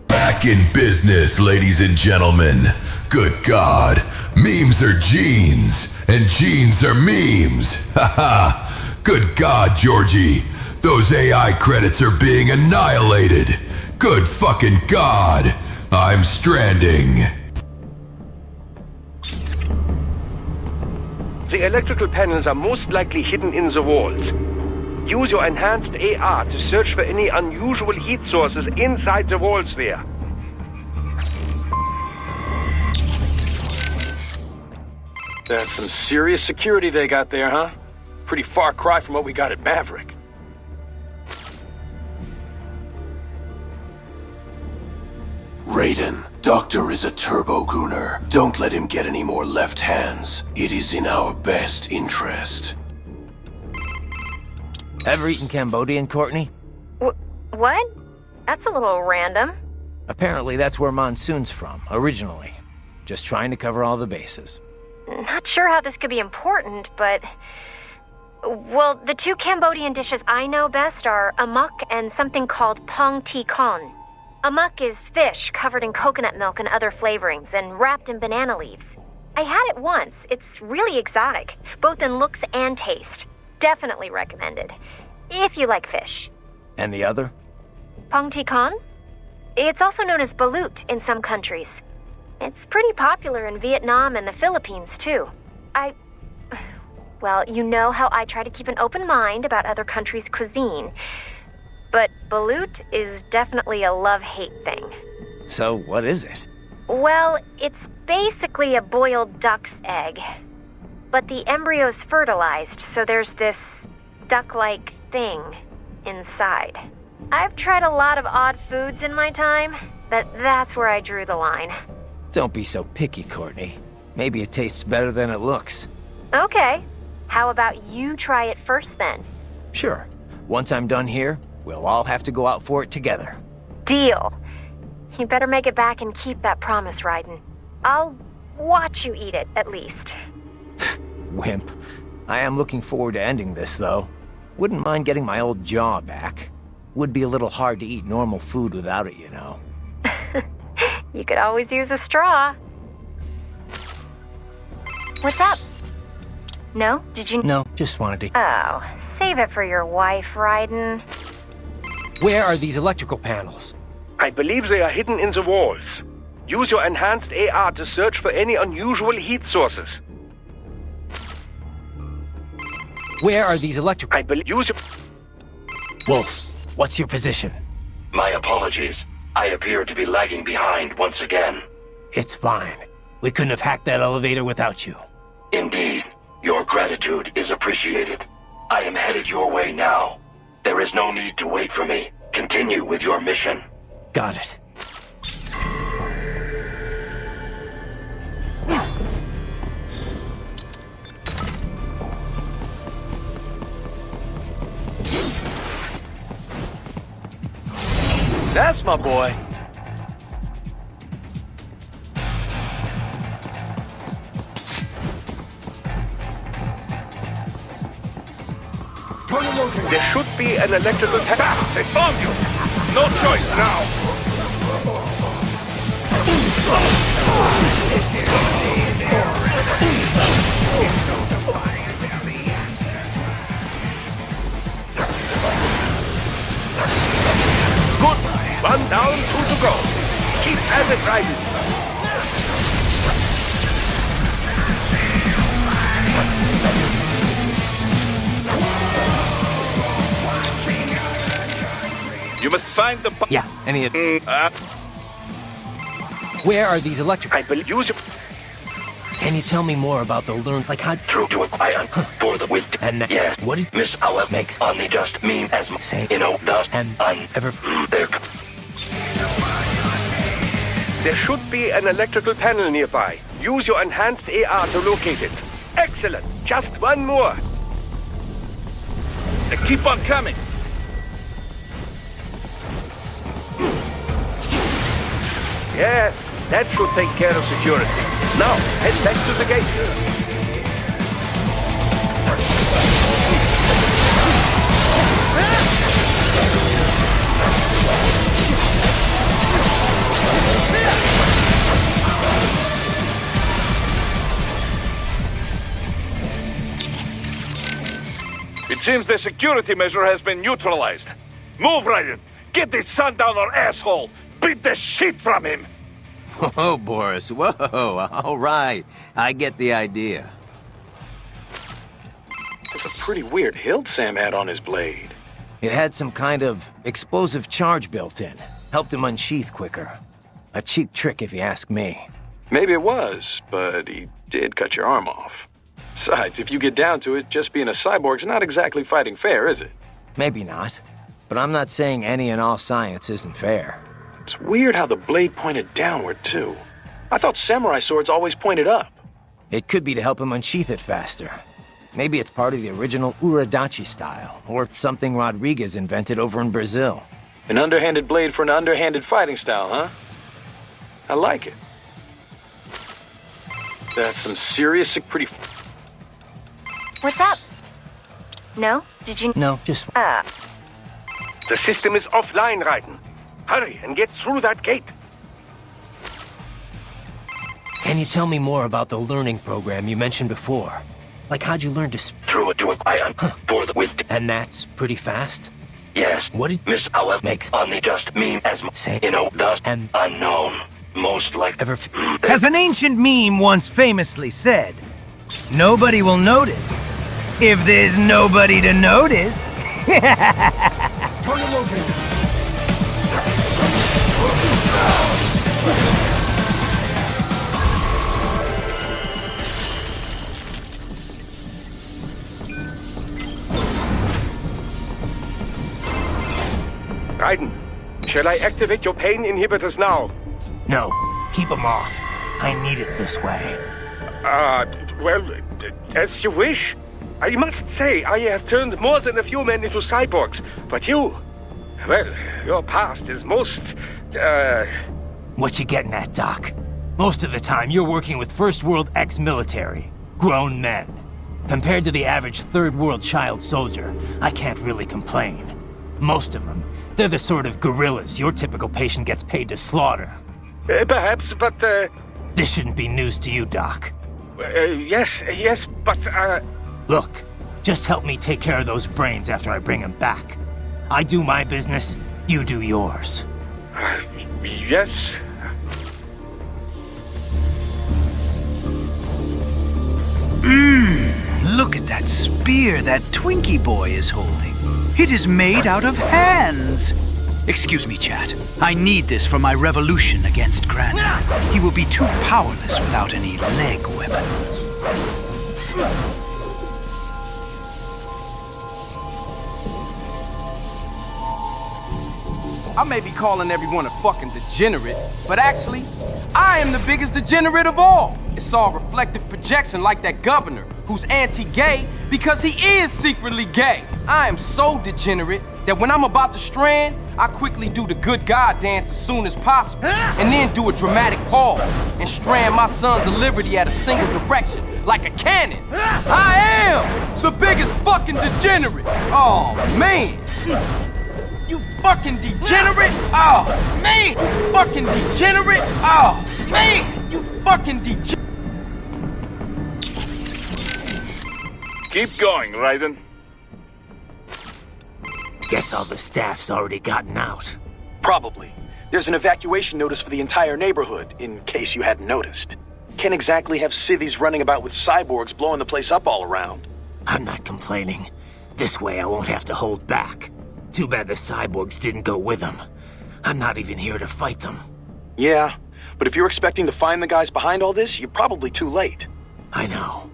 [SPEAKER 11] Back in business, ladies and gentlemen. Good God, memes are genes, and genes are memes. Haha. Good God, Georgie. Those AI credits are being annihilated. Good fucking God. I'm stranding.
[SPEAKER 14] The electrical panels are most likely hidden in the walls. Use your enhanced AR to search for any unusual heat sources inside the walls there.
[SPEAKER 18] That's some serious security they got there, huh? Pretty far cry from what we got at Maverick.
[SPEAKER 8] Raiden, Doctor is a turbo gooner. Don't let him get any more left hands. It is in our best interest.
[SPEAKER 2] Ever eaten Cambodian, Courtney?
[SPEAKER 10] What? That's a little random.
[SPEAKER 2] Apparently that's where Monsoon's from, originally. Just trying to cover all the bases.
[SPEAKER 10] Not sure how this could be important, but... Well, the 2 Cambodian dishes I know best are amok and something called pong ti con. Amok is fish covered in coconut milk and other flavorings and wrapped in banana leaves. I had it once. It's really exotic, both in looks and taste. Definitely recommended, if you like fish.
[SPEAKER 2] And the other?
[SPEAKER 10] Pong ti con? It's also known as balut in some countries. It's pretty popular in Vietnam and the Philippines, too. Well, you know how I try to keep an open mind about other countries' cuisine. But balut is definitely a love-hate thing.
[SPEAKER 2] So, what is it?
[SPEAKER 10] Well, it's basically a boiled duck's egg. But the embryo's fertilized, so there's this duck-like thing inside. I've tried a lot of odd foods in my time. but that's where I drew the line.
[SPEAKER 2] Don't be so picky, Courtney. Maybe it tastes better than it looks.
[SPEAKER 10] Okay. How about you try it first then?
[SPEAKER 2] Sure. Once I'm done here, we'll all have to go out for it together.
[SPEAKER 10] Deal. You better make it back and keep that promise, Raiden. I'll watch you eat it, at least.
[SPEAKER 2] Wimp. I am looking forward to ending this, though. Wouldn't mind getting my old jaw back. Would be a little hard to eat normal food without it, you know.
[SPEAKER 10] You could always use a straw. What's up? No? Did you...
[SPEAKER 2] No, just wanted to...
[SPEAKER 10] Oh, save it for your wife, Raiden.
[SPEAKER 2] Where are these electrical panels?
[SPEAKER 14] I believe they are hidden in the walls. Use your enhanced AR to search for any unusual heat sources.
[SPEAKER 2] Where are these electrical...
[SPEAKER 14] I believe... Use your...
[SPEAKER 2] Wolf, what's your position?
[SPEAKER 16] My apologies. I appear to be lagging behind once again.
[SPEAKER 2] It's fine. We couldn't have hacked that elevator without you.
[SPEAKER 16] Indeed. Your gratitude is appreciated. I am headed your way now. There is no need to wait for me. Continue with your mission.
[SPEAKER 2] Got it.
[SPEAKER 14] That's my boy. There should be an electrical tap. They found you. No choice now. Good. One down, two to go. Keep at it, Raiden. You must find the...
[SPEAKER 2] Yeah, any of... Where are these electric...
[SPEAKER 14] I believe you...
[SPEAKER 2] Can you tell me more about the learn... Like how...
[SPEAKER 16] Through to acquire for the wisdom.
[SPEAKER 2] And that...
[SPEAKER 16] Yes.
[SPEAKER 2] What did...
[SPEAKER 16] Miss Our
[SPEAKER 2] makes...
[SPEAKER 16] Only just mean as...
[SPEAKER 2] Say...
[SPEAKER 16] You know, dust...
[SPEAKER 2] And...
[SPEAKER 16] Ever... There...
[SPEAKER 14] There should be an electrical panel nearby. Use your enhanced AR to locate it. Excellent. Just one more. Keep on coming. Yes, that should take care of security. Now, head back to the gate. It seems the security measure has been neutralized. Move, Raiden. Get this sundowner asshole. Beat the shit from him!
[SPEAKER 7] Whoa, Boris, whoa, all right. I get the idea.
[SPEAKER 18] It's a pretty weird hilt Sam had on his blade.
[SPEAKER 2] It had some kind of explosive charge built in. Helped him unsheath quicker. A cheap trick if you ask me.
[SPEAKER 18] Maybe it was, but he did cut your arm off. Besides, if you get down to it, just being a cyborg's not exactly fighting fair, is it?
[SPEAKER 2] Maybe not. But I'm not saying any and all science isn't fair.
[SPEAKER 18] It's weird how the blade pointed downward, too. I thought samurai swords always pointed up.
[SPEAKER 2] It could be to help him unsheath it faster. Maybe it's part of the original Uradachi style, or something Rodriguez invented over in Brazil.
[SPEAKER 18] An underhanded blade for an underhanded fighting style, huh? I like it. That's some serious, pretty...
[SPEAKER 10] What's up? No? Did you...
[SPEAKER 2] No, just...
[SPEAKER 14] The system is offline, Raiden. Hurry and get through that gate.
[SPEAKER 2] Can you tell me more about the learning program you mentioned before? Like how'd you learn to...
[SPEAKER 16] Through it to acquire for the wisdom.
[SPEAKER 2] And that's pretty fast?
[SPEAKER 16] Yes.
[SPEAKER 2] What did...
[SPEAKER 16] Miss Our
[SPEAKER 2] makes...
[SPEAKER 16] Only just mean as...
[SPEAKER 2] Say...
[SPEAKER 16] You know, dust...
[SPEAKER 2] And...
[SPEAKER 16] Unknown. Most like...
[SPEAKER 2] Ever...
[SPEAKER 9] As an ancient meme once famously said, nobody will notice if there's nobody to notice.
[SPEAKER 11] Target located.
[SPEAKER 14] Raiden, Shall I activate your pain inhibitors now?
[SPEAKER 2] No, keep them off. I need it this way.
[SPEAKER 14] Well, as you wish. I must say, I have turned more than a few men into cyborgs, but you... Well, your past is most,
[SPEAKER 2] What you getting at, Doc? Most of the time, you're working with First World ex-military. Grown men. Compared to the average Third World child soldier, I can't really complain. Most of them, they're the sort of gorillas your typical patient gets paid to slaughter.
[SPEAKER 14] Perhaps, but,
[SPEAKER 2] This shouldn't be news to you, Doc.
[SPEAKER 14] Yes, but,
[SPEAKER 2] Look, just help me take care of those brains after I bring them back. I do my business, you do yours.
[SPEAKER 14] Yes?
[SPEAKER 15] Look at that spear that Twinkie boy is holding. It is made out of hands. Excuse me, chat. I need this for my revolution against Granny. He will be too powerless without any leg weapon.
[SPEAKER 23] I may be calling everyone a fucking degenerate, but actually, I am the biggest degenerate of all. It's all reflective projection like that governor, who's anti-gay because he is secretly gay. I am so degenerate that when I'm about to strand, I quickly do the good God dance as soon as possible, and then do a dramatic pause, and strand my son to liberty at a single direction, like a cannon. I am the biggest fucking degenerate. Oh, man. You fucking degenerate! Oh, man! You fucking degenerate! Oh, man! You fucking degenerate!
[SPEAKER 3] Keep going, Raiden.
[SPEAKER 2] Guess all the staff's already gotten out.
[SPEAKER 18] Probably. There's an evacuation notice for the entire neighborhood, in case you hadn't noticed. Can't exactly have civvies running about with cyborgs blowing the place up all around.
[SPEAKER 2] I'm not complaining. This way I won't have to hold back. Too bad the cyborgs didn't go with them. I'm not even here to fight them.
[SPEAKER 18] Yeah, but if you're expecting to find the guys behind all this, you're probably too late.
[SPEAKER 2] I know.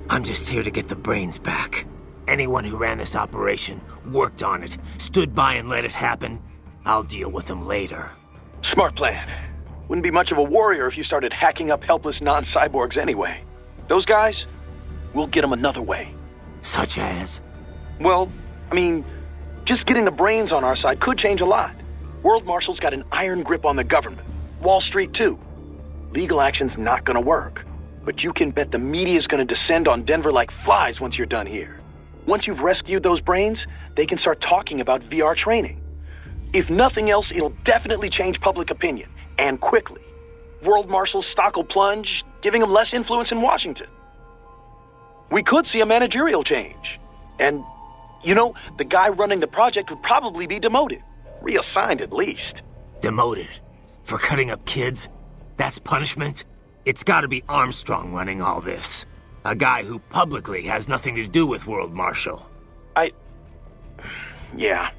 [SPEAKER 2] I'm just here to get the brains back. Anyone who ran this operation, worked on it, stood by and let it happen, I'll deal with them later.
[SPEAKER 18] Smart plan. Wouldn't be much of a warrior if you started hacking up helpless non-cyborgs anyway. Those guys, we'll get them another way.
[SPEAKER 2] Such as?
[SPEAKER 18] Well, I mean, just getting the brains on our side could change a lot. World Marshal's got an iron grip on the government. Wall Street, too. Legal action's not gonna work. But you can bet the media's gonna descend on Denver like flies once you're done here. Once you've rescued those brains, they can start talking about VR training. If nothing else, it'll definitely change public opinion, and quickly. World Marshal's stock will plunge, giving them less influence in Washington. We could see a managerial change. And, you know, the guy running the project would probably be demoted. Reassigned at least.
[SPEAKER 2] Demoted? For cutting up kids? That's punishment? It's gotta be Armstrong running all this. A guy who publicly has nothing to do with World Marshal.
[SPEAKER 18] Yeah.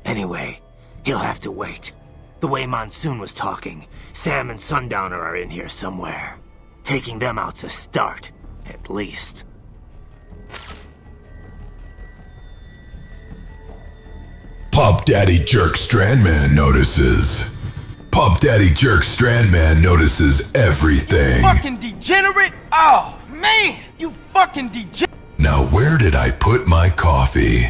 [SPEAKER 2] Anyway, he'll have to wait. The way Monsoon was talking, Sam and Sundowner are in here somewhere. Taking them out's a start, at least.
[SPEAKER 11] Pop Daddy Jerk Strandman notices. Pop Daddy Jerk Strandman notices everything.
[SPEAKER 23] Fucking degenerate! Oh, man! You fucking degenerate!
[SPEAKER 11] Now where did I put my coffee?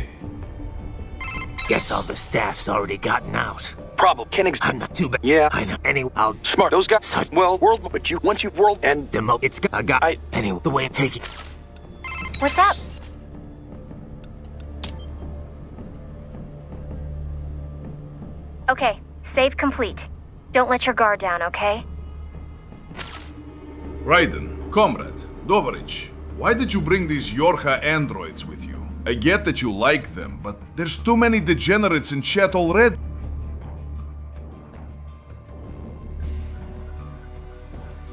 [SPEAKER 2] Guess all the staff's already gotten out.
[SPEAKER 18] Probably.
[SPEAKER 2] I'm not too bad.
[SPEAKER 18] Yeah.
[SPEAKER 2] I know. Anyway, I'll...
[SPEAKER 18] Smart. Those guys... Well, world... But you... Once you've world... And...
[SPEAKER 2] Demo... It's... I got... Anyway, the way I'm taking...
[SPEAKER 10] What's up? Okay. Save complete. Don't let your guard down, okay?
[SPEAKER 21] Raiden, comrade, Dovorich, why did you bring these Yorha androids with you? I get that you like them, but there's too many degenerates in chat already.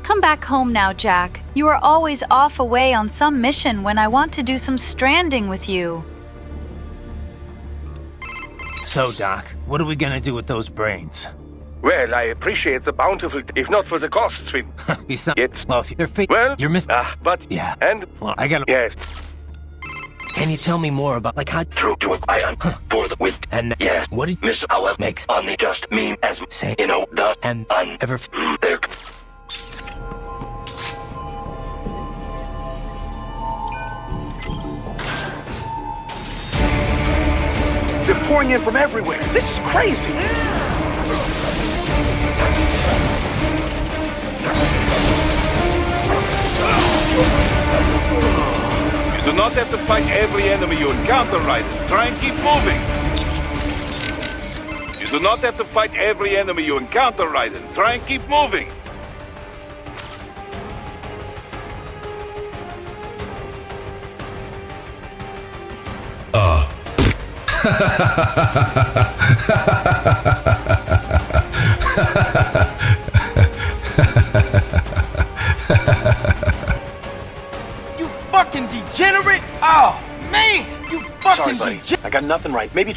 [SPEAKER 22] Come back home now, Jack. You are always off away on some mission when I want to do some stranding with you.
[SPEAKER 2] So, Doc, what are we gonna do with those brains?
[SPEAKER 14] Well, I appreciate the bountiful, if not for the costs, we...
[SPEAKER 2] Besides, well, if they're fake,
[SPEAKER 14] well,
[SPEAKER 2] you're missing.
[SPEAKER 14] But...
[SPEAKER 2] Yeah.
[SPEAKER 14] And...
[SPEAKER 2] Well, I gotta...
[SPEAKER 14] Yes.
[SPEAKER 2] Can you tell me more about, like, how...
[SPEAKER 16] Through to a ion for the with.
[SPEAKER 2] And...
[SPEAKER 16] Yes.
[SPEAKER 2] What did...
[SPEAKER 16] Miss however
[SPEAKER 2] Makes...
[SPEAKER 16] on the just mean as...
[SPEAKER 2] Say...
[SPEAKER 16] You know, the...
[SPEAKER 2] And...
[SPEAKER 16] Ever... There...
[SPEAKER 14] They're pouring in from everywhere. This is crazy.
[SPEAKER 3] You do not have to fight every enemy you encounter, Raiden. Try and keep moving. You do not have to fight every enemy you encounter, Raiden. Try and keep moving.
[SPEAKER 23] You fucking degenerate! Oh, man! You fucking
[SPEAKER 14] Sorry, buddy. I got nothing right. Maybe...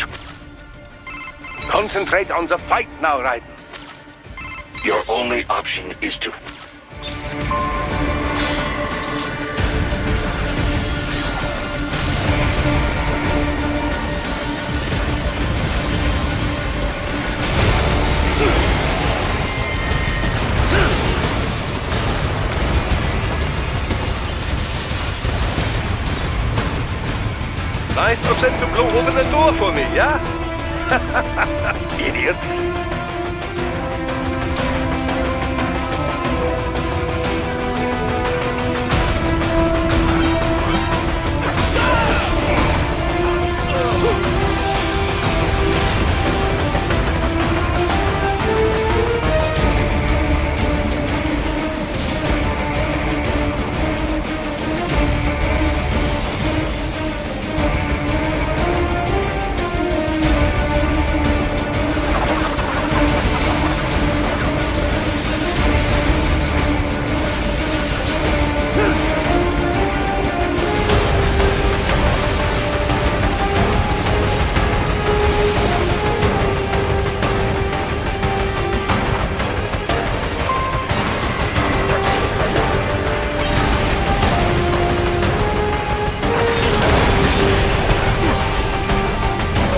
[SPEAKER 14] Concentrate on the fight now, Raiden.
[SPEAKER 16] Your only option is to...
[SPEAKER 14] Nice of them to blow open the door for me, yeah? Idiots.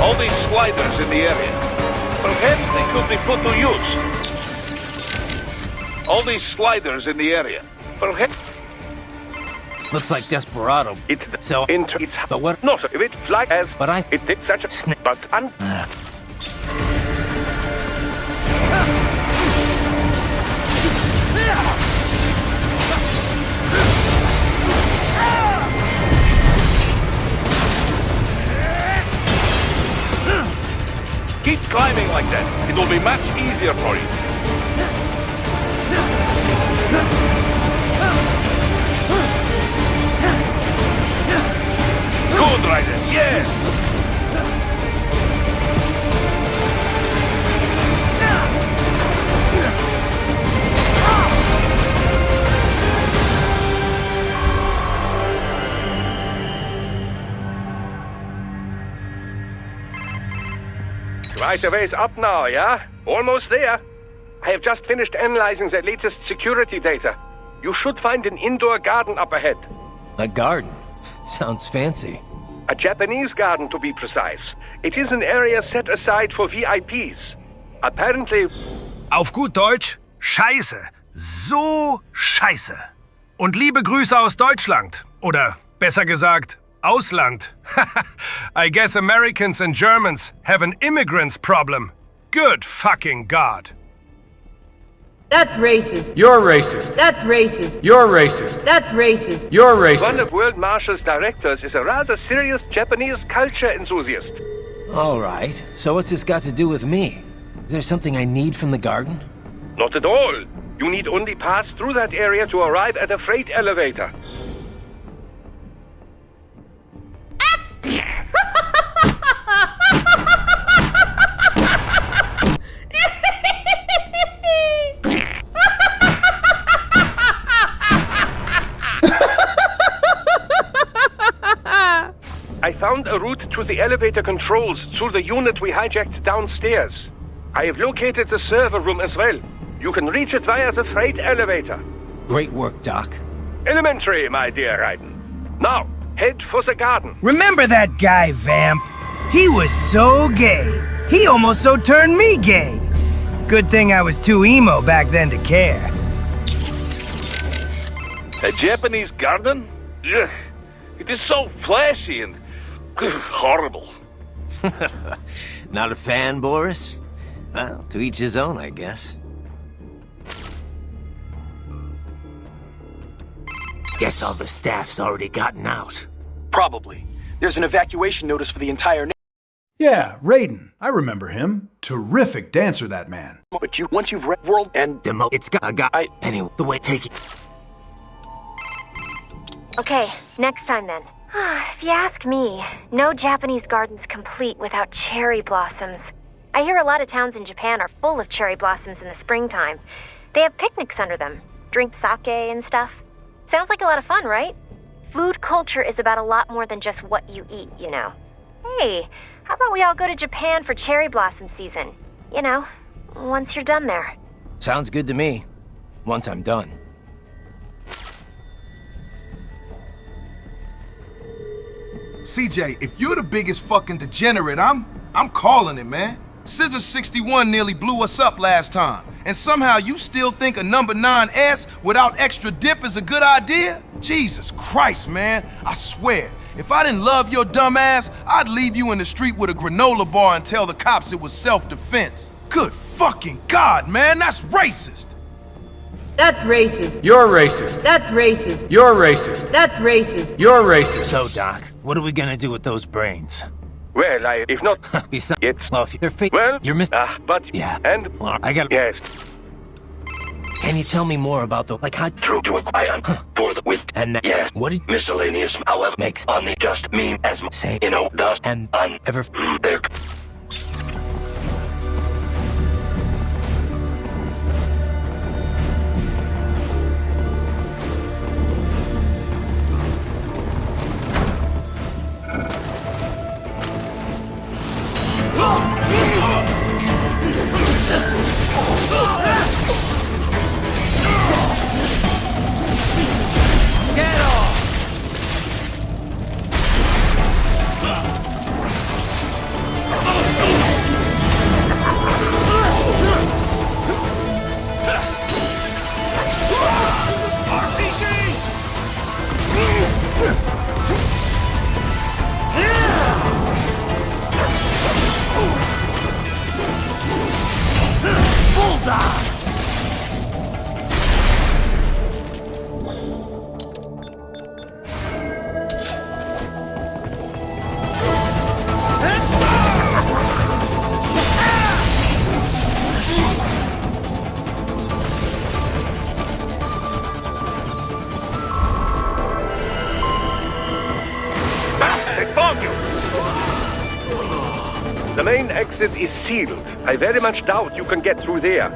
[SPEAKER 3] All these sliders in the area. Perhaps they could be put to use. All these sliders in the area. Perhaps...
[SPEAKER 2] Looks like Desperado. So...
[SPEAKER 14] It's...
[SPEAKER 2] But what...
[SPEAKER 14] No, sir. If it fly as...
[SPEAKER 2] But I...
[SPEAKER 14] It did such a... But...
[SPEAKER 3] Keep climbing like that. It will be much easier for you. Good, Raiden. Yes!
[SPEAKER 14] Right away is up now, yeah? Almost there. I have just finished analyzing the latest security data. You should find an indoor garden up ahead.
[SPEAKER 2] A garden? Sounds fancy.
[SPEAKER 14] A Japanese garden, to be precise. It is an area set aside for VIPs. Apparently...
[SPEAKER 1] Auf gut Deutsch, Scheiße. So scheiße. Und liebe Grüße aus Deutschland. Oder besser gesagt, Ausland. I guess Americans and Germans have an immigrants problem. Good fucking God.
[SPEAKER 12] That's racist.
[SPEAKER 23] You're racist.
[SPEAKER 12] That's racist.
[SPEAKER 23] You're racist.
[SPEAKER 12] That's racist.
[SPEAKER 23] You're
[SPEAKER 14] One
[SPEAKER 23] racist.
[SPEAKER 14] of World Marshal's directors is a rather serious Japanese culture enthusiast.
[SPEAKER 2] All right. So what's this got to do with me? Is there something I need from the garden?
[SPEAKER 14] Not at all. You need only pass through that area to arrive at a freight elevator. I found a route to the elevator controls through the unit we hijacked downstairs. I have located the server room as well. You can reach it via the freight elevator.
[SPEAKER 2] Great work, Doc.
[SPEAKER 14] Elementary, my dear Raiden. Now, head for the garden.
[SPEAKER 17] Remember that guy, Vamp? He was so gay. He almost so turned me gay. Good thing I was too emo back then to care.
[SPEAKER 3] A Japanese garden? Ugh. It is so flashy and horrible.
[SPEAKER 7] Not a fan, Boris? Well, to each his own, I guess.
[SPEAKER 2] Guess all the staff's already gotten out.
[SPEAKER 18] Probably. There's an evacuation notice for the entire
[SPEAKER 4] Yeah, Raiden. I remember him. Terrific dancer, that man.
[SPEAKER 18] But once you've read World and
[SPEAKER 2] Demo, it's got a guy. Anyway, the way take it.
[SPEAKER 10] Okay, next time then. If you ask me, no Japanese garden's complete without cherry blossoms. I hear a lot of towns in Japan are full of cherry blossoms in the springtime. They have picnics under them, drink sake and stuff. Sounds like a lot of fun, right? Food culture is about a lot more than just what you eat, you know. Hey, how about we all go to Japan for cherry blossom season? You know, once you're done there.
[SPEAKER 2] Sounds good to me. Once I'm done.
[SPEAKER 19] CJ, if you're the biggest fucking degenerate, I'm calling it, man. Scissor 61 nearly blew us up last time, and somehow you still think a number 9S without extra dip is a good idea? Jesus Christ, man. I swear, if I didn't love your dumb ass, I'd leave you in the street with a granola bar and tell the cops it was self-defense. Good fucking God, man, that's racist.
[SPEAKER 12] That's racist.
[SPEAKER 23] You're racist.
[SPEAKER 12] That's racist.
[SPEAKER 23] You're racist.
[SPEAKER 12] That's racist.
[SPEAKER 23] You're racist.
[SPEAKER 2] So, Doc, what are we gonna do with those brains?
[SPEAKER 14] Well, if not...
[SPEAKER 2] Besides,
[SPEAKER 14] it's...
[SPEAKER 2] well, if they're fake,
[SPEAKER 14] well,
[SPEAKER 2] you're
[SPEAKER 14] but...
[SPEAKER 2] Yeah.
[SPEAKER 14] And...
[SPEAKER 2] Well, I got...
[SPEAKER 14] Yes.
[SPEAKER 2] Can you tell me more about the... like how...
[SPEAKER 16] Through to a client for the with...
[SPEAKER 2] And that...
[SPEAKER 16] Yes.
[SPEAKER 2] What did...
[SPEAKER 16] Miscellaneous, however...
[SPEAKER 2] Makes...
[SPEAKER 16] On the just meme as...
[SPEAKER 2] Say...
[SPEAKER 16] You know, dust...
[SPEAKER 2] And...
[SPEAKER 16] Ever... There...
[SPEAKER 14] The main exit is sealed. I very much doubt you can get through there.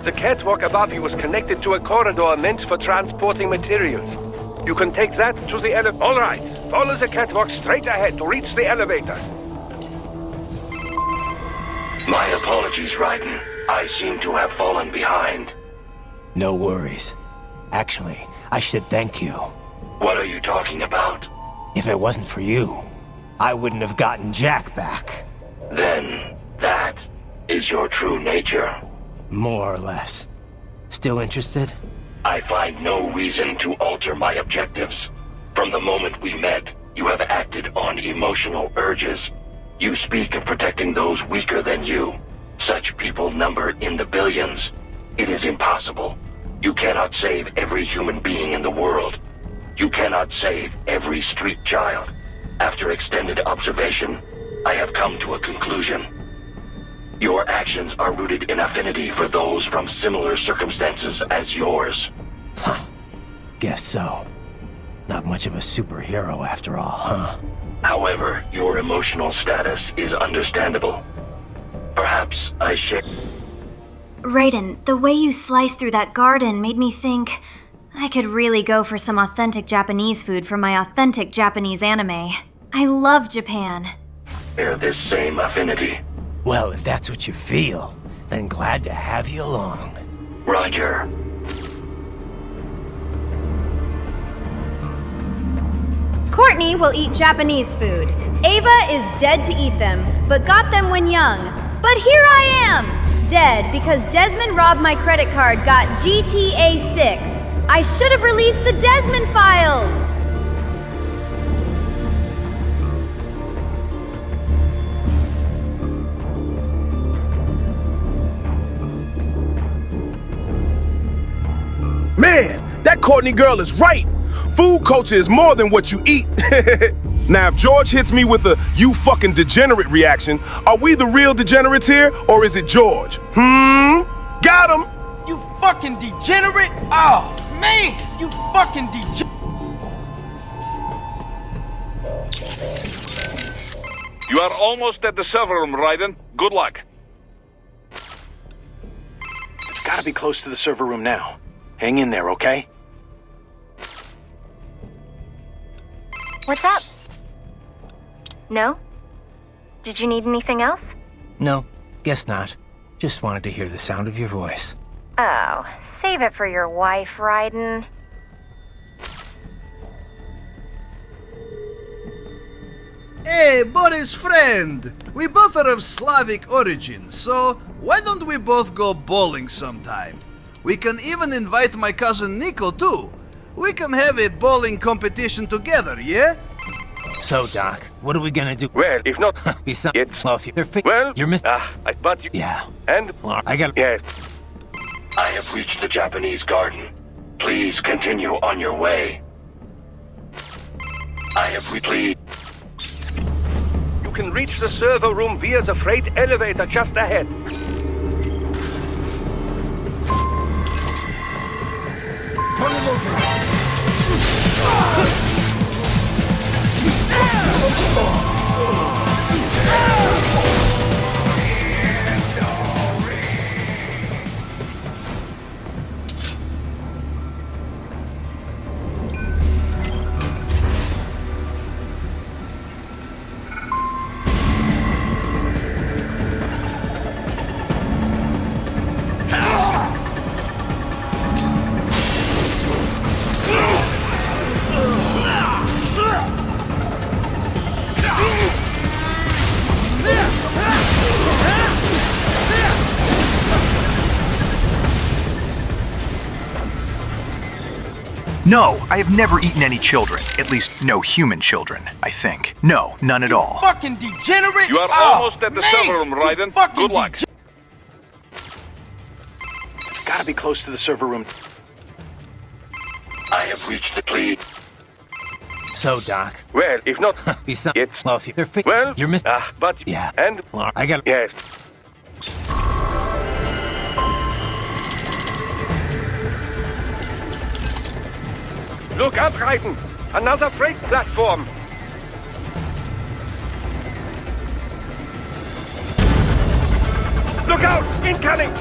[SPEAKER 14] The catwalk above you is connected to a corridor meant for transporting materials. You can take that to the elevator. All right, follow the catwalk straight ahead to reach the elevator.
[SPEAKER 16] My apologies, Raiden. I seem to have fallen behind.
[SPEAKER 2] No worries. Actually, I should thank you.
[SPEAKER 16] What are you talking about?
[SPEAKER 2] If it wasn't for you, I wouldn't have gotten Jack back.
[SPEAKER 16] Then, that is your true nature.
[SPEAKER 2] More or less. Still interested?
[SPEAKER 16] I find no reason to alter my objectives. From the moment we met, you have acted on emotional urges. You speak of protecting those weaker than you. Such people number in the billions. It is impossible. You cannot save every human being in the world. You cannot save every street child. After extended observation, I have come to a conclusion. Your actions are rooted in affinity for those from similar circumstances as yours.
[SPEAKER 2] Huh. Guess so. Not much of a superhero after all, huh?
[SPEAKER 16] However, your emotional status is understandable. Perhaps I should...
[SPEAKER 20] Raiden, the way you sliced through that garden made me think I could really go for some authentic Japanese food from my authentic Japanese anime. I love Japan.
[SPEAKER 16] Share this same affinity.
[SPEAKER 2] Well, if that's what you feel, then glad to have you along.
[SPEAKER 10] Courtney!
[SPEAKER 5] Courtney will eat Japanese food. Ava is dead to eat them, but got them when young. But here I am, dead because Desmond robbed my credit card, got GTA 6. I should have released the Desmond files!
[SPEAKER 6] Man, that Courtney girl is right. Food culture is more than what you eat. Now, if George hits me with a "you fucking degenerate" reaction, are we the real degenerates here, or is it George? Got him!
[SPEAKER 23] You fucking degenerate? Oh, man, you fucking degenerate.
[SPEAKER 3] You are almost at the server room, Raiden. Good luck.
[SPEAKER 18] It's gotta be close to the server room now. Hang in there, okay?
[SPEAKER 10] What's up? No? Did you need anything else?
[SPEAKER 2] No, guess not. Just wanted to hear the sound of your voice.
[SPEAKER 10] Oh, save it for your wife, Raiden.
[SPEAKER 13] Hey, Boris' friend! We both are of Slavic origin, so why don't we both go bowling sometime? We can even invite my cousin Nico too. We can have a bowling competition together, yeah?
[SPEAKER 2] So, Doc, what are we gonna do?
[SPEAKER 14] Well, if not,
[SPEAKER 2] it's... Well, if you're
[SPEAKER 14] well,
[SPEAKER 2] you're
[SPEAKER 14] but you...
[SPEAKER 2] Yeah.
[SPEAKER 14] And...
[SPEAKER 2] Well, I got...
[SPEAKER 14] Yes.
[SPEAKER 16] I have reached the Japanese garden. Please continue on your way. I have please.
[SPEAKER 14] You can reach the server room via the freight elevator just ahead.
[SPEAKER 24] No, I have never eaten any children. At least, no human children, I think. No, none at all.
[SPEAKER 23] Fucking degenerate!
[SPEAKER 3] You are almost at the server room, Raiden. Good luck.
[SPEAKER 18] It's gotta be close to the server room.
[SPEAKER 16] I have reached the please.
[SPEAKER 2] So, Doc.
[SPEAKER 14] Well, if not,
[SPEAKER 2] it's... Well, if you're...
[SPEAKER 14] Well,
[SPEAKER 2] you're missing...
[SPEAKER 14] but...
[SPEAKER 2] Yeah.
[SPEAKER 14] And...
[SPEAKER 2] Well, I got...
[SPEAKER 14] Yes. Look up, Raiden! Another freight platform! Look out! Incoming!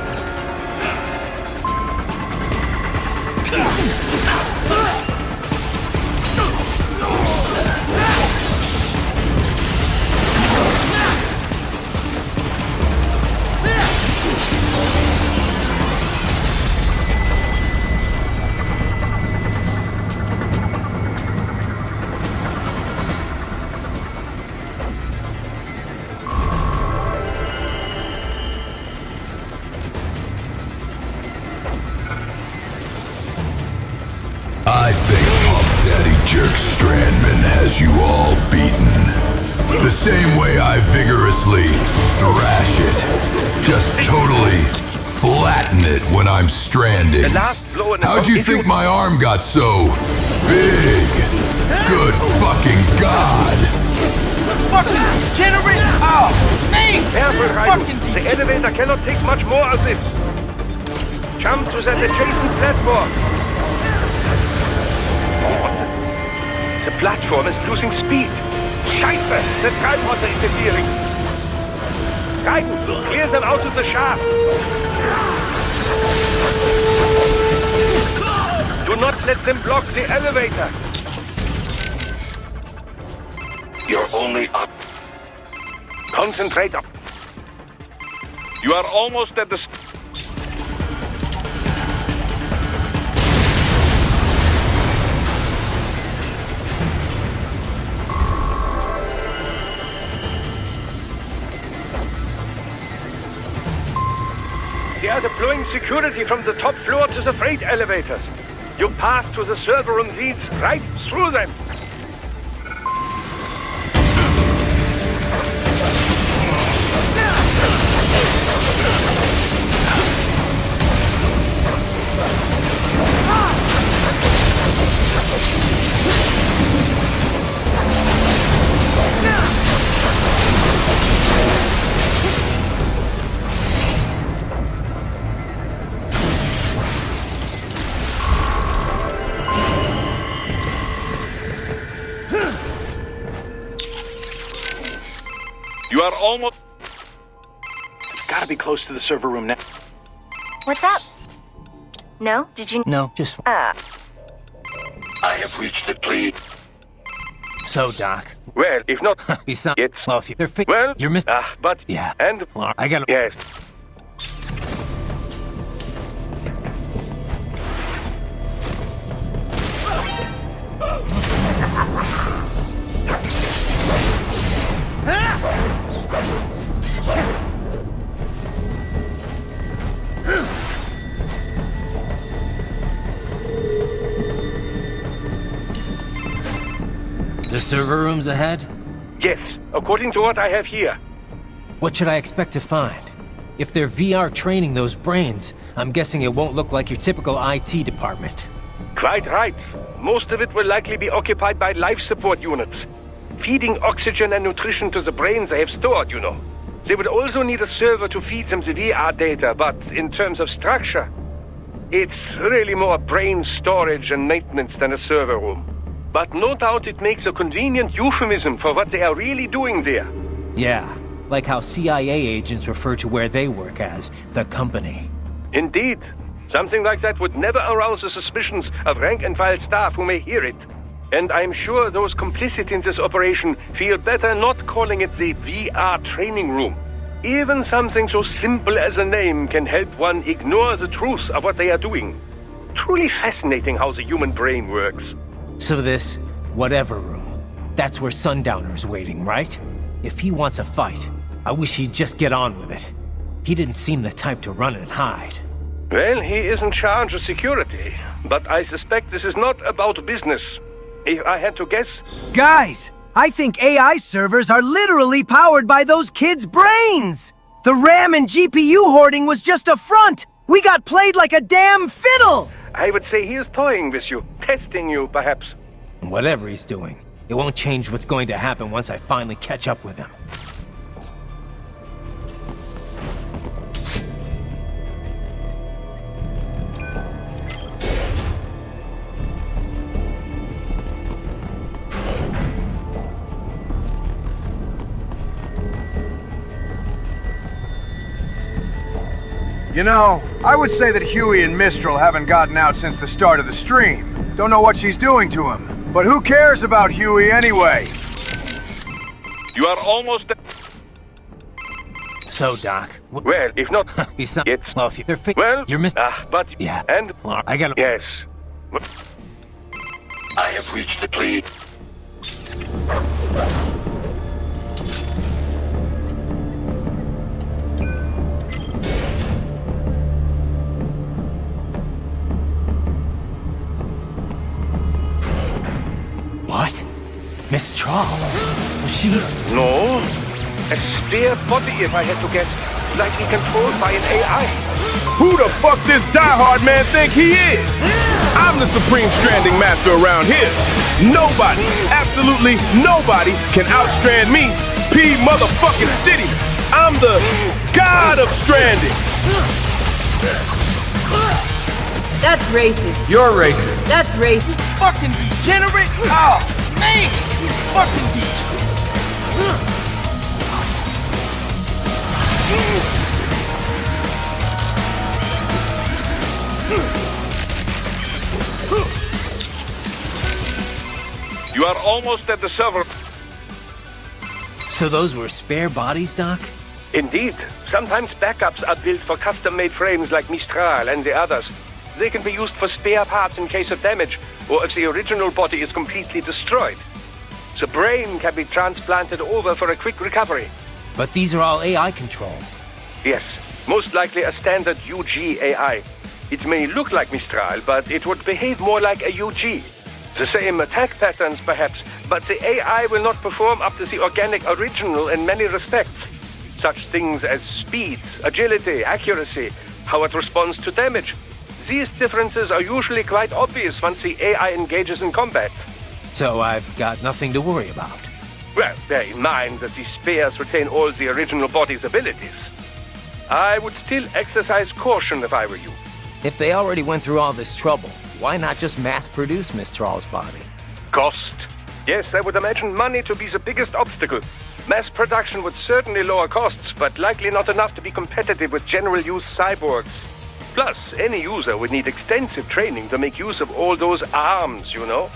[SPEAKER 11] I think Pop Daddy Jerk Strandman has you all beaten. The same way I vigorously thrash it. Just totally flatten it when I'm stranded. How'd you think my arm got so big? Good fucking God!
[SPEAKER 23] Fucking degenerate! Oh, man!
[SPEAKER 14] Careful, Raiden. The elevator cannot take much more of this. Jump to that adjacent platform. The platform is losing speed. Scheiße! The tripods are interfering. Raiden, clear them out of the shaft. Do not let them block the elevator.
[SPEAKER 16] You're only up.
[SPEAKER 14] Concentrate up.
[SPEAKER 3] You are almost at the...
[SPEAKER 14] are deploying security from the top floor to the freight elevators. Your path to the server room leads right through them.
[SPEAKER 3] You are almost...
[SPEAKER 18] Gotta be close to the server room now.
[SPEAKER 10] What's up? No? Did you...
[SPEAKER 2] No, just...
[SPEAKER 16] I have reached it, please.
[SPEAKER 2] So, Doc.
[SPEAKER 14] Well, if not...
[SPEAKER 2] Besides...
[SPEAKER 14] It's...
[SPEAKER 2] Well, if you're
[SPEAKER 14] Well...
[SPEAKER 2] You're missing...
[SPEAKER 14] but...
[SPEAKER 2] Yeah.
[SPEAKER 14] And...
[SPEAKER 2] Well, I gotta...
[SPEAKER 14] Yes.
[SPEAKER 2] The server room's ahead?
[SPEAKER 14] Yes, according to what I have here.
[SPEAKER 2] What should I expect to find? If they're VR training those brains, I'm guessing it won't look like your typical IT department.
[SPEAKER 14] Quite right. Most of it will likely be occupied by life support units. Feeding oxygen and nutrition to the brains they have stored, you know. They would also need a server to feed them the VR data, but in terms of structure, it's really more brain storage and maintenance than a server room. But no doubt it makes a convenient euphemism for what they are really doing there.
[SPEAKER 2] Yeah, like how CIA agents refer to where they work as the company.
[SPEAKER 14] Indeed. Something like that would never arouse the suspicions of rank-and-file staff who may hear it. And I'm sure those complicit in this operation feel better not calling it the VR training room. Even something so simple as a name can help one ignore the truth of what they are doing. Truly fascinating how the human brain works.
[SPEAKER 2] So this, whatever room, that's where Sundowner's waiting, right? If he wants a fight, I wish he'd just get on with it. He didn't seem the type to run and hide.
[SPEAKER 14] Well, he is in charge of security, but I suspect this is not about business. If I had to guess...
[SPEAKER 17] Guys, I think AI servers are literally powered by those kids' brains! The RAM and GPU hoarding was just a front! We got played like a damn fiddle!
[SPEAKER 14] I would say he is toying with you, testing you, perhaps.
[SPEAKER 2] Whatever he's doing, it won't change what's going to happen once I finally catch up with him.
[SPEAKER 8] You know, I would say that Huey and Mistral haven't gotten out since the start of the stream. Don't know what she's doing to him. But who cares about Huey anyway?
[SPEAKER 3] You are almost...
[SPEAKER 2] So, Doc...
[SPEAKER 14] Well, if not...
[SPEAKER 2] Besides...
[SPEAKER 14] It's...
[SPEAKER 2] Well, if you're...
[SPEAKER 14] Well...
[SPEAKER 2] You're missing...
[SPEAKER 14] but...
[SPEAKER 2] Yeah.
[SPEAKER 14] And...
[SPEAKER 2] Well, I gotta...
[SPEAKER 14] Yes.
[SPEAKER 16] I have reached it, please.
[SPEAKER 2] What? Miss Troll? She's...
[SPEAKER 14] No. A spare body, if I had to guess. Likely controlled by an AI.
[SPEAKER 6] Who the fuck this diehard man think he is? I'm the supreme stranding master around here. Nobody, absolutely nobody can outstrand me. P motherfucking City. I'm the god of stranding.
[SPEAKER 12] That's racist.
[SPEAKER 13] You're racist.
[SPEAKER 12] That's racist.
[SPEAKER 23] Fucking degenerate! Oh, man! You fucking degenerate!
[SPEAKER 3] You are almost at the server.
[SPEAKER 2] So those were spare bodies, Doc?
[SPEAKER 14] Indeed. Sometimes backups are built for custom-made frames like Mistral and the others. They can be used for spare parts in case of damage, or if the original body is completely destroyed. The brain can be transplanted over for a quick recovery.
[SPEAKER 2] But these are all AI controlled.
[SPEAKER 14] Yes, Most likely a standard UG AI. It may look like Mistral, but it would behave more like a UG. The same attack patterns, perhaps, but the AI will not perform up to the organic original in many respects. Such things as speed, agility, accuracy, how it responds to damage. These differences are usually quite obvious once the AI engages in combat.
[SPEAKER 2] So I've got nothing to worry about.
[SPEAKER 14] Well, bear in mind that the spares retain all the original body's abilities. I would still exercise caution if I were you.
[SPEAKER 2] If they already went through all this trouble, why not just mass-produce Mistral's body?
[SPEAKER 14] Cost. Yes, I would imagine money to be the biggest obstacle. Mass production would certainly lower costs, but likely not enough to be competitive with general-use cyborgs. Plus, any user would need extensive training to make use of all those arms, you know?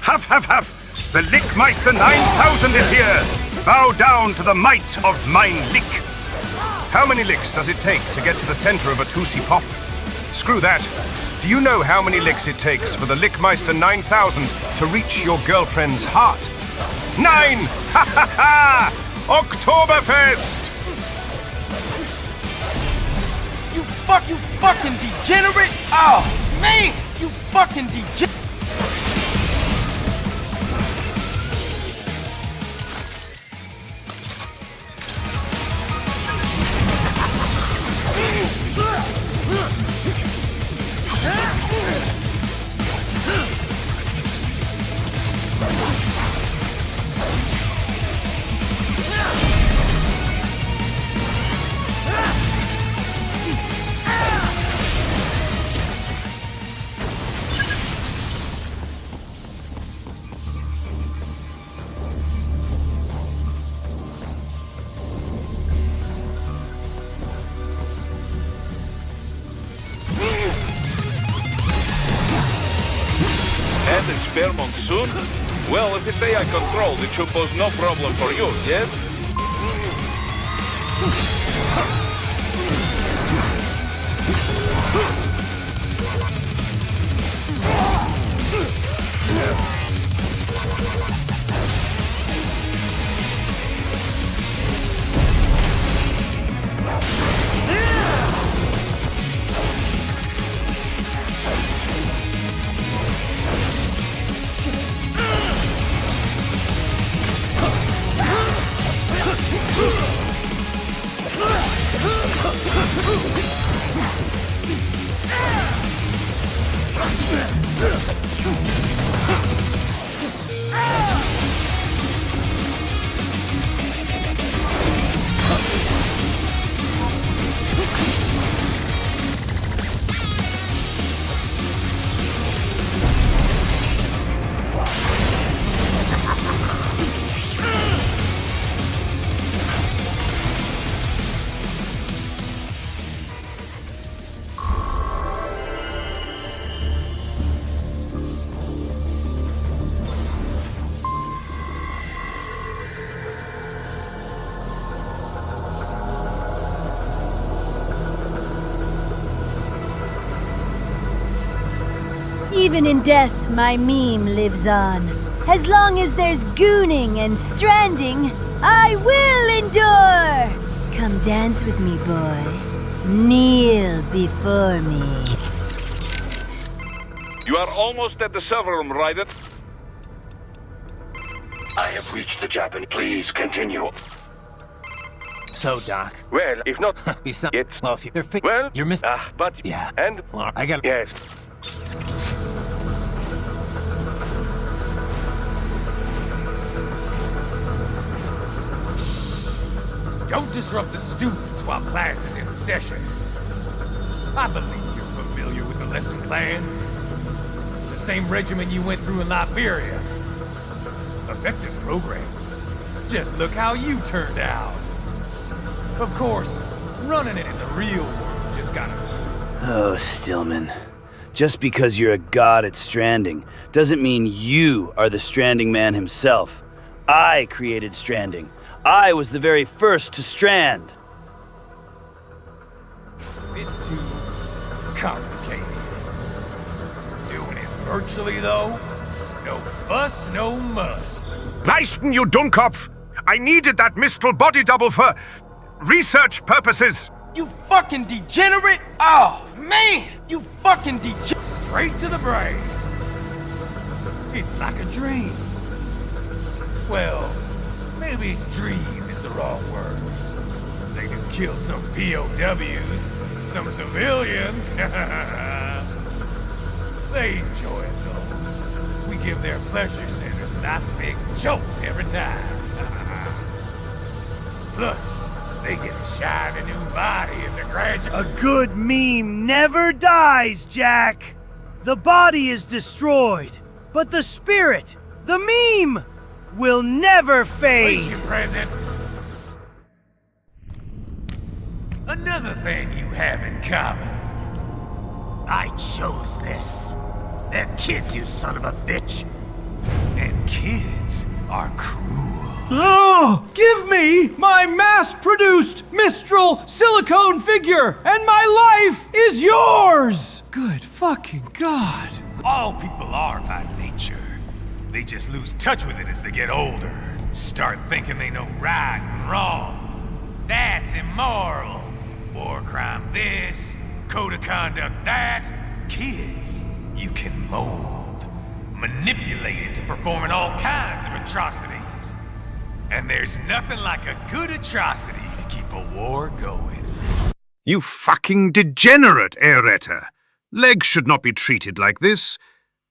[SPEAKER 1] Huff, huff, huff! The Lickmeister 9000 is here! Bow down to the might of mein Lick! How many licks does it take to get to the center of a Tussi Pop? Screw that. Do you know how many licks it takes for the Lickmeister 9000 to reach your girlfriend's heart? 9! Ha ha ha! Oktoberfest!
[SPEAKER 23] You fucking degenerate! Oh, man! You fucking degenerate!
[SPEAKER 3] Experiment soon? Well, if it's AI controlled, it should pose no problem for you, yes?
[SPEAKER 5] Even in death, my meme lives on. As long as there's gooning and stranding, I will endure! Come dance with me, boy. Kneel before me.
[SPEAKER 3] You are almost at the server room, Ryder.
[SPEAKER 16] I have reached the Japan. Please continue.
[SPEAKER 2] So, Doc.
[SPEAKER 14] Well, if not,
[SPEAKER 2] it's... Well, if you're
[SPEAKER 14] well,
[SPEAKER 2] you're missing...
[SPEAKER 14] but...
[SPEAKER 2] Yeah.
[SPEAKER 14] And...
[SPEAKER 2] Well, I got...
[SPEAKER 14] Yes.
[SPEAKER 9] Don't disrupt the students while class is in session. I believe you're familiar with the lesson plan. The same regimen you went through in Liberia. Effective program. Just look how you turned out. Of course, running it in the real world just gotta...
[SPEAKER 15] Oh, Stillman. Just because you're a god at stranding doesn't mean you are the stranding man himself. I created stranding. I was the very first to strand.
[SPEAKER 9] Bit too complicated. Doing it virtually, though? No fuss, no muss.
[SPEAKER 1] Leisten, you Dummkopf! I needed that Mistral body double for research purposes.
[SPEAKER 23] You fucking degenerate! Oh, man! You fucking degenerate!
[SPEAKER 9] Straight to the brain. It's like a dream. Well, maybe dream is the wrong word. They do kill some POWs, some civilians. They enjoy it, though. We give their pleasure centers a nice big joke every time. Plus, they get a shiny new body as a graduate.
[SPEAKER 17] A good meme never dies, Jack. The body is destroyed, but the spirit, the meme, will never fade.
[SPEAKER 9] Place your present. Another thing you have in common. I chose this. They're kids, you son of a bitch. And kids are cruel.
[SPEAKER 4] Oh, give me my mass-produced Mistral silicone figure, and my life is yours!
[SPEAKER 9] Good fucking God. All people are by nature. They just lose touch with it as they get older. Start thinking they know right and wrong. That's immoral. War crime this, code of conduct that. Kids, you can mold, manipulate into performing all kinds of atrocities. And there's nothing like a good atrocity to keep a war going.
[SPEAKER 1] You fucking degenerate, Aeretta. Legs should not be treated like this,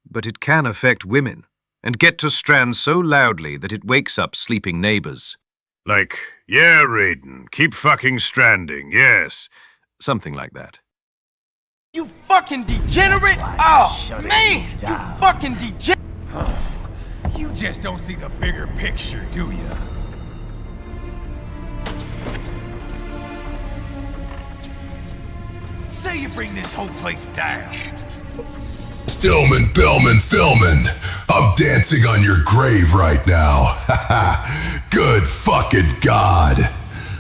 [SPEAKER 1] but it can affect women, and get to Strand so loudly that it wakes up sleeping neighbors. Like, yeah, Raiden, keep fucking stranding, yes. Something like that.
[SPEAKER 23] You fucking degenerate! Oh, man! You fucking degenerate!
[SPEAKER 9] You just don't see the bigger picture, do you? Say you bring this whole place down.
[SPEAKER 11] Stillman, Billman, Philman, I'm dancing on your grave right now. Good fucking God.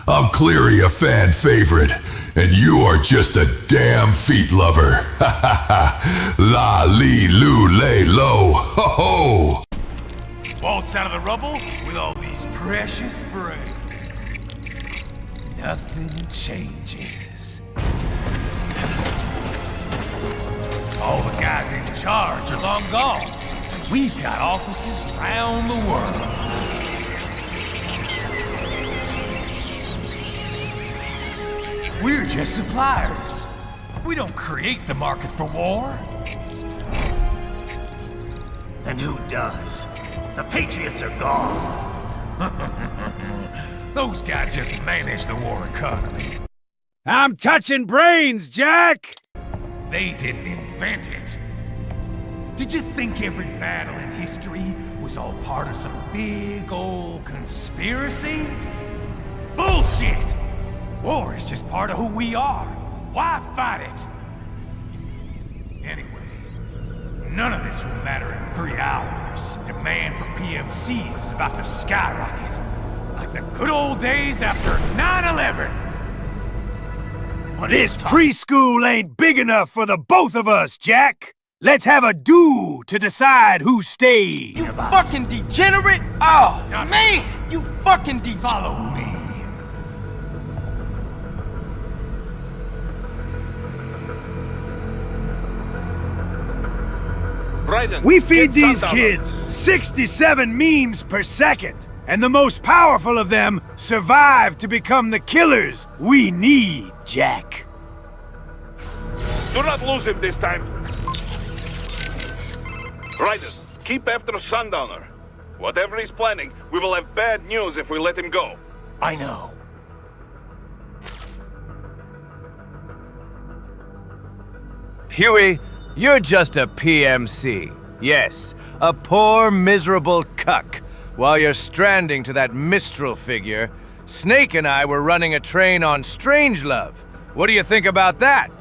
[SPEAKER 11] I'm clearly a fan favorite, and you are just a damn feet lover. La, lee, loo, lay, low, ho, ho.
[SPEAKER 9] Waltz out of the rubble with all these precious brains. Nothing changes. All the guys in charge are long gone. We've got offices around the world. We're just suppliers. We don't create the market for war.
[SPEAKER 7] And who does? The Patriots are gone.
[SPEAKER 9] Those guys just manage the war economy.
[SPEAKER 17] I'm touching brains, Jack!
[SPEAKER 9] They didn't invent it. Did you think every battle in history was all part of some big old conspiracy? Bullshit! War is just part of who we are. Why fight it? Anyway, none of this will matter in 3 hours. Demand for PMCs is about to skyrocket. Like the good old days after 9/11.
[SPEAKER 17] Well, this preschool ain't big enough for the both of us, Jack. Let's have a duel to decide who stays.
[SPEAKER 23] You fucking degenerate! Oh, man! You fucking degenerate!
[SPEAKER 9] Follow me.
[SPEAKER 17] We feed these kids 67 memes per second, and the most powerful of them survive to become the killers we need, Jack.
[SPEAKER 3] Do not lose him this time. Riders, keep after Sundowner. Whatever he's planning, we will have bad news if we let him go.
[SPEAKER 7] I know.
[SPEAKER 21] Huey, you're just a PMC. Yes, a poor, miserable cuck. While you're stranding to that Mistral figure, Snake and I were running a train on Strangelove. What do you think about that?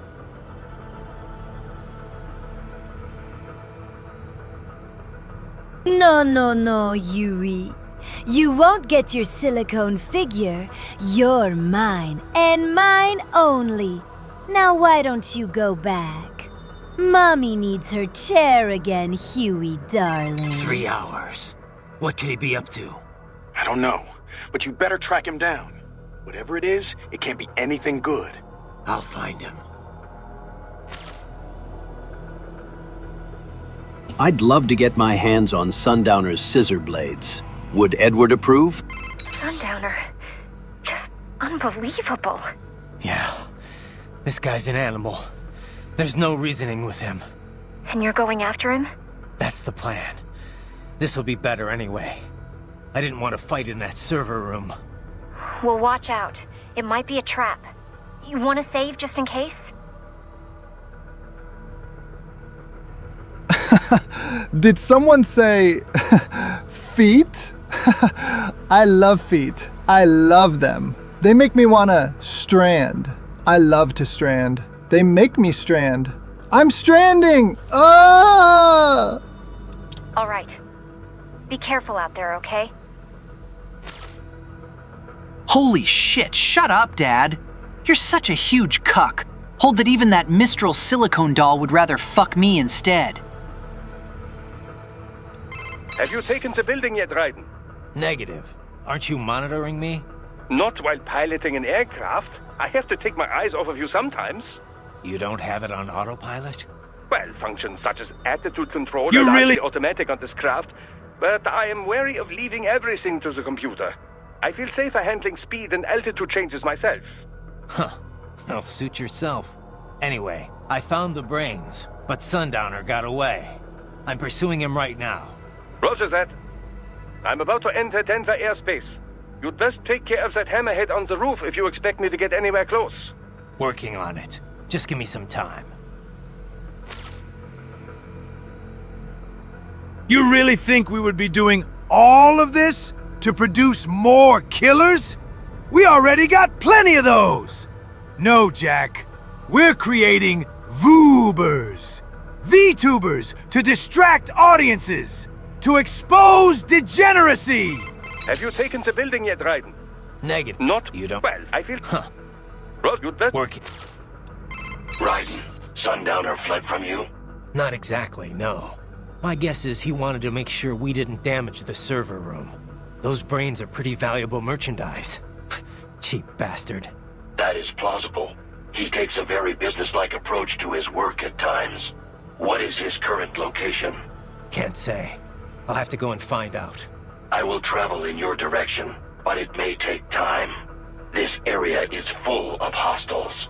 [SPEAKER 5] No, Yui. You won't get your silicone figure. You're mine, and mine only. Now why don't you go back? Mommy needs her chair again, Huey, darling.
[SPEAKER 7] 3 hours.
[SPEAKER 2] What could he be up to?
[SPEAKER 18] I don't know, but you better track him down. Whatever it is, it can't be anything good.
[SPEAKER 2] I'll find him.
[SPEAKER 19] I'd love to get my hands on Sundowner's scissor blades. Would Edward approve?
[SPEAKER 10] Sundowner. Just unbelievable.
[SPEAKER 2] Yeah. This guy's an animal. There's no reasoning with him.
[SPEAKER 10] And you're going after him?
[SPEAKER 2] That's the plan. This'll be better anyway. I didn't want to fight in that server room.
[SPEAKER 10] Well, watch out. It might be a trap. You want to save just in case?
[SPEAKER 20] Did someone say feet? I love feet. I love them. They make me want to strand. I love to strand. They make me strand. I'm stranding! Ah!
[SPEAKER 10] All right. Be careful out there, okay?
[SPEAKER 22] Holy shit, shut up, Dad. You're such a huge cuck. Hold that even that Mistral silicone doll would rather fuck me instead.
[SPEAKER 14] Have you taken the building yet, Raiden?
[SPEAKER 2] Negative. Aren't you monitoring me?
[SPEAKER 14] Not while piloting an aircraft. I have to take my eyes off of you sometimes.
[SPEAKER 2] You don't have it on autopilot?
[SPEAKER 14] Well, functions such as attitude control
[SPEAKER 2] You
[SPEAKER 14] are
[SPEAKER 2] really-
[SPEAKER 14] largely automatic on this craft, but I am wary of leaving everything to the computer. I feel safer handling speed and altitude changes myself.
[SPEAKER 2] Huh. Well, suit yourself. Anyway, I found the brains, but Sundowner got away. I'm pursuing him right now.
[SPEAKER 14] Roger that. I'm about to enter Denver airspace. You'd best take care of that hammerhead on the roof if you expect me to get anywhere close.
[SPEAKER 2] Working on it. Just give me some time.
[SPEAKER 24] You really think we would be doing all of this to produce more killers? We already got plenty of those! No, Jack. We're creating VOOBers. VTubers to distract audiences. To expose degeneracy!
[SPEAKER 14] Have you taken the building yet, Raiden?
[SPEAKER 2] Negative.
[SPEAKER 14] Not
[SPEAKER 2] You don't.
[SPEAKER 14] well. I feel. Huh. Well, you'd best.
[SPEAKER 2] Working.
[SPEAKER 16] Raiden, Sundowner fled from you?
[SPEAKER 2] Not exactly, no. My guess is he wanted to make sure we didn't damage the server room. Those brains are pretty valuable merchandise. Cheap bastard.
[SPEAKER 16] That is plausible. He takes a very businesslike approach to his work at times. What is his current location?
[SPEAKER 2] Can't say. I'll have to go and find out.
[SPEAKER 16] I will travel in your direction, but it may take time. This area is full of hostiles.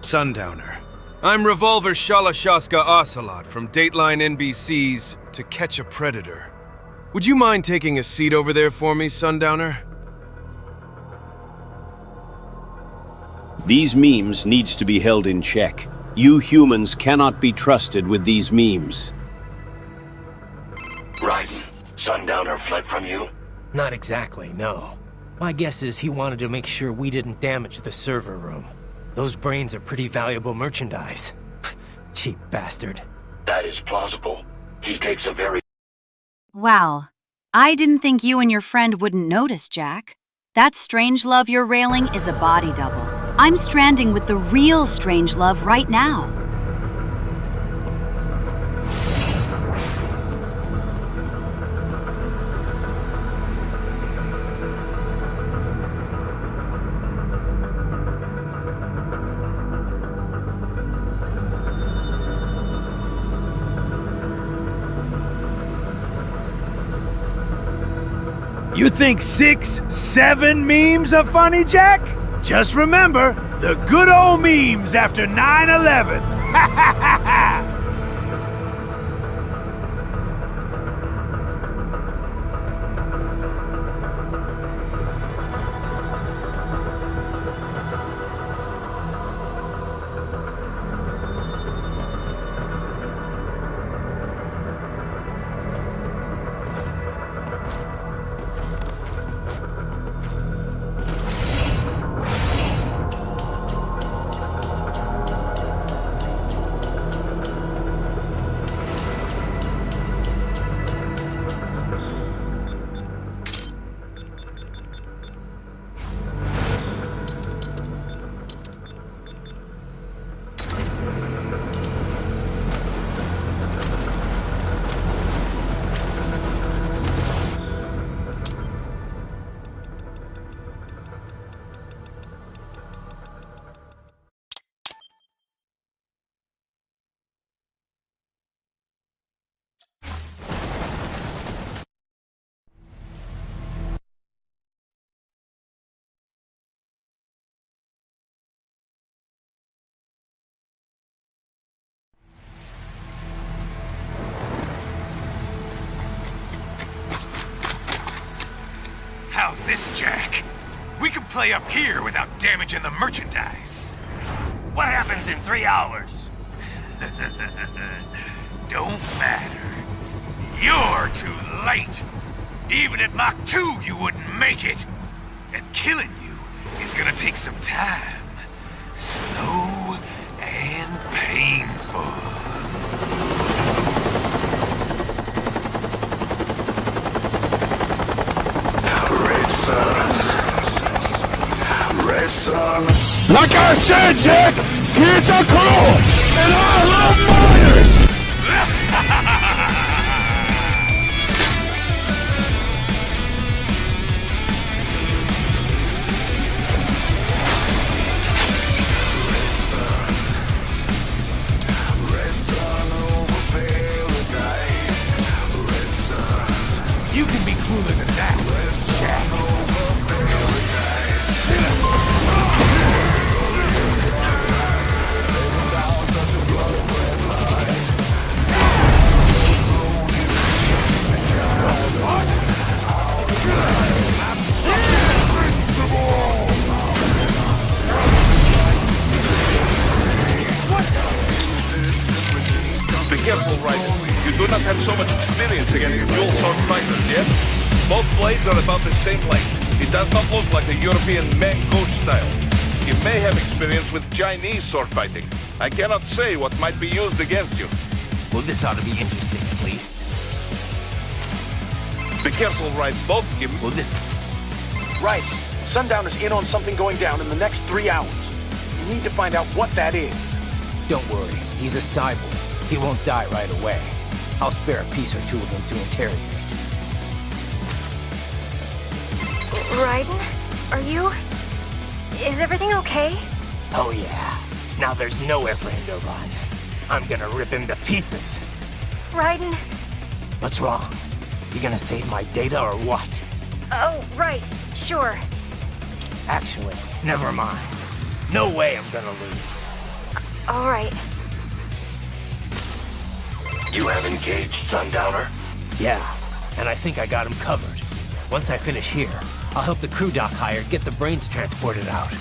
[SPEAKER 21] Sundowner. I'm Revolver Shalashaska Ocelot from Dateline NBC's To Catch a Predator. Would you mind taking a seat over there for me, Sundowner?
[SPEAKER 19] These memes needs to be held in check. You humans cannot be trusted with these memes.
[SPEAKER 16] Raiden, Sundowner fled from you?
[SPEAKER 2] Not exactly, no. My guess is he wanted to make sure we didn't damage the server room. Those brains are pretty valuable merchandise. Cheap bastard.
[SPEAKER 16] That is plausible. He takes a very...
[SPEAKER 25] Wow. I didn't think you and your friend wouldn't notice, Jack. That Strangelove you're railing is a body double. I'm stranding with the real Strangelove right now.
[SPEAKER 24] You think 6, 7 memes are funny, Jack? Just remember, the good old memes after 9/11. Ha ha ha ha!
[SPEAKER 9] this, Jack. We can play up here without damaging the merchandise. What happens in 3 hours? Don't matter. You're too late. Even at Mach 2, you wouldn't make it. And killing you is gonna take some time. Slow and painful.
[SPEAKER 11] Red Sun. Like I said, Jack, it's a crew, and I love miners!
[SPEAKER 9] You can be cooler than that, Jack.
[SPEAKER 3] Be careful, Ryder. You do not have so much experience against dual sword fighters, yes? Both blades are about the same length. It does not look like a European man-ghost style. You may have experience with Chinese sword fighting. I cannot say what might be used against you.
[SPEAKER 6] Well, this ought to be interesting, at least.
[SPEAKER 3] Be careful, Ryder. Both give me...
[SPEAKER 6] Well, this...
[SPEAKER 18] Right. Sundown is in on something going down in the next 3 hours. You need to find out what that is.
[SPEAKER 2] Don't worry, he's a cyborg. He won't die right away. I'll spare a piece or two of him to interrogate.
[SPEAKER 10] Raiden? Are you... Is everything okay?
[SPEAKER 2] Oh yeah. Now there's nowhere for him to run. I'm gonna rip him to pieces.
[SPEAKER 10] Raiden?
[SPEAKER 2] What's wrong? You gonna save my data or what?
[SPEAKER 10] Oh, right. Sure.
[SPEAKER 2] Actually, never mind. No way I'm gonna lose.
[SPEAKER 10] All right.
[SPEAKER 16] You have engaged Sundowner?
[SPEAKER 2] Yeah, and I think I got him covered. Once I finish here, I'll help the crew doc hired get the brains transported out.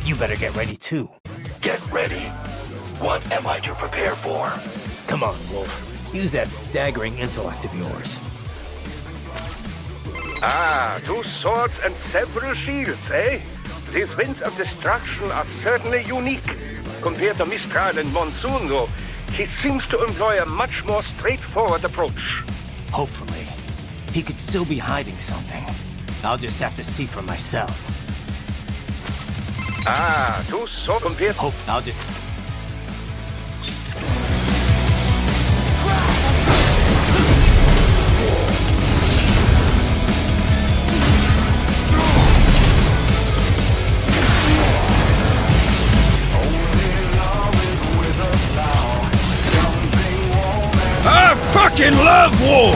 [SPEAKER 2] You better get ready too.
[SPEAKER 16] Get ready? What am I to prepare for?
[SPEAKER 2] Come on, Wolf. Use that staggering intellect of yours.
[SPEAKER 14] Ah, 2 swords and several shields, eh? These winds of destruction are certainly unique. Compared to Mistral and Monsoon, though, he seems to employ a much more straightforward approach.
[SPEAKER 2] Hopefully. He could still be hiding something. I'll just have to see for myself.
[SPEAKER 14] Ah, 2 swords compared...
[SPEAKER 2] Hope I'll just...
[SPEAKER 11] I fucking love war!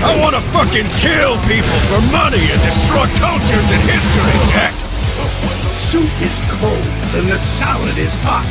[SPEAKER 11] I wanna fucking kill people for money and destroy cultures and history, Jack!
[SPEAKER 7] Soup is cold and the salad is hot.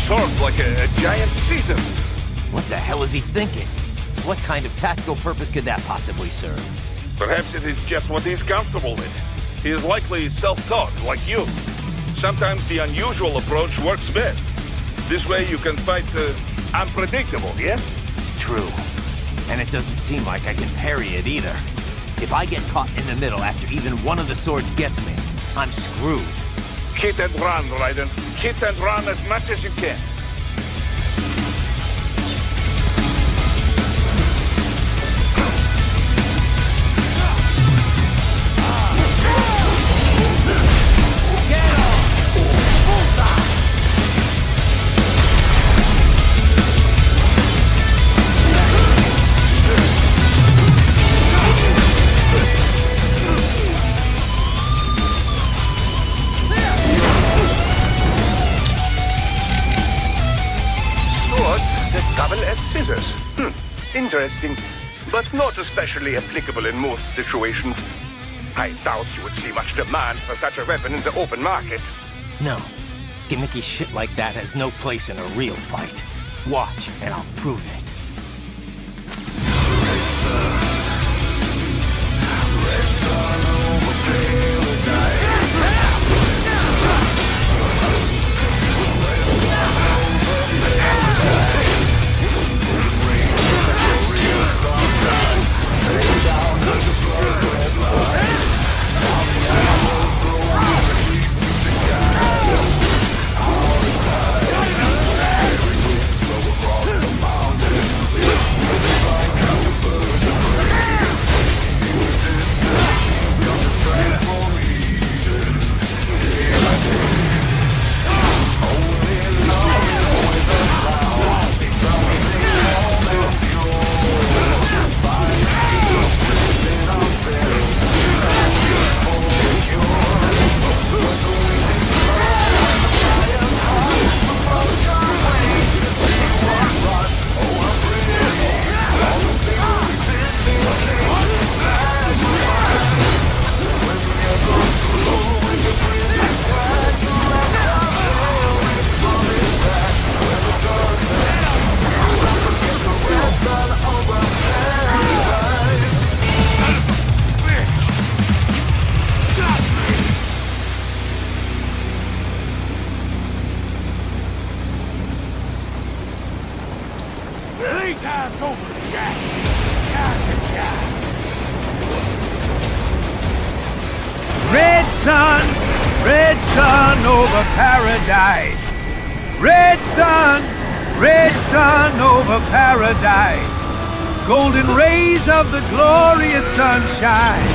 [SPEAKER 3] Swords like a giant Caesar.
[SPEAKER 2] What the hell is he thinking? What kind of tactical purpose could that possibly serve?
[SPEAKER 3] Perhaps it is just what he's comfortable with. He is likely self-taught, like you. Sometimes the unusual approach works best. This way you can fight unpredictable, yes?
[SPEAKER 2] True. And it doesn't seem like I can parry it either.
[SPEAKER 6] If I get caught in the middle after even one of the swords gets me, I'm screwed.
[SPEAKER 3] Hit and run, Raiden. Hit and run as much as you can. Interesting, but not especially applicable in most situations. I doubt you would see much demand for such a weapon in the open market.
[SPEAKER 6] No. Gimmicky shit like that has no place in a real fight. Watch, and I'll prove it.
[SPEAKER 9] Playtime's over, Jack.
[SPEAKER 24] Red sun over paradise. Red sun over paradise. Golden rays of the glorious sunshine,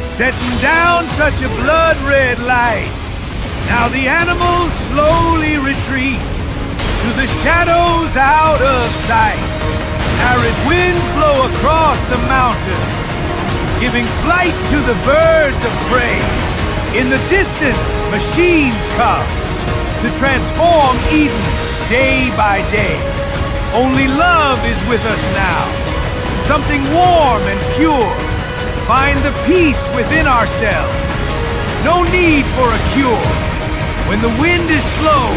[SPEAKER 24] setting down such a blood-red light. Now the animal slowly retreats to the shadows out of sight. Arid winds blow across the mountain, giving flight to the birds of prey. In the distance, machines come to transform Eden day by day. Only love is with us now, something warm and pure. Find the peace within ourselves. No need for a cure. When the wind is slow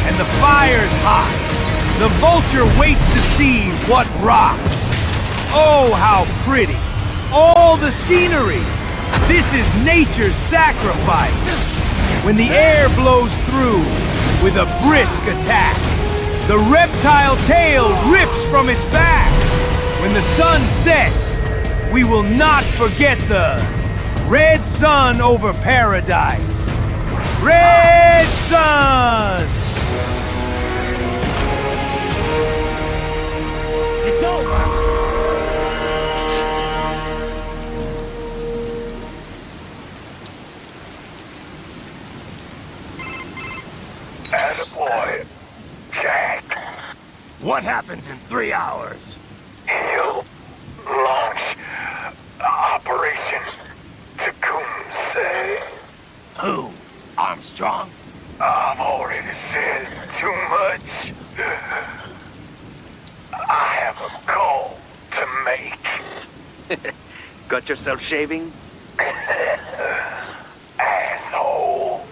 [SPEAKER 24] and the fire's hot, the vulture waits to see what rocks. Oh, how pretty! All the scenery! This is nature's sacrifice. When the air blows through with a brisk attack, the reptile tail rips from its back. When the sun sets, we will not forget the red sun over paradise. Red sun!
[SPEAKER 9] It's over!
[SPEAKER 3] Attaboy, Jack.
[SPEAKER 7] What happens in 3 hours?
[SPEAKER 3] He'll launch Operation Tecumseh.
[SPEAKER 7] Who? Armstrong?
[SPEAKER 3] I've already said too much. I have a call to make.
[SPEAKER 14] Got yourself shaving?
[SPEAKER 3] Asshole.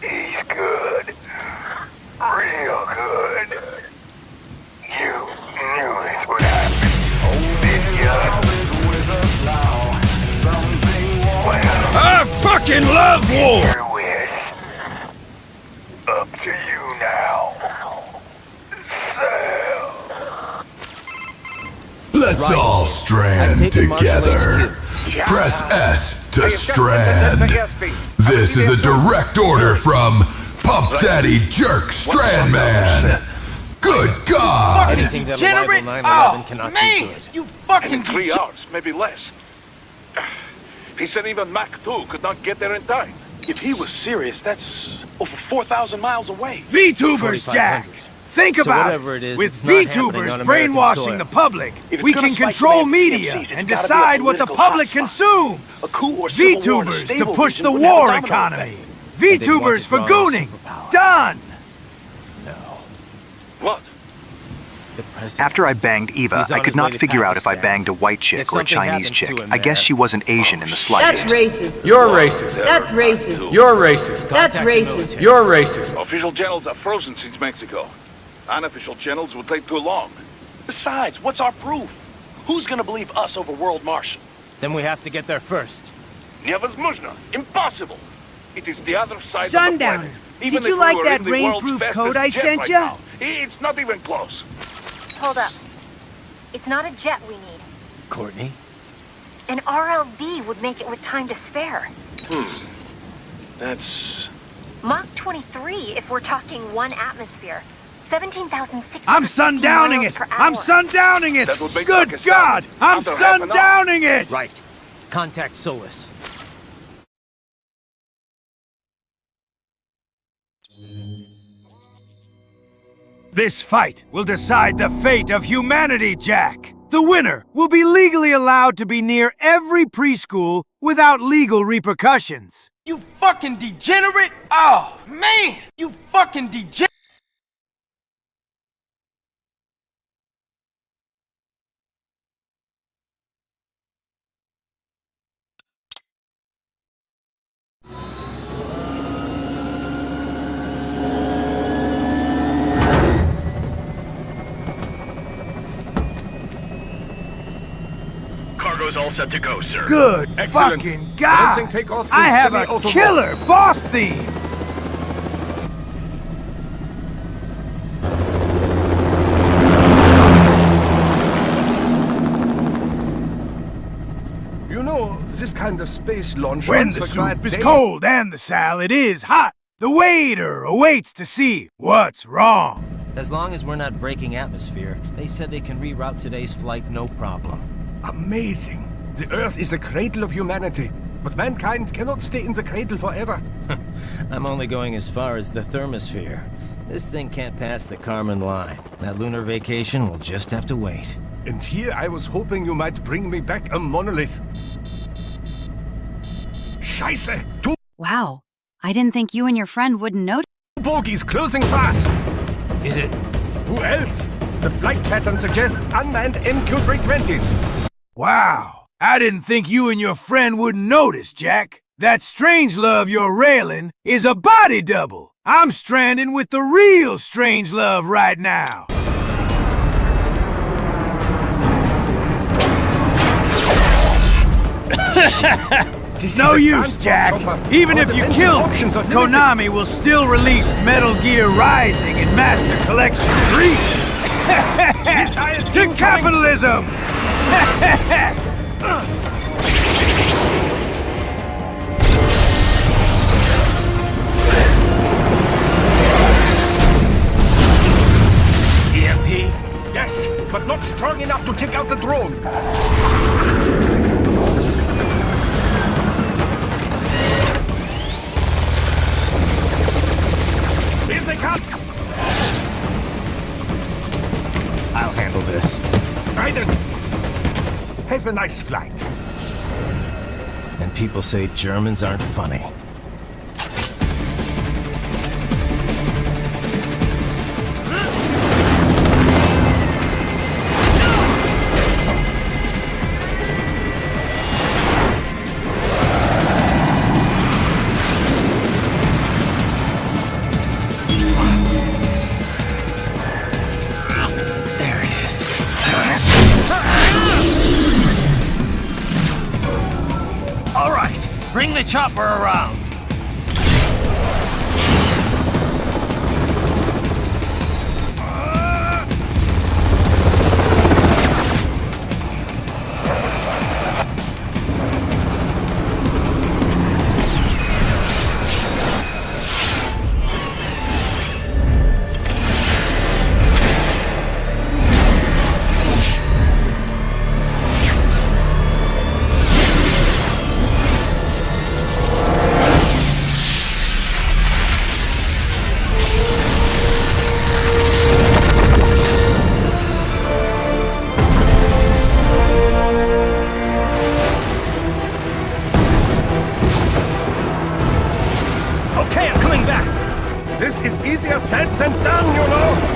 [SPEAKER 3] He's good. Real good. You knew this would happen. Didn't you?
[SPEAKER 1] I fucking love war!
[SPEAKER 3] Your wish. Up to you now. Sal.
[SPEAKER 11] Let's all strand together. Press S to strand. This is a direct order from Pump Daddy Jerk Strandman. Good God!
[SPEAKER 6] Anything that a rival 911 cannot be good.
[SPEAKER 23] You fucking
[SPEAKER 3] in 3 hours, maybe less. He said even Mach 2 could not get there in time.
[SPEAKER 18] If he was serious, that's over 4,000 miles away.
[SPEAKER 24] VTubers, Jack! Think about it. With VTubers brainwashing the public, we can control media and decide what the public consumes. VTubers to push the war economy. VTubers for gooning. Done!
[SPEAKER 3] What?
[SPEAKER 4] After I banged Eva, I could not figure out if I banged a white chick or a Chinese chick. I guess she wasn't Asian in the slightest.
[SPEAKER 8] That's racist.
[SPEAKER 9] You're racist.
[SPEAKER 8] That's racist.
[SPEAKER 9] You're racist.
[SPEAKER 8] That's racist.
[SPEAKER 9] You're racist.
[SPEAKER 3] Official channels are frozen since Mexico. Unofficial channels will take too long.
[SPEAKER 18] Besides, what's our proof? Who's gonna believe us over World Marshal?
[SPEAKER 6] Then we have to get there first.
[SPEAKER 3] Невозможно. Impossible. It is the other side
[SPEAKER 17] Sundowner,
[SPEAKER 3] of the planet. Even
[SPEAKER 17] did you
[SPEAKER 3] if
[SPEAKER 17] like
[SPEAKER 3] we were
[SPEAKER 17] that
[SPEAKER 3] in the world's
[SPEAKER 17] rainproof
[SPEAKER 3] fastest
[SPEAKER 17] coat I
[SPEAKER 3] jet
[SPEAKER 17] sent
[SPEAKER 3] right
[SPEAKER 17] ya?
[SPEAKER 3] now, it's not even close.
[SPEAKER 10] Hold up. It's not a jet we need.
[SPEAKER 6] Courtney?
[SPEAKER 10] An RLV would make it with time to spare.
[SPEAKER 18] That's...
[SPEAKER 10] Mach 23 if we're talking 1 atmosphere. 17,600
[SPEAKER 24] I'm sundowning it! I'm sundowning it! Good God! I'm sundowning it!
[SPEAKER 6] Right. Contact Solus.
[SPEAKER 24] This fight will decide the fate of humanity, Jack. The winner will be legally allowed to be near every preschool without legal repercussions.
[SPEAKER 23] You fucking degenerate! Oh, man! You fucking degenerate!
[SPEAKER 7] Cargo's all set to go, sir.
[SPEAKER 24] Good
[SPEAKER 7] Excellent.
[SPEAKER 24] fucking God!
[SPEAKER 7] Commencing takeoff
[SPEAKER 24] I
[SPEAKER 7] in
[SPEAKER 24] have a
[SPEAKER 7] semi-auto
[SPEAKER 24] killer boss theme!
[SPEAKER 7] You know, this kind of space launch...
[SPEAKER 24] When the soup is cold and the salad is hot, the waiter awaits to see what's wrong.
[SPEAKER 2] As long as we're not breaking atmosphere, they said they can reroute today's flight no problem.
[SPEAKER 7] Amazing. The Earth is the cradle of humanity, but mankind cannot stay in the cradle forever.
[SPEAKER 2] I'm only going as far as the thermosphere. This thing can't pass the Kármán line. That lunar vacation will just have to wait.
[SPEAKER 7] And here I was hoping you might bring me back a monolith. Scheiße! Two
[SPEAKER 25] Wow. I didn't think you and your friend wouldn't notice.
[SPEAKER 7] bogies closing fast!
[SPEAKER 6] Is it?
[SPEAKER 7] Who else? The flight pattern suggests unmanned MQ-320s.
[SPEAKER 24] Wow. I didn't think you and your friend wouldn't notice, Jack. That Strangelove you're railing is a body double. I'm stranding with the real Strangelove right now. No use, Jack. Even if you kill me, Konami will still release Metal Gear Rising and Master Collection 3. To capitalism!
[SPEAKER 7] EMP? Yes, but not strong enough to take out the drone. Here they come!
[SPEAKER 6] I'll handle this.
[SPEAKER 7] Raiden! Have a nice flight.
[SPEAKER 2] And people say Germans aren't funny. There it is.
[SPEAKER 6] All right, bring the chopper around.
[SPEAKER 7] easier said than done, you know.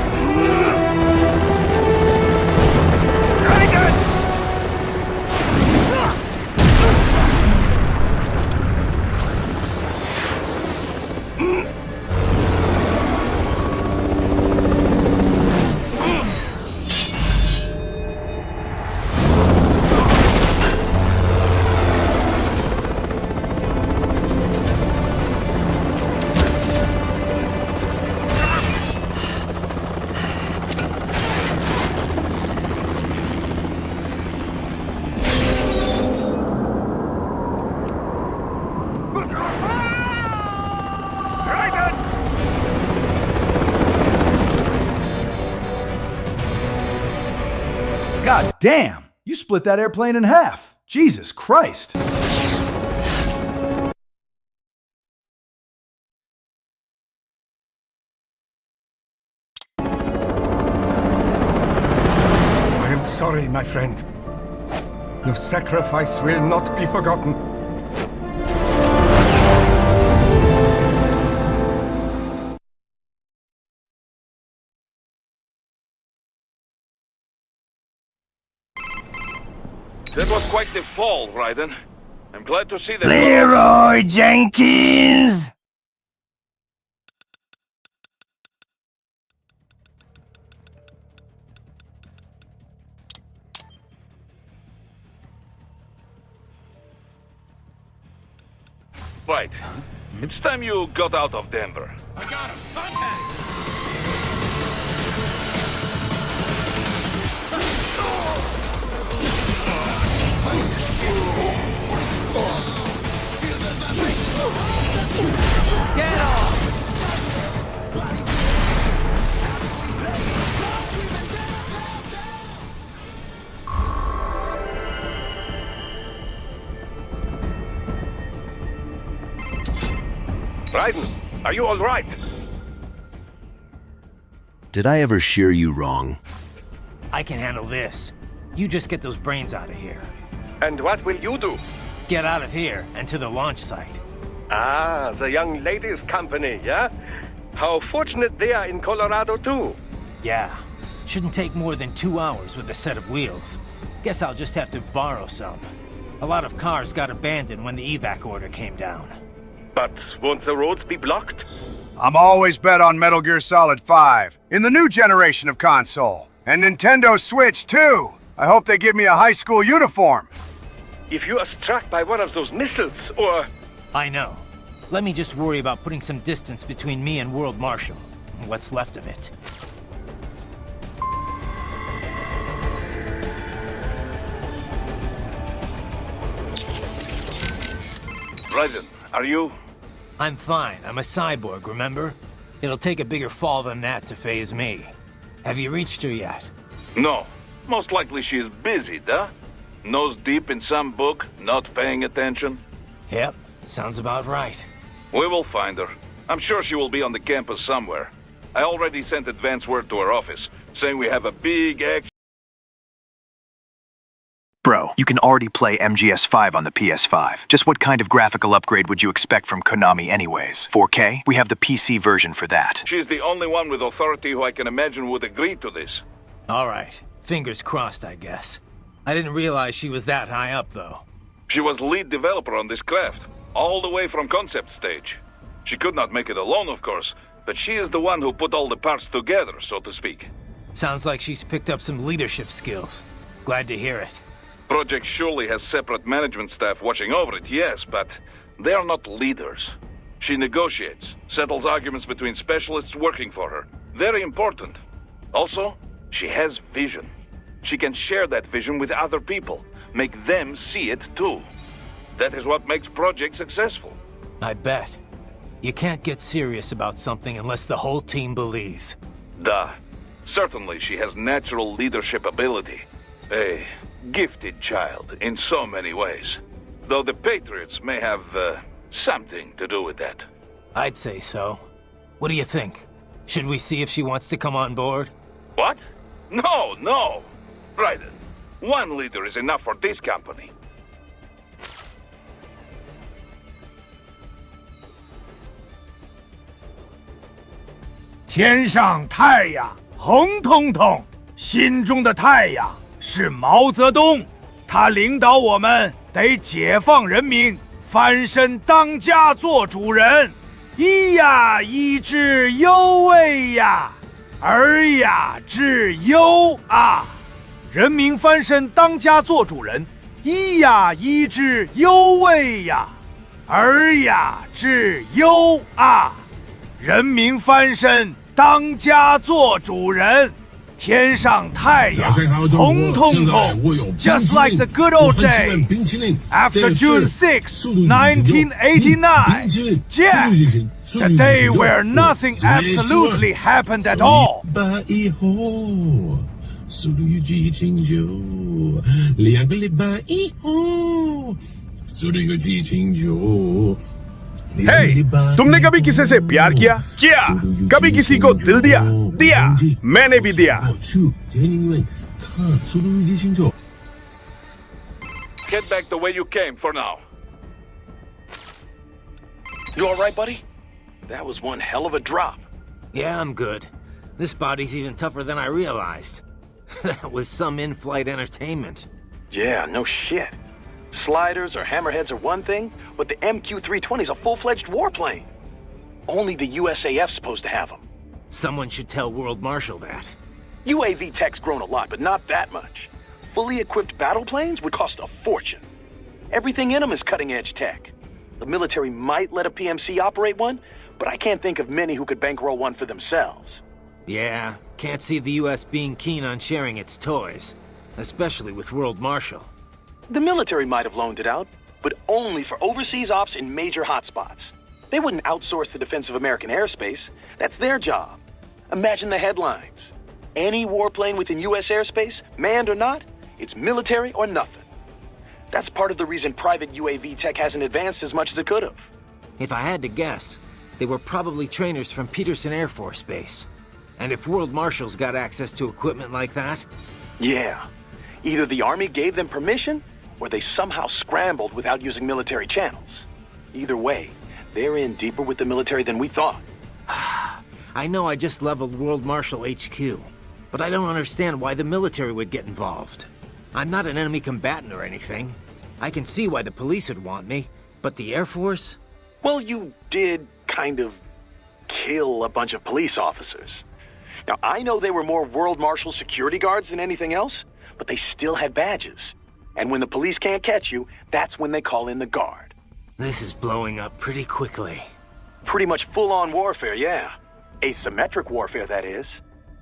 [SPEAKER 5] God damn! You split that airplane in half! Jesus Christ!
[SPEAKER 7] I am sorry, my friend. Your sacrifice will not be forgotten.
[SPEAKER 3] That was quite the fall, Raiden. I'm glad to see that.
[SPEAKER 17] Leroy Jenkins!
[SPEAKER 3] Right. It's time you got out of Denver.
[SPEAKER 9] I got him! Contact!
[SPEAKER 17] Get off!
[SPEAKER 3] Raiden, are you all right?
[SPEAKER 19] Did I ever shear you wrong?
[SPEAKER 2] I can handle this. You just get those brains out of here.
[SPEAKER 14] And what will you do?
[SPEAKER 2] Get out of here and to the launch site.
[SPEAKER 14] Ah, the young ladies' company, yeah? How fortunate they are in Colorado, too.
[SPEAKER 2] Yeah. Shouldn't take more than 2 hours with a set of wheels. Guess I'll just have to borrow some. A lot of cars got abandoned when the evac order came down.
[SPEAKER 14] But won't the roads be blocked?
[SPEAKER 8] I'm always bet on Metal Gear Solid 5, in the new generation of console. And Nintendo Switch, too! I hope they give me a high school uniform.
[SPEAKER 14] If you are struck by one of those missiles, or...
[SPEAKER 2] I know. Let me just worry about putting some distance between me and World Marshal. What's left of it.
[SPEAKER 3] Raiden, are you?
[SPEAKER 2] I'm fine. I'm a cyborg, remember? It'll take a bigger fall than that to phase me. Have you reached her yet?
[SPEAKER 3] No. Most likely she is busy, duh? Nose deep in some book, not paying attention?
[SPEAKER 2] Yep, sounds about right.
[SPEAKER 3] We will find her. I'm sure she will be on the campus somewhere. I already sent advance word to her office, saying we have a big action.
[SPEAKER 4] Bro, you can already play MGS5 on the PS5. Just what kind of graphical upgrade would you expect from Konami anyways? 4K? We have the PC version for that.
[SPEAKER 3] She's the only one with authority who I can imagine would agree to this.
[SPEAKER 2] Alright, fingers crossed, I guess. I didn't realize she was that high up, though.
[SPEAKER 3] She was lead developer on this craft, all the way from concept stage. She could not make it alone, of course, but she is the one who put all the parts together, so to speak.
[SPEAKER 2] Sounds like she's picked up some leadership skills. Glad to hear it.
[SPEAKER 3] Project surely has separate management staff watching over it, yes, but they are not leaders. She negotiates, settles arguments between specialists working for her. Very important. Also, she has vision. She can share that vision with other people, make them see it too. That is what makes Project successful.
[SPEAKER 2] I bet. You can't get serious about something unless the whole team believes.
[SPEAKER 3] Duh. Certainly she has natural leadership ability. A gifted child in so many ways. Though the Patriots may have something to do with that.
[SPEAKER 2] I'd say so. What do you think? Should we see if she wants to come on board?
[SPEAKER 3] What? No, no! Raiden, one leader is enough for this company.
[SPEAKER 24] 天上太阳红彤彤，心中的太阳是毛泽东，他领导我们得解放人民，翻身当家做主人。咿呀一之忧喂呀，儿呀之忧啊！人民翻身当家做主人，咿呀一之忧喂呀，儿呀之忧啊！人民翻身当家做主人。天上太阳红彤彤 ，just like the good old days. After June 6, 1989, Jack, the day where nothing absolutely happened at all.
[SPEAKER 12] 速度与激情就2个礼拜以后，速度与激情就。
[SPEAKER 13] Hey, तुमने कभी किसी से प्यार किया? क्या? कभी किसी को दिल दिया? दिया, मैंने भी दिया.
[SPEAKER 3] Get back the way you came for now.
[SPEAKER 18] You alright, buddy? That was one hell of a drop.
[SPEAKER 2] Yeah, I'm good. This body's even tougher than I realized. That was some in-flight entertainment.
[SPEAKER 18] Yeah, no shit. Sliders or hammerheads are one thing, but the MQ-320's a full-fledged warplane. Only the USAF's supposed to have them.
[SPEAKER 2] Someone should tell World Marshal that.
[SPEAKER 18] UAV tech's grown a lot, but not that much. Fully equipped battle planes would cost a fortune. Everything in them is cutting-edge tech. The military might let a PMC operate one, but I can't think of many who could bankroll one for themselves.
[SPEAKER 2] Yeah, can't see the US being keen on sharing its toys. Especially with World Marshal.
[SPEAKER 18] The military might have loaned it out, but only for overseas ops in major hotspots. They wouldn't outsource the defense of American airspace. That's their job. Imagine the headlines. Any warplane within US airspace, manned or not, it's military or nothing. That's part of the reason private UAV tech hasn't advanced as much as it could have.
[SPEAKER 2] If I had to guess, they were probably trainers from Peterson Air Force Base. And if World Marshal's got access to equipment like that...
[SPEAKER 18] Yeah. Either the Army gave them permission, or they somehow scrambled without using military channels. Either way, they're in deeper with the military than we thought.
[SPEAKER 2] I know I just leveled World Marshal HQ, but I don't understand why the military would get involved. I'm not an enemy combatant or anything. I can see why the police would want me, but the Air Force?
[SPEAKER 18] Well, you did kind of kill a bunch of police officers. Now, I know they were more World Marshal security guards than anything else, but they still had badges. And when the police can't catch you, that's when they call in the guard.
[SPEAKER 2] This is blowing up pretty quickly.
[SPEAKER 18] Pretty much full-on warfare, yeah. Asymmetric warfare, that is.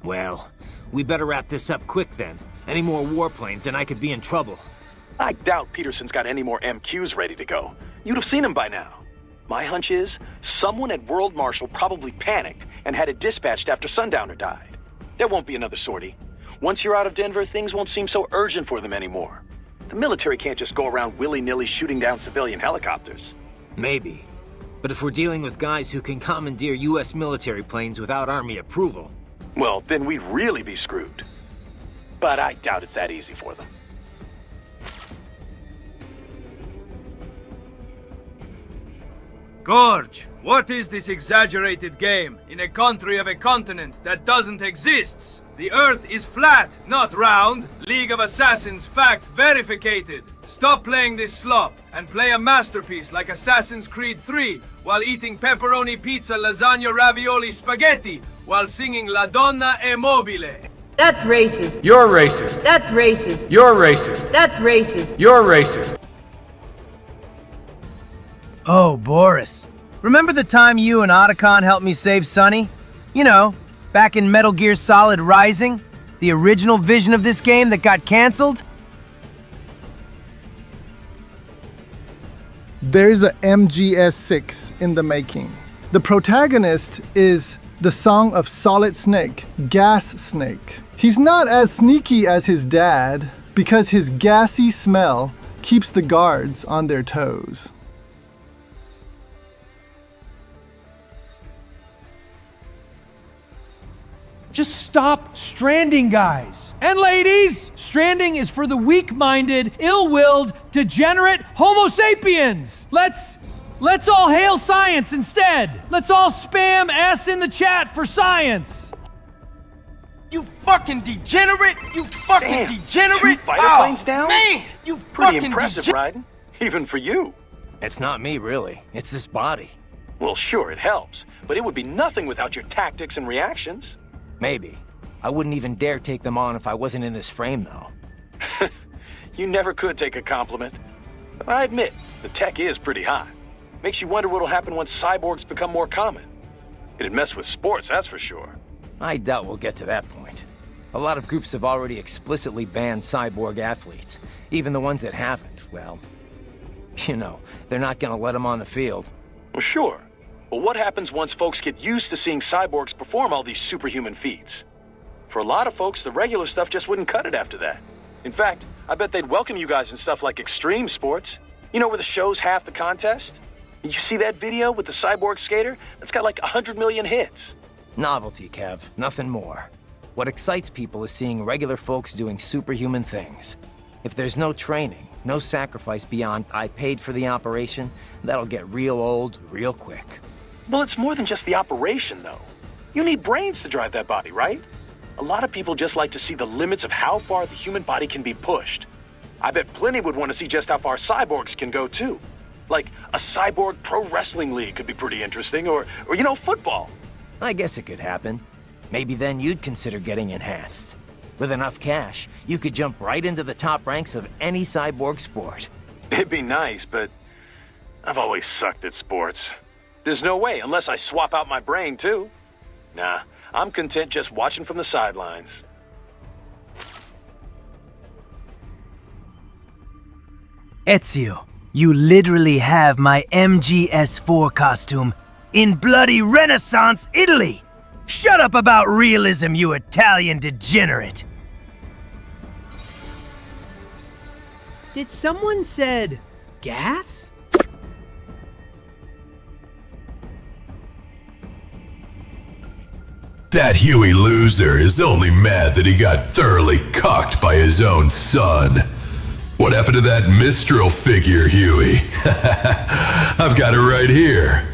[SPEAKER 2] Well, we better wrap this up quick then. Any more warplanes and I could be in trouble.
[SPEAKER 18] I doubt Peterson's got any more MQs ready to go. You'd have seen them by now. My hunch is, someone at World Marshal probably panicked and had it dispatched after Sundowner died. There won't be another sortie. Once you're out of Denver, things won't seem so urgent for them anymore. The military can't just go around willy-nilly shooting down civilian helicopters.
[SPEAKER 2] Maybe. But if we're dealing with guys who can commandeer US military planes without Army approval...
[SPEAKER 18] Well, then we'd really be screwed. But I doubt it's that easy for them.
[SPEAKER 24] Gorge, what is this exaggerated game in a country of a continent that doesn't exist? The Earth is flat, not round. League of Assassins fact verificated. Stop playing this slop and play a masterpiece like Assassin's Creed 3 while eating pepperoni pizza, lasagna, ravioli, spaghetti while singing La Donna è mobile.
[SPEAKER 15] That's racist.
[SPEAKER 21] You're racist.
[SPEAKER 15] That's racist.
[SPEAKER 21] You're racist.
[SPEAKER 15] That's racist.
[SPEAKER 21] You're racist.
[SPEAKER 17] Oh, Boris. Remember the time you and Otacon helped me save Sonny? You know, back in Metal Gear Solid Rising? The original vision of this game that got cancelled?
[SPEAKER 20] There's a MGS6 in the making. The protagonist is the Song of Solid Snake, Gas Snake. He's not as sneaky as his dad because his gassy smell keeps the guards on their toes.
[SPEAKER 22] Just stop stranding, guys. And ladies, stranding is for the weak-minded, ill-willed, degenerate Homo sapiens. Let's Let's all hail science instead! Let's all spam S in the chat for science!
[SPEAKER 9] You fucking degenerate! You fucking
[SPEAKER 18] Damn,
[SPEAKER 9] degenerate!
[SPEAKER 18] 2 fighter planes down?
[SPEAKER 9] Man! You
[SPEAKER 18] Pretty
[SPEAKER 9] fucking
[SPEAKER 18] impressive, Raiden. Even for you.
[SPEAKER 6] It's not me, really. It's this body.
[SPEAKER 18] Well, sure, it helps. But it would be nothing without your tactics and reactions.
[SPEAKER 6] Maybe. I wouldn't even dare take them on if I wasn't in this frame, though.
[SPEAKER 18] You never could take a compliment. I admit, the tech is pretty high. Makes you wonder what'll happen once cyborgs become more common. It'd mess with sports, that's for sure.
[SPEAKER 6] I doubt we'll get to that point. A lot of groups have already explicitly banned cyborg athletes. Even the ones that haven't, well, you know, they're not gonna let them on the field.
[SPEAKER 18] Well, sure. But what happens once folks get used to seeing cyborgs perform all these superhuman feats? For a lot of folks, the regular stuff just wouldn't cut it after that. In fact, I bet they'd welcome you guys in stuff like extreme sports. You know, where the show's half the contest? You see that video with the cyborg skater? That's got like 100 million hits.
[SPEAKER 6] Novelty, Kev. Nothing more. What excites people is seeing regular folks doing superhuman things. If there's no training, no sacrifice beyond I paid for the operation, that'll get real old real quick.
[SPEAKER 18] Well, it's more than just the operation, though. You need brains to drive that body, right? A lot of people just like to see the limits of how far the human body can be pushed. I bet plenty would want to see just how far cyborgs can go, too. Like, a cyborg pro wrestling league could be pretty interesting, or you know, football.
[SPEAKER 6] I guess it could happen. Maybe then you'd consider getting enhanced. With enough cash, you could jump right into the top ranks of any cyborg sport.
[SPEAKER 18] It'd be nice, but I've always sucked at sports. There's no way, unless I swap out my brain, too. Nah, I'm content just watching from the sidelines.
[SPEAKER 17] Ezio, you literally have my MGS4 costume in bloody Renaissance Italy! Shut up about realism, you Italian degenerate!
[SPEAKER 1] Did someone said gas?
[SPEAKER 10] That Huey loser is only mad that he got thoroughly cocked by his own son. What happened to that Mistral figure, Huey? I've got it right here.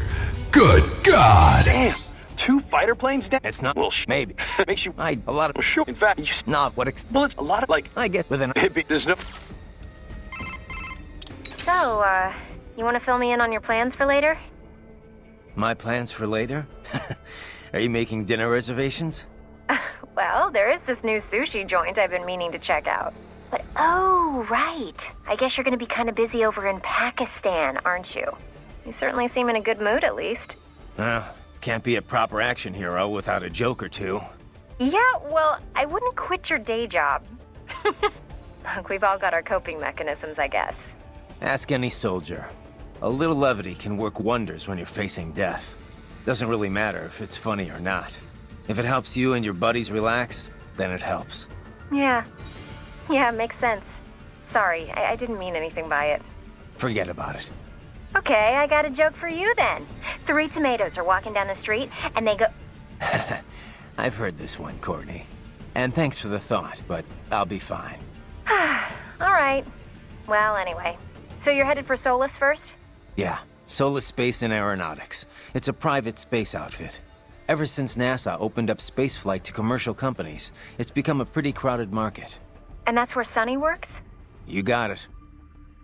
[SPEAKER 10] Good God!
[SPEAKER 18] Damn! 2 fighter planes down?
[SPEAKER 6] It's not.
[SPEAKER 18] Well,
[SPEAKER 6] maybe.
[SPEAKER 18] Makes you.
[SPEAKER 6] A lot of.
[SPEAKER 18] Well, sure. In fact, you.
[SPEAKER 6] Not what.
[SPEAKER 18] Well, it's a lot of like.
[SPEAKER 6] I get with an.
[SPEAKER 18] There's no.
[SPEAKER 11] So, you want to fill me in on your plans for later?
[SPEAKER 6] My plans for later? Are you making dinner reservations?
[SPEAKER 11] Well, there is this new sushi joint I've been meaning to check out. But oh, right. I guess you're going to be kind of busy over in Pakistan, aren't you? You certainly seem in a good mood, at least.
[SPEAKER 6] Can't be a proper action hero without a joke or two.
[SPEAKER 11] Yeah, well, I wouldn't quit your day job. Look, we've all got our coping mechanisms, I guess.
[SPEAKER 6] Ask any soldier. A little levity can work wonders when you're facing death. Doesn't really matter if it's funny or not. If it helps you and your buddies relax, then it helps.
[SPEAKER 11] Yeah, makes sense. Sorry, I didn't mean anything by it.
[SPEAKER 6] Forget about it.
[SPEAKER 11] Okay, I got a joke for you then. 3 tomatoes are walking down the street, and they go...
[SPEAKER 6] I've heard this one, Courtney. And thanks for the thought, but I'll be fine.
[SPEAKER 11] All right. Well, anyway. So you're headed for Solus first?
[SPEAKER 6] Yeah, Solus Space and Aeronautics. It's a private space outfit. Ever since NASA opened up spaceflight to commercial companies, it's become a pretty crowded market.
[SPEAKER 11] And that's where Sonny works?
[SPEAKER 6] You got it.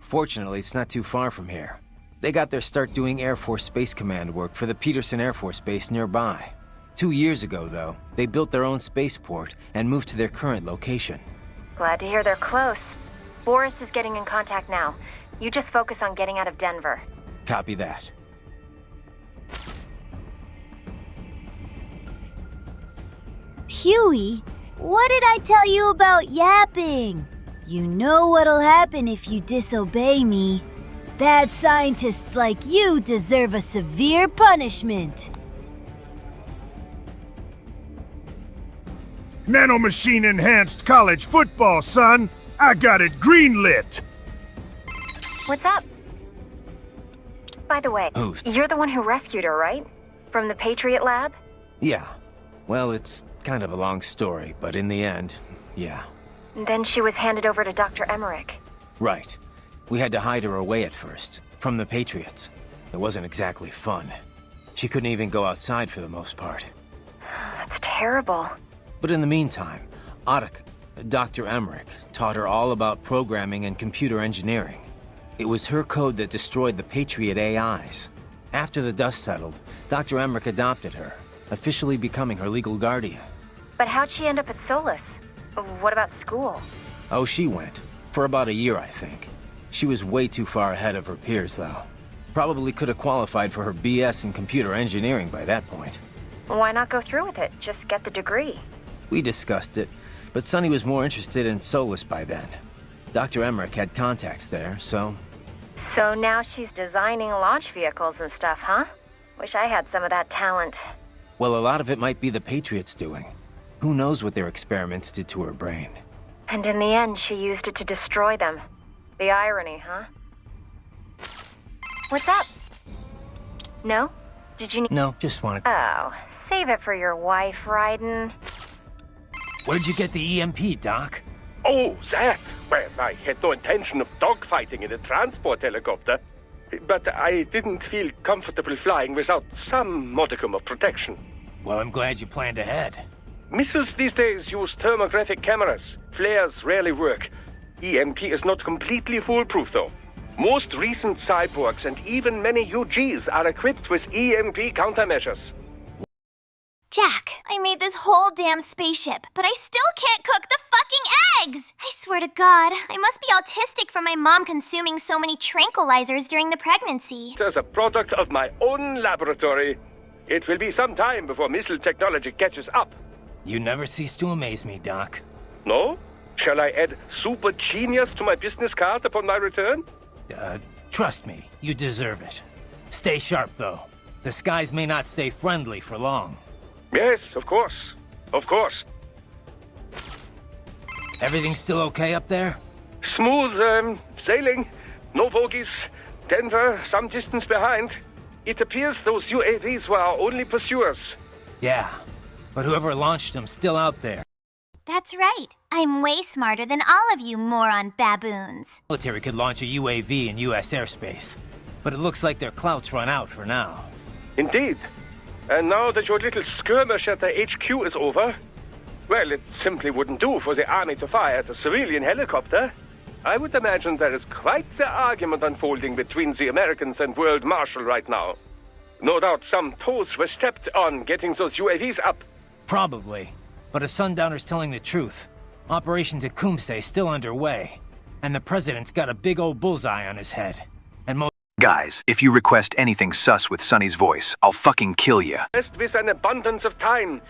[SPEAKER 6] Fortunately, it's not too far from here. They got their start doing Air Force Space Command work for the Peterson Air Force Base nearby. 2 years ago, though, they built their own spaceport and moved to their current location.
[SPEAKER 11] Glad to hear they're close. Boris is getting in contact now. You just focus on getting out of Denver.
[SPEAKER 6] Copy that.
[SPEAKER 16] Huey, what did I tell you about yapping? You know what'll happen if you disobey me. Bad scientists like you deserve a severe punishment.
[SPEAKER 13] Nanomachine enhanced college football, son. I got it greenlit.
[SPEAKER 11] What's up? By the way, you're the one who rescued her, right? From the Patriot lab?
[SPEAKER 6] Yeah. Well, it's kind of a long story, but in the end, yeah.
[SPEAKER 11] Then she was handed over to Dr. Emmerich.
[SPEAKER 6] Right. We had to hide her away at first, from the Patriots. It wasn't exactly fun. She couldn't even go outside for the most part.
[SPEAKER 11] That's terrible.
[SPEAKER 6] But in the meantime, Dr. Emmerich, taught her all about programming and computer engineering. It was her code that destroyed the Patriot AIs. After the dust settled, Dr. Emmerich adopted her, officially becoming her legal guardian.
[SPEAKER 11] But how'd she end up at Solus? What about school?
[SPEAKER 6] Oh, she went. For about a year, I think. She was way too far ahead of her peers, though. Probably could have qualified for her BS in computer engineering by that point.
[SPEAKER 11] Why not go through with it? Just get the degree.
[SPEAKER 6] We discussed it, but Sunny was more interested in Solus by then. Dr. Emmerich had contacts there, so...
[SPEAKER 11] So now she's designing launch vehicles and stuff, huh? Wish I had some of that talent.
[SPEAKER 6] Well, a lot of it might be the Patriots doing. Who knows what their experiments did to her brain?
[SPEAKER 11] And in the end, she used it to destroy them. The irony, huh? What's up? No? Did you need—
[SPEAKER 6] No, just wanted...
[SPEAKER 11] Oh, save it for your wife, Raiden.
[SPEAKER 6] Where'd you get the EMP, Doc?
[SPEAKER 14] Oh, that! Well, I had no intention of dogfighting in a transport helicopter. But I didn't feel comfortable flying without some modicum of protection.
[SPEAKER 6] Well, I'm glad you planned ahead.
[SPEAKER 14] Missiles these days use thermographic cameras. Flares rarely work. EMP is not completely foolproof, though. Most recent cyborgs and even many UGs are equipped with EMP countermeasures.
[SPEAKER 5] Jack, I made this whole damn spaceship, but I still can't cook the fucking eggs! I swear to God, I must be autistic from my mom consuming so many tranquilizers during the pregnancy.
[SPEAKER 14] As a product of my own laboratory, it will be some time before missile technology catches up.
[SPEAKER 6] You never cease to amaze me, Doc.
[SPEAKER 14] No? Shall I add super genius to my business card upon my return?
[SPEAKER 6] Trust me, you deserve it. Stay sharp, though. The skies may not stay friendly for long.
[SPEAKER 14] Yes, of course. Of course.
[SPEAKER 6] Everything still okay up there?
[SPEAKER 14] Smooth, sailing. No bogies. Denver, some distance behind. It appears those UAVs were our only pursuers.
[SPEAKER 6] Yeah, but whoever launched them's still out there.
[SPEAKER 5] That's right. I'm way smarter than all of you moron baboons.
[SPEAKER 6] The military could launch a UAV in U.S. airspace, but it looks like their clout's run out for now.
[SPEAKER 14] Indeed. And now that your little skirmish at the HQ is over, well, it simply wouldn't do for the army to fire at a civilian helicopter. I would imagine there is quite the argument unfolding between the Americans and World Marshal right now. No doubt some toes were stepped on getting those UAVs up.
[SPEAKER 6] Probably. But a Sundowner's telling the truth. Operation Tecumseh's still underway. And the President's got a big old bullseye on his head. And
[SPEAKER 4] Guys, if you request anything sus with Sonny's voice, I'll fucking kill you.
[SPEAKER 14] Best with an abundance of time.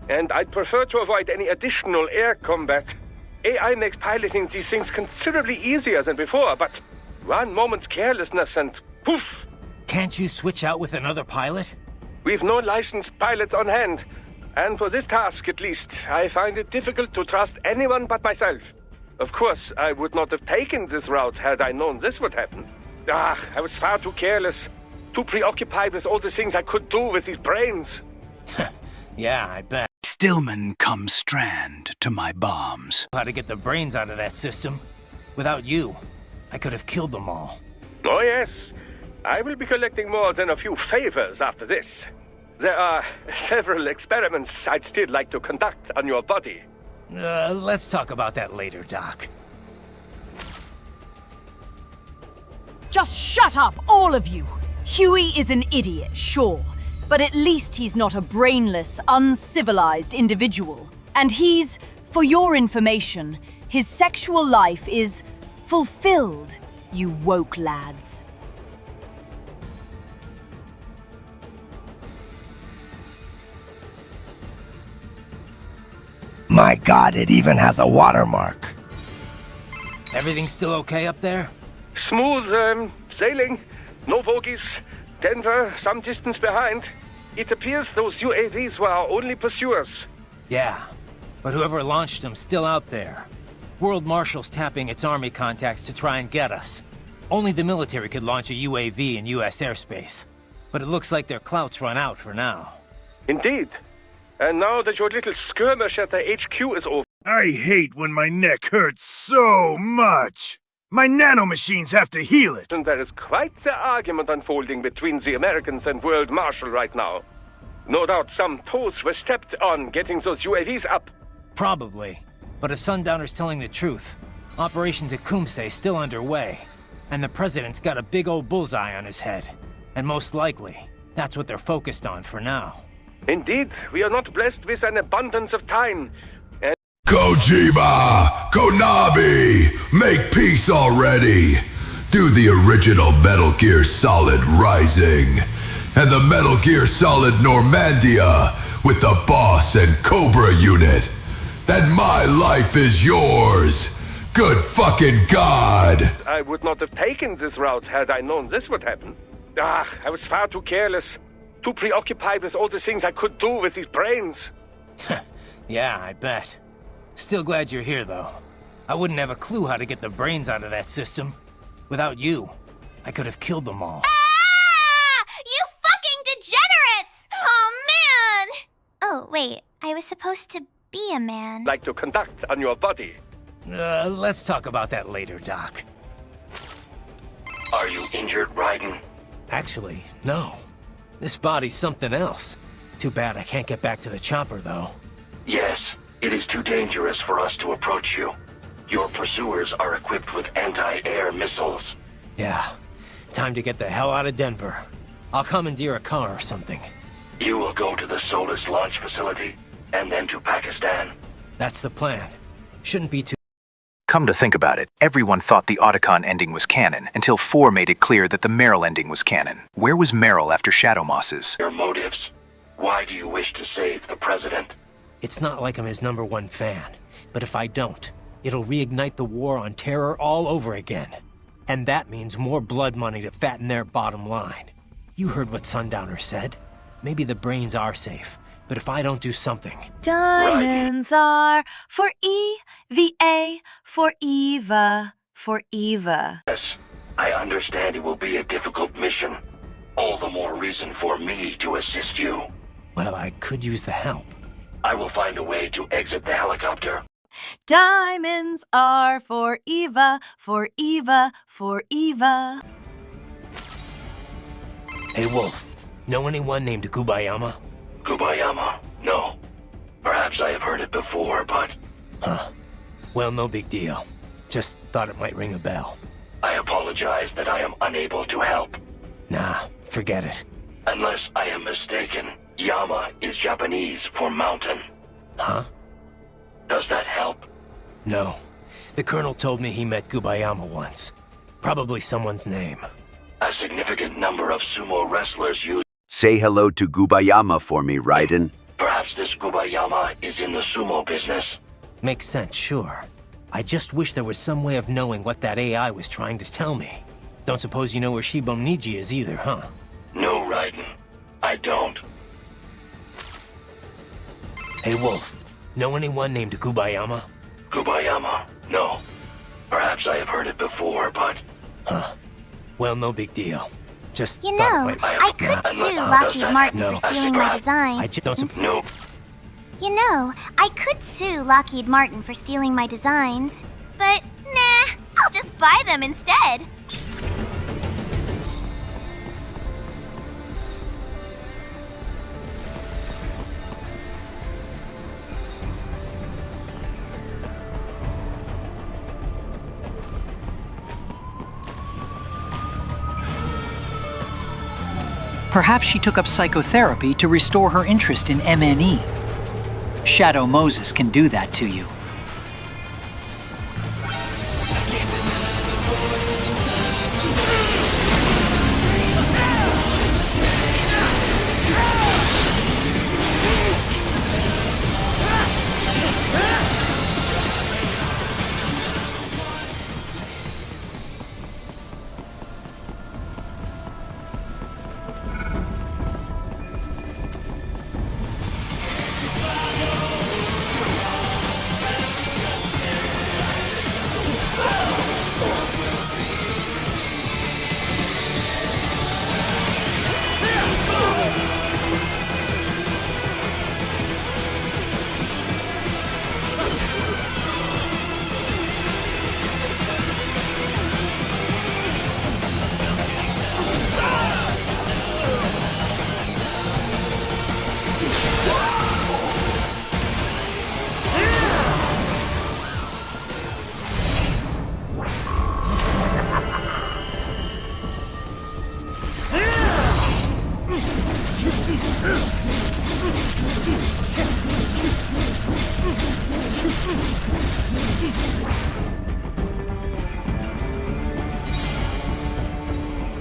[SPEAKER 14] And I'd prefer to avoid any additional air combat. AI makes piloting these things considerably easier than before, but one moment's carelessness and poof!
[SPEAKER 6] Can't you switch out with another pilot?
[SPEAKER 14] We've no licensed pilots on hand. And for this task, at least, I find it difficult to trust anyone but myself. Of course, I would not have taken this route had I known this would happen. I was far too careless. Too preoccupied with all the things I could do with these brains.
[SPEAKER 6] Yeah, I bet.
[SPEAKER 4] Stillman comes strand to my bombs.
[SPEAKER 6] How to get the brains out of that system. Without you, I could have killed them all.
[SPEAKER 14] Oh yes. I will be collecting more than a few favors after this. There are several experiments I'd still like to conduct on your body.
[SPEAKER 6] Let's talk about that later, Doc.
[SPEAKER 7] Just shut up, all of you! Huey is an idiot, sure, but at least he's not a brainless, uncivilized individual. And he's, for your information, his sexual life is fulfilled, you woke lads.
[SPEAKER 17] My God, it even has a watermark.
[SPEAKER 6] Everything still okay up there?
[SPEAKER 14] Smooth, sailing. No bogies. Denver, some distance behind. It appears those UAVs were our only pursuers.
[SPEAKER 6] Yeah, but whoever launched them's still out there. World Marshal's tapping its army contacts to try and get us. Only the military could launch a UAV in U.S. airspace. But it looks like their clout's run out for now.
[SPEAKER 14] Indeed. And now that your little skirmish at the HQ is over...
[SPEAKER 24] I hate when my neck hurts so much. My nanomachines have to heal it.
[SPEAKER 14] And there is quite the argument unfolding between the Americans and World Marshal right now. No doubt some toes were stepped on getting those UAVs up.
[SPEAKER 2] Probably. But if Sundowner's telling the truth, Operation Tecumseh is still underway. And the President's got a big old bullseye on his head. And most likely, that's what they're focused on for now.
[SPEAKER 14] Indeed, we are not blessed with an abundance of time.
[SPEAKER 10] Kojima! Konami! Make peace already! Do the original Metal Gear Solid Rising. And the Metal Gear Solid Normandia with the boss and Cobra unit. Then my life is yours! Good fucking God!
[SPEAKER 14] I would not have taken this route had I known this would happen. I was far too careless. Too preoccupied with all the things I could do with these brains.
[SPEAKER 2] Yeah, I bet. Still glad you're here, though. I wouldn't have a clue how to get the brains out of that system. Without you, I could have killed them all.
[SPEAKER 5] Ah! You fucking degenerates! Oh, man! Oh, wait. I was supposed to be a man.
[SPEAKER 14] Like to conduct on your body.
[SPEAKER 2] Let's talk about that later, Doc.
[SPEAKER 8] Are you injured, Raiden?
[SPEAKER 2] Actually, no. This body's something else. Too bad I can't get back to the chopper, though.
[SPEAKER 8] Yes, it is too dangerous for us to approach you. Your pursuers are equipped with anti-air missiles.
[SPEAKER 2] Yeah, time to get the hell out of Denver. I'll commandeer a car or something.
[SPEAKER 8] You will go to the Solus launch facility, and then to Pakistan.
[SPEAKER 2] That's the plan. Shouldn't be too...
[SPEAKER 4] Come to think about it, everyone thought the Otacon ending was canon, until 4 made it clear that the Meryl ending was canon. Where was Meryl after Shadow Moss's?
[SPEAKER 8] Your motives. Why do you wish to save the President?
[SPEAKER 2] It's not like I'm his #1 fan, but if I don't, it'll reignite the war on terror all over again. And that means more blood money to fatten their bottom line. You heard what Sundowner said. Maybe the brains are safe, but if I don't do something...
[SPEAKER 7] Diamonds are for EVA, for Eva, for Eva.
[SPEAKER 8] Yes, I understand it will be a difficult mission. All the more reason for me to assist you.
[SPEAKER 2] Well, I could use the help.
[SPEAKER 8] I will find a way to exit the helicopter.
[SPEAKER 7] Diamonds are for Eva, for Eva, for Eva.
[SPEAKER 2] Hey, Wolf. Know anyone named Gubayama?
[SPEAKER 8] Gubayama? No. Perhaps I have heard it before, but...
[SPEAKER 2] Huh. Well, no big deal. Just thought it might ring a bell.
[SPEAKER 8] I apologize that I am unable to help.
[SPEAKER 2] Nah, forget it.
[SPEAKER 8] Unless I am mistaken, Yama is Japanese for mountain.
[SPEAKER 2] Huh?
[SPEAKER 8] Does that help?
[SPEAKER 2] No. The Colonel told me he met Gubayama once. Probably someone's name.
[SPEAKER 8] A significant number of sumo wrestlers use...
[SPEAKER 12] Say hello to Gubayama for me, Raiden.
[SPEAKER 8] Perhaps this Gubayama is in the sumo business.
[SPEAKER 2] Makes sense, sure. I just wish there was some way of knowing what that AI was trying to tell me. Don't suppose you know where Shiboniji is either, huh?
[SPEAKER 8] No, Raiden. I don't.
[SPEAKER 2] Hey, Wolf. Know anyone named Gubayama?
[SPEAKER 8] Gubayama? No. Perhaps I have heard it before, but...
[SPEAKER 2] Huh. Well, no big deal. Just
[SPEAKER 5] You know, I could sue Lockheed Martin
[SPEAKER 2] No.
[SPEAKER 5] for stealing my design.
[SPEAKER 2] I just don't...
[SPEAKER 8] No.
[SPEAKER 5] You know, I could sue Lockheed Martin for stealing my designs, but nah, I'll just buy them instead.
[SPEAKER 19] Perhaps she took up psychotherapy to restore her interest in MNE. Shadow Moses can do that to you.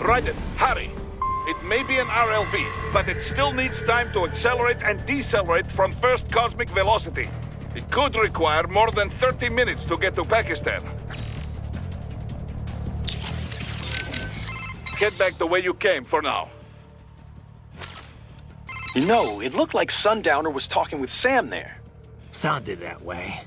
[SPEAKER 3] Raiden, hurry! It may be an RLV, but it still needs time to accelerate and decelerate from first cosmic velocity. It could require more than 30 minutes to get to Pakistan. Head back the way you came for now.
[SPEAKER 18] You know, it looked like Sundowner was talking with Sam there.
[SPEAKER 2] Sounded that way.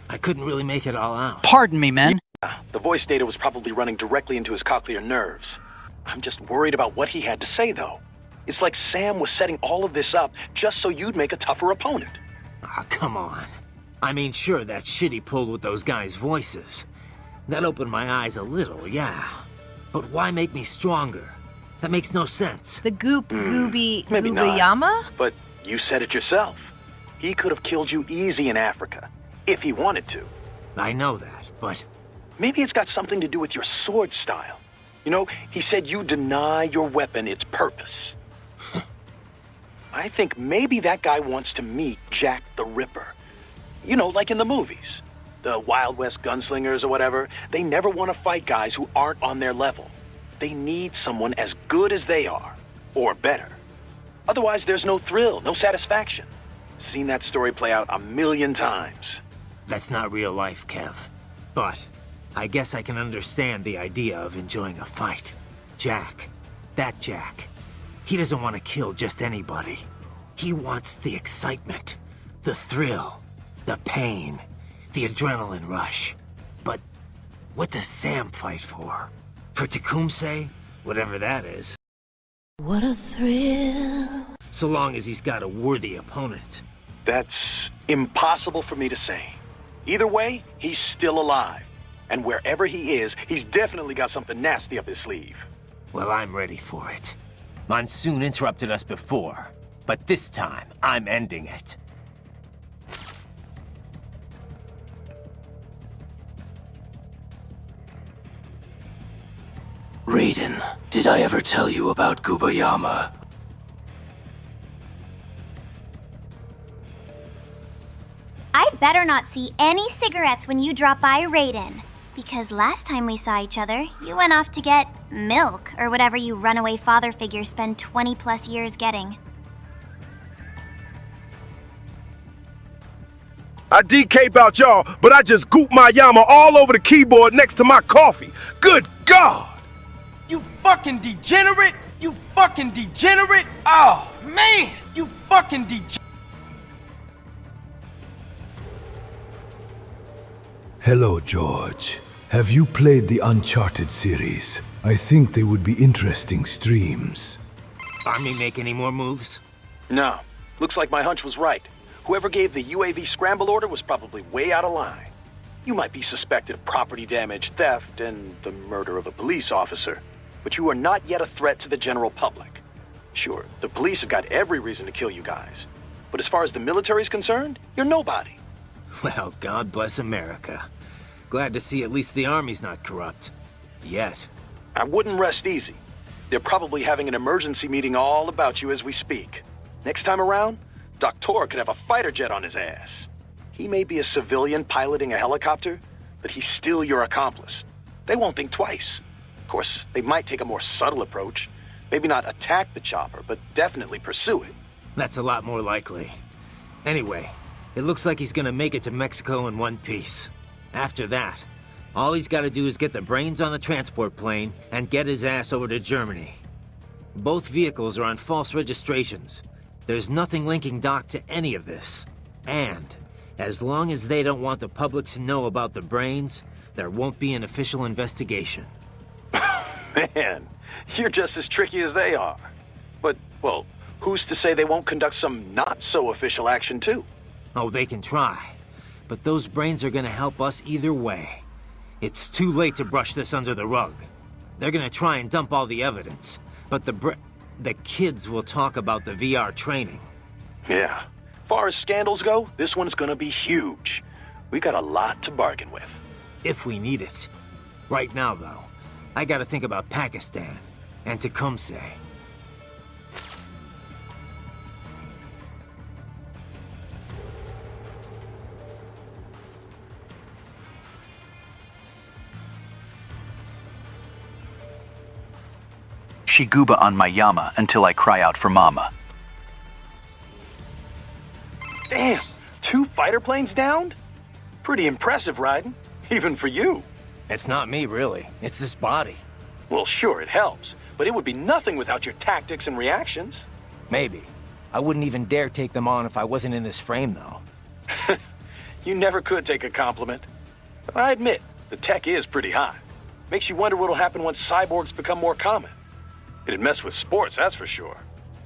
[SPEAKER 2] I couldn't really make it all out.
[SPEAKER 19] Pardon me, men.
[SPEAKER 18] Yeah, the voice data was probably running directly into his cochlear nerves. I'm just worried about what he had to say, though. It's like Sam was setting all of this up just so you'd make a tougher opponent.
[SPEAKER 2] Ah, come on. I mean, sure, that shit he pulled with those guys' voices. That opened my eyes a little, yeah. But why make me stronger? That makes no sense.
[SPEAKER 15] The Gooby
[SPEAKER 18] maybe
[SPEAKER 15] Goobayama?
[SPEAKER 18] not. But you said it yourself. He could have killed you easy in Africa, if he wanted to.
[SPEAKER 2] I know that, but...
[SPEAKER 18] Maybe it's got something to do with your sword style. You know, he said you deny your weapon its purpose. I think maybe that guy wants to meet Jack the Ripper. You know, like in the movies. The Wild West gunslingers or whatever, they never want to fight guys who aren't on their level. They need someone as good as they are, or better. Otherwise, there's no thrill, no satisfaction. Seen that story play out 1,000,000 times.
[SPEAKER 2] That's not real life, Kev. But I guess I can understand the idea of enjoying a fight. Jack. That Jack. He doesn't want to kill just anybody. He wants the excitement, the thrill, the pain, the adrenaline rush. But what does Sam fight for? For Tecumseh? Whatever that is.
[SPEAKER 16] What a thrill.
[SPEAKER 2] So long as he's got a worthy opponent.
[SPEAKER 18] That's impossible for me to say. Either way, he's still alive. And wherever he is, he's definitely got something nasty up his sleeve.
[SPEAKER 2] Well, I'm ready for it. Monsoon interrupted us before, but this time, I'm ending it.
[SPEAKER 21] Raiden, did I ever tell you about Gubayama?
[SPEAKER 5] I better not see any cigarettes when you drop by, Raiden. Because last time we saw each other, you went off to get milk, or whatever you runaway father figures spend 20+ years getting.
[SPEAKER 13] I DK about y'all, but I just goop my Yama all over the keyboard next to my coffee. Good God!
[SPEAKER 23] You fucking degenerate! You fucking degenerate! Oh, man! You fucking degenerate!
[SPEAKER 25] Hello, George. Have you played the Uncharted series? I think they would be interesting streams.
[SPEAKER 2] Army make any more moves?
[SPEAKER 18] No. Looks like my hunch was right. Whoever gave the UAV scramble order was probably way out of line. You might be suspected of property damage, theft, and the murder of a police officer. But you are not yet a threat to the general public. Sure, the police have got every reason to kill you guys. But as far as the military's concerned, you're nobody.
[SPEAKER 2] Well, God bless America. Glad to see at least the Army's not corrupt. Yet.
[SPEAKER 18] I wouldn't rest easy. They're probably having an emergency meeting all about you as we speak. Next time around, Doctor could have a fighter jet on his ass. He may be a civilian piloting a helicopter, but he's still your accomplice. They won't think twice. Of course, they might take a more subtle approach. Maybe not attack the chopper, but definitely pursue it.
[SPEAKER 2] That's a lot more likely. Anyway, it looks like he's gonna make it to Mexico in one piece. After that, all he's gotta do is get the brains on the transport plane and get his ass over to Germany. Both vehicles are on false registrations. There's nothing linking Doc to any of this. And, as long as they don't want the public to know about the brains, there won't be an official investigation.
[SPEAKER 18] Man, you're just as tricky as they are. But, well, who's to say they won't conduct some not-so-official action, too?
[SPEAKER 2] Oh, they can try. But those brains are gonna help us either way. It's too late to brush this under the rug. They're gonna try and dump all the evidence, but the kids will talk about the VR training.
[SPEAKER 18] Yeah. Far as scandals go, this one's gonna be huge. We got a lot to bargain with.
[SPEAKER 2] If we need it. Right now, though, I gotta think about Pakistan and Tecumseh.
[SPEAKER 4] She gooba on my Yama until I cry out for mama.
[SPEAKER 18] Damn, 2 fighter planes downed? Pretty impressive, Raiden. Even for you.
[SPEAKER 6] It's not me, really. It's this body.
[SPEAKER 18] Well, sure, it helps. But it would be nothing without your tactics and reactions.
[SPEAKER 6] Maybe. I wouldn't even dare take them on if I wasn't in this frame, though.
[SPEAKER 18] You never could take a compliment. But I admit, the tech is pretty high. Makes you wonder what'll happen once cyborgs become more common. It'd mess with sports, that's for sure.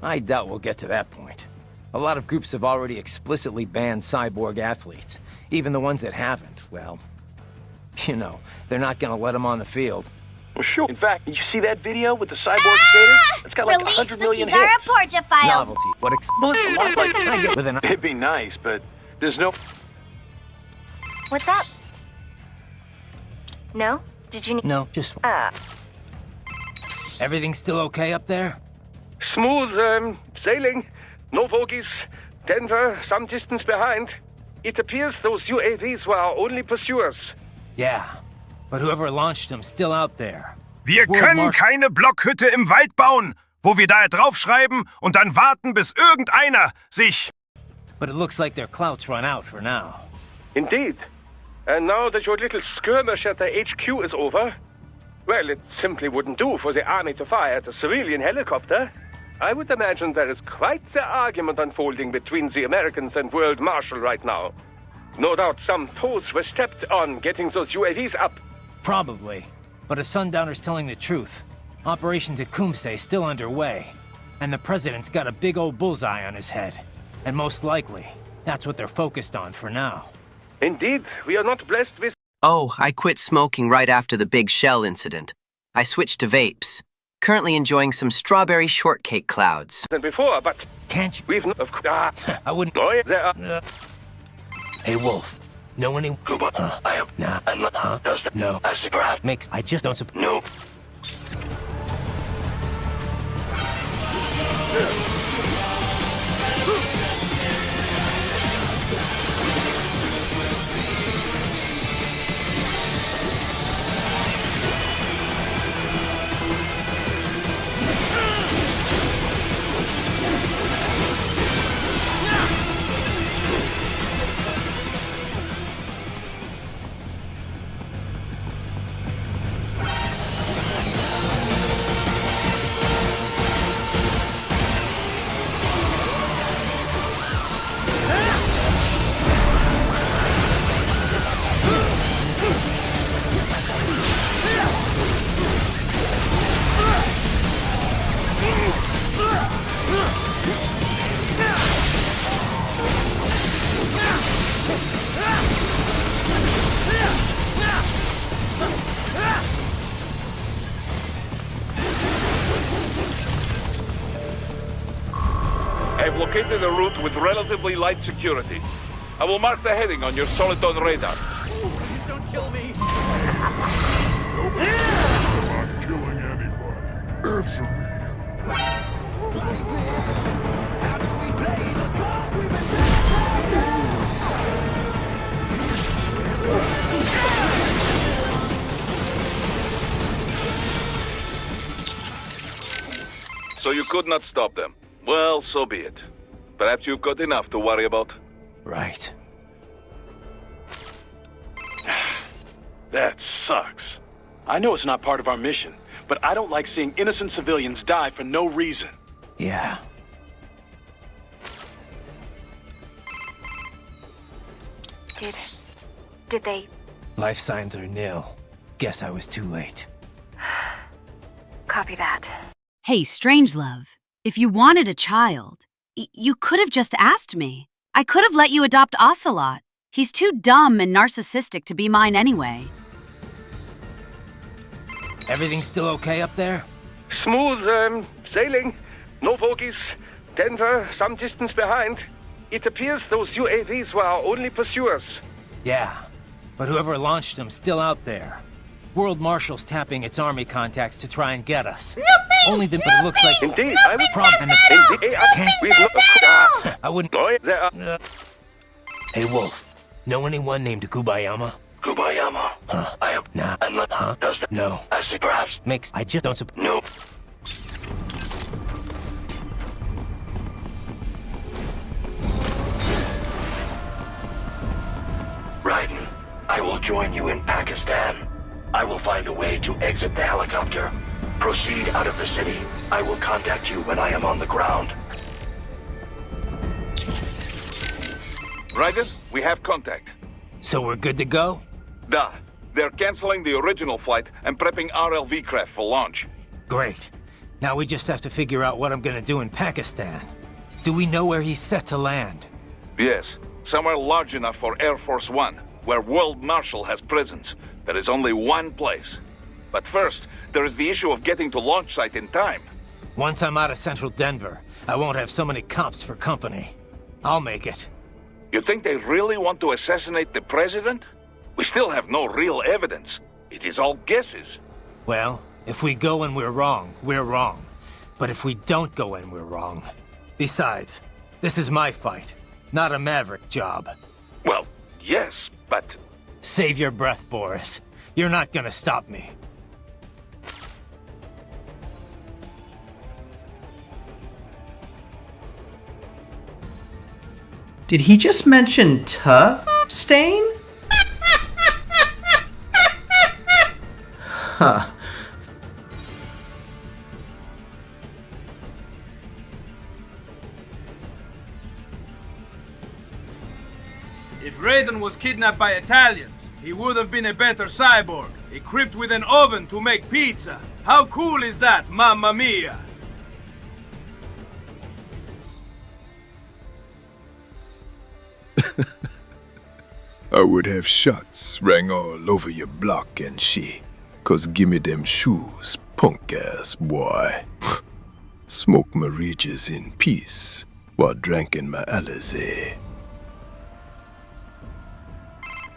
[SPEAKER 6] I doubt we'll get to that point. A lot of groups have already explicitly banned cyborg athletes. Even the ones that haven't, well, you know, they're not gonna let them on the field.
[SPEAKER 18] Well, sure. In fact, you see that video with the cyborg skater? It's got like 100 million hits.
[SPEAKER 5] Release the Cesara Porgia files!
[SPEAKER 6] Novelty, but
[SPEAKER 18] well, it's a lot like...
[SPEAKER 6] I get with an...
[SPEAKER 18] It'd be nice, but there's no...
[SPEAKER 5] What's up? No? Did you need...
[SPEAKER 6] No, just... Everything still okay up there?
[SPEAKER 3] Smooth, sailing. No bogies. Denver, some distance behind. It appears those UAVs were our only pursuers.
[SPEAKER 2] Yeah, but whoever launched them still out there.
[SPEAKER 24] Wir können keine Blockhütte im Wald bauen, wo wir da draufschreiben und dann warten, bis irgendeiner sich...
[SPEAKER 2] But it looks like their clout's run out for now.
[SPEAKER 3] Indeed. And now that your little skirmish at the HQ is over, well, it simply wouldn't do for the army to fire at a civilian helicopter. I would imagine there is quite the argument unfolding between the Americans and World Marshal right now. No doubt some toes were stepped on getting those UAVs up.
[SPEAKER 2] Probably. But if Sundowner's telling the truth, Operation Tecumseh is still underway. And the President's got a big old bullseye on his head. And most likely, that's what they're focused on for now.
[SPEAKER 3] Indeed, we are not blessed with...
[SPEAKER 1] Oh, I quit smoking right after the big shell incident. I switched to vapes. Currently enjoying some strawberry shortcake clouds.
[SPEAKER 3] ...than before, but...
[SPEAKER 2] Can't you...
[SPEAKER 3] We've...
[SPEAKER 2] I wouldn't...
[SPEAKER 3] Oh, there are...
[SPEAKER 2] Hey, Wolf. Know any...
[SPEAKER 8] Kuba, I am...
[SPEAKER 2] Nah.
[SPEAKER 8] I'm not...
[SPEAKER 2] Huh?
[SPEAKER 8] Does that...
[SPEAKER 2] No.
[SPEAKER 8] I see perhaps...
[SPEAKER 2] Mix. I just don't...
[SPEAKER 8] No.
[SPEAKER 3] I've located a route with relatively light security. I will mark the heading on your Soliton radar.
[SPEAKER 23] Please don't kill me.
[SPEAKER 10] I'm not killing anybody. Answer me.
[SPEAKER 3] So you could not stop them. Well, so be it. Perhaps you've got enough to worry about.
[SPEAKER 2] Right.
[SPEAKER 18] That sucks. I know it's not part of our mission, but I don't like seeing innocent civilians die for no reason.
[SPEAKER 2] Yeah.
[SPEAKER 5] Did they...
[SPEAKER 2] Life signs are nil. Guess I was too late.
[SPEAKER 5] Copy that.
[SPEAKER 9] Hey, Strangelove, if you wanted a child, you could have just asked me. I could have let you adopt Ocelot. He's too dumb and narcissistic to be mine anyway.
[SPEAKER 2] Everything still okay up there?
[SPEAKER 3] Smooth, sailing. No bogies. Denver, some distance behind. It appears those UAVs were our only pursuers.
[SPEAKER 2] Yeah, but whoever launched them still out there. World Marshal's tapping its army contacts to try and get us. Only them, but it looks like...
[SPEAKER 3] Indeed, I would...
[SPEAKER 2] I wouldn't...
[SPEAKER 3] There are...
[SPEAKER 2] Hey, Wolf. Know anyone named Gubayama?
[SPEAKER 8] Gubayama.
[SPEAKER 2] Huh?
[SPEAKER 8] I am...
[SPEAKER 2] Nah.
[SPEAKER 8] I'm not...
[SPEAKER 2] Huh?
[SPEAKER 8] Does that...
[SPEAKER 2] No.
[SPEAKER 8] I see perhaps...
[SPEAKER 2] Mix. I just don't...
[SPEAKER 8] No. join you in Pakistan. I will find a way to exit the helicopter. Proceed out of the city. I will contact you when I am on the ground.
[SPEAKER 3] Raiden, we have contact.
[SPEAKER 2] So we're good to go?
[SPEAKER 3] Duh. They're canceling the original flight and prepping RLV craft for launch.
[SPEAKER 2] Great. Now we just have to figure out what I'm gonna do in Pakistan. Do we know where he's set to land?
[SPEAKER 3] Yes, somewhere large enough for Air Force One, where World Marshal has presence. There is only one place. But first, there is the issue of getting to launch site in time.
[SPEAKER 2] Once I'm out of central Denver, I won't have so many cops for company. I'll make it.
[SPEAKER 3] You think they really want to assassinate the president? We still have no real evidence. It is all guesses.
[SPEAKER 2] Well, if we go and we're wrong, we're wrong. But if we don't go and we're wrong... Besides, this is my fight, not a Maverick job.
[SPEAKER 3] Well, yes, but...
[SPEAKER 2] Save your breath, Boris. You're not gonna stop me.
[SPEAKER 11] Did he just mention tough stain? Huh.
[SPEAKER 23] If Raiden was kidnapped by Italians, he would have been a better cyborg, equipped with an oven to make pizza. How cool is that, mamma mia?
[SPEAKER 25] I would have shots rang all over your block and shit. 'Cause gimme them shoes, punk ass boy. Smoke my ridges in peace while drinking my Alizé.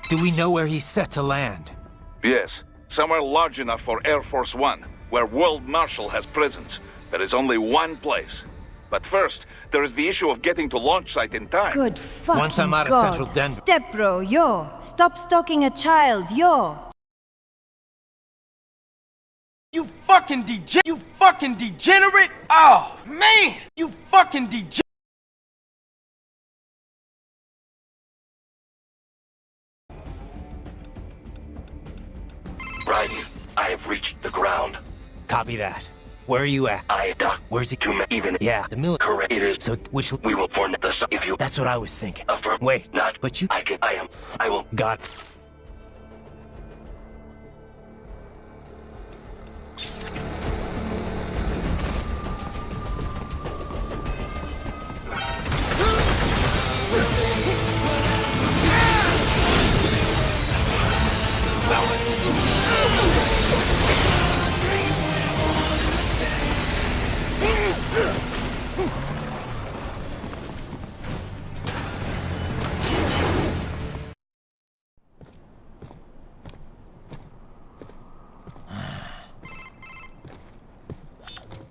[SPEAKER 2] Do we know where he's set to land?
[SPEAKER 3] Yes, somewhere large enough for Air Force One, where World Marshal has presence. There is only one place. But first, there is the issue of getting to launch site in time.
[SPEAKER 16] Good fucking
[SPEAKER 2] Once I'm out of
[SPEAKER 16] God.
[SPEAKER 2] central Denver...
[SPEAKER 15] Step bro, yo. Stop stalking a child, yo.
[SPEAKER 23] You fucking degenerate! Oh, man! You fucking degenerate!
[SPEAKER 8] Raiden, I have reached the ground.
[SPEAKER 2] Copy that. Where are you at?
[SPEAKER 8] I dock.
[SPEAKER 2] Where's he?
[SPEAKER 8] Even
[SPEAKER 2] yeah, the military.
[SPEAKER 8] Correct. It is.
[SPEAKER 2] So which?
[SPEAKER 8] We will form the if you.
[SPEAKER 2] That's what I was thinking.
[SPEAKER 8] Affirm.
[SPEAKER 2] Wait,
[SPEAKER 8] not.
[SPEAKER 2] But you.
[SPEAKER 8] I will.
[SPEAKER 2] God.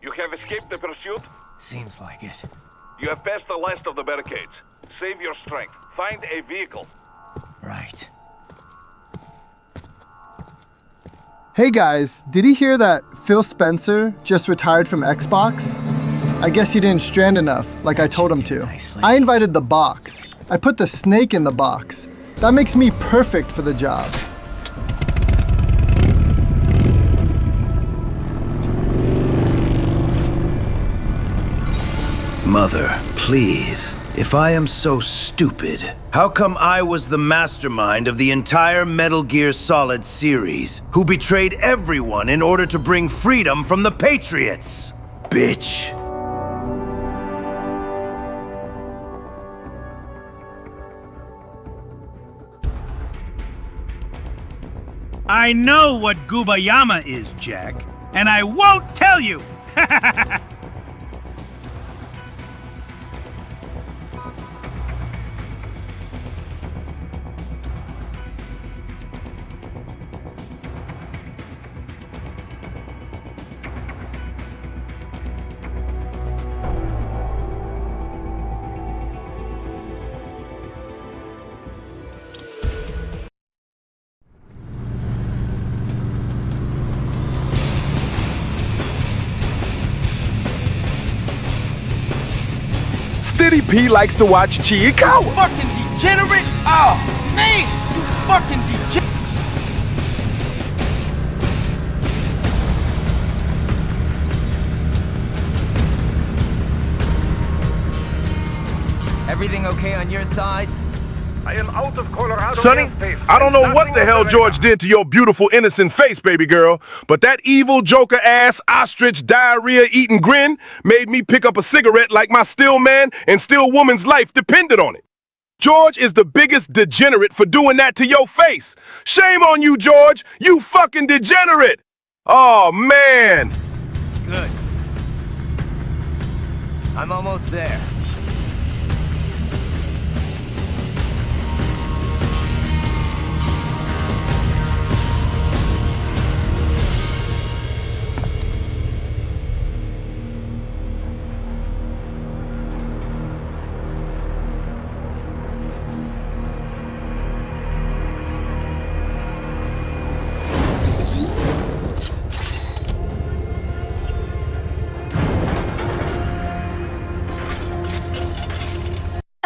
[SPEAKER 3] You have escaped the pursuit?
[SPEAKER 2] Seems like it.
[SPEAKER 3] You have passed the last of the barricades. Save your strength. Find a vehicle.
[SPEAKER 2] Right.
[SPEAKER 14] Hey guys, did you hear that Phil Spencer just retired from Xbox? I guess he didn't strand enough, like I told him to. I invited the box. I put the snake in the box. That makes me perfect for the job.
[SPEAKER 17] Mother, please. If I am so stupid, how come I was the mastermind of the entire Metal Gear Solid series, who betrayed everyone in order to bring freedom from the Patriots? Bitch.
[SPEAKER 24] I know what Gubayama is, Jack, and I won't tell you!
[SPEAKER 13] Steady P likes to watch Chiikawa.
[SPEAKER 23] Fucking degenerate! Oh, man! You fucking degenerate!
[SPEAKER 6] Everything okay on your side?
[SPEAKER 3] I am out of Colorado.
[SPEAKER 13] Sonny, I don't know what the hell George did to your beautiful, innocent face, baby girl, but that evil Joker-ass, ostrich, diarrhea-eating grin made me pick up a cigarette like my still man and still woman's life depended on it. George is the biggest degenerate for doing that to your face. Shame on you, George. You fucking degenerate. Oh, man.
[SPEAKER 6] Good. I'm almost there.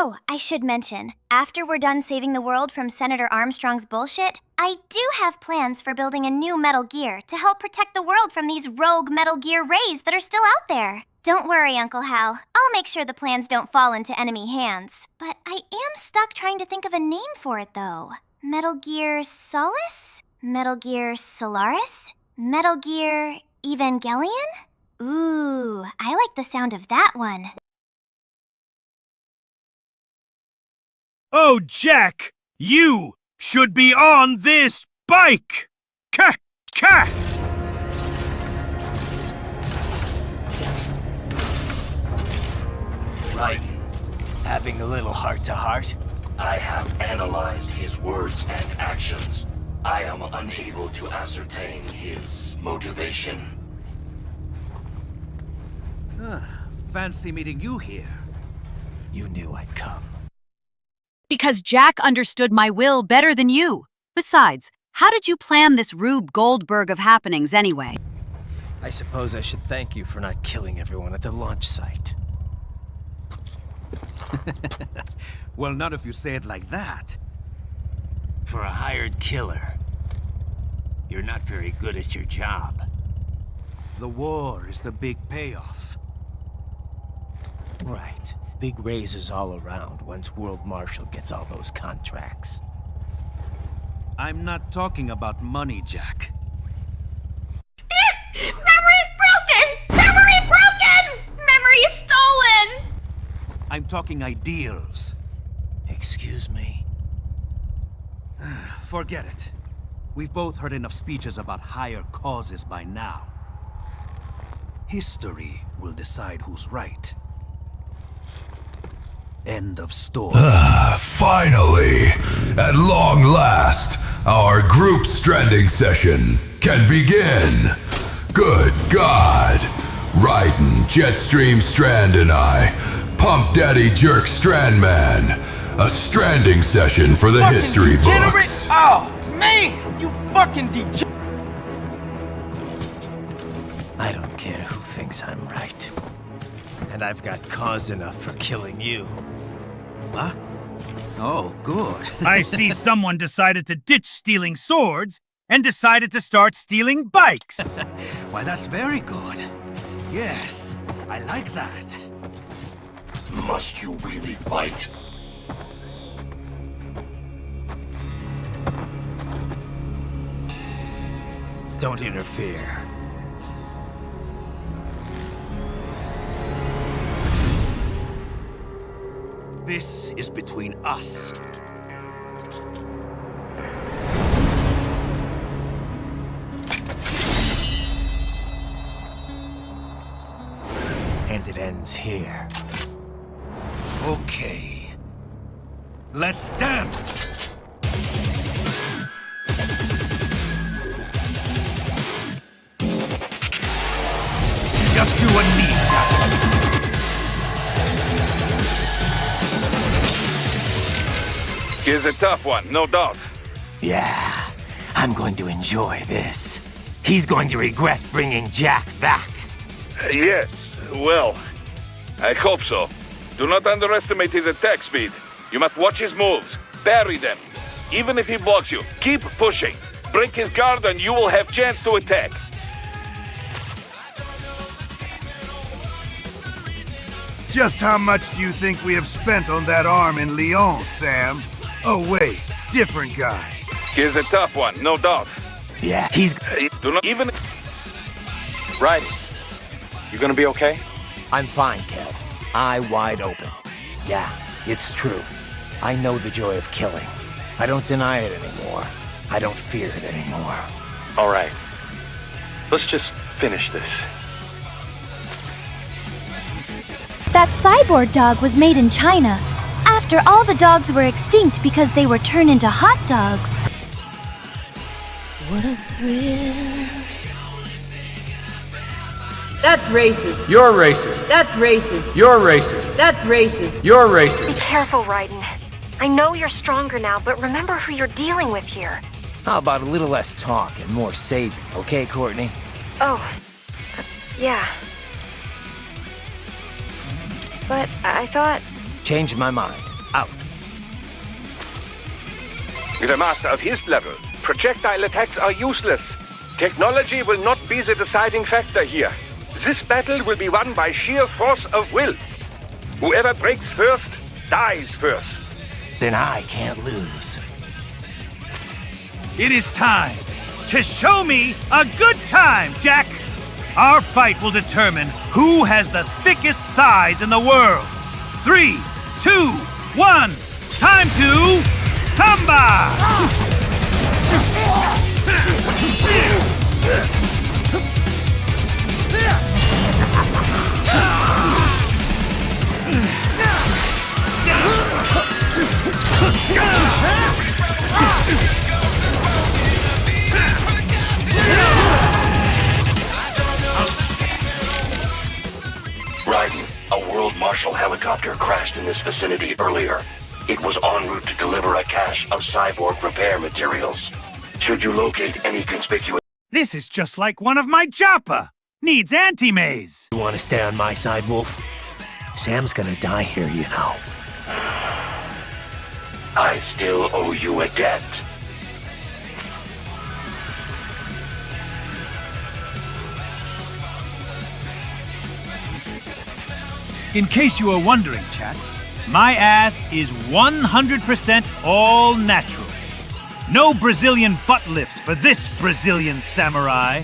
[SPEAKER 5] Oh, I should mention, after we're done saving the world from Senator Armstrong's bullshit, I do have plans for building a new Metal Gear to help protect the world from these rogue Metal Gear Rays that are still out there. Don't worry, Uncle Hal. I'll make sure the plans don't fall into enemy hands. But I am stuck trying to think of a name for it, though. Metal Gear Solace? Metal Gear Solaris? Metal Gear Evangelion? Ooh, I like the sound of that one.
[SPEAKER 24] Oh, Jack, you should be on this bike! Ka!
[SPEAKER 6] Right. Having a little heart-to-heart?
[SPEAKER 8] I have analyzed his words and actions. I am unable to ascertain his motivation.
[SPEAKER 24] Fancy meeting you here.
[SPEAKER 6] You knew I'd come.
[SPEAKER 9] Because Jack understood my will better than you. Besides, how did you plan this Rube Goldberg of happenings anyway?
[SPEAKER 6] I suppose I should thank you for not killing everyone at the launch site.
[SPEAKER 24] Well, not if you say it like that.
[SPEAKER 6] For a hired killer, you're not very good at your job.
[SPEAKER 24] The war is the big payoff.
[SPEAKER 6] Right. Big raises all around once World Marshal gets all those contracts.
[SPEAKER 24] I'm not talking about money, Jack.
[SPEAKER 5] Memory's broken! Memory broken! Memory stolen!
[SPEAKER 24] I'm talking ideals.
[SPEAKER 6] Excuse me?
[SPEAKER 24] Forget it. We've both heard enough speeches about higher causes by now. History will decide who's right. End of story.
[SPEAKER 10] Finally, at long last, our group stranding session can begin. Good God. Raiden, Jetstream Strand and I, Pump Daddy Jerk Strandman. A stranding session for the
[SPEAKER 23] Fucking
[SPEAKER 10] history
[SPEAKER 23] degenerate.
[SPEAKER 10] books.
[SPEAKER 23] Oh, man! You fucking degenerate!
[SPEAKER 6] I don't care who thinks I'm right. And I've got cause enough for killing you.
[SPEAKER 24] What? Oh, good. I see someone decided to ditch stealing swords and decided to start stealing bikes. Why, that's very good. Yes, I like that.
[SPEAKER 8] Must you really fight?
[SPEAKER 6] Don't interfere.
[SPEAKER 24] This is between us.
[SPEAKER 6] And it ends here.
[SPEAKER 24] Okay. Let's dance! Just you and me, Jack.
[SPEAKER 3] He's a tough one, no doubt.
[SPEAKER 2] Yeah, I'm going to enjoy this. He's going to regret bringing Jack back.
[SPEAKER 3] Yes, well, I hope so. Do not underestimate his attack speed. You must watch his moves. Parry them. Even if he blocks you, keep pushing. Break his guard and you will have chance to attack.
[SPEAKER 24] Just how much do you think we have spent on that arm in Lyon, Sam? Oh wait, different guy.
[SPEAKER 3] He's a tough one, no doubt.
[SPEAKER 2] Yeah, he's...
[SPEAKER 3] Do not even... Right. You gonna be okay?
[SPEAKER 2] I'm fine, Kev. Eye wide open. Yeah, it's true. I know the joy of killing. I don't deny it anymore. I don't fear it anymore.
[SPEAKER 18] All right. Let's just finish this.
[SPEAKER 5] That cyborg dog was made in China, after all the dogs were extinct because they were turned into hot dogs.
[SPEAKER 16] What a thrill.
[SPEAKER 7] That's racist.
[SPEAKER 21] You're racist.
[SPEAKER 7] That's racist.
[SPEAKER 21] You're racist.
[SPEAKER 7] That's racist.
[SPEAKER 21] You're
[SPEAKER 12] Be
[SPEAKER 21] racist.
[SPEAKER 12] careful, Raiden. I know you're stronger now, but remember who you're dealing with here.
[SPEAKER 2] How about a little less talk and more saving, okay, Courtney?
[SPEAKER 12] Oh, yeah. But I thought...
[SPEAKER 2] Changed my mind. Out.
[SPEAKER 3] With a master of his level, projectile attacks are useless. Technology will not be the deciding factor here. This battle will be won by sheer force of will. Whoever breaks first, dies first.
[SPEAKER 2] Then I can't lose.
[SPEAKER 24] It is time to show me a good time, Jack. Our fight will determine who has the thickest thighs in the world. 3, 2, 1, time to Samba!
[SPEAKER 8] Raiden, a World Marshal helicopter crashed in this vicinity earlier. It was en route to deliver a cache of cyborg repair materials. Should you locate any conspicuous...
[SPEAKER 24] This is just like one of my Joppa. Needs anti-maze.
[SPEAKER 2] You want to stay on my side, Wolf? Sam's gonna die here, you know.
[SPEAKER 8] I still owe you a debt.
[SPEAKER 24] In case you are wondering, chat, my ass is 100% all natural. No Brazilian butt lifts for this Brazilian samurai.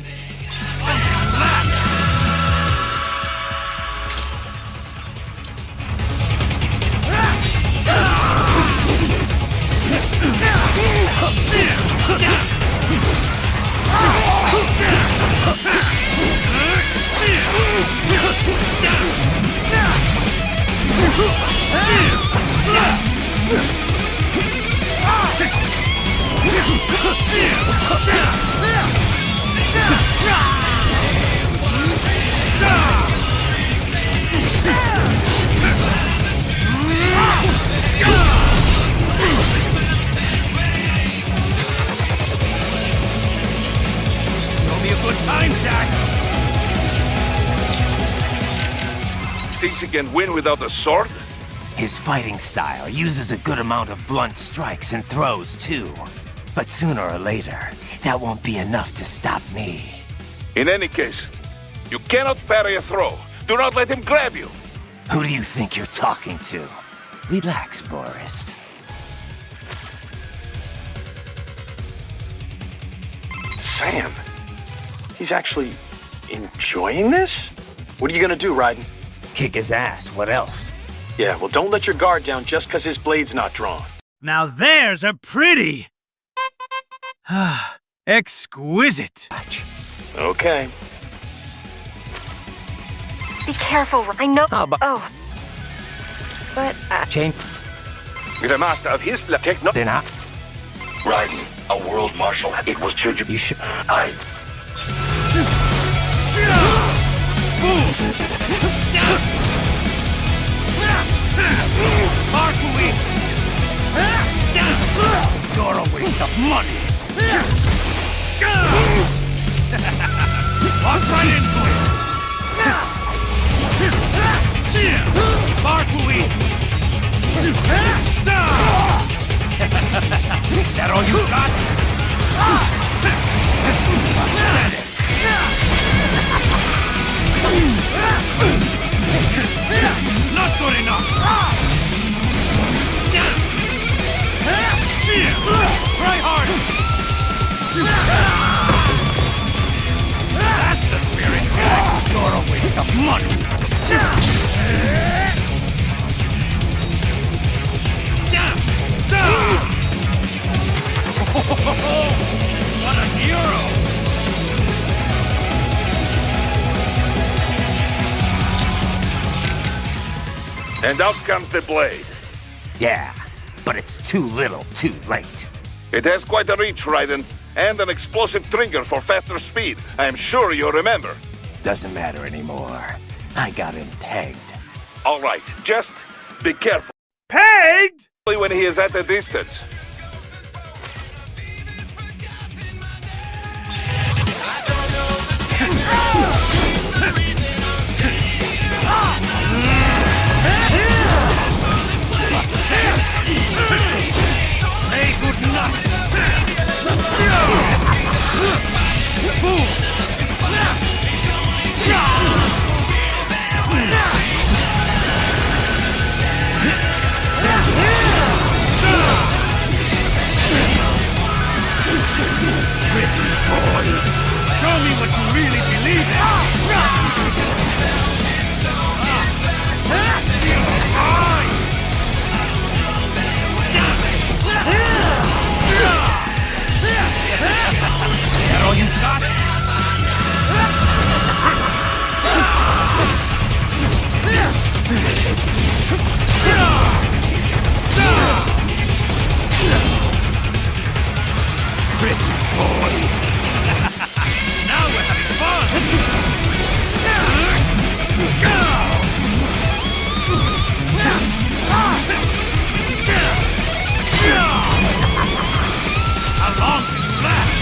[SPEAKER 3] Thinks he can win without a sword?
[SPEAKER 2] His fighting style uses a good amount of blunt strikes and throws, too. But sooner or later, that won't be enough to stop me.
[SPEAKER 3] In any case, you cannot parry a throw. Do not let him grab you.
[SPEAKER 2] Who do you think you're talking to? Relax, Boris.
[SPEAKER 18] Sam, he's actually enjoying this? What are you gonna do, Raiden?
[SPEAKER 2] Kick his ass, what else?
[SPEAKER 18] Yeah, well, don't let your guard down just because his blade's not drawn.
[SPEAKER 24] Now there's a pretty... exquisite.
[SPEAKER 18] Okay.
[SPEAKER 12] Be careful, I know...
[SPEAKER 2] Oh.
[SPEAKER 12] But...
[SPEAKER 2] Chain...
[SPEAKER 3] With a master of his techno...
[SPEAKER 2] Then I...
[SPEAKER 8] Raiden, a World Marshal, it was should you...
[SPEAKER 2] You should...
[SPEAKER 8] I...
[SPEAKER 24] You're a waste of money. Walk right into it. Markui. That all you got?
[SPEAKER 3] And out comes the blade.
[SPEAKER 2] Yeah, but it's too little, too late.
[SPEAKER 3] It has quite a reach, Raiden, and an explosive trigger for faster speed. I am sure you remember.
[SPEAKER 2] Doesn't matter anymore. I got him pegged.
[SPEAKER 3] All right, just be careful.
[SPEAKER 24] Pegged?
[SPEAKER 3] When he is at a distance.
[SPEAKER 24] Show me what you really believe in! That all you got? Pretty boy! Now we're having fun! How long can you last?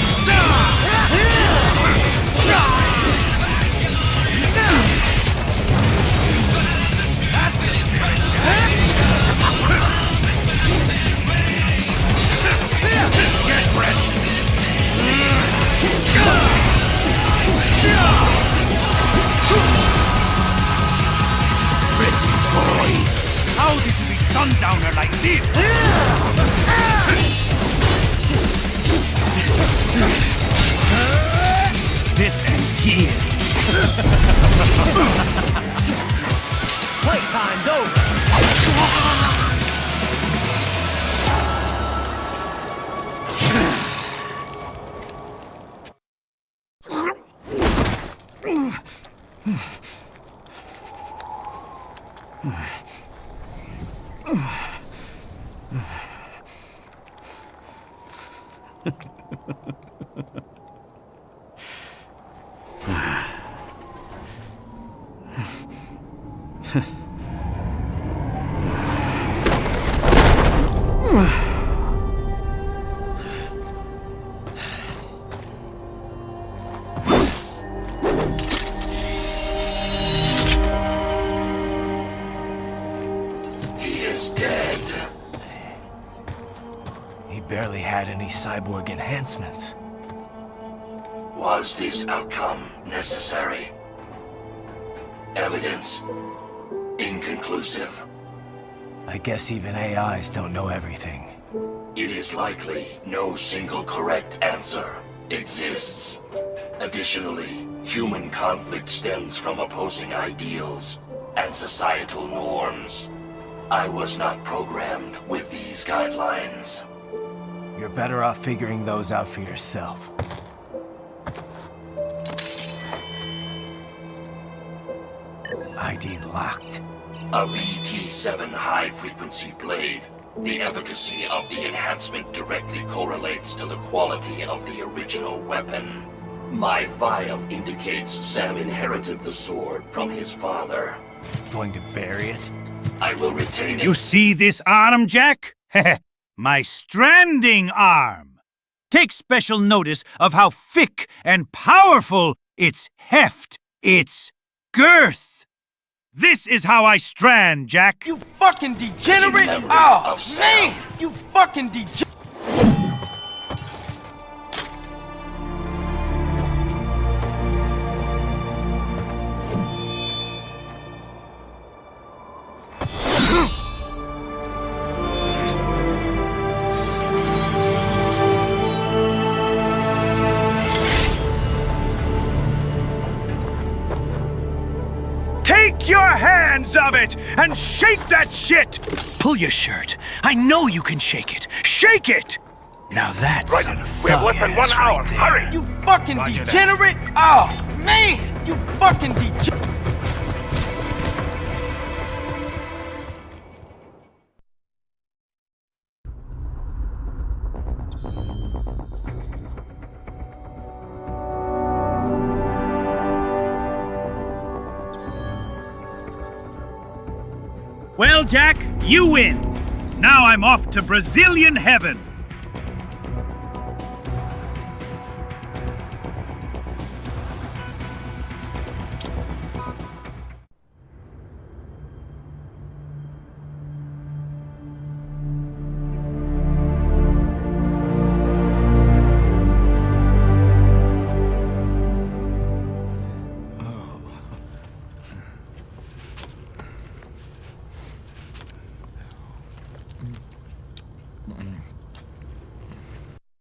[SPEAKER 24] Get ready! Pretty boy! How did you be sundowner like this? This ends here. Playtime's over.
[SPEAKER 2] Barely had any cyborg enhancements.
[SPEAKER 8] Was this outcome necessary? Evidence inconclusive.
[SPEAKER 2] I guess even AIs don't know everything.
[SPEAKER 8] It is likely no single correct answer exists. Additionally, human conflict stems from opposing ideals and societal norms. I was not programmed with these guidelines.
[SPEAKER 2] You're better off figuring those out for yourself. ID locked.
[SPEAKER 8] A BT-7 high-frequency blade. The efficacy of the enhancement directly correlates to the quality of the original weapon. My file indicates Sam inherited the sword from his father.
[SPEAKER 2] Going to bury it?
[SPEAKER 8] I will retain it.
[SPEAKER 24] You see this arm, Jack? My stranding arm. Take special notice of how thick and powerful its heft, its girth. This is how I strand, Jack.
[SPEAKER 23] You fucking degenerate! Oh, man! You fucking degenerate!
[SPEAKER 24] Take your hands of it and shake that shit! Pull your shirt. I know you can shake it. Shake it! Now that's some
[SPEAKER 3] we have less than 1 hour.
[SPEAKER 24] right there.
[SPEAKER 3] Hurry!
[SPEAKER 23] You fucking degenerate! Oh, man! You fucking degenerate!
[SPEAKER 1] Well, Jack, you win. Now I'm off to Brazilian heaven.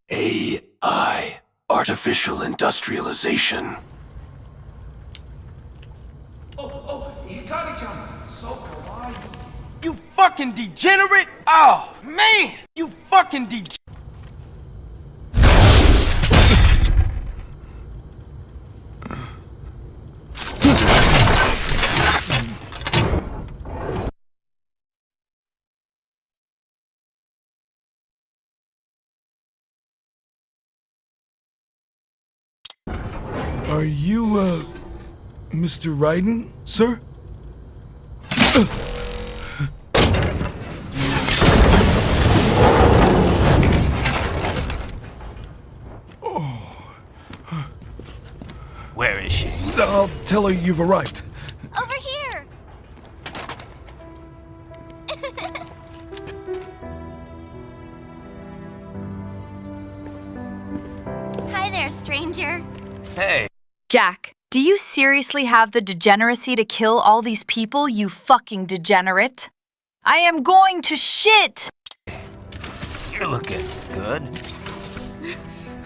[SPEAKER 21] AI, artificial industrialization.
[SPEAKER 23] You fucking degenerate! Oh, man! You fucking degenerate!
[SPEAKER 25] Are you, Mr. Raiden, sir?
[SPEAKER 1] Where is she?
[SPEAKER 25] I'll tell her you've arrived.
[SPEAKER 5] Over here! Hi there, stranger.
[SPEAKER 6] Hey.
[SPEAKER 9] Jack, do you seriously have the degeneracy to kill all these people, you fucking degenerate? I am going to shit!
[SPEAKER 6] You're looking good.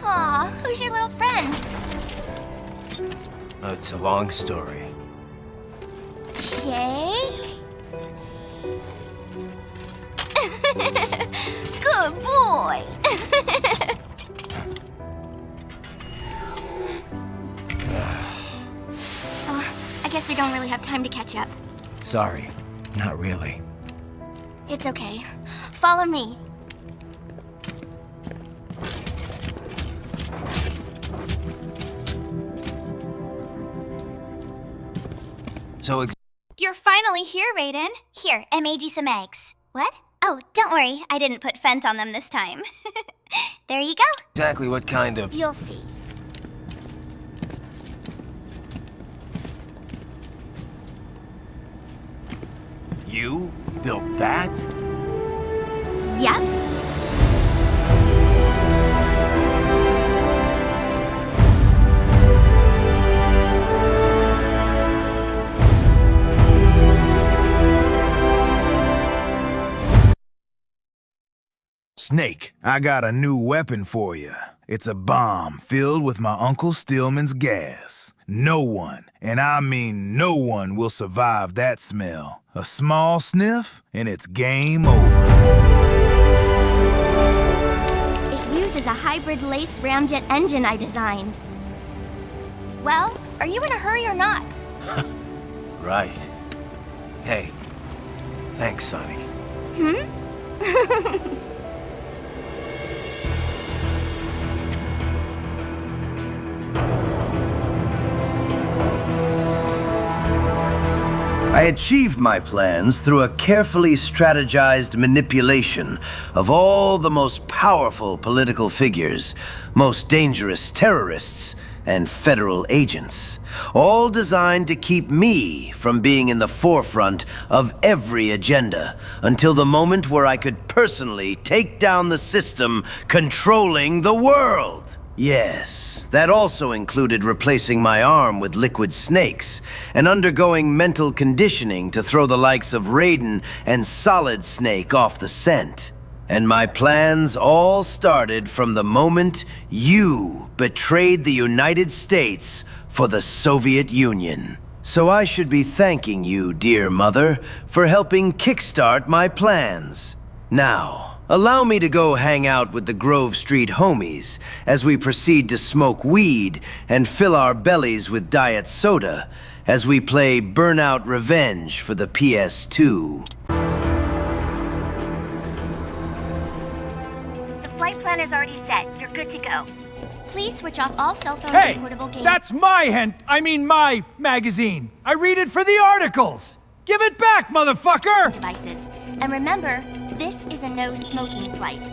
[SPEAKER 5] Aw, who's your little friend?
[SPEAKER 6] Oh, it's a long story.
[SPEAKER 5] Shake? Good boy! I guess we don't really have time to catch up.
[SPEAKER 6] Sorry, not really.
[SPEAKER 5] It's okay. Follow me.
[SPEAKER 6] So
[SPEAKER 5] You're finally here, Raiden. Here, I made you some eggs. What? Oh, don't worry. I didn't put Fent on them this time. There you go.
[SPEAKER 6] exactly what kind of...
[SPEAKER 5] You'll see.
[SPEAKER 6] You built that?
[SPEAKER 5] Yep.
[SPEAKER 24] Snake, I got a new weapon for you. It's a bomb filled with my Uncle Stillman's gas. No one, and I mean no one, will survive that smell. A small sniff, and it's game over.
[SPEAKER 5] It uses a hybrid lace ramjet engine I designed. Well, are you in a hurry or not?
[SPEAKER 6] Right. Hey, thanks, Sonny.
[SPEAKER 5] Hmm?
[SPEAKER 17] I achieved my plans through a carefully strategized manipulation of all the most powerful political figures, most dangerous terrorists, and federal agents, all designed to keep me from being in the forefront of every agenda until the moment where I could personally take down the system controlling the world. Yes, that also included replacing my arm with liquid snakes and undergoing mental conditioning to throw the likes of Raiden and Solid Snake off the scent. And my plans all started from the moment you betrayed the United States for the Soviet Union. So I should be thanking you, dear mother, for helping kickstart my plans. Now, allow me to go hang out with the Grove Street homies as we proceed to smoke weed and fill our bellies with diet soda as we play Burnout Revenge for the PS2.
[SPEAKER 12] The flight plan is already set. You're good to go.
[SPEAKER 5] Please switch off all cell phones
[SPEAKER 24] Hey,
[SPEAKER 5] and portable games.
[SPEAKER 24] that's my magazine. I read it for the articles. Give it back, motherfucker!
[SPEAKER 5] Devices. And remember, this is a no-smoking flight.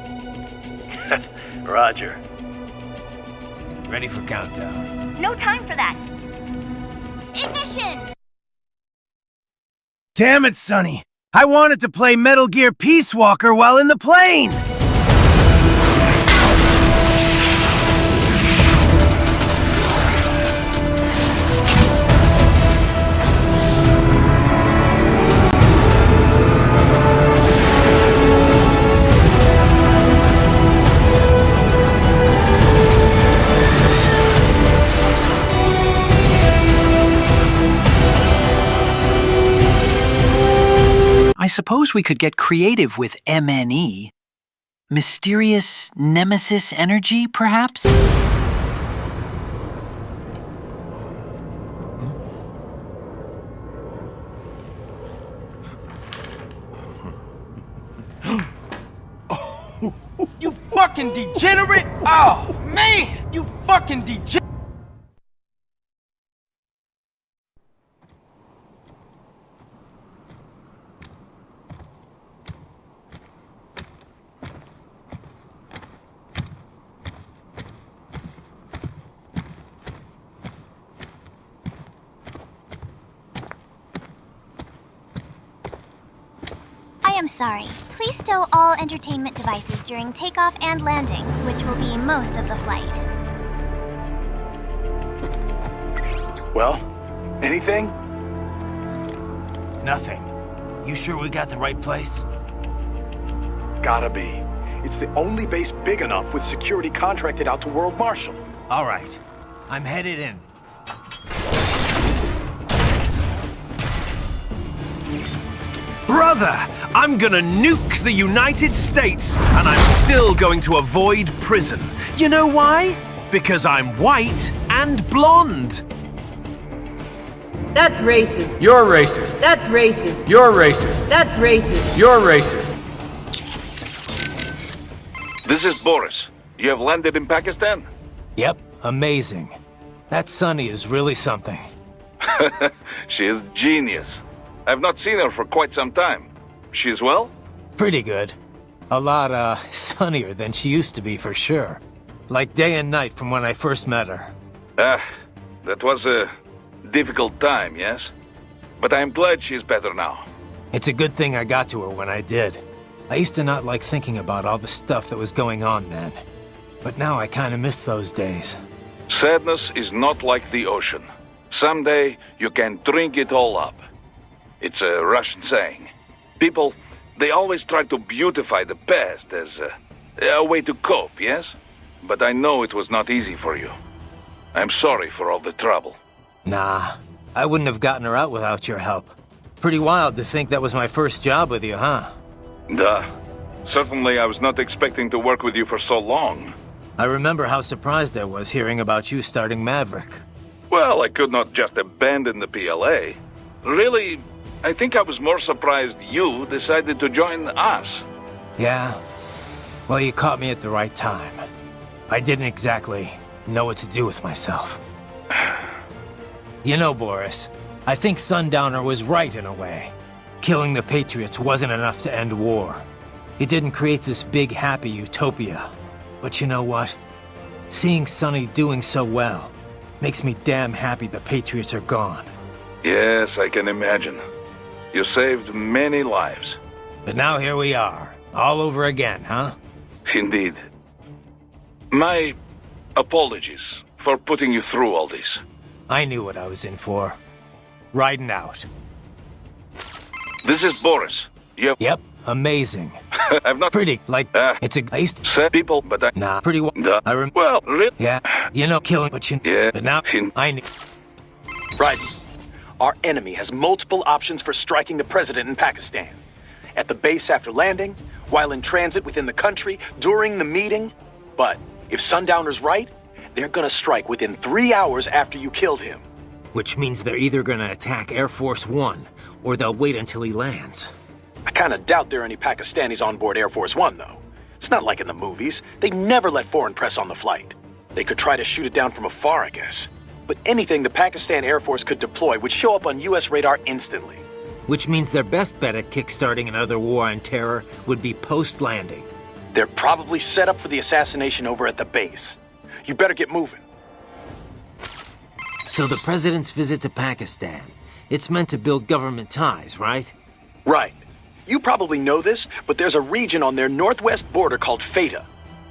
[SPEAKER 18] Roger.
[SPEAKER 2] Ready for countdown.
[SPEAKER 12] No time for that.
[SPEAKER 5] Ignition!
[SPEAKER 24] Damn it, Sonny. I wanted to play Metal Gear Peace Walker while in the plane!
[SPEAKER 4] I suppose we could get creative with MNE. Mysterious nemesis energy, perhaps?
[SPEAKER 23] You fucking degenerate! Oh, man! You fucking degenerate!
[SPEAKER 5] I am sorry. Please stow all entertainment devices during takeoff and landing, which will be most of the flight.
[SPEAKER 18] Well, anything?
[SPEAKER 2] Nothing. You sure we got the right place?
[SPEAKER 18] Gotta be. It's the only base big enough with security contracted out to World Marshal.
[SPEAKER 2] All right. I'm headed in.
[SPEAKER 24] Brother, I'm gonna nuke the United States, and I'm still going to avoid prison. You know why? Because I'm white and blonde.
[SPEAKER 7] That's racist.
[SPEAKER 21] You're racist.
[SPEAKER 7] That's racist.
[SPEAKER 21] You're racist.
[SPEAKER 7] That's racist.
[SPEAKER 21] You're racist.
[SPEAKER 3] This is Boris. You have landed in Pakistan?
[SPEAKER 2] Yep, amazing. That Sunny is really something.
[SPEAKER 3] She is genius. I've not seen her for quite some time. She is well?
[SPEAKER 2] Pretty good. A lot, sunnier than she used to be, for sure. Like day and night from when I first met her.
[SPEAKER 3] That was a difficult time, yes? But I am glad she's better now.
[SPEAKER 2] It's a good thing I got to her when I did. I used to not like thinking about all the stuff that was going on then. But now I kinda miss those days.
[SPEAKER 3] Sadness is not like the ocean. Someday you can drink it all up. It's a Russian saying. People, they always try to beautify the past as a way to cope, yes? But I know it was not easy for you. I'm sorry for all the trouble.
[SPEAKER 2] Nah, I wouldn't have gotten her out without your help. Pretty wild to think that was my first job with you, huh?
[SPEAKER 3] Duh. Certainly I was not expecting to work with you for so long.
[SPEAKER 2] I remember how surprised I was hearing about you starting Maverick.
[SPEAKER 3] Well, I could not just abandon the PLA. Really, I think I was more surprised you decided to join us.
[SPEAKER 2] Yeah? Well, you caught me at the right time. I didn't exactly know what to do with myself. You know, Boris, I think Sundowner was right in a way. Killing the Patriots wasn't enough to end war. It didn't create this big, happy utopia. But you know what? Seeing Sonny doing so well makes me damn happy the Patriots are gone.
[SPEAKER 3] Yes, I can imagine. You saved many lives.
[SPEAKER 2] But now here we are, all over again, huh?
[SPEAKER 3] Indeed. My apologies for putting you through all this.
[SPEAKER 2] I knew what I was in for. Riding out.
[SPEAKER 3] This is Boris.
[SPEAKER 2] Yep, amazing.
[SPEAKER 3] I'm not
[SPEAKER 2] pretty, like, it's a... I used to
[SPEAKER 3] say people, but I...
[SPEAKER 2] Nah, pretty well.
[SPEAKER 3] Well, really?
[SPEAKER 2] Yeah, you know, killing, but you...
[SPEAKER 3] Yeah.
[SPEAKER 2] But now, I knew...
[SPEAKER 18] Right. Our enemy has multiple options for striking the president in Pakistan. At the base after landing, while in transit within the country, during the meeting. But if Sundowner's right, they're gonna strike within 3 hours after you killed him.
[SPEAKER 2] Which means they're either gonna attack Air Force One, or they'll wait until he lands.
[SPEAKER 18] I kinda doubt there are any Pakistanis on board Air Force One, though. It's not like in the movies. They never let foreign press on the flight. They could try to shoot it down from afar, I guess. But anything the Pakistan Air Force could deploy would show up on US radar instantly.
[SPEAKER 2] Which means their best bet at kickstarting another war on terror would be post-landing.
[SPEAKER 18] They're probably set up for the assassination over at the base. You better get moving.
[SPEAKER 2] So the president's visit to Pakistan, it's meant to build government ties, right?
[SPEAKER 18] Right. You probably know this, but there's a region on their northwest border called FATA.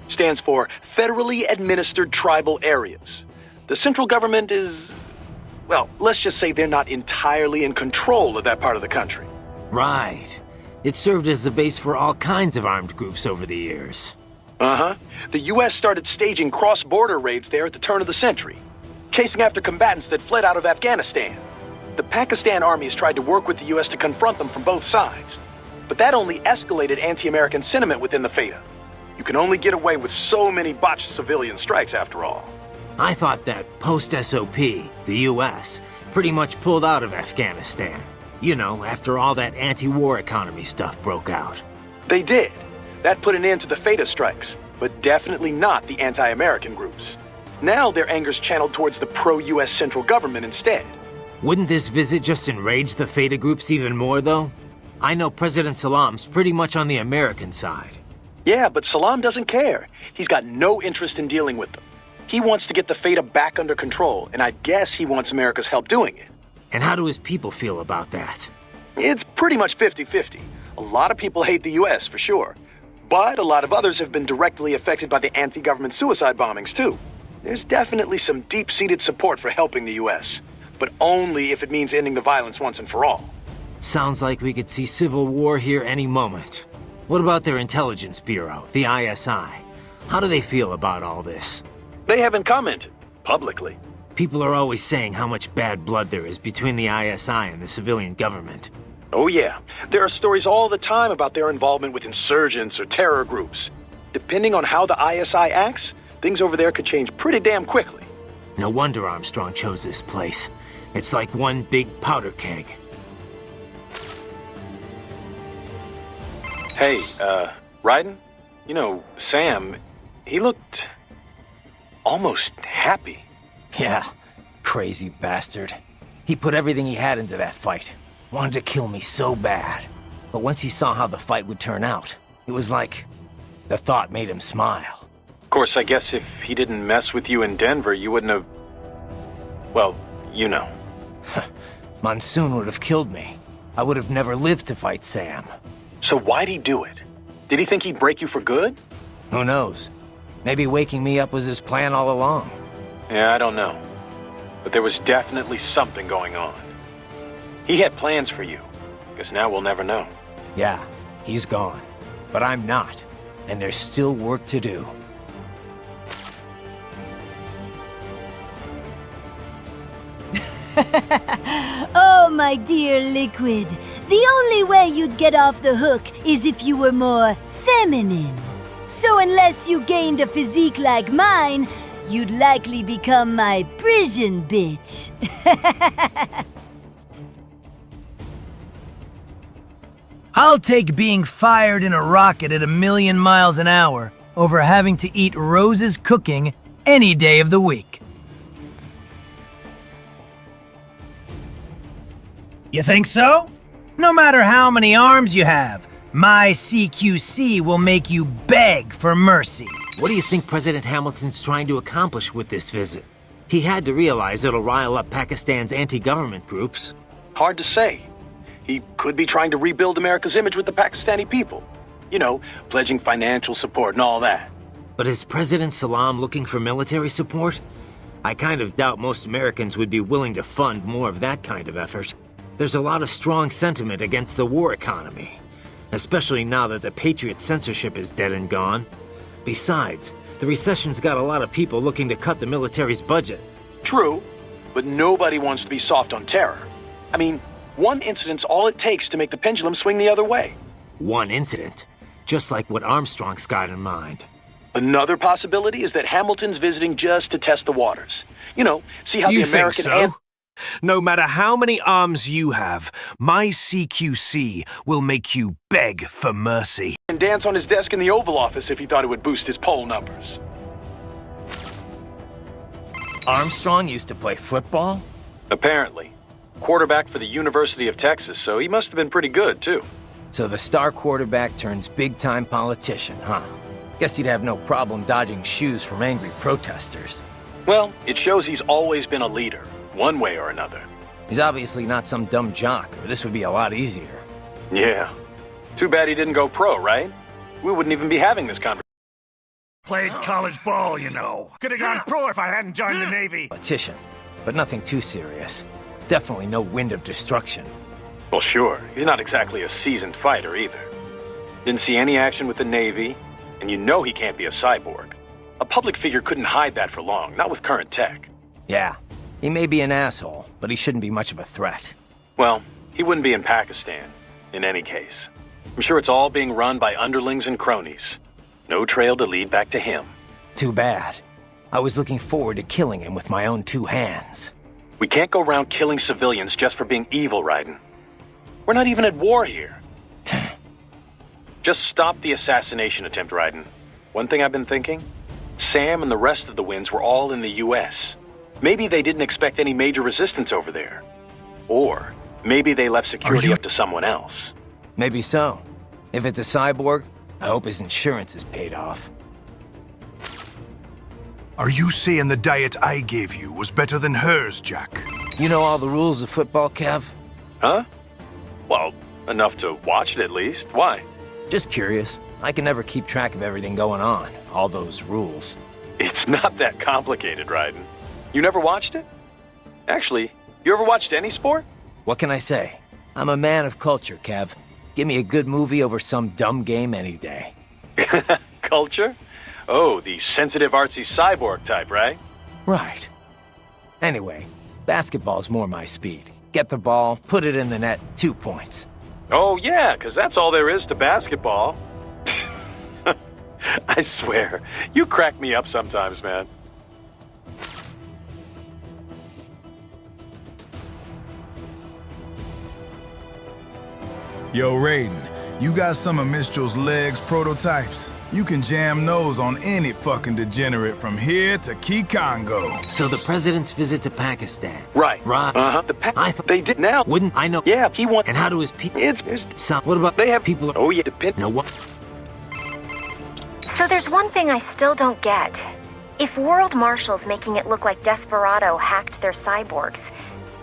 [SPEAKER 18] Stands for Federally Administered Tribal Areas. The central government is... well, let's just say they're not entirely in control of that part of the country.
[SPEAKER 2] Right. It served as the base for all kinds of armed groups over the years.
[SPEAKER 18] Uh-huh. The US started staging cross-border raids there at the turn of the century, chasing after combatants that fled out of Afghanistan. The Pakistan armies tried to work with the US to confront them from both sides, but that only escalated anti-American sentiment within the FATA. You can only get away with so many botched civilian strikes after all.
[SPEAKER 2] I thought that post-SOP, the US, pretty much pulled out of Afghanistan. You know, after all that anti-war economy stuff broke out.
[SPEAKER 18] They did. That put an end to the FATA strikes, but definitely not the anti-American groups. Now their anger's channeled towards the pro-US central government instead.
[SPEAKER 2] Wouldn't this visit just enrage the FATA groups even more, though? I know President Salam's pretty much on the American side.
[SPEAKER 18] Yeah, but Salam doesn't care. He's got no interest in dealing with them. He wants to get the FATA back under control, and I guess he wants America's help doing it.
[SPEAKER 2] And how do his people feel about that?
[SPEAKER 18] It's pretty much 50-50. A lot of people hate the US, for sure. But a lot of others have been directly affected by the anti-government suicide bombings, too. There's definitely some deep-seated support for helping the US, but only if it means ending the violence once and for all.
[SPEAKER 2] Sounds like we could see civil war here any moment. What about their intelligence bureau, the ISI? How do they feel about all this?
[SPEAKER 18] They haven't commented, publicly.
[SPEAKER 2] People are always saying how much bad blood there is between the ISI and the civilian government.
[SPEAKER 18] Oh yeah, there are stories all the time about their involvement with insurgents or terror groups. Depending on how the ISI acts, things over there could change pretty damn quickly.
[SPEAKER 2] No wonder Armstrong chose this place. It's like one big powder keg.
[SPEAKER 18] Hey, Raiden? You know, Sam, he looked... almost happy.
[SPEAKER 2] Yeah, crazy bastard. He put everything he had into that fight. Wanted to kill me so bad. But once he saw how the fight would turn out, it was like... the thought made him smile.
[SPEAKER 18] Of course, I guess if he didn't mess with you in Denver, you wouldn't have... well, you know.
[SPEAKER 2] Monsoon would have killed me. I would have never lived to fight Sam.
[SPEAKER 18] So why'd he do it? Did he think he'd break you for good?
[SPEAKER 2] Who knows? Maybe waking me up was his plan all along.
[SPEAKER 18] Yeah, I don't know. But there was definitely something going on. He had plans for you. Guess now we'll never know.
[SPEAKER 2] Yeah, he's gone. But I'm not. And there's still work to do.
[SPEAKER 16] Oh, my dear Liquid. The only way you'd get off the hook is if you were more feminine. So unless you gained a physique like mine, you'd likely become my prison bitch.
[SPEAKER 24] I'll take being fired in a rocket at 1,000,000 miles an hour over having to eat Rose's cooking any day of the week. You think so? No matter how many arms you have, my CQC will make you beg for mercy.
[SPEAKER 2] What do you think President Hamilton's trying to accomplish with this visit? He had to realize it'll rile up Pakistan's anti-government groups.
[SPEAKER 18] Hard to say. He could be trying to rebuild America's image with the Pakistani people. You know, pledging financial support and all that.
[SPEAKER 2] But is President Salam looking for military support? I kind of doubt most Americans would be willing to fund more of that kind of effort. There's a lot of strong sentiment against the war economy, especially now that the Patriot censorship is dead and gone. Besides, the recession's got a lot of people looking to cut the military's budget.
[SPEAKER 18] True, but nobody wants to be soft on terror. I mean, one incident's all it takes to make the pendulum swing the other way.
[SPEAKER 2] One incident? Just like what Armstrong's got in mind.
[SPEAKER 18] Another possibility is that Hamilton's visiting just to test the waters. You know, see how the American...
[SPEAKER 24] You think so?
[SPEAKER 11] No matter how many arms you have, my CQC will make you beg for mercy.
[SPEAKER 18] And dance on his desk in the Oval Office if he thought it would boost his poll numbers.
[SPEAKER 6] Armstrong used to play football?
[SPEAKER 18] Apparently. Quarterback for the University of Texas, so he must have been pretty good, too.
[SPEAKER 6] So the star quarterback turns big-time politician, huh? Guess he'd have no problem dodging shoes from angry protesters.
[SPEAKER 18] Well, it shows he's always been a leader, one way or another.
[SPEAKER 6] He's obviously not some dumb jock, or this would be a lot easier.
[SPEAKER 18] Yeah. Too bad he didn't go pro, right? We wouldn't even be having this conversation.
[SPEAKER 15] Played college ball, you know. Could have gone pro if I hadn't joined the Navy.
[SPEAKER 6] Politician, but nothing too serious. Definitely no wind of destruction.
[SPEAKER 18] Well, sure. He's not exactly a seasoned fighter, either. Didn't see any action with the Navy, and you know he can't be a cyborg. A public figure couldn't hide that for long, not with current tech.
[SPEAKER 6] Yeah, he may be an asshole, but he shouldn't be much of a threat.
[SPEAKER 18] Well, he wouldn't be in Pakistan, in any case. I'm sure it's all being run by underlings and cronies. No trail to lead back to him.
[SPEAKER 6] Too bad. I was looking forward to killing him with my own two hands.
[SPEAKER 18] We can't go around killing civilians just for being evil, Raiden. We're not even at war here. Just stop the assassination attempt, Raiden. One thing I've been thinking? Sam and the rest of the Winds were all in the U.S. Maybe they didn't expect any major resistance over there. Or maybe they left security up to someone else.
[SPEAKER 6] Maybe so. If it's a cyborg, I hope his insurance is paid off.
[SPEAKER 15] Are you saying the diet I gave you was better than hers, Jack?
[SPEAKER 6] You know all the rules of football, Kev?
[SPEAKER 18] Huh? Well, enough to watch it at least. Why?
[SPEAKER 6] Just curious. I can never keep track of everything going on. All those rules.
[SPEAKER 18] It's not that complicated, Raiden. You never watched it? Actually, you ever watched any sport?
[SPEAKER 6] What can I say? I'm a man of culture, Kev. Give me a good movie over some dumb game any day.
[SPEAKER 18] Culture? Oh, the sensitive artsy cyborg type, right?
[SPEAKER 6] Right. Anyway, basketball's more my speed. Get the ball, put it in the net, 2 points.
[SPEAKER 18] Oh yeah, because that's all there is to basketball. I swear, you crack me up sometimes, man.
[SPEAKER 19] Yo, Raiden, you got some of Mistral's legs prototypes? You can jam those on any fucking degenerate from here to Key Congo.
[SPEAKER 6] So the president's visit to Pakistan.
[SPEAKER 18] Right.
[SPEAKER 6] Right.
[SPEAKER 18] Uh-huh. I thought they did now.
[SPEAKER 6] Wouldn't I know?
[SPEAKER 18] Yeah, he wants.
[SPEAKER 6] And how do his people?
[SPEAKER 18] It's
[SPEAKER 6] some. What about
[SPEAKER 18] they have
[SPEAKER 6] people?
[SPEAKER 18] Oh yeah, depend.
[SPEAKER 6] No what?
[SPEAKER 12] So there's one thing I still don't get. If World Marshal's making it look like Desperado hacked their cyborgs,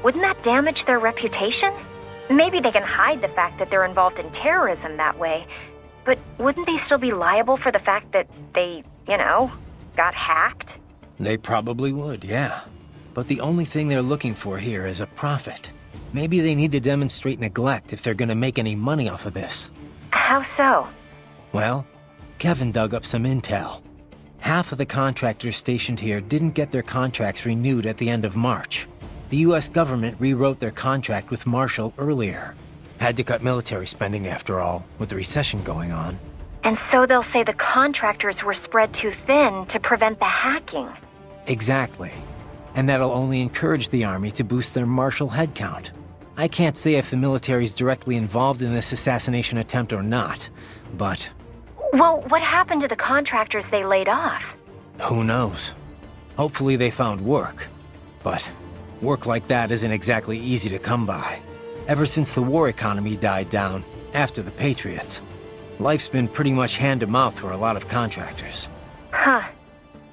[SPEAKER 12] wouldn't that damage their reputation? Maybe they can hide the fact that they're involved in terrorism that way, but wouldn't they still be liable for the fact that they, got hacked?
[SPEAKER 2] They probably would, yeah. But the only thing they're looking for here is a profit. Maybe they need to demonstrate neglect if they're gonna make any money off of this.
[SPEAKER 12] How so?
[SPEAKER 2] Well, Kevin dug up some intel. Half of the contractors stationed here didn't get their contracts renewed at the end of March. The US government rewrote their contract with Marshall earlier. Had to cut military spending after all, with the recession going on.
[SPEAKER 12] And so they'll say the contractors were spread too thin to prevent the hacking.
[SPEAKER 2] Exactly. And that'll only encourage the army to boost their Marshall headcount. I can't say if the military's directly involved in this assassination attempt or not, but...
[SPEAKER 12] Well, what happened to the contractors they laid off?
[SPEAKER 2] Who knows? Hopefully they found work. But work like that isn't exactly easy to come by. Ever since the war economy died down, after the Patriots, life's been pretty much hand-to-mouth for a lot of contractors.
[SPEAKER 12] Huh.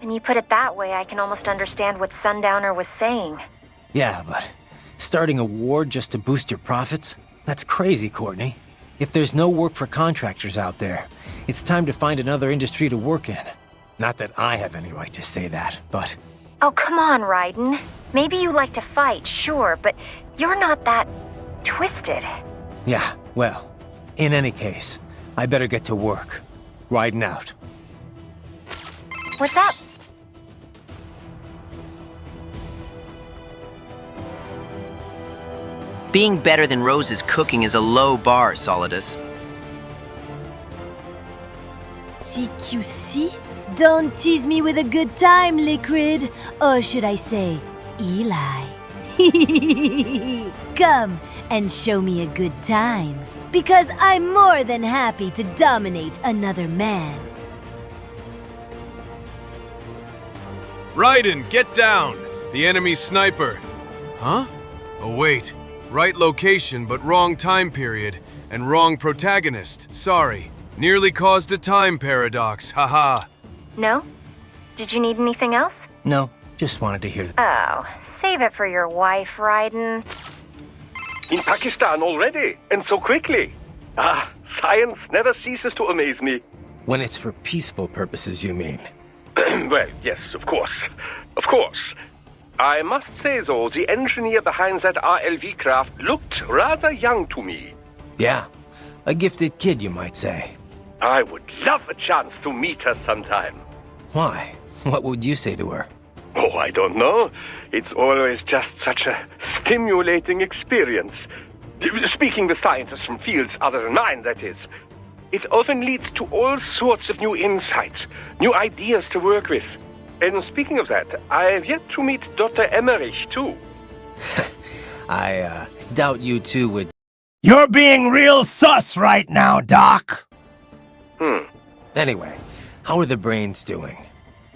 [SPEAKER 12] When you put it that way, I can almost understand what Sundowner was saying.
[SPEAKER 2] Yeah, but starting a war just to boost your profits? That's crazy, Courtney. If there's no work for contractors out there, it's time to find another industry to work in. Not that I have any right to say that, but...
[SPEAKER 12] Oh, come on, Raiden. Maybe you like to fight, sure, but you're not that... twisted.
[SPEAKER 2] Yeah, well, in any case, I better get to work. Riding out.
[SPEAKER 12] What's up?
[SPEAKER 4] Being better than Rose's cooking is a low bar, Solidus.
[SPEAKER 16] CQC? Don't tease me with a good time, Liquid. Or should I say, Eli? Come and show me a good time, because I'm more than happy to dominate another man.
[SPEAKER 24] Raiden, get down! The enemy sniper. Huh? Oh wait, right location but wrong time period, and wrong protagonist, sorry. Nearly caused a time paradox, haha.
[SPEAKER 12] No? Did you need anything else?
[SPEAKER 2] No, just wanted to hear that.
[SPEAKER 12] Oh, save it for your wife, Raiden.
[SPEAKER 10] In Pakistan already, and so quickly. Ah, science never ceases to amaze me.
[SPEAKER 2] When it's for peaceful purposes, you mean?
[SPEAKER 10] Well, yes, of course. Of course. I must say, though, the engineer behind that RLV craft looked rather young to me.
[SPEAKER 2] Yeah, a gifted kid, you might say.
[SPEAKER 10] I would love a chance to meet her sometime.
[SPEAKER 2] Why? What would you say to her?
[SPEAKER 10] Oh, I don't know. It's always just such a stimulating experience. Speaking with scientists from fields other than mine, that is. It often leads to all sorts of new insights, new ideas to work with. And speaking of that, I've yet to meet Dr. Emmerich, too.
[SPEAKER 2] I doubt you two would...
[SPEAKER 15] You're being real sus right now, Doc.
[SPEAKER 2] Anyway, how are the brains doing?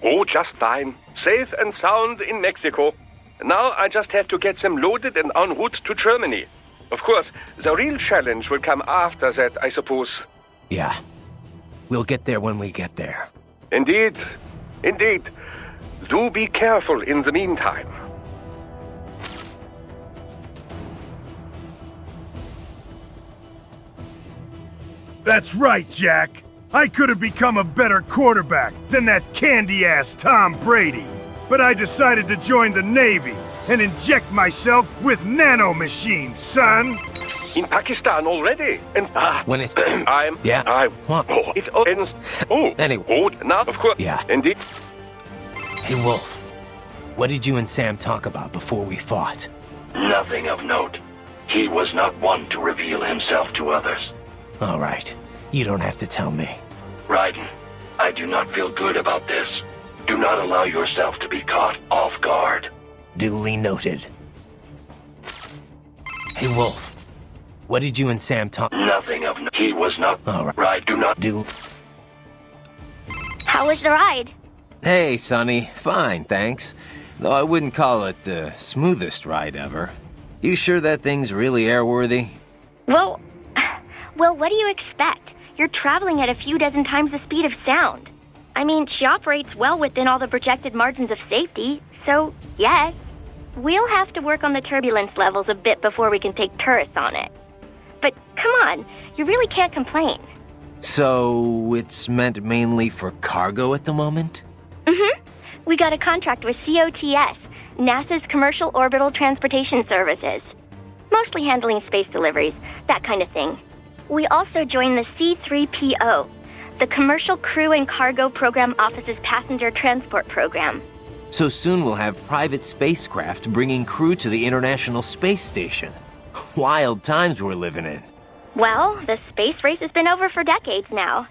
[SPEAKER 10] Oh, just fine. Safe and sound in Mexico. Now I just have to get them loaded and en route to Germany. Of course, the real challenge will come after that, I suppose.
[SPEAKER 2] Yeah. We'll get there when we get there.
[SPEAKER 10] Indeed. Indeed. Do be careful in the meantime.
[SPEAKER 24] That's right, Jack. I could have become a better quarterback than that candy-ass Tom Brady. But I decided to join the Navy and inject myself with nanomachines, son.
[SPEAKER 10] In Pakistan already? And
[SPEAKER 2] when it's...
[SPEAKER 10] I
[SPEAKER 2] what?
[SPEAKER 10] Oh, it ends... Oh.
[SPEAKER 2] Anyway.
[SPEAKER 10] Oh, now, of course.
[SPEAKER 2] Yeah.
[SPEAKER 10] Indeed.
[SPEAKER 2] Hey, Wolf. What did you and Sam talk about before we fought?
[SPEAKER 8] Nothing of note. He was not one to reveal himself to others.
[SPEAKER 2] All right. You don't have to tell me.
[SPEAKER 8] Raiden, I do not feel good about this. Do not allow yourself to be caught off guard.
[SPEAKER 2] Duly noted. Hey, Wolf. What did you and Sam talk?
[SPEAKER 8] Nothing of note. He was not...
[SPEAKER 2] All right.
[SPEAKER 8] Right, do not...
[SPEAKER 5] How was the ride?
[SPEAKER 6] Hey, Sonny. Fine, thanks. Though I wouldn't call it the smoothest ride ever. You sure that thing's really airworthy?
[SPEAKER 12] Well, what do you expect? You're traveling at a few dozen times the speed of sound. I mean, she operates well within all the projected margins of safety, so yes. We'll have to work on the turbulence levels a bit before we can take tourists on it. But come on, you really can't complain.
[SPEAKER 6] So, it's meant mainly for cargo at the moment?
[SPEAKER 12] Mm-hmm. We got a contract with COTS, NASA's Commercial Orbital Transportation Services. Mostly handling space deliveries, that kind of thing. We also joined the C3PO, the Commercial Crew and Cargo Program Office's Passenger Transport Program.
[SPEAKER 6] So soon we'll have private spacecraft bringing crew to the International Space Station. Wild times we're living in.
[SPEAKER 12] Well, the space race has been over for decades now.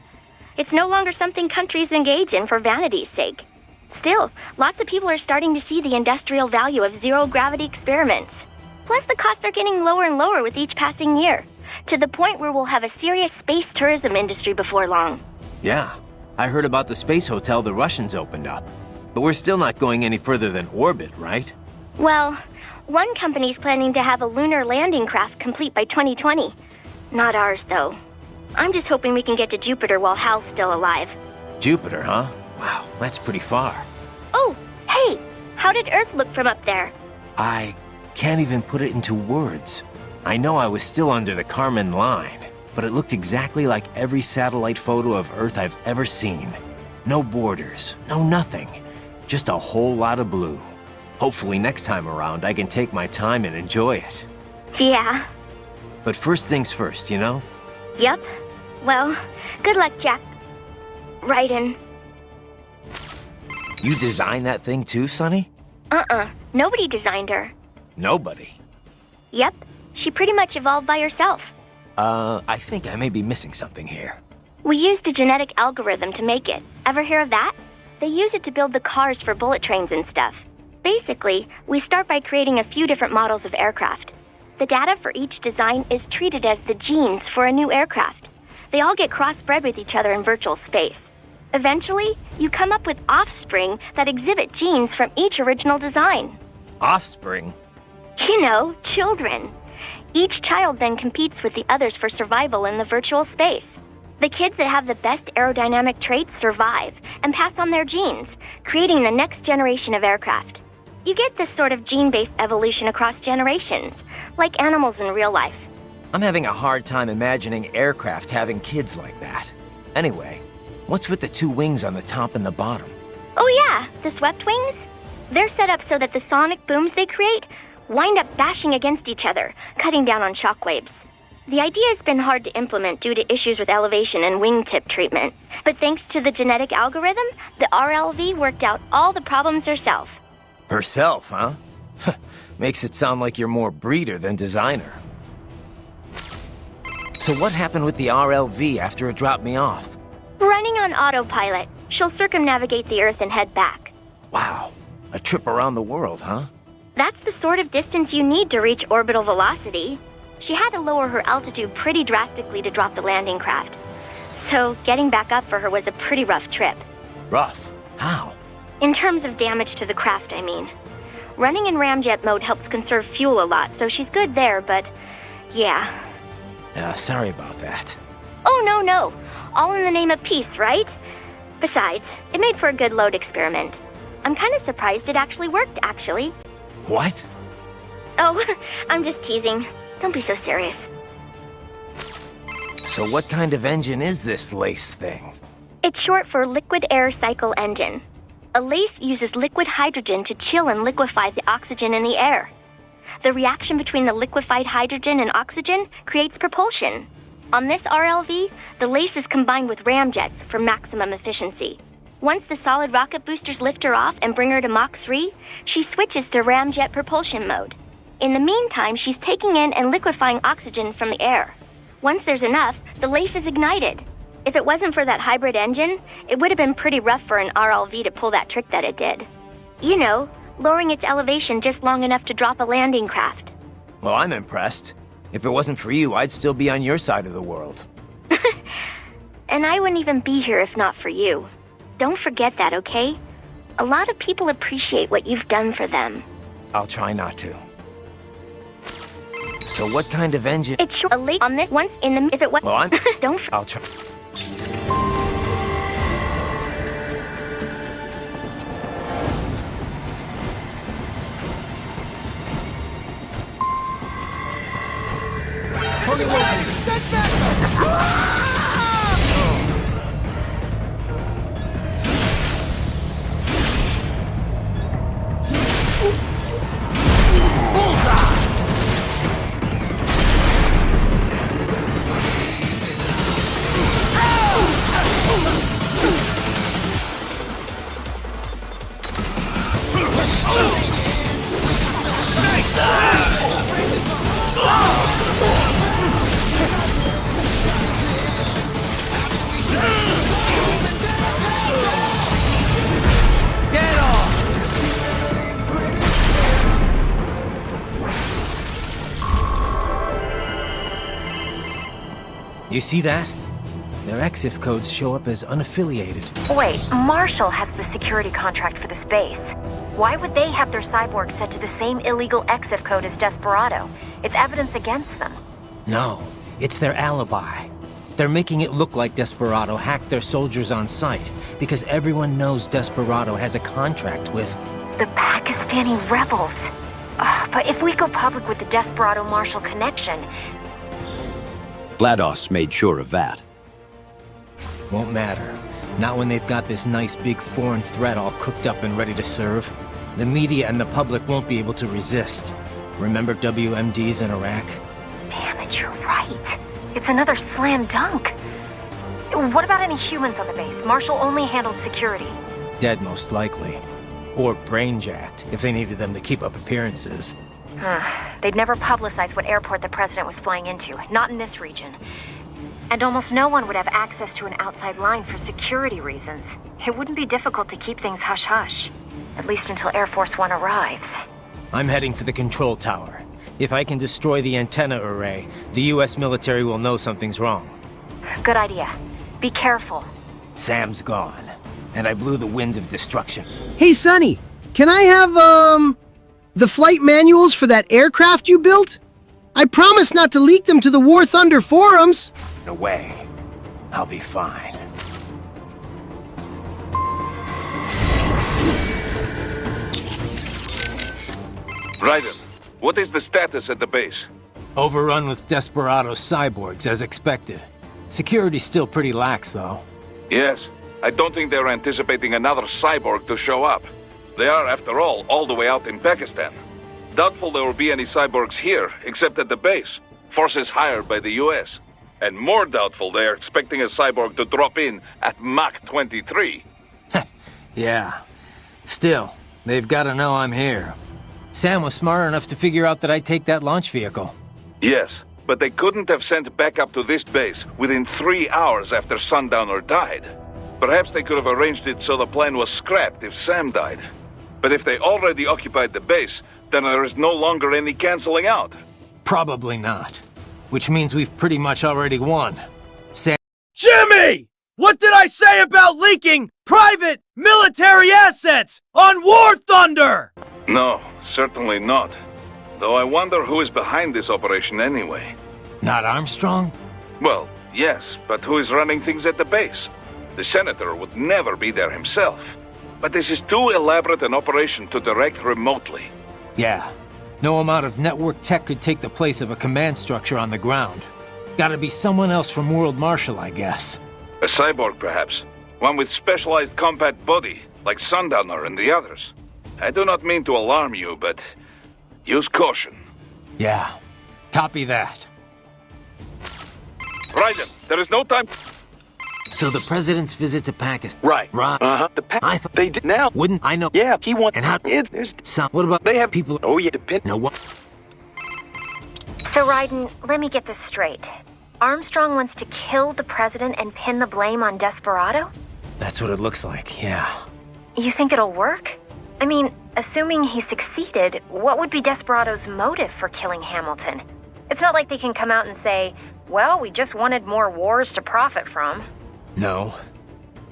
[SPEAKER 12] It's no longer something countries engage in for vanity's sake. Still, lots of people are starting to see the industrial value of zero-gravity experiments. Plus, the costs are getting lower and lower with each passing year, to the point where we'll have a serious space tourism industry before long.
[SPEAKER 6] Yeah, I heard about the space hotel the Russians opened up. But we're still not going any further than orbit, right?
[SPEAKER 12] Well, one company's planning to have a lunar landing craft complete by 2020. Not ours, though. I'm just hoping we can get to Jupiter while Hal's still alive.
[SPEAKER 6] Jupiter, huh? Wow, that's pretty far.
[SPEAKER 12] Oh, hey! How did Earth look from up there?
[SPEAKER 6] I can't even put it into words. I know I was still under the Kármán line, but it looked exactly like every satellite photo of Earth I've ever seen. No borders, no nothing. Just a whole lot of blue. Hopefully next time around I can take my time and enjoy it.
[SPEAKER 12] Yeah.
[SPEAKER 6] But first things first, you know?
[SPEAKER 12] Yep. Well, good luck, Jack. Raiden.
[SPEAKER 6] You designed that thing too, Sonny?
[SPEAKER 12] Nobody designed her.
[SPEAKER 6] Nobody?
[SPEAKER 12] Yep. She pretty much evolved by herself.
[SPEAKER 6] I think I may be missing something here.
[SPEAKER 12] We used a genetic algorithm to make it. Ever hear of that? They use it to build the cars for bullet trains and stuff. Basically, we start by creating a few different models of aircraft. The data for each design is treated as the genes for a new aircraft. They all get crossbred with each other in virtual space. Eventually, you come up with offspring that exhibit genes from each original design.
[SPEAKER 6] Offspring?
[SPEAKER 12] You know, children. Each child then competes with the others for survival in the virtual space. The kids that have the best aerodynamic traits survive and pass on their genes, creating the next generation of aircraft. You get this sort of gene-based evolution across generations, like animals in real life.
[SPEAKER 6] I'm having a hard time imagining aircraft having kids like that. Anyway, what's with the two wings on the top and the bottom?
[SPEAKER 12] Oh yeah, the swept wings? They're set up so that the sonic booms they create wind up bashing against each other, cutting down on shockwaves. The idea has been hard to implement due to issues with elevation and wingtip treatment, but thanks to the genetic algorithm, the RLV worked out all the problems herself.
[SPEAKER 6] Herself, huh? Makes it sound like you're more breeder than designer. So what happened with the RLV after it dropped me off?
[SPEAKER 12] Running on autopilot, she'll circumnavigate the Earth and head back.
[SPEAKER 6] Wow, a trip around the world, huh?
[SPEAKER 12] That's the sort of distance you need to reach orbital velocity. She had to lower her altitude pretty drastically to drop the landing craft. So getting back up for her was a pretty rough trip.
[SPEAKER 6] Rough? How?
[SPEAKER 12] In terms of damage to the craft, I mean. Running in ramjet mode helps conserve fuel a lot, so she's good there, but yeah.
[SPEAKER 6] Sorry about that.
[SPEAKER 12] Oh, no. All in the name of peace, right? Besides, it made for a good load experiment. I'm kind of surprised it actually worked, actually.
[SPEAKER 6] What?
[SPEAKER 12] Oh, I'm just teasing. Don't be so serious.
[SPEAKER 6] So what kind of engine is this LACE thing?
[SPEAKER 12] It's short for Liquid Air Cycle Engine. A LACE uses liquid hydrogen to chill and liquefy the oxygen in the air. The reaction between the liquefied hydrogen and oxygen creates propulsion. On this RLV, the LACE is combined with ramjets for maximum efficiency. Once the solid rocket boosters lift her off and bring her to Mach 3, she switches to ramjet propulsion mode. In the meantime, she's taking in and liquefying oxygen from the air. Once there's enough, the LACE is ignited. If it wasn't for that hybrid engine, it would have been pretty rough for an RLV to pull that trick that it did. You know, lowering its elevation just long enough to drop a landing craft.
[SPEAKER 6] Well, I'm impressed. If it wasn't for you, I'd still be on your side of the world.
[SPEAKER 12] And I wouldn't even be here if not for you. Don't forget that, okay? A lot of people appreciate what you've done for them.
[SPEAKER 6] I'll try not to. So what kind of engine?
[SPEAKER 12] It's short late on this once in the if it was.
[SPEAKER 6] Well,
[SPEAKER 12] don't.
[SPEAKER 6] I'll try. You see that? Their EXIF codes show up as unaffiliated.
[SPEAKER 12] Wait, Marshall has the security contract for this base. Why would they have their cyborg set to the same illegal EXIF code as Desperado? It's evidence against them.
[SPEAKER 2] No, it's their alibi. They're making it look like Desperado hacked their soldiers on sight, because everyone knows Desperado has a contract with...
[SPEAKER 12] the Pakistani rebels. But if we go public with the Desperado-Marshall connection...
[SPEAKER 1] GLaDOS made sure of that.
[SPEAKER 2] Won't matter. Not when they've got this nice big foreign threat all cooked up and ready to serve. The media and the public won't be able to resist. Remember WMDs in Iraq?
[SPEAKER 12] Damn it, you're right. It's another slam dunk. What about any humans on the base? Marshall only handled security.
[SPEAKER 2] Dead, most likely. Or brain-jacked, if they needed them to keep up appearances.
[SPEAKER 12] They'd never publicize what airport the president was flying into, not in this region. And almost no one would have access to an outside line for security reasons. It wouldn't be difficult to keep things hush-hush. At least until Air Force One arrives.
[SPEAKER 2] I'm heading for the control tower. If I can destroy the antenna array, the US military will know something's wrong.
[SPEAKER 12] Good idea. Be careful.
[SPEAKER 2] Sam's gone, and I blew the winds of destruction.
[SPEAKER 1] Hey, Sonny, can I have, the flight manuals for that aircraft you built? I promise not to leak them to the War Thunder forums.
[SPEAKER 2] No way. I'll be fine.
[SPEAKER 3] Raiden, what is the status at the base?
[SPEAKER 2] Overrun with desperado cyborgs, as expected. Security's still pretty lax, though.
[SPEAKER 3] Yes, I don't think they're anticipating another cyborg to show up. They are, after all the way out in Pakistan. Doubtful there will be any cyborgs here, except at the base. Forces hired by the US. And more doubtful they are expecting a cyborg to drop in at Mach 23.
[SPEAKER 2] Yeah. Still, they've got to know I'm here. Sam was smart enough to figure out that I'd take that launch vehicle.
[SPEAKER 3] Yes, but they couldn't have sent backup to this base within 3 hours after Sundowner died. Perhaps they could have arranged it so the plane was scrapped if Sam died. But if they already occupied the base, then there is no longer any canceling out.
[SPEAKER 2] Probably not. Which means we've pretty much already won. Sam—
[SPEAKER 24] Jimmy! What did I say about leaking private military assets on War Thunder?
[SPEAKER 3] No, certainly not. Though I wonder who is behind this operation anyway.
[SPEAKER 2] Not Armstrong?
[SPEAKER 3] Well, yes, but who is running things at the base? The Senator would never be there himself. But this is too elaborate an operation to direct remotely.
[SPEAKER 2] Yeah. No amount of network tech could take the place of a command structure on the ground. Gotta be someone else from World Marshal, I guess.
[SPEAKER 3] A cyborg, perhaps. One with specialized combat body, like Sundowner and the others. I do not mean to alarm you, but use caution.
[SPEAKER 2] Yeah. Copy that.
[SPEAKER 3] Raiden, there is no time.
[SPEAKER 2] So the president's visit to Pakistan.
[SPEAKER 18] Right.
[SPEAKER 2] Right.
[SPEAKER 18] I thought they did now.
[SPEAKER 2] Wouldn't I know?
[SPEAKER 18] Yeah, he wants.
[SPEAKER 2] And how?
[SPEAKER 18] There's
[SPEAKER 2] Some. What about
[SPEAKER 18] they have
[SPEAKER 2] people?
[SPEAKER 18] Oh yeah, depend.
[SPEAKER 2] No what?
[SPEAKER 12] So, Raiden, let me get this straight. Armstrong wants to kill the president and pin the blame on Desperado?
[SPEAKER 2] That's what it looks like, yeah.
[SPEAKER 12] You think it'll work? I mean, assuming he succeeded, what would be Desperado's motive for killing Hamilton? It's not like they can come out and say, well, we just wanted more wars to profit from.
[SPEAKER 2] No.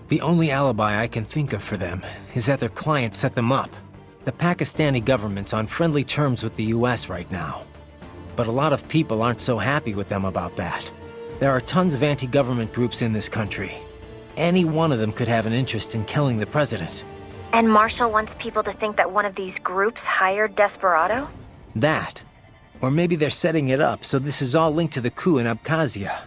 [SPEAKER 2] The only alibi I can think of for them is that their client set them up. The Pakistani government's on friendly terms with the US right now. But a lot of people aren't so happy with them about that. There are tons of anti-government groups in this country. Any one of them could have an interest in killing the president.
[SPEAKER 12] And Marshall wants people to think that one of these groups hired Desperado?
[SPEAKER 2] That. Or maybe they're setting it up so this is all linked to the coup in Abkhazia.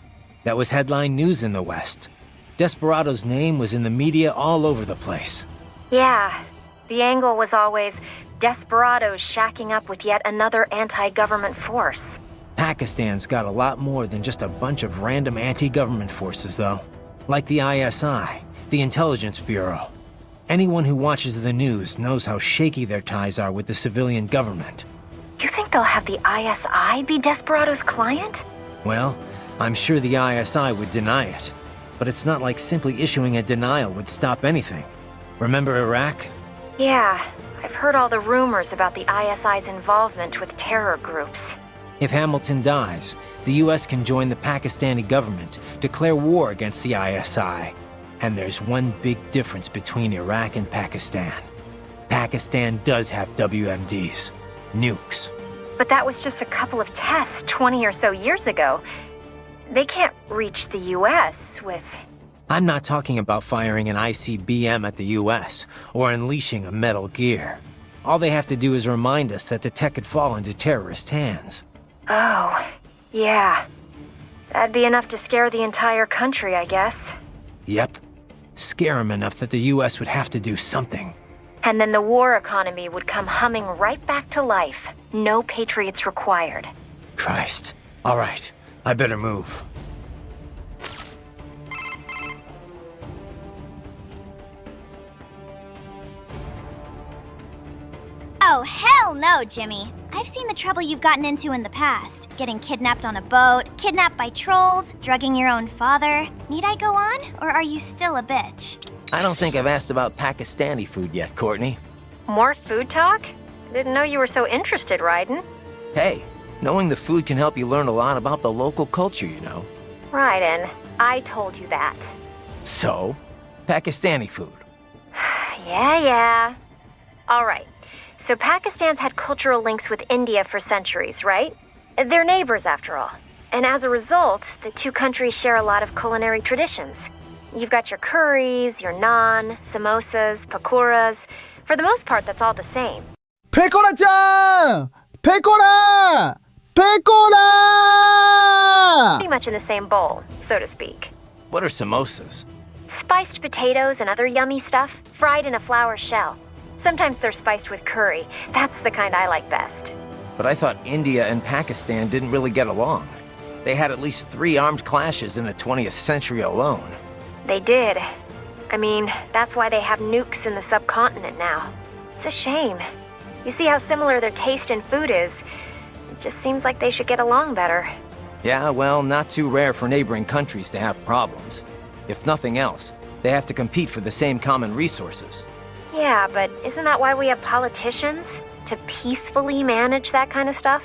[SPEAKER 2] That was headline news in the West. Desperado's name was in the media all over the place.
[SPEAKER 12] Yeah. The angle was always Desperados shacking up with yet another anti-government force.
[SPEAKER 2] Pakistan's got a lot more than just a bunch of random anti-government forces, though. Like the ISI, the Intelligence Bureau. Anyone who watches the news knows how shaky their ties are with the civilian government.
[SPEAKER 12] You think they'll have the ISI be Desperado's client?
[SPEAKER 2] Well, I'm sure the ISI would deny it. But it's not like simply issuing a denial would stop anything. Remember Iraq?
[SPEAKER 12] Yeah, I've heard all the rumors about the ISI's involvement with terror groups.
[SPEAKER 2] If Hamilton dies, the US can join the Pakistani government, declare war against the ISI. And there's one big difference between Iraq and Pakistan. Pakistan does have WMDs. Nukes.
[SPEAKER 12] But that was just a couple of tests 20 or so years ago. They can't reach the US with...
[SPEAKER 2] I'm not talking about firing an ICBM at the US, or unleashing a Metal Gear. All they have to do is remind us that the tech could fall into terrorist hands.
[SPEAKER 12] Oh, yeah. That'd be enough to scare the entire country, I guess.
[SPEAKER 2] Yep. Scare them enough that the US would have to do something.
[SPEAKER 12] And then the war economy would come humming right back to life. No patriots required.
[SPEAKER 2] Christ. All right. I better move.
[SPEAKER 5] Oh, hell no, Jimmy. I've seen the trouble you've gotten into in the past. Getting kidnapped on a boat, kidnapped by trolls, drugging your own father. Need I go on, or are you still a bitch?
[SPEAKER 2] I don't think I've asked about Pakistani food yet, Courtney.
[SPEAKER 12] More food talk? Didn't know you were so interested, Raiden.
[SPEAKER 6] Hey, knowing the food can help you learn a lot about the local culture, you know.
[SPEAKER 12] Raiden, I told you that.
[SPEAKER 6] So, Pakistani food.
[SPEAKER 12] Yeah. Alright, so Pakistan's had cultural links with India for centuries, right? They're neighbors, after all. And as a result, the two countries share a lot of culinary traditions. You've got your curries, your naan, samosas, pakoras. For the most part, that's all the same.
[SPEAKER 1] Pekora-chan! Pekora! Pekora!
[SPEAKER 12] Pretty much in the same bowl, so to speak.
[SPEAKER 6] What are samosas?
[SPEAKER 12] Spiced potatoes and other yummy stuff, fried in a flour shell. Sometimes they're spiced with curry. That's the kind I like best.
[SPEAKER 6] But I thought India and Pakistan didn't really get along. They had at least 3 armed clashes in the 20th century alone.
[SPEAKER 12] They did. I mean, that's why they have nukes in the subcontinent now. It's a shame. You see how similar their taste in food is. It just seems like they should get along better.
[SPEAKER 6] Yeah, well, not too rare for neighboring countries to have problems. If nothing else, they have to compete for the same common resources.
[SPEAKER 12] Yeah, but isn't that why we have politicians? To peacefully manage that kind of stuff?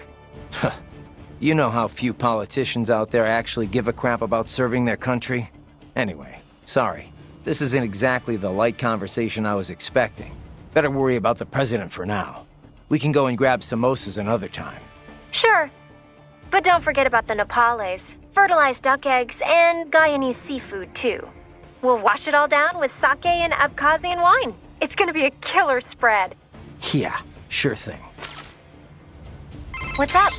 [SPEAKER 6] You know how few politicians out there actually give a crap about serving their country? Anyway, sorry. This isn't exactly the light conversation I was expecting. Better worry about the president for now. We can go and grab samosas another time.
[SPEAKER 12] Sure. But don't forget about the Nepales, fertilized duck eggs, and Guyanese seafood, too. We'll wash it all down with sake and Abkhazian wine. It's gonna be a killer spread.
[SPEAKER 6] Yeah, sure thing.
[SPEAKER 12] What's up?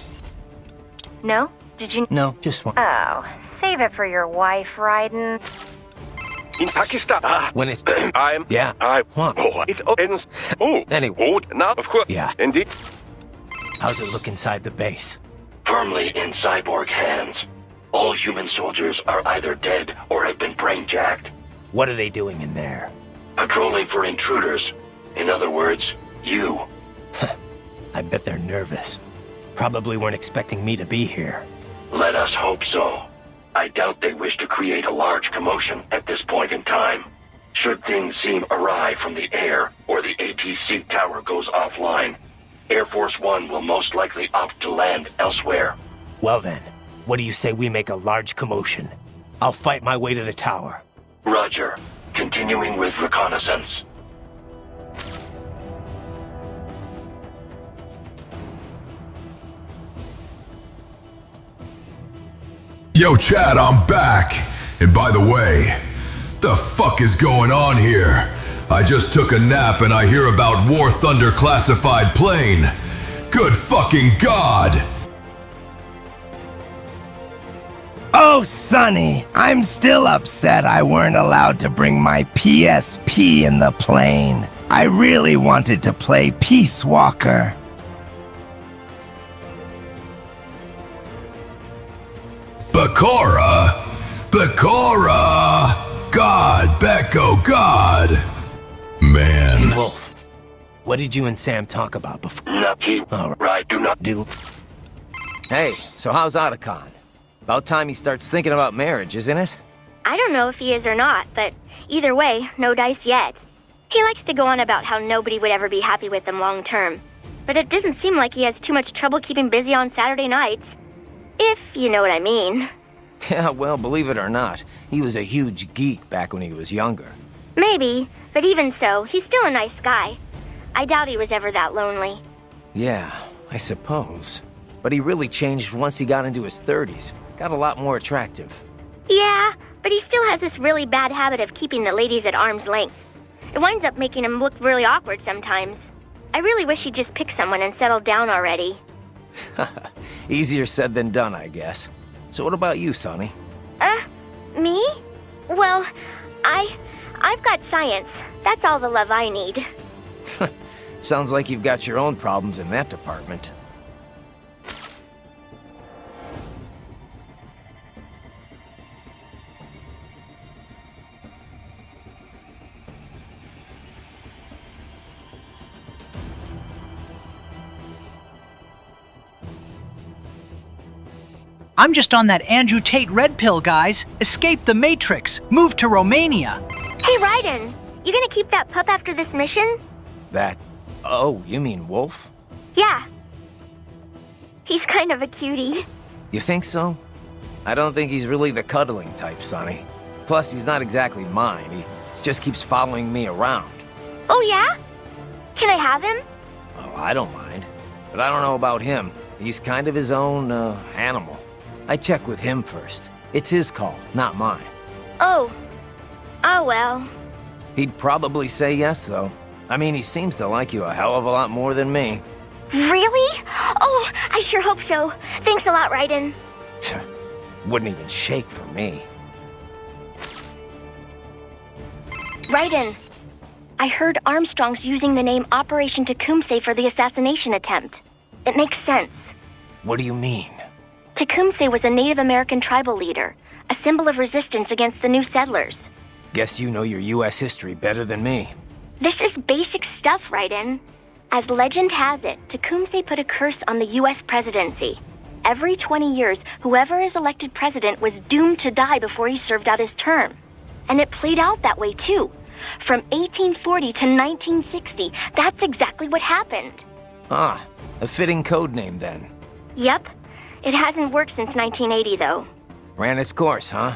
[SPEAKER 12] No? Did you...
[SPEAKER 6] No, just one.
[SPEAKER 12] Oh, save it for your wife, Raiden.
[SPEAKER 10] In Pakistan.
[SPEAKER 6] When it's...
[SPEAKER 10] I'm...
[SPEAKER 6] Yeah.
[SPEAKER 10] I...
[SPEAKER 6] What?
[SPEAKER 10] Oh, it ends... Oh.
[SPEAKER 6] Anyway.
[SPEAKER 10] Oh, now, of course.
[SPEAKER 6] Yeah.
[SPEAKER 10] Indeed.
[SPEAKER 6] How's it look inside the base?
[SPEAKER 8] Firmly in cyborg hands. All human soldiers are either dead or have been brain-jacked.
[SPEAKER 6] What are they doing in there?
[SPEAKER 8] Patrolling for intruders. In other words, you.
[SPEAKER 6] I bet they're nervous. Probably weren't expecting me to be here.
[SPEAKER 8] Let us hope so. I doubt they wish to create a large commotion at this point in time. Should things seem awry from the air, or the ATC tower goes offline, Air Force One will most likely opt to land elsewhere.
[SPEAKER 6] Well then, what do you say we make a large commotion? I'll fight my way to the tower.
[SPEAKER 8] Roger. Continuing with reconnaissance.
[SPEAKER 19] Yo, Chad, I'm back. And by the way, the fuck is going on here? I just took a nap and I hear about War Thunder classified plane. Good fucking God!
[SPEAKER 13] Oh, Sonny, I'm still upset I weren't allowed to bring my PSP in the plane. I really wanted to play Peace Walker.
[SPEAKER 19] Bakura? Bakura! God, Becco, God! Man.
[SPEAKER 6] Wolf, what did you and Sam talk about before?
[SPEAKER 8] Nothing.
[SPEAKER 6] All
[SPEAKER 8] right, do not
[SPEAKER 6] do. Hey, so how's Otacon? About time he starts thinking about marriage, isn't it?
[SPEAKER 14] I don't know if he is or not, but either way, no dice yet. He likes to go on about how nobody would ever be happy with him long term. But it doesn't seem like he has too much trouble keeping busy on Saturday nights. If you know what I mean.
[SPEAKER 6] Yeah, well, believe it or not, he was a huge geek back when he was younger.
[SPEAKER 14] Maybe, but even so, he's still a nice guy. I doubt he was ever that lonely.
[SPEAKER 6] Yeah, I suppose. But he really changed once he got into his 30s. Got a lot more attractive.
[SPEAKER 14] Yeah, but he still has this really bad habit of keeping the ladies at arm's length. It winds up making him look really awkward sometimes. I really wish he'd just pick someone and settle down already.
[SPEAKER 6] Easier said than done, I guess. So what about you, Sonny?
[SPEAKER 14] Me? Well, I've got science. That's all the love I need.
[SPEAKER 6] Sounds like you've got your own problems in that department.
[SPEAKER 4] I'm just on that Andrew Tate red pill, guys. Escape the Matrix. Move to Romania.
[SPEAKER 14] Hey, Raiden, you gonna keep that pup after this mission?
[SPEAKER 6] That Oh, you mean Wolf?
[SPEAKER 14] Yeah. He's kind of a cutie.
[SPEAKER 6] You think so? I don't think he's really the cuddling type, Sonny. Plus, he's not exactly mine. He just keeps following me around.
[SPEAKER 14] Oh, yeah? Can I have him?
[SPEAKER 6] Oh, I don't mind. But I don't know about him. He's kind of his own, animal. I check with him first. It's his call, not mine.
[SPEAKER 14] Oh. Oh, well.
[SPEAKER 6] He'd probably say yes, though. I mean, he seems to like you a hell of a lot more than me.
[SPEAKER 14] Really? Oh, I sure hope so. Thanks a lot, Raiden.
[SPEAKER 6] Wouldn't even shake for me.
[SPEAKER 14] Raiden, I heard Armstrong's using the name Operation Tecumseh for the assassination attempt. It makes sense.
[SPEAKER 6] What do you mean?
[SPEAKER 14] Tecumseh was a Native American tribal leader, a symbol of resistance against the new settlers.
[SPEAKER 6] Guess you know your U.S. history better than me.
[SPEAKER 14] This is basic stuff, Raiden. As legend has it, Tecumseh put a curse on the U.S. presidency. Every 20 years, whoever is elected president was doomed to die before he served out his term. And it played out that way, too. From 1840 to 1960, that's exactly what happened.
[SPEAKER 6] Ah, a fitting code name then.
[SPEAKER 14] Yep. It hasn't worked since 1980, though.
[SPEAKER 6] Ran its course, huh?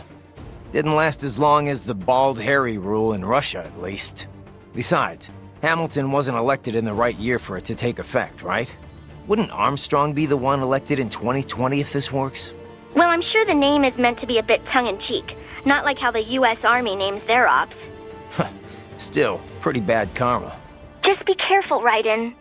[SPEAKER 6] Didn't last as long as the Bald Harry rule in Russia, at least. Besides, Hamilton wasn't elected in the right year for it to take effect, right? Wouldn't Armstrong be the one elected in 2020 if this works?
[SPEAKER 14] Well, I'm sure the name is meant to be a bit tongue-in-cheek. Not like how the U.S. Army names their ops.
[SPEAKER 6] Still, pretty bad karma.
[SPEAKER 14] Just be careful, Raiden.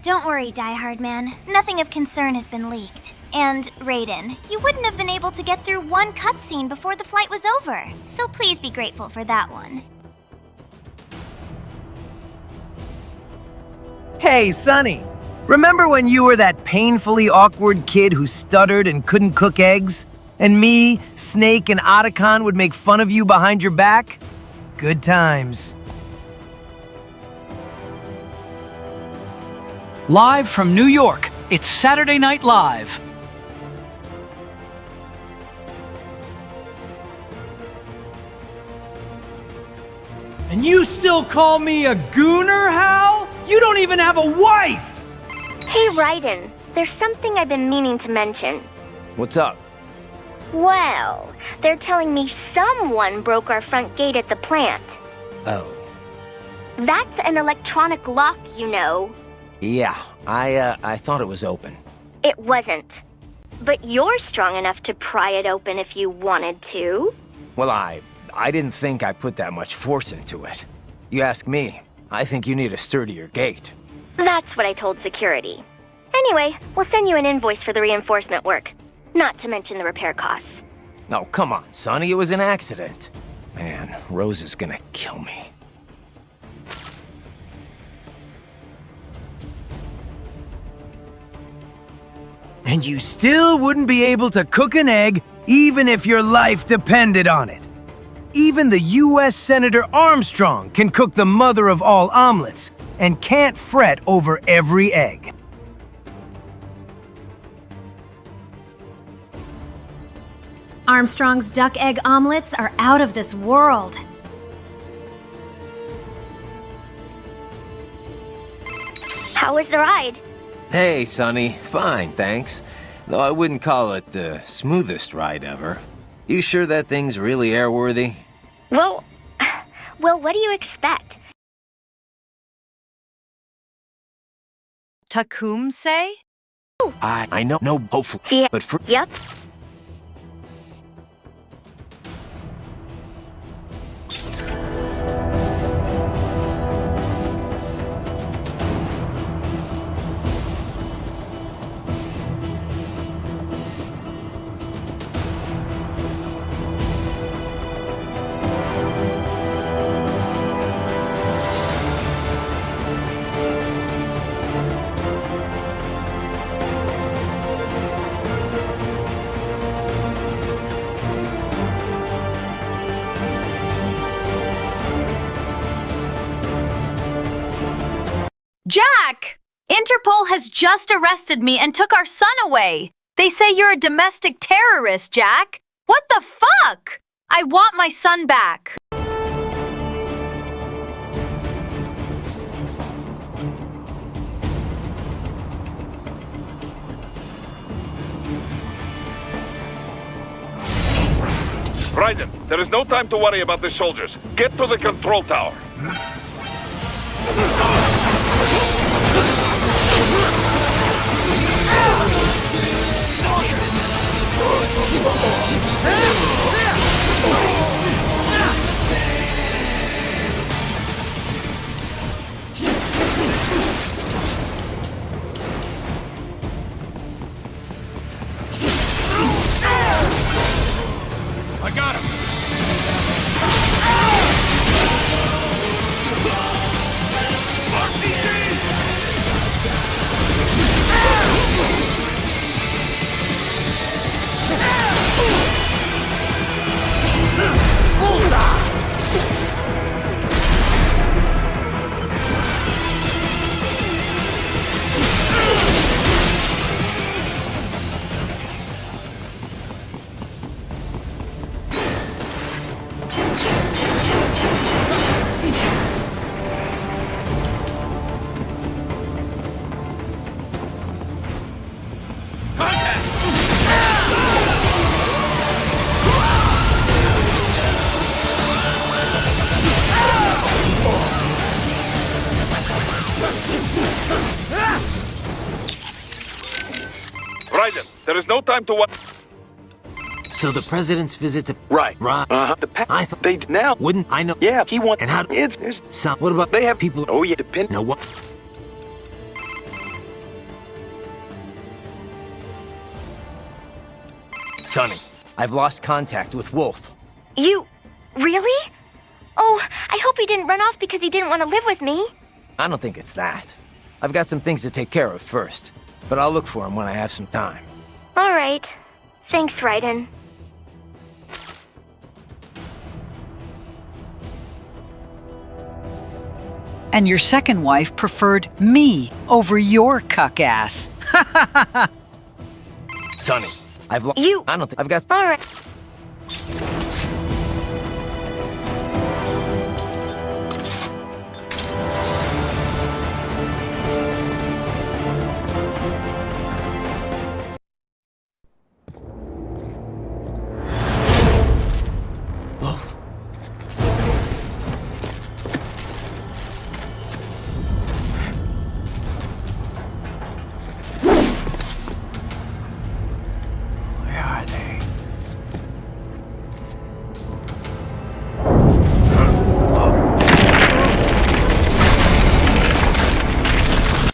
[SPEAKER 5] Don't worry, Die Hard Man. Nothing of concern has been leaked. And, Raiden, you wouldn't have been able to get through one cutscene before the flight was over. So please be grateful for that one.
[SPEAKER 13] Hey, Sonny. Remember when you were that painfully awkward kid who stuttered and couldn't cook eggs? And me, Snake, and Otacon would make fun of you behind your back? Good times.
[SPEAKER 4] Live from New York, it's Saturday Night Live.
[SPEAKER 24] And you still call me a gooner, Hal? You don't even have a wife!
[SPEAKER 14] Hey, Raiden, there's something I've been meaning to mention.
[SPEAKER 6] What's up?
[SPEAKER 14] Well, they're telling me someone broke our front gate at the plant.
[SPEAKER 6] Oh.
[SPEAKER 14] That's an electronic lock, you know.
[SPEAKER 6] Yeah, I thought it was open.
[SPEAKER 14] It wasn't. But you're strong enough to pry it open if you wanted to.
[SPEAKER 6] Well, I didn't think I put that much force into it. You ask me, I think you need a sturdier gate.
[SPEAKER 14] That's what I told security. Anyway, we'll send you an invoice for the reinforcement work. Not to mention the repair costs.
[SPEAKER 6] No, come on, Sonny, it was an accident. Man, Rose is gonna kill me.
[SPEAKER 13] And you still wouldn't be able to cook an egg even if your life depended on it. Even the U.S. Senator Armstrong can cook the mother of all omelets and can't fret over every egg.
[SPEAKER 9] Armstrong's duck egg omelets are out of this world.
[SPEAKER 14] How was the ride?
[SPEAKER 6] Hey, Sonny. Fine, thanks. Though I wouldn't call it the smoothest ride ever. You sure that thing's really airworthy?
[SPEAKER 14] Well, what do you expect?
[SPEAKER 17] Tecumseh?
[SPEAKER 6] I know, no, hopefully,
[SPEAKER 14] Yeah.
[SPEAKER 6] but for...
[SPEAKER 14] Yep.
[SPEAKER 9] Jack! Interpol has just arrested me and took our son away. They say you're a domestic terrorist, Jack. What the fuck? I want my son back.
[SPEAKER 3] Raiden, there is no time to worry about the soldiers. Get to the control tower.
[SPEAKER 24] I got him!
[SPEAKER 3] Raiden, there is no time to
[SPEAKER 6] So the president's visit to...
[SPEAKER 18] Right.
[SPEAKER 6] Uh-huh.
[SPEAKER 18] I thought they now...
[SPEAKER 6] Wouldn't I know?
[SPEAKER 18] Yeah, he wants...
[SPEAKER 6] And how...
[SPEAKER 18] It's...
[SPEAKER 6] So, what about...
[SPEAKER 18] They have
[SPEAKER 6] people...
[SPEAKER 18] Oh, yeah, depend...
[SPEAKER 6] No, what... Sonny, I've lost contact with Wolf.
[SPEAKER 14] You... really? Oh, I hope he didn't run off because he didn't want to live with me.
[SPEAKER 6] I don't think it's that. I've got some things to take care of first, but I'll look for him when I have some time.
[SPEAKER 14] All right. Thanks, Raiden.
[SPEAKER 4] And your second wife preferred me over your cuck ass.
[SPEAKER 6] Sonny, I've lost...
[SPEAKER 14] You...
[SPEAKER 6] I don't think... I've got...
[SPEAKER 14] All right.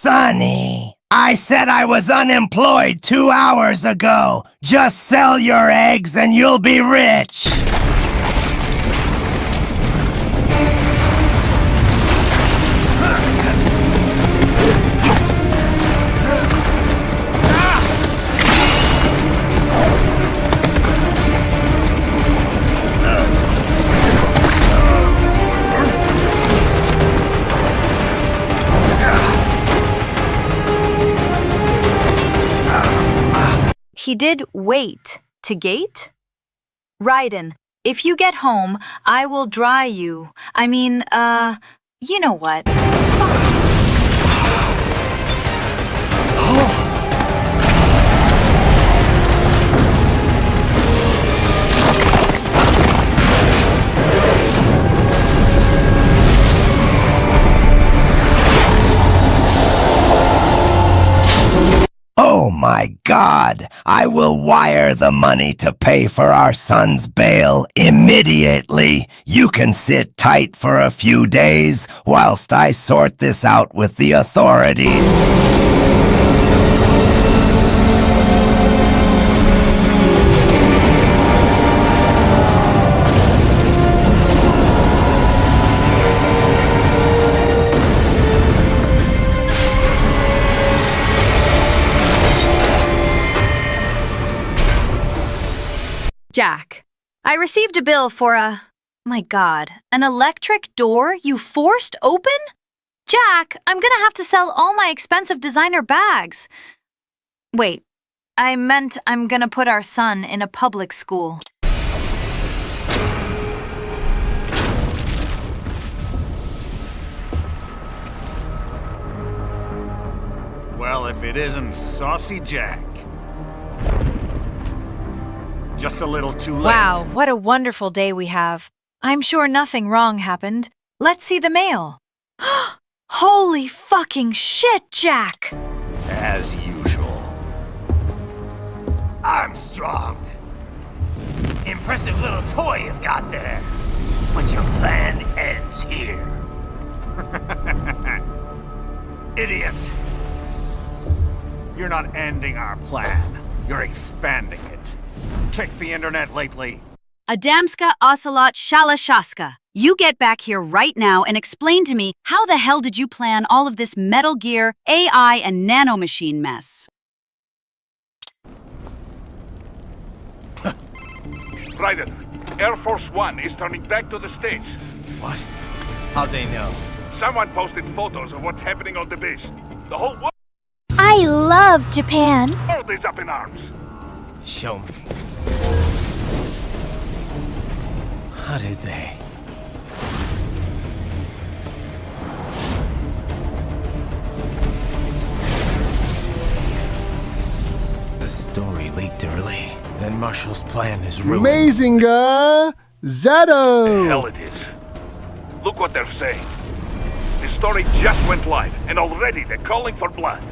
[SPEAKER 13] Sonny, I said I was unemployed 2 hours ago. Just sell your eggs and you'll be rich.
[SPEAKER 9] He did wait to gate? Raiden, if you get home, I will dry you. I mean, you know what?
[SPEAKER 13] Oh my God! I will wire the money to pay for our son's bail immediately. You can sit tight for a few days whilst I sort this out with the authorities.
[SPEAKER 9] Jack, I received a bill for my God, an electric door you forced open? Jack, I'm gonna have to sell all my expensive designer bags. Wait, I meant I'm gonna put our son in a public school.
[SPEAKER 15] if it isn't Saucy Jack. Just a little too late.
[SPEAKER 9] Wow, what a wonderful day we have. I'm sure nothing wrong happened. Let's see the mail. Holy fucking shit, Jack!
[SPEAKER 15] As usual.
[SPEAKER 17] Armstrong. Impressive little toy you've got there. But your plan ends here.
[SPEAKER 15] Idiot! You're not ending our plan. You're expanding it. Check the internet lately.
[SPEAKER 20] Adamska Ocelot Shalashaska. You get back here right now and explain to me how the hell did you plan all of this Metal Gear, AI, and nanomachine mess?
[SPEAKER 3] Ryder, Air Force One is turning back to the States.
[SPEAKER 17] What? How'd they know?
[SPEAKER 3] Someone posted photos of what's happening on the base. The whole world
[SPEAKER 5] I love Japan.
[SPEAKER 3] is up in arms.
[SPEAKER 17] Show me. How did they? The story leaked early. Then Marshall's plan is ruined.
[SPEAKER 22] Amazinga Zato!
[SPEAKER 3] Hell it is. Look what they're saying. The story just went live, and already they're calling for blood.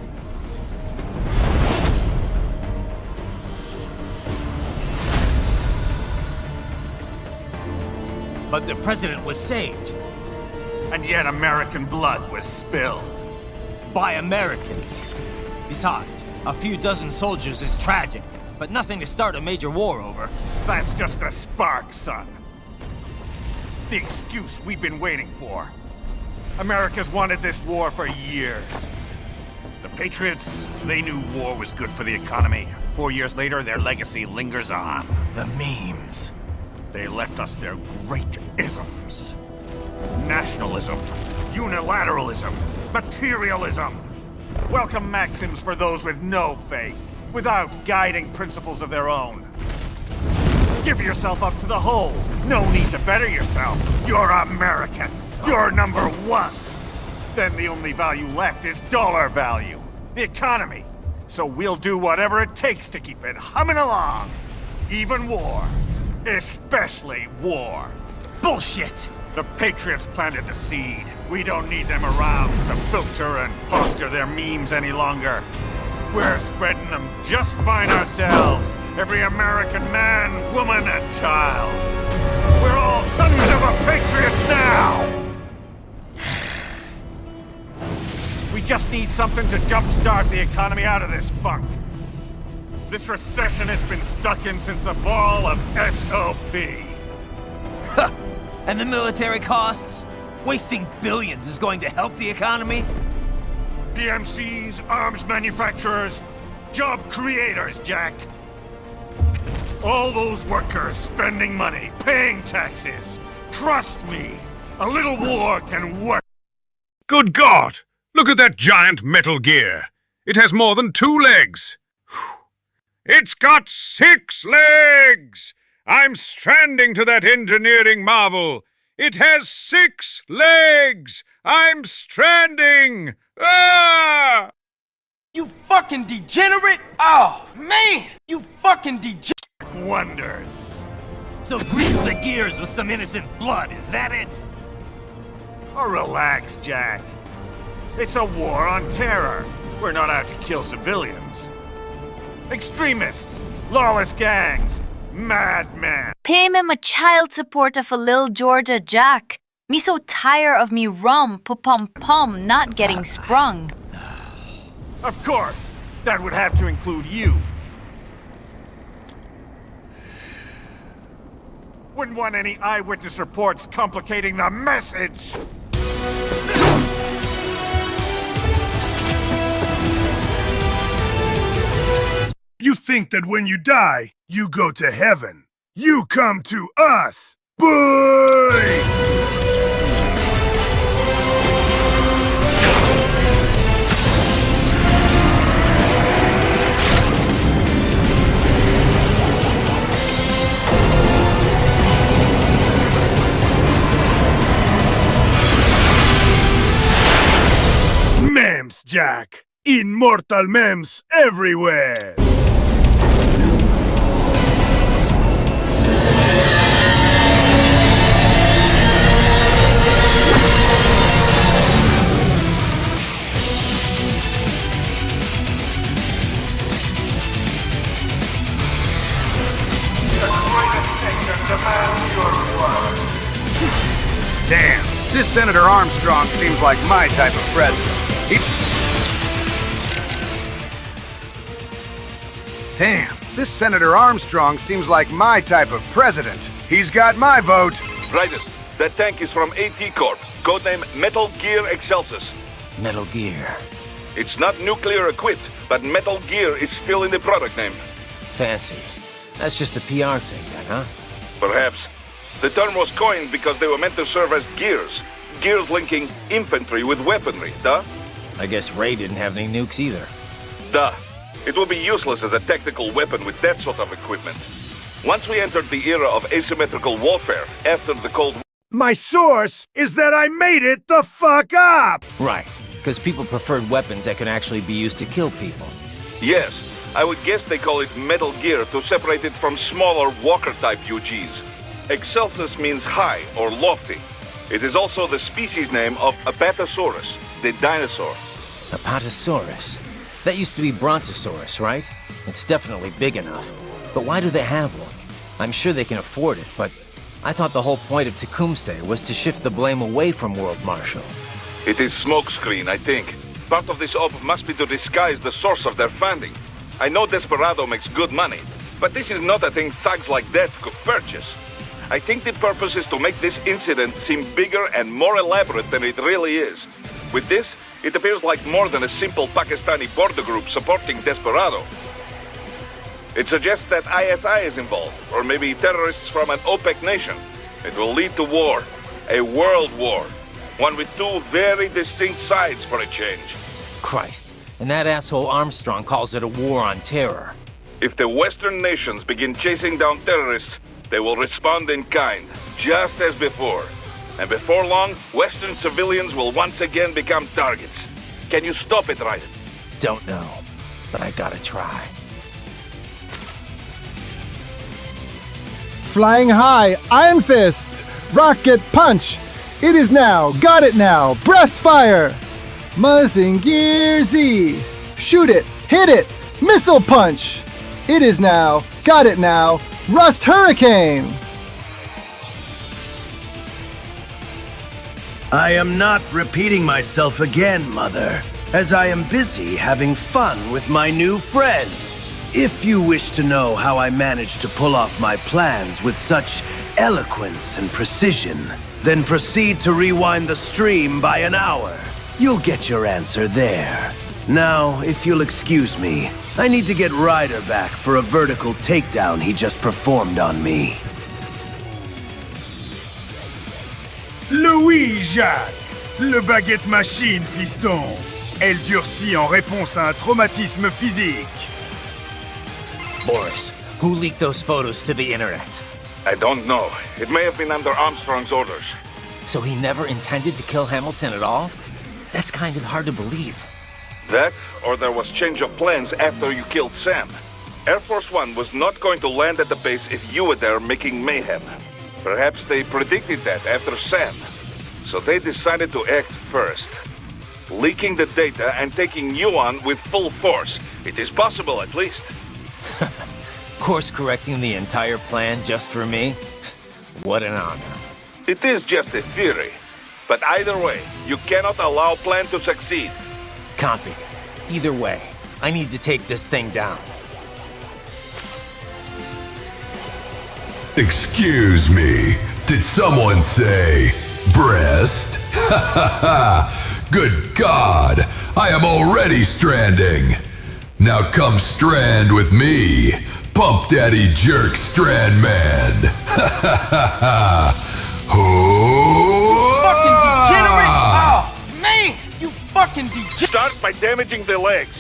[SPEAKER 17] But the president was saved.
[SPEAKER 15] And yet American blood was spilled.
[SPEAKER 17] By Americans. Besides, a few dozen soldiers is tragic, but nothing to start a major war over.
[SPEAKER 15] That's just the spark, son. The excuse we've been waiting for. America's wanted this war for years. The Patriots, they knew war was good for the economy. 4 years later, their legacy lingers on.
[SPEAKER 17] The memes.
[SPEAKER 15] They left us their great isms. Nationalism, unilateralism, materialism. Welcome maxims for those with no faith, without guiding principles of their own. Give yourself up to the whole. No need to better yourself. You're American. You're number one. Then the only value left is dollar value, the economy. So we'll do whatever it takes to keep it humming along. Even war. Especially war.
[SPEAKER 17] Bullshit!
[SPEAKER 15] The Patriots planted the seed. We don't need them around to filter and foster their memes any longer. We're spreading them just fine ourselves. Every American man, woman, and child. We're all sons of the Patriots now! We just need something to jumpstart the economy out of this funk. This recession it's been stuck in since the fall of SOP.
[SPEAKER 17] And the military costs? Wasting billions is going to help the economy?
[SPEAKER 15] PMCs, arms manufacturers, job creators, Jack. All those workers spending money, paying taxes. Trust me, a little war can work.
[SPEAKER 23] Good God! Look at that giant Metal Gear. It has more than 2 legs. It's got 6 legs! I'm stranding to that engineering marvel. It has 6 legs! I'm stranding! Ah!
[SPEAKER 17] You fucking degenerate! Oh, man! You fucking degenerate!
[SPEAKER 15] Wonders.
[SPEAKER 17] So grease the gears with some innocent blood, is that it?
[SPEAKER 15] Oh, relax, Jack. It's a war on terror. We're not out to kill civilians. Extremists, lawless gangs, madmen.
[SPEAKER 9] Pay me my child support of a Lil Georgia Jack. Me so tired of me rum pum pum not getting sprung.
[SPEAKER 15] Of course, that would have to include you. Wouldn't want any eyewitness reports complicating the message.
[SPEAKER 24] You think that when you die, you go to heaven. You come to us, boy! Mems, Jack. Immortal memes everywhere!
[SPEAKER 7] Damn, this Senator Armstrong seems like my type of president. Damn, this Senator Armstrong seems like my type of president. He's got my vote.
[SPEAKER 3] Raiden, that tank is from AT Corp, codename Metal Gear Excelsis.
[SPEAKER 6] Metal Gear.
[SPEAKER 3] It's not nuclear equipped, but Metal Gear is still in the product name.
[SPEAKER 6] Fancy. That's just a PR thing then, huh?
[SPEAKER 3] Perhaps. The term was coined because they were meant to serve as gears. Gears linking infantry with weaponry, duh?
[SPEAKER 6] I guess Ray didn't have any nukes either.
[SPEAKER 3] Duh. It will be useless as a tactical weapon with that sort of equipment. Once we entered the era of asymmetrical warfare, after the Cold War...
[SPEAKER 24] My source is that I made it the fuck up!
[SPEAKER 6] Right, because people preferred weapons that could actually be used to kill people.
[SPEAKER 3] Yes, I would guess they call it Metal Gear to separate it from smaller Walker-type UGs. Excelsis means high or lofty. It is also the species name of Apatosaurus, the dinosaur.
[SPEAKER 6] Apatosaurus? That used to be Brontosaurus, right? It's definitely big enough. But why do they have one? I'm sure they can afford it, but I thought the whole point of Tecumseh was to shift the blame away from World Marshal.
[SPEAKER 3] It is smokescreen, I think. Part of this op must be to disguise the source of their funding. I know Desperado makes good money, but this is not a thing thugs like that could purchase. I think the purpose is to make this incident seem bigger and more elaborate than it really is. With this, it appears like more than a simple Pakistani border group supporting Desperado. It suggests that ISI is involved, or maybe terrorists from an OPEC nation. It will lead to war, a world war, one with two very distinct sides for a change.
[SPEAKER 6] Christ, and that asshole Armstrong calls it a war on terror.
[SPEAKER 3] If the Western nations begin chasing down terrorists, they will respond in kind, just as before. And before long, Western civilians will once again become targets. Can you stop it, Raiden?
[SPEAKER 6] Don't know, but I gotta try.
[SPEAKER 22] Flying high, Iron Fist, Rocket Punch. It is now, got it now, Breast Fire. Mazinger Z. Shoot it, hit it, Missile Punch. It is now, got it now, Rust Hurricane.
[SPEAKER 13] I am not repeating myself again, Mother, as I am busy having fun with my new friends. If you wish to know how I managed to pull off my plans with such eloquence and precision, then proceed to rewind the stream by an hour. You'll get your answer there. Now, if you'll excuse me, I need to get Ryder back for a vertical takedown he just performed on me.
[SPEAKER 24] Louis Jacques, le baguette machine, fiston. Elle durcit en réponse à un traumatisme physique.
[SPEAKER 6] Boris, who leaked those photos to the internet?
[SPEAKER 3] I don't know. It may have been under Armstrong's orders.
[SPEAKER 6] So he never intended to kill Hamilton at all? That's kind of hard to believe.
[SPEAKER 3] That, or there was change of plans after you killed Sam. Air Force One was not going to land at the base if you were there making mayhem. Perhaps they predicted that after Sam. So they decided to act first. Leaking the data and taking you on with full force. It is possible, at least.
[SPEAKER 6] Course-correcting the entire plan just for me? What an honor.
[SPEAKER 3] It is just a theory. But either way, you cannot allow plan to succeed.
[SPEAKER 6] Copy. Either way, I need to take this thing down.
[SPEAKER 19] Excuse me, did someone say breast? Ha ha ha! Good God, I am already stranding. Now come strand with me, Pump Daddy Jerk Strand Man. Ha ha ha ha!
[SPEAKER 17] Fucking degenerate! Oh, man! You fucking degenerate!
[SPEAKER 3] Start by damaging the legs.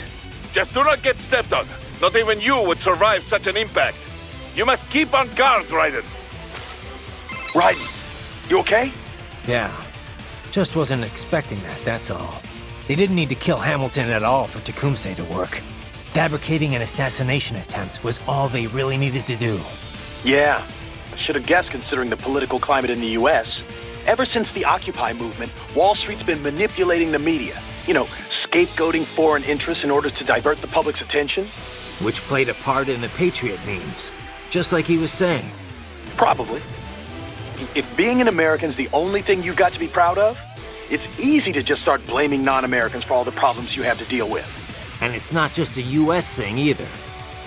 [SPEAKER 3] Just do not get stepped on. Not even you would survive such an impact. You must keep on guard, Raiden.
[SPEAKER 18] Raiden, you okay?
[SPEAKER 6] Yeah. Just wasn't expecting that, that's all. They didn't need to kill Hamilton at all for Tecumseh to work. Fabricating an assassination attempt was all they really needed to do.
[SPEAKER 18] Yeah, I should have guessed considering the political climate in the US. Ever since the Occupy movement, Wall Street's been manipulating the media. You know, scapegoating foreign interests in order to divert the public's attention.
[SPEAKER 6] Which played a part in the Patriot memes, just like he was saying.
[SPEAKER 18] Probably. If being an American's the only thing you've got to be proud of, it's easy to just start blaming non-Americans for all the problems you have to deal with.
[SPEAKER 6] And it's not just a US thing either.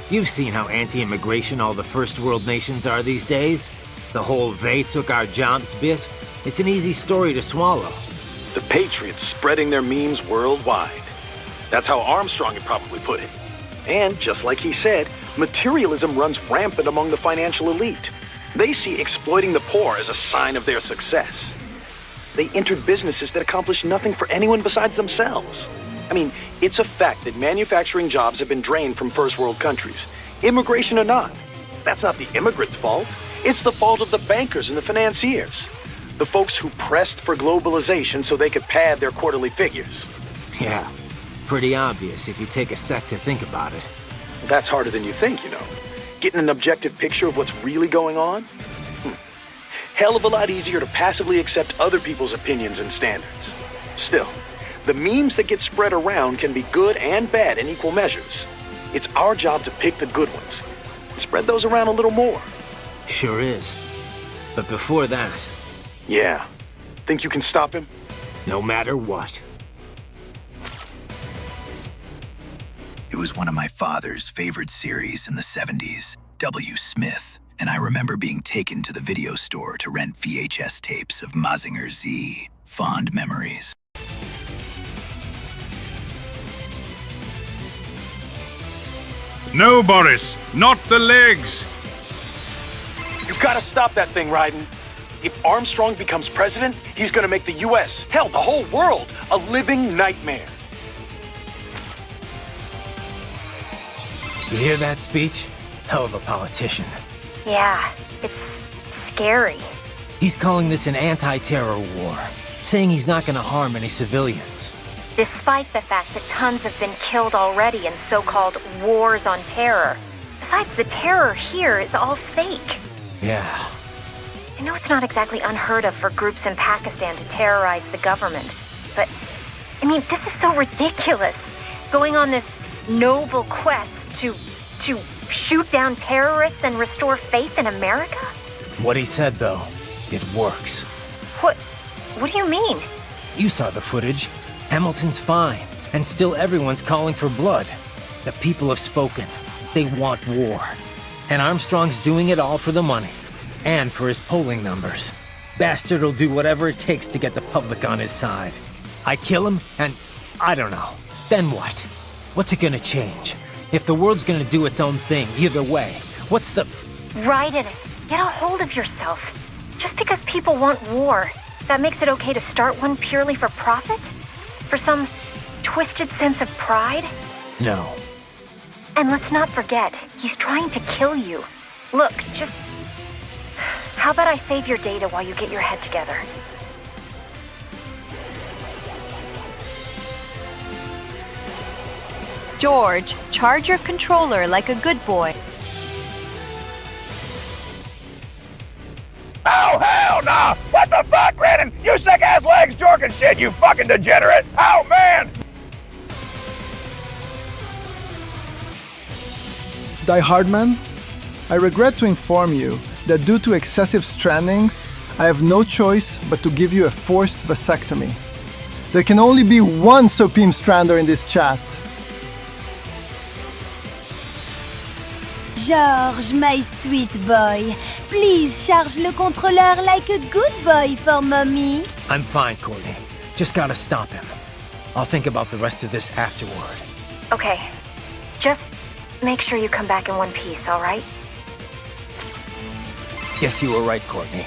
[SPEAKER 6] You've seen how anti-immigration all the first world nations are these days. The whole "they took our jobs" bit. It's an easy story to swallow.
[SPEAKER 18] The Patriots spreading their memes worldwide. That's how Armstrong had probably put it. And just like he said, materialism runs rampant among the financial elite. They see exploiting the poor as a sign of their success. They entered businesses that accomplish nothing for anyone besides themselves. I mean, it's a fact that manufacturing jobs have been drained from first world countries, immigration or not. That's not the immigrants' fault. It's the fault of the bankers and the financiers. The folks who pressed for globalization so they could pad their quarterly figures.
[SPEAKER 6] Yeah, pretty obvious if you take a sec to think about it.
[SPEAKER 18] That's harder than you think, you know. Getting an objective picture of what's really going on? Hell of a lot easier to passively accept other people's opinions and standards. Still, the memes that get spread around can be good and bad in equal measures. It's our job to pick the good ones. Spread those around a little more.
[SPEAKER 6] Sure is. But before that...
[SPEAKER 18] Yeah. Think you can stop him?
[SPEAKER 6] No matter what.
[SPEAKER 2] It was one of my father's favorite series in the 70s, W. Smith, and I remember being taken to the video store to rent VHS tapes of Mazinger Z. Fond memories.
[SPEAKER 23] No, Boris, not the legs.
[SPEAKER 18] You've got to stop that thing, Raiden. If Armstrong becomes president, he's gonna make the US, hell, the whole world, a living nightmare.
[SPEAKER 6] You hear that speech? Hell of a politician.
[SPEAKER 12] Yeah, it's scary.
[SPEAKER 6] He's calling this an anti-terror war, saying he's not gonna harm any civilians.
[SPEAKER 12] Despite the fact that tons have been killed already in so-called wars on terror. Besides, the terror here is all fake.
[SPEAKER 6] Yeah.
[SPEAKER 12] I know it's not exactly unheard of for groups in Pakistan to terrorize the government, but, I mean, this is so ridiculous. Going on this noble quest to shoot down terrorists and restore faith in America?
[SPEAKER 6] What he said, though, it works.
[SPEAKER 12] What do you mean?
[SPEAKER 6] You saw the footage. Hamilton's fine, and still everyone's calling for blood. The people have spoken. They want war. And Armstrong's doing it all for the money. And for his polling numbers. Bastard will do whatever it takes to get the public on his side. I kill him, and I don't know. Then what? What's it gonna change? If the world's gonna do its own thing, either way, what's the...
[SPEAKER 12] Raiden, get a hold of yourself. Just because people want war, that makes it okay to start one purely for profit? For some twisted sense of pride?
[SPEAKER 6] No.
[SPEAKER 12] And let's not forget, he's trying to kill you. Look, just... How about I save your data while you get your head together?
[SPEAKER 9] George, charge your controller like a good boy.
[SPEAKER 15] Oh, hell nah! What the fuck, Renan? You sick-ass legs jorking shit, you fucking degenerate! Oh, man!
[SPEAKER 22] Die Hardman, I regret to inform you that due to excessive strandings, I have no choice but to give you a forced vasectomy. There can only be one Supreme Strander in this chat.
[SPEAKER 11] George, my sweet boy, please charge le contrôleur like a good boy for mommy.
[SPEAKER 6] I'm fine, Courtney. Just gotta stop him. I'll think about the rest of this afterward.
[SPEAKER 12] Okay. Just make sure you come back in one piece, all right?
[SPEAKER 6] Guess you were right, Courtney.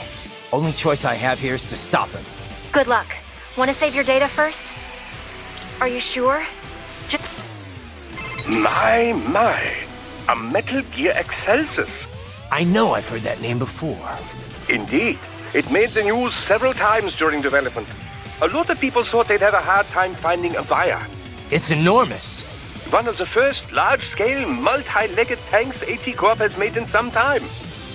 [SPEAKER 6] Only choice I have here is to stop him.
[SPEAKER 12] Good luck. Want to save your data first? Are you sure?
[SPEAKER 10] My. A Metal Gear Excelsis.
[SPEAKER 6] I know I've heard that name before.
[SPEAKER 10] Indeed. It made the news several times during development. A lot of people thought they'd have a hard time finding a buyer.
[SPEAKER 6] It's enormous.
[SPEAKER 10] One of the first large-scale, multi-legged tanks AT Corp has made in some time.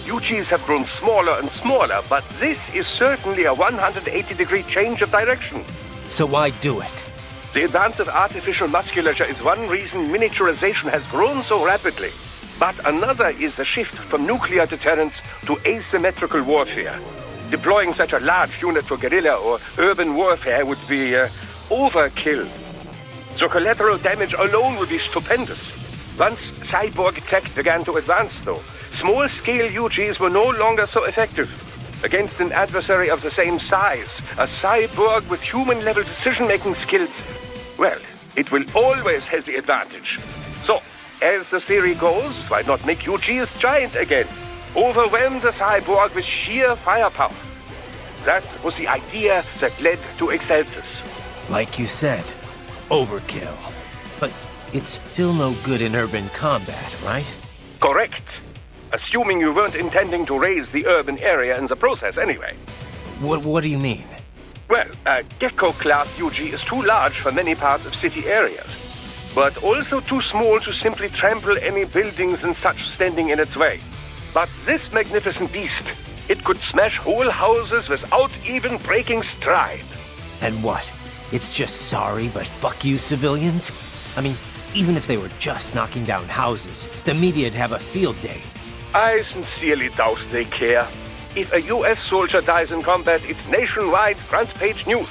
[SPEAKER 10] UGs have grown smaller and smaller, but this is certainly a 180-degree change of direction.
[SPEAKER 6] So why do it?
[SPEAKER 10] The advance of artificial musculature is one reason miniaturization has grown so rapidly. But another is the shift from nuclear deterrence to asymmetrical warfare. Deploying such a large unit for guerrilla or urban warfare would be overkill. The collateral damage alone would be stupendous. Once cyborg tech began to advance, though, small-scale UGs were no longer so effective. Against an adversary of the same size, a cyborg with human-level decision-making skills, well, it will always have the advantage. So, as the theory goes, why not make UGs giant again? Overwhelm the cyborg with sheer firepower. That was the idea that led to Excelsis.
[SPEAKER 6] Like you said, overkill. But it's still no good in urban combat, right?
[SPEAKER 10] Correct. Assuming you weren't intending to raise the urban area in the process anyway.
[SPEAKER 6] What do you mean?
[SPEAKER 10] Well, a Gecko-class UG is too large for many parts of city areas, but also too small to simply trample any buildings and such standing in its way. But this magnificent beast, it could smash whole houses without even breaking stride.
[SPEAKER 6] And what? It's just sorry, but fuck you civilians? I mean, even if they were just knocking down houses, the media'd have a field day.
[SPEAKER 10] I sincerely doubt they care. If a US soldier dies in combat, it's nationwide front-page news.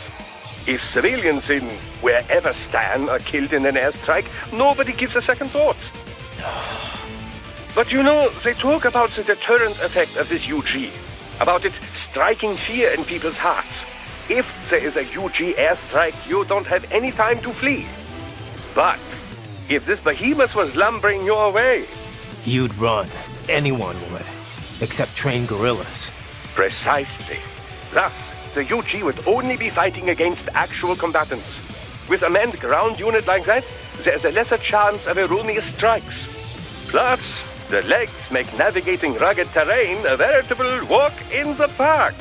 [SPEAKER 10] If civilians in wherever Stan are killed in an airstrike, nobody gives a second thought. But you know, they talk about the deterrent effect of this UG, about it striking fear in people's hearts. If there is a UG airstrike, you don't have any time to flee. But if this behemoth was lumbering your way...
[SPEAKER 6] You'd run. Anyone would. Except trained guerrillas.
[SPEAKER 10] Precisely. Thus, the UG would only be fighting against actual combatants. With a manned ground unit like that, there's a lesser chance of erroneous strikes. Plus, the legs make navigating rugged terrain a veritable walk in the park.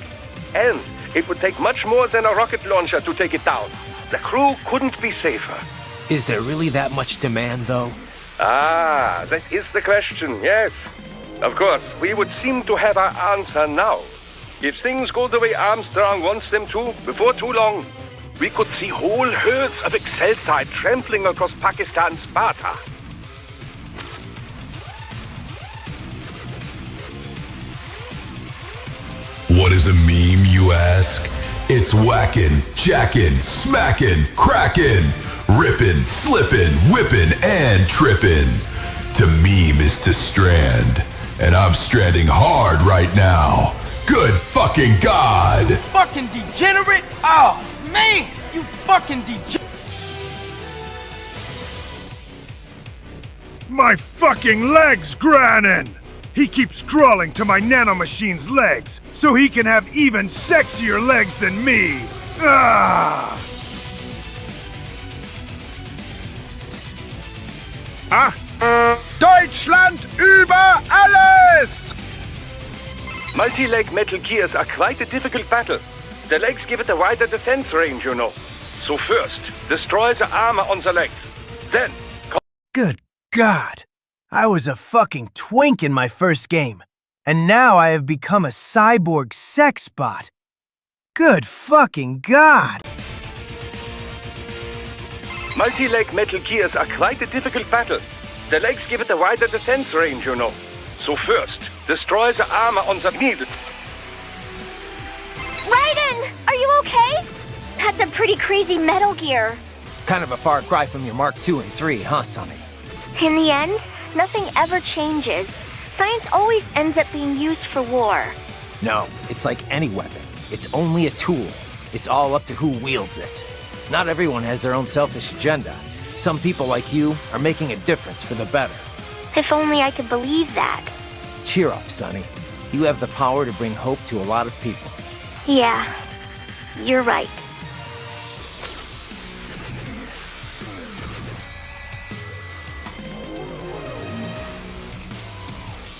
[SPEAKER 10] And it would take much more than a rocket launcher to take it down. The crew couldn't be safer.
[SPEAKER 6] Is there really that much demand, though?
[SPEAKER 10] Ah, that is the question, yes. Of course, we would seem to have our answer now. If things go the way Armstrong wants them to, before too long, we could see whole herds of Excelsi trampling across Pakistan's Sparta.
[SPEAKER 19] What is a meme, you ask? It's whackin', jackin', smackin', crackin', rippin', slippin', whippin', and trippin'. To meme is to strand, and I'm stranding hard right now. Good fucking God!
[SPEAKER 17] Fucking degenerate! Oh, man! You fucking degenerate!
[SPEAKER 23] My fucking leg's grinning! He keeps crawling to my nanomachine's legs, so he can have even sexier legs than me! Ah!
[SPEAKER 7] Deutschland über alles!
[SPEAKER 10] Multi-leg Metal Gears are quite a difficult battle. The legs give it a wider defense range, you know. So first, destroy the armor on the legs. Then...
[SPEAKER 13] Good God. I was a fucking twink in my first game. And now I have become a cyborg sex bot. Good fucking God.
[SPEAKER 10] Multi-leg Metal Gears are quite a difficult battle. The legs give it a wider defense range, you know. So first, destroy the armor on the needle.
[SPEAKER 14] Raiden! Are you okay? That's a pretty crazy Metal Gear.
[SPEAKER 6] Kind of a far cry from your Mark II and III, huh, Sonny?
[SPEAKER 14] In the end, nothing ever changes. Science always ends up being used for war.
[SPEAKER 6] No, it's like any weapon. It's only a tool. It's all up to who wields it. Not everyone has their own selfish agenda. Some people like you are making a difference for the better.
[SPEAKER 14] If only I could believe that.
[SPEAKER 6] Cheer up, Sonny. You have the power to bring hope to a lot of people.
[SPEAKER 14] Yeah, you're right.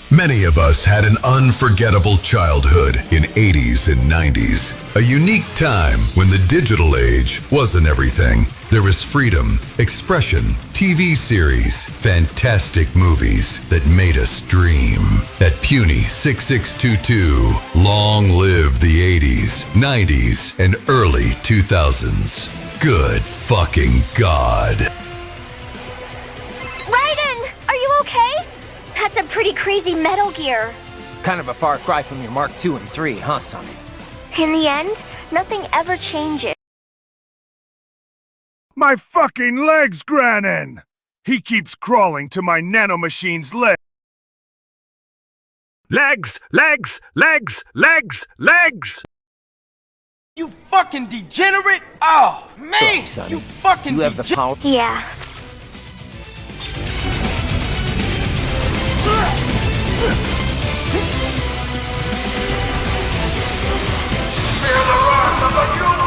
[SPEAKER 19] Many of us had an unforgettable childhood in 80s and 90s. A unique time when the digital age wasn't everything. There was freedom, expression, TV series, fantastic movies that made us dream. At Puny 6622, long live the 80s, 90s, and early 2000s. Good fucking God.
[SPEAKER 14] Raiden! Are you okay? That's a pretty crazy Metal Gear.
[SPEAKER 6] Kind of a far cry from your Mark II and III, huh, Sonny?
[SPEAKER 14] In the end, nothing ever changes.
[SPEAKER 23] My fucking legs, Granin! He keeps crawling to my nanomachine's leg. Legs! Legs! Legs! Legs! Legs!
[SPEAKER 17] You fucking degenerate! Oh, man!
[SPEAKER 6] Look, Sonny,
[SPEAKER 17] you fucking
[SPEAKER 6] you have the power.
[SPEAKER 14] Yeah.
[SPEAKER 15] Fear the wrath of the human!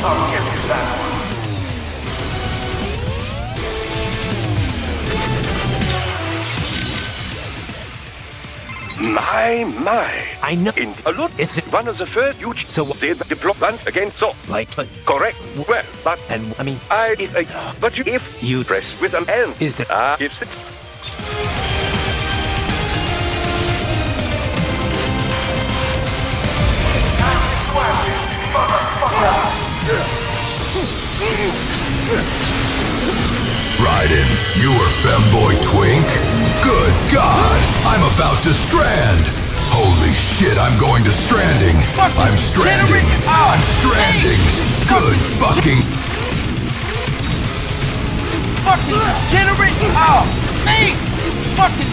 [SPEAKER 15] I'll give you that one.
[SPEAKER 10] My.
[SPEAKER 6] I know.
[SPEAKER 10] In a lot, it's one of the first huge so did deploy once again. So
[SPEAKER 6] like, but
[SPEAKER 10] correct. Well, but
[SPEAKER 6] and I mean,
[SPEAKER 10] but you if you press with an N
[SPEAKER 6] is the
[SPEAKER 10] it's the,
[SPEAKER 19] Raiden, you were femboy twink? Good God, I'm about to strand. Holy shit, I'm going to stranding. I'm stranding. I'm stranding. Good fucking.
[SPEAKER 17] Fucking degenerate! Oh, me! Fucking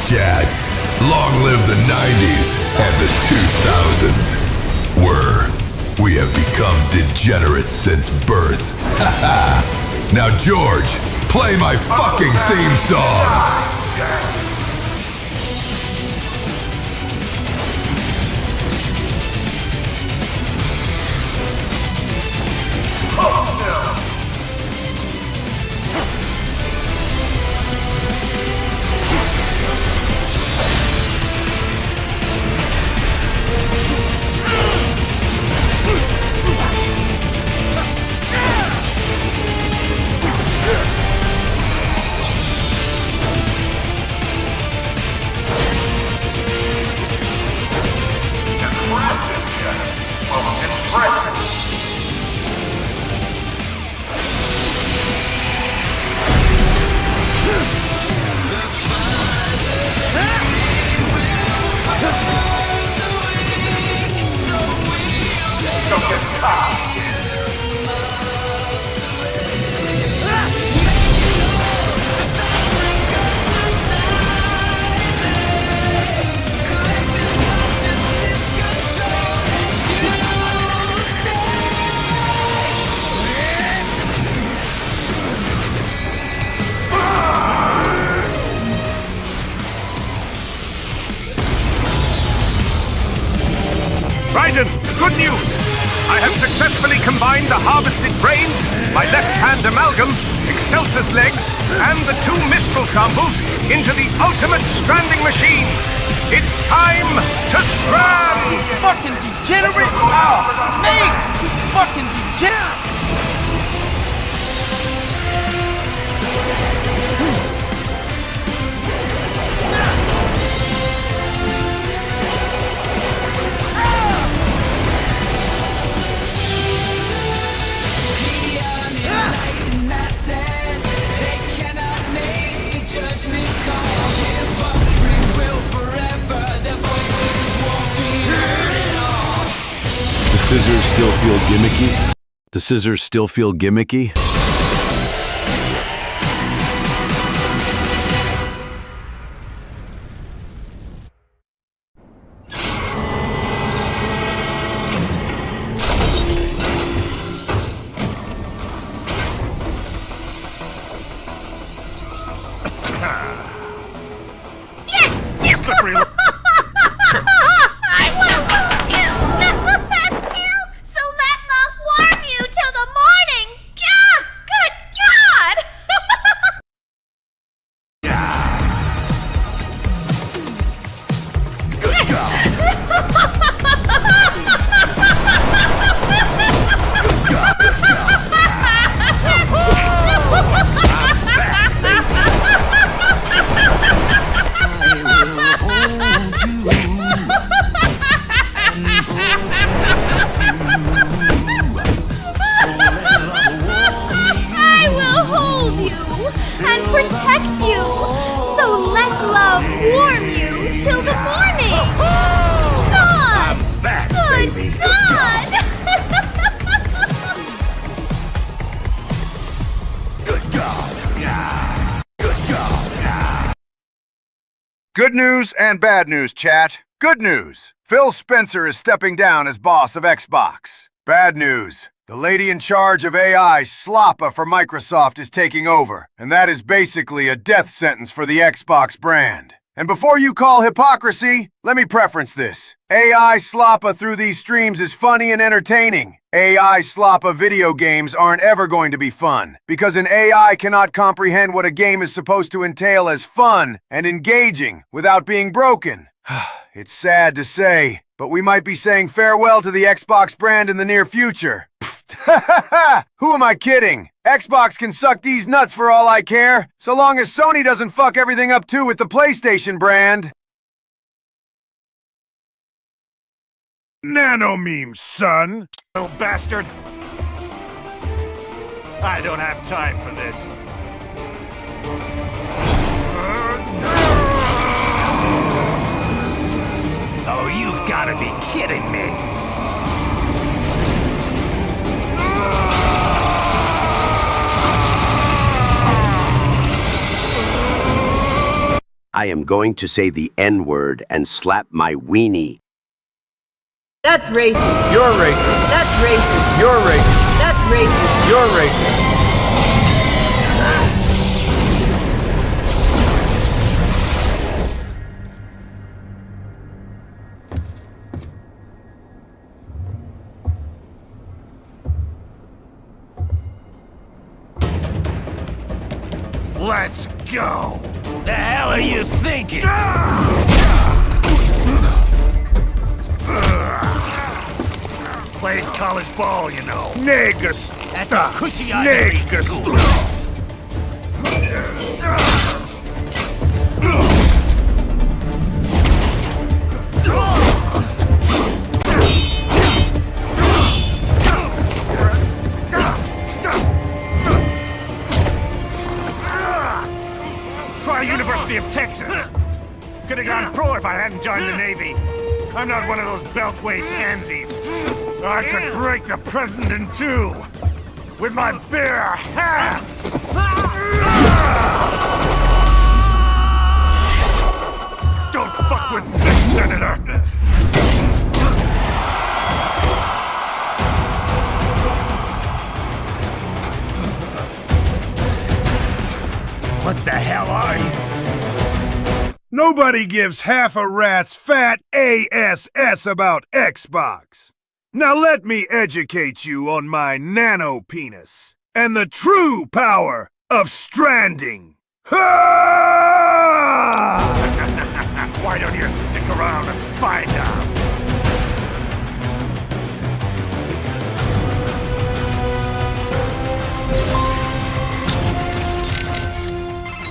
[SPEAKER 19] Chad, long live the 90s and the 2000s. We have become degenerates since birth. Now, George, play my fucking theme song.
[SPEAKER 23] good news! I have successfully combined the harvested brains, my left-hand amalgam, Excelsis legs, and the 2 Mistral samples into the ultimate stranding machine. It's time to strand!
[SPEAKER 17] Fucking degenerate! Oh, man! You fucking degenerate!
[SPEAKER 1] The scissors still feel gimmicky? The scissors still feel gimmicky?
[SPEAKER 15] Slippery.
[SPEAKER 5] I will warm you! So let Monk warm you till the morning! Yeah! Good God!
[SPEAKER 19] Good God!
[SPEAKER 5] I will hold you and protect you. So let love warm you till the morning. God!
[SPEAKER 15] I'm back,
[SPEAKER 5] Good
[SPEAKER 15] baby.
[SPEAKER 5] God!
[SPEAKER 19] Good God! Good God!
[SPEAKER 7] Good news and bad news, chat. Good news. Phil Spencer is stepping down as boss of Xbox. Bad news. The lady in charge of AI, Slappa for Microsoft, is taking over, and that is basically a death sentence for the Xbox brand. And before you call hypocrisy, let me preference this. AI Slappa through these streams is funny and entertaining. AI Slappa video games aren't ever going to be fun, because an AI cannot comprehend what a game is supposed to entail as fun and engaging without being broken. It's sad to say, but we might be saying farewell to the Xbox brand in the near future. Who am I kidding? Xbox can suck these nuts for all I care, so long as Sony doesn't fuck everything up too with the PlayStation brand.
[SPEAKER 15] Nano memes, son! Little bastard! I don't have time for this.
[SPEAKER 17] Oh, you've got to be kidding me!
[SPEAKER 8] I am going to say the N-word and slap my weenie.
[SPEAKER 16] That's racist.
[SPEAKER 23] You're racist.
[SPEAKER 16] That's racist.
[SPEAKER 23] You're racist.
[SPEAKER 16] That's racist.
[SPEAKER 23] You're racist.
[SPEAKER 15] Let's go!
[SPEAKER 17] The hell are you thinking?
[SPEAKER 15] Played college ball, you know. Negus!
[SPEAKER 17] That's a cushy idea.
[SPEAKER 15] Negus! Try University of Texas. Could have gone pro if I hadn't joined the Navy. I'm not one of those beltway pansies. I could break the president in two with my bare hands. Don't fuck with this, Senator.
[SPEAKER 17] What the hell are you?
[SPEAKER 23] Nobody gives half a rat's fat ASS about Xbox. Now let me educate you on my nano penis and the true power of stranding.
[SPEAKER 15] Why don't you stick around and find out?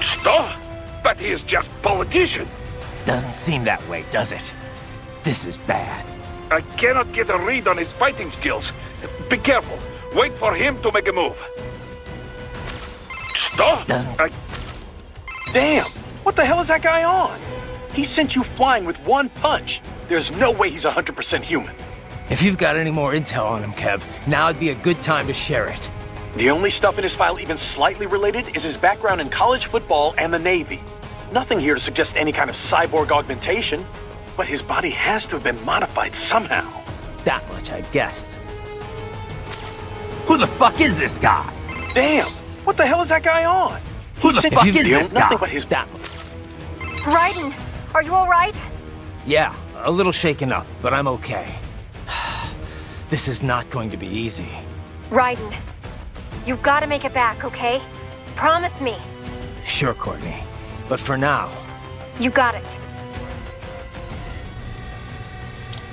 [SPEAKER 3] Stop! But he is just politician.
[SPEAKER 6] Doesn't seem that way, does it? This is bad.
[SPEAKER 3] I cannot get a read on his fighting skills. Be careful. Wait for him to make a move. Stop!
[SPEAKER 18] Damn! What the hell is that guy on? He sent you flying with one punch. There's no way he's 100% human.
[SPEAKER 6] If you've got any more intel on him, Kev, now would be a good time to share it.
[SPEAKER 18] The only stuff in his file even slightly related is his background in college football and the Navy. Nothing here to suggest any kind of cyborg augmentation, but his body has to have been modified somehow.
[SPEAKER 6] That much I guessed. Who the fuck is this guy?
[SPEAKER 18] Damn! What the hell is that guy on?
[SPEAKER 6] Who the fuck is this guy?
[SPEAKER 18] Nothing but his...
[SPEAKER 12] Raiden, are you alright?
[SPEAKER 6] Yeah, a little shaken up, but I'm okay. This is not going to be easy.
[SPEAKER 12] Raiden, you've got to make it back, okay? Promise me.
[SPEAKER 6] Sure, Courtney. But for now...
[SPEAKER 12] You got it.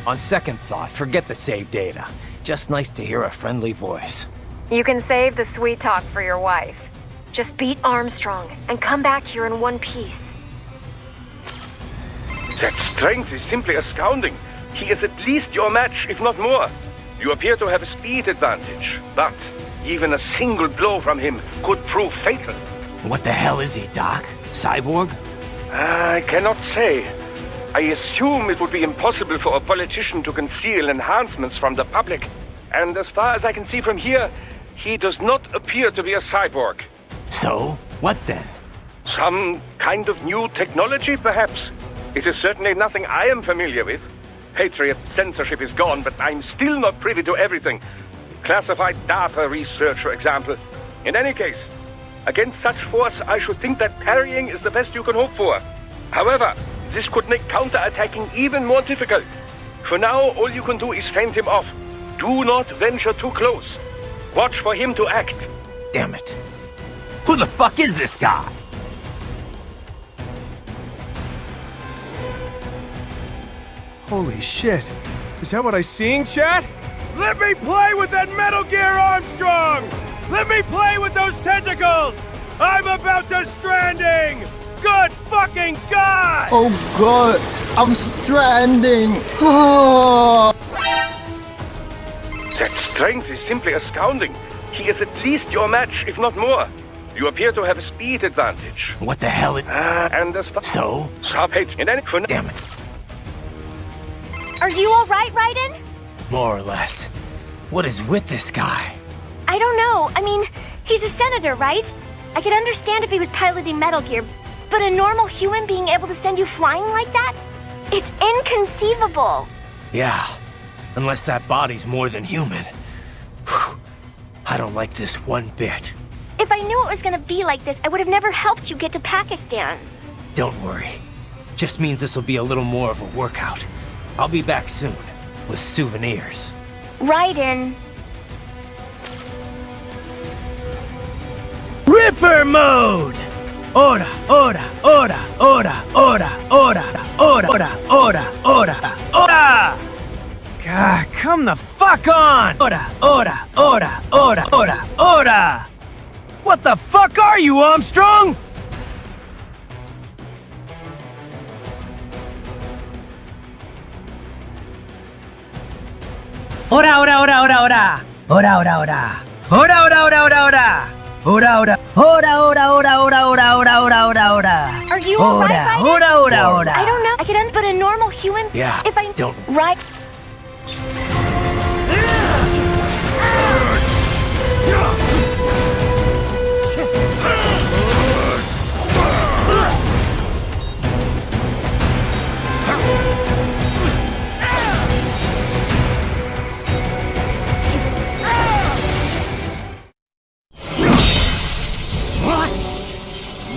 [SPEAKER 6] On second thought, forget the saved data. Just nice to hear a friendly voice.
[SPEAKER 12] You can save the sweet talk for your wife. Just beat Armstrong and come back here in one piece.
[SPEAKER 3] That strength is simply astounding. He is at least your match, if not more. You appear to have a speed advantage, but even a single blow from him could prove fatal.
[SPEAKER 6] What the hell is he, Doc? Cyborg?
[SPEAKER 3] I cannot say. I assume it would be impossible for a politician to conceal enhancements from the public. And as far as I can see from here, he does not appear to be a cyborg.
[SPEAKER 6] So, what then?
[SPEAKER 3] Some kind of new technology, perhaps? It is certainly nothing I am familiar with. Patriot censorship is gone, but I'm still not privy to everything. Classified DARPA research, for example. In any case, against such force, I should think that parrying is the best you can hope for. However, this could make counterattacking even more difficult. For now, all you can do is fend him off. Do not venture too close. Watch for him to act.
[SPEAKER 6] Damn it. Who the fuck is this guy?
[SPEAKER 23] Holy shit. Is that what I seeing, chat? Let me play with that Metal Gear Armstrong! Let me play with those tentacles! I'm about to stranding! Good fucking God!
[SPEAKER 22] Oh god, I'm stranding. Oh.
[SPEAKER 3] That strength is simply astounding. He is at least your match, if not more. You appear to have a speed advantage.
[SPEAKER 6] What the hell?
[SPEAKER 3] And as far...
[SPEAKER 6] So?
[SPEAKER 3] Stop it. In any...
[SPEAKER 6] Damn it.
[SPEAKER 12] Are you alright, Raiden?
[SPEAKER 6] More or less. What is with this guy?
[SPEAKER 14] I don't know. I mean, he's a senator, right? I could understand if he was piloting Metal Gear, but a normal human being able to send you flying like that? It's inconceivable.
[SPEAKER 6] Yeah, unless that body's more than human. Whew. I don't like this one bit.
[SPEAKER 14] If I knew it was gonna be like this, I would have never helped you get to Pakistan.
[SPEAKER 6] Don't worry. Just means this will be a little more of a workout. I'll be back soon, with souvenirs.
[SPEAKER 14] Raiden.
[SPEAKER 13] Ripper mode! Ora, ora, ora, ora, ora, ora, ora, ora, ora, ora, ora! God, come the fuck on! Ora, ora, ora, ora, ora, ora! What the fuck are you, Armstrong? Ora, ora, ora, ora, ora! Ora, ora, ora! Ora, ora, ora, ora, ora! Ora, ora, ora, ora, ora, ora, ora, ora, ora, ora, ora!
[SPEAKER 14] Are you alright, Raiden?
[SPEAKER 13] Ora, ora, ora!
[SPEAKER 14] I don't know. I could but a normal human.
[SPEAKER 6] Yeah.
[SPEAKER 14] If I
[SPEAKER 6] don't.
[SPEAKER 14] Right.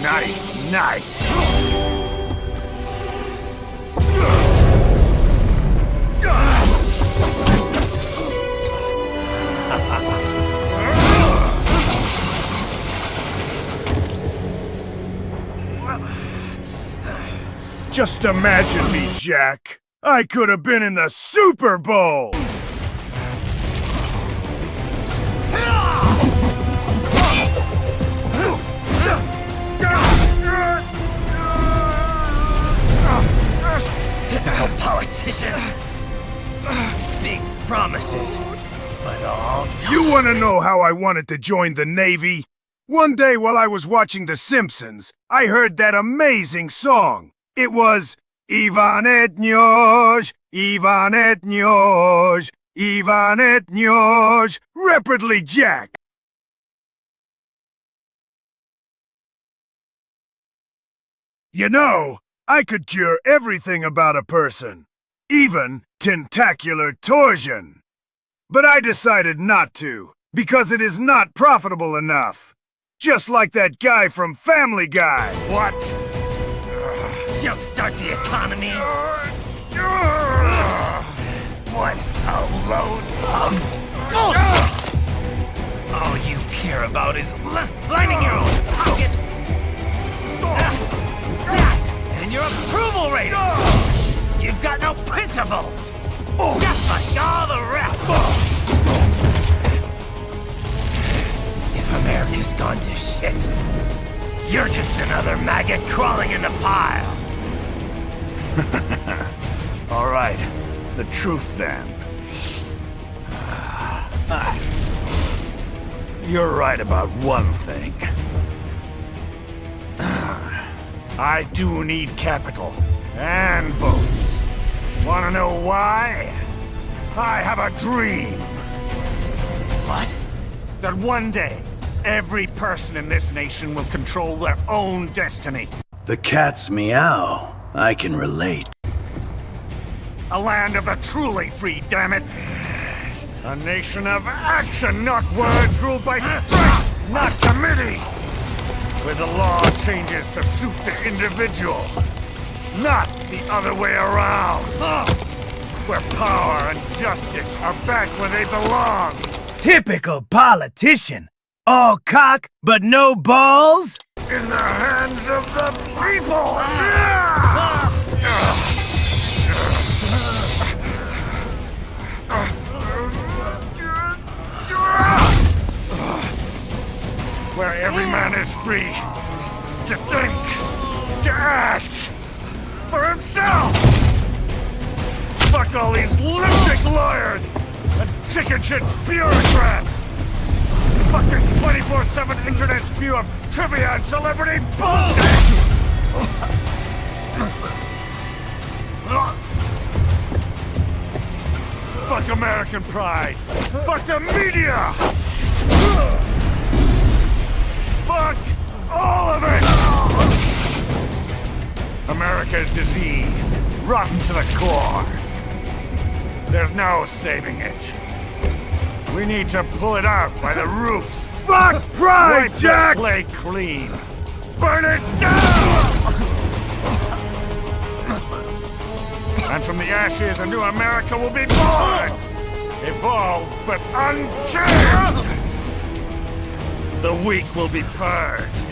[SPEAKER 15] Nice, nice. Just imagine me, Jack. I could have been in the Super Bowl!
[SPEAKER 17] Typical politician. Big promises, but all talk.
[SPEAKER 15] You want to know how I wanted to join the Navy? One day while I was watching The Simpsons, I heard that amazing song. It was Ivan Etnioj, Ivan Etnioj, Ivan Etnioj, rapidly Jack. You know, I could cure everything about a person, even tentacular torsion. But I decided not to, because it is not profitable enough. Just like that guy from Family Guy. What?
[SPEAKER 17] Jumpstart the economy. What a load of bullshit! All you care about is lining your own pockets. That and your approval ratings. You've got no principles. Just like all the rest. If America's gone to shit, you're just another maggot crawling in the pile.
[SPEAKER 15] All right, the truth then. You're right about one thing. I do need capital and votes. Wanna know why? I have a dream.
[SPEAKER 17] What?
[SPEAKER 15] That one day, every person in this nation will control their own destiny.
[SPEAKER 2] The cat's meow. I can relate.
[SPEAKER 15] A land of the truly free, damn it! A nation of action, not words, ruled by strength, not committee! Where the law changes to suit the individual, not the other way around! Where power and justice are back where they belong!
[SPEAKER 13] Typical politician. All cock, but no balls?
[SPEAKER 15] In the hands of the people! Where every man is free to think, to act for himself! Fuck all these lipstick lawyers and chicken shit bureaucrats! Fuck this 24/7 internet spew of trivia and celebrity bullshit! Fuck American pride! Fuck the media! Fuck all of it! America's diseased, rotten to the core. There's no saving it. We need to pull it out by the roots. Fuck pride, Wipe Jack! The slate clean. Burn it down! And from the ashes, a new America will be born! Evolved, but unchained! The weak will be purged,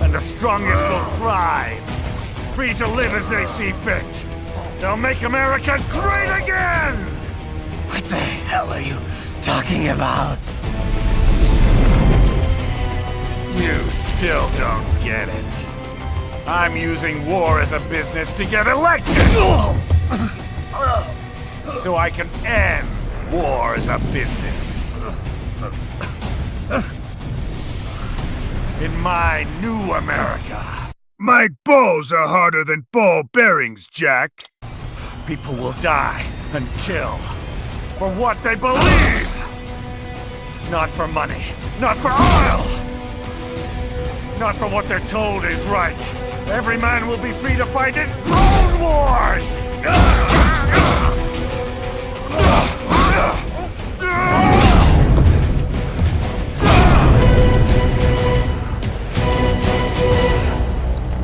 [SPEAKER 15] and the strongest will thrive, free to live as they see fit. They'll make America great again!
[SPEAKER 17] What the hell are you talking about?
[SPEAKER 15] You still don't get it. I'm using war as a business to get elected! So I can end war as a business. In my new America. My balls are harder than ball bearings, Jack. People will die and kill for what they believe. Not for money, not for oil. Not for what they're told is right. Every man will be free to fight his own wars!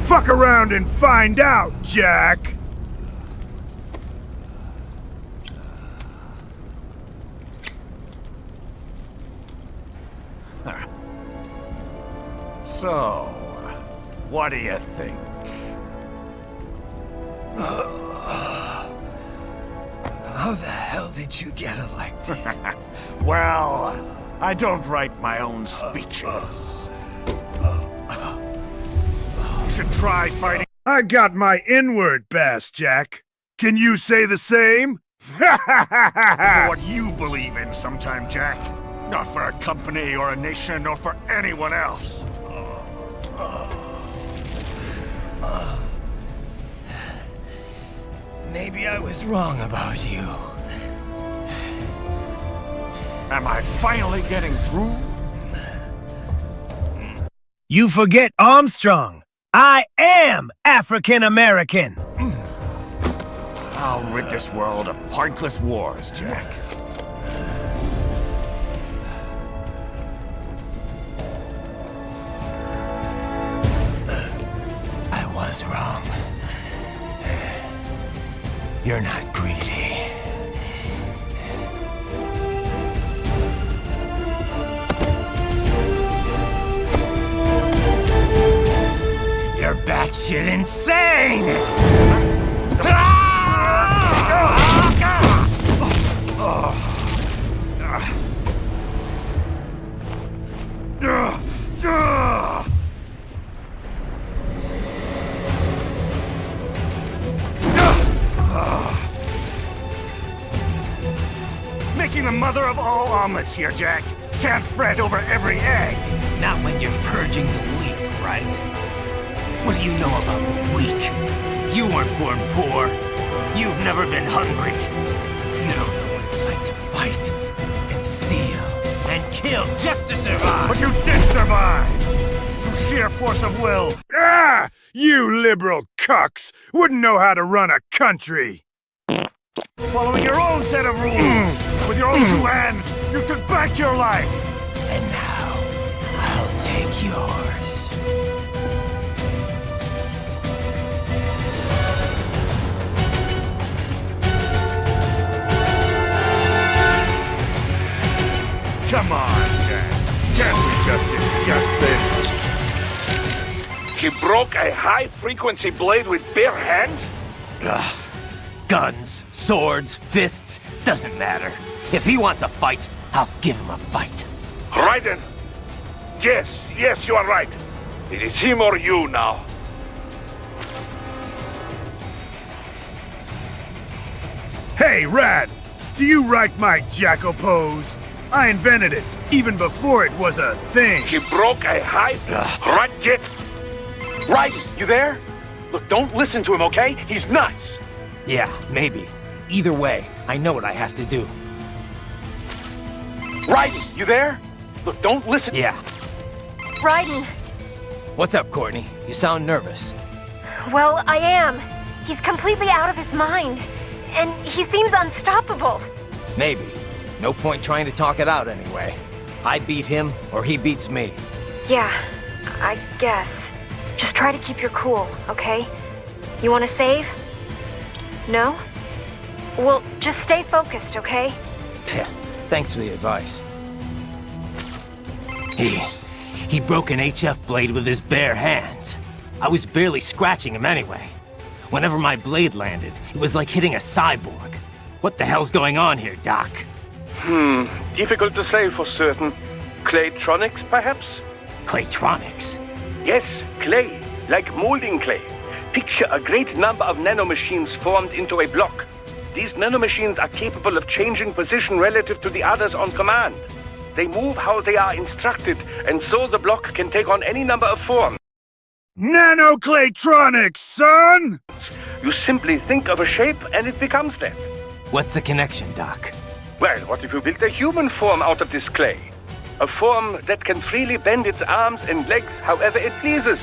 [SPEAKER 15] Fuck around and find out, Jack! So, What do you think?
[SPEAKER 17] How the hell did you get elected?
[SPEAKER 15] Well, I don't write my own speeches. You should try fighting.
[SPEAKER 7] I got my inward bass, Jack. Can you say the same?
[SPEAKER 15] For what you believe in sometime, Jack. Not for a company or a nation or for anyone else.
[SPEAKER 17] Maybe I was wrong about you.
[SPEAKER 15] Am I finally getting through?
[SPEAKER 13] You forget Armstrong. I am African American.
[SPEAKER 15] I'll rid this world of pointless wars, Jack.
[SPEAKER 17] I was wrong. You're not greedy. You're batshit insane!
[SPEAKER 15] Making the mother of all omelets here, Jack. Can't fret over every egg.
[SPEAKER 17] Not when you're purging the weak, right? What do you know about the weak? You weren't born poor. You've never been hungry. You don't know what it's like to fight and steal and kill just to survive.
[SPEAKER 15] But you did survive! Through sheer force of will.
[SPEAKER 7] Ah! You liberal cucks wouldn't know how to run a country.
[SPEAKER 15] Following your own set of rules. With your own two hands, you took back your life.
[SPEAKER 17] And now, I'll take yours.
[SPEAKER 15] Come on, Jack. Can't we just discuss this?
[SPEAKER 3] He broke a high-frequency blade with bare hands?
[SPEAKER 17] Ugh. Guns, swords, fists, doesn't matter. If he wants a fight, I'll give him a fight.
[SPEAKER 3] Raiden! Yes, you are right. It is him or you now.
[SPEAKER 7] Hey, Rad! Do you like my jackal pose? I invented it, even before it was a thing.
[SPEAKER 3] He broke a high... Right, get...
[SPEAKER 18] Raiden, you there? Look, don't listen to him, okay? He's nuts.
[SPEAKER 6] Yeah, maybe. Either way, I know what I have to do.
[SPEAKER 18] Raiden, you there? Look, don't listen.
[SPEAKER 6] Yeah.
[SPEAKER 12] Raiden.
[SPEAKER 6] What's up, Courtney? You sound nervous.
[SPEAKER 12] Well, I am. He's completely out of his mind. And he seems unstoppable.
[SPEAKER 6] Maybe. No point trying to talk it out anyway. I beat him, or he beats me.
[SPEAKER 12] Yeah, I guess. Just try to keep your cool, okay? You want to save? No? Well, just stay focused, okay?
[SPEAKER 6] Yeah, thanks for the advice. He broke an HF blade with his bare hands. I was barely scratching him anyway. Whenever my blade landed, it was like hitting a cyborg. What the hell's going on here, Doc?
[SPEAKER 10] Difficult to say for certain. Claytronics, perhaps?
[SPEAKER 6] Claytronics?
[SPEAKER 10] Yes, clay, like molding clay. Picture a great number of nanomachines formed into a block. These nanomachines are capable of changing position relative to the others on command. They move how they are instructed, and so the block can take on any number of forms.
[SPEAKER 7] Nanoclaytronics, son!
[SPEAKER 10] You simply think of a shape and it becomes that.
[SPEAKER 6] What's the connection, Doc?
[SPEAKER 10] Well, what if you built a human form out of this clay? A form that can freely bend its arms and legs however it pleases.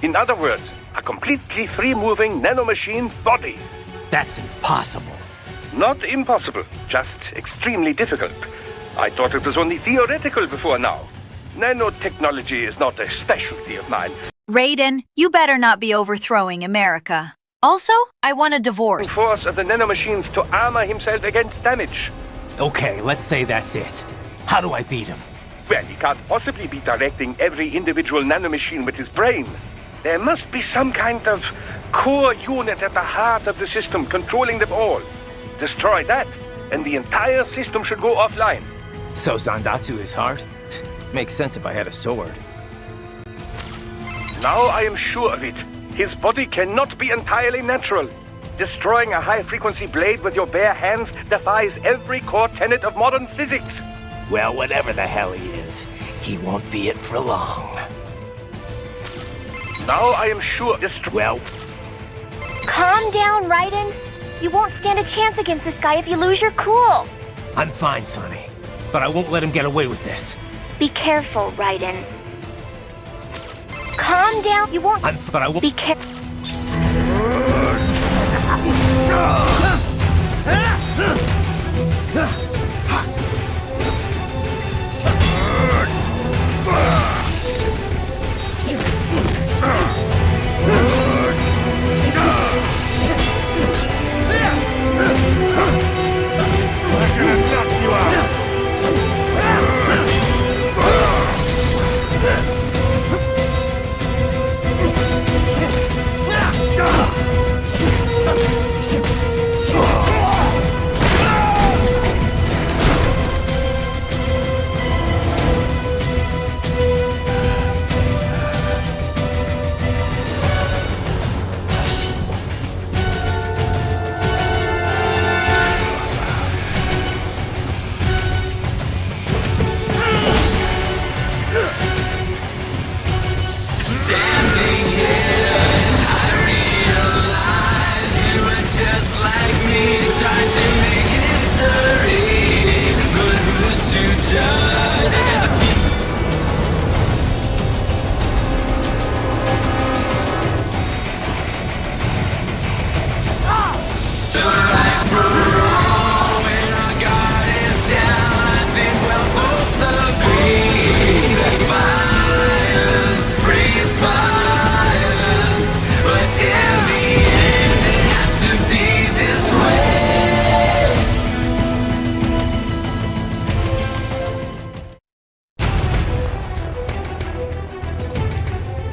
[SPEAKER 10] In other words, a completely free-moving nanomachine body.
[SPEAKER 6] That's impossible.
[SPEAKER 10] Not impossible, just extremely difficult. I thought it was only theoretical before now. Nanotechnology is not a specialty of mine.
[SPEAKER 9] Raiden, you better not be overthrowing America. Also, I want a divorce.
[SPEAKER 10] The force of the nanomachines to armor himself against damage.
[SPEAKER 6] Okay, let's say that's it. How do I beat him?
[SPEAKER 10] Well, he can't possibly be directing every individual nanomachine with his brain. There must be some kind of core unit at the heart of the system controlling them all. Destroy that, and the entire system should go offline.
[SPEAKER 6] So Zandatsu is heart? Makes sense if I had a sword.
[SPEAKER 10] Now I am sure of it. His body cannot be entirely natural. Destroying a high-frequency blade with your bare hands defies every core tenet of modern physics.
[SPEAKER 17] Well, whatever the hell he is, he won't be it for long.
[SPEAKER 10] Now I am sure
[SPEAKER 17] Well...
[SPEAKER 14] Calm down, Raiden. You won't stand a chance against this guy if you lose your cool.
[SPEAKER 17] I'm fine, Sonny. But I won't let him get away with this.
[SPEAKER 14] Be careful, Raiden. Calm down. You won't...
[SPEAKER 17] But I won't...
[SPEAKER 14] Be careful.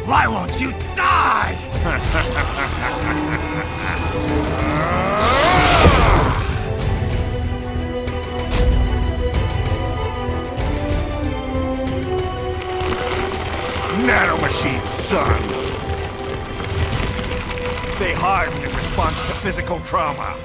[SPEAKER 17] Why won't you die?
[SPEAKER 15] Nanomachines, son! They harden in response to physical trauma.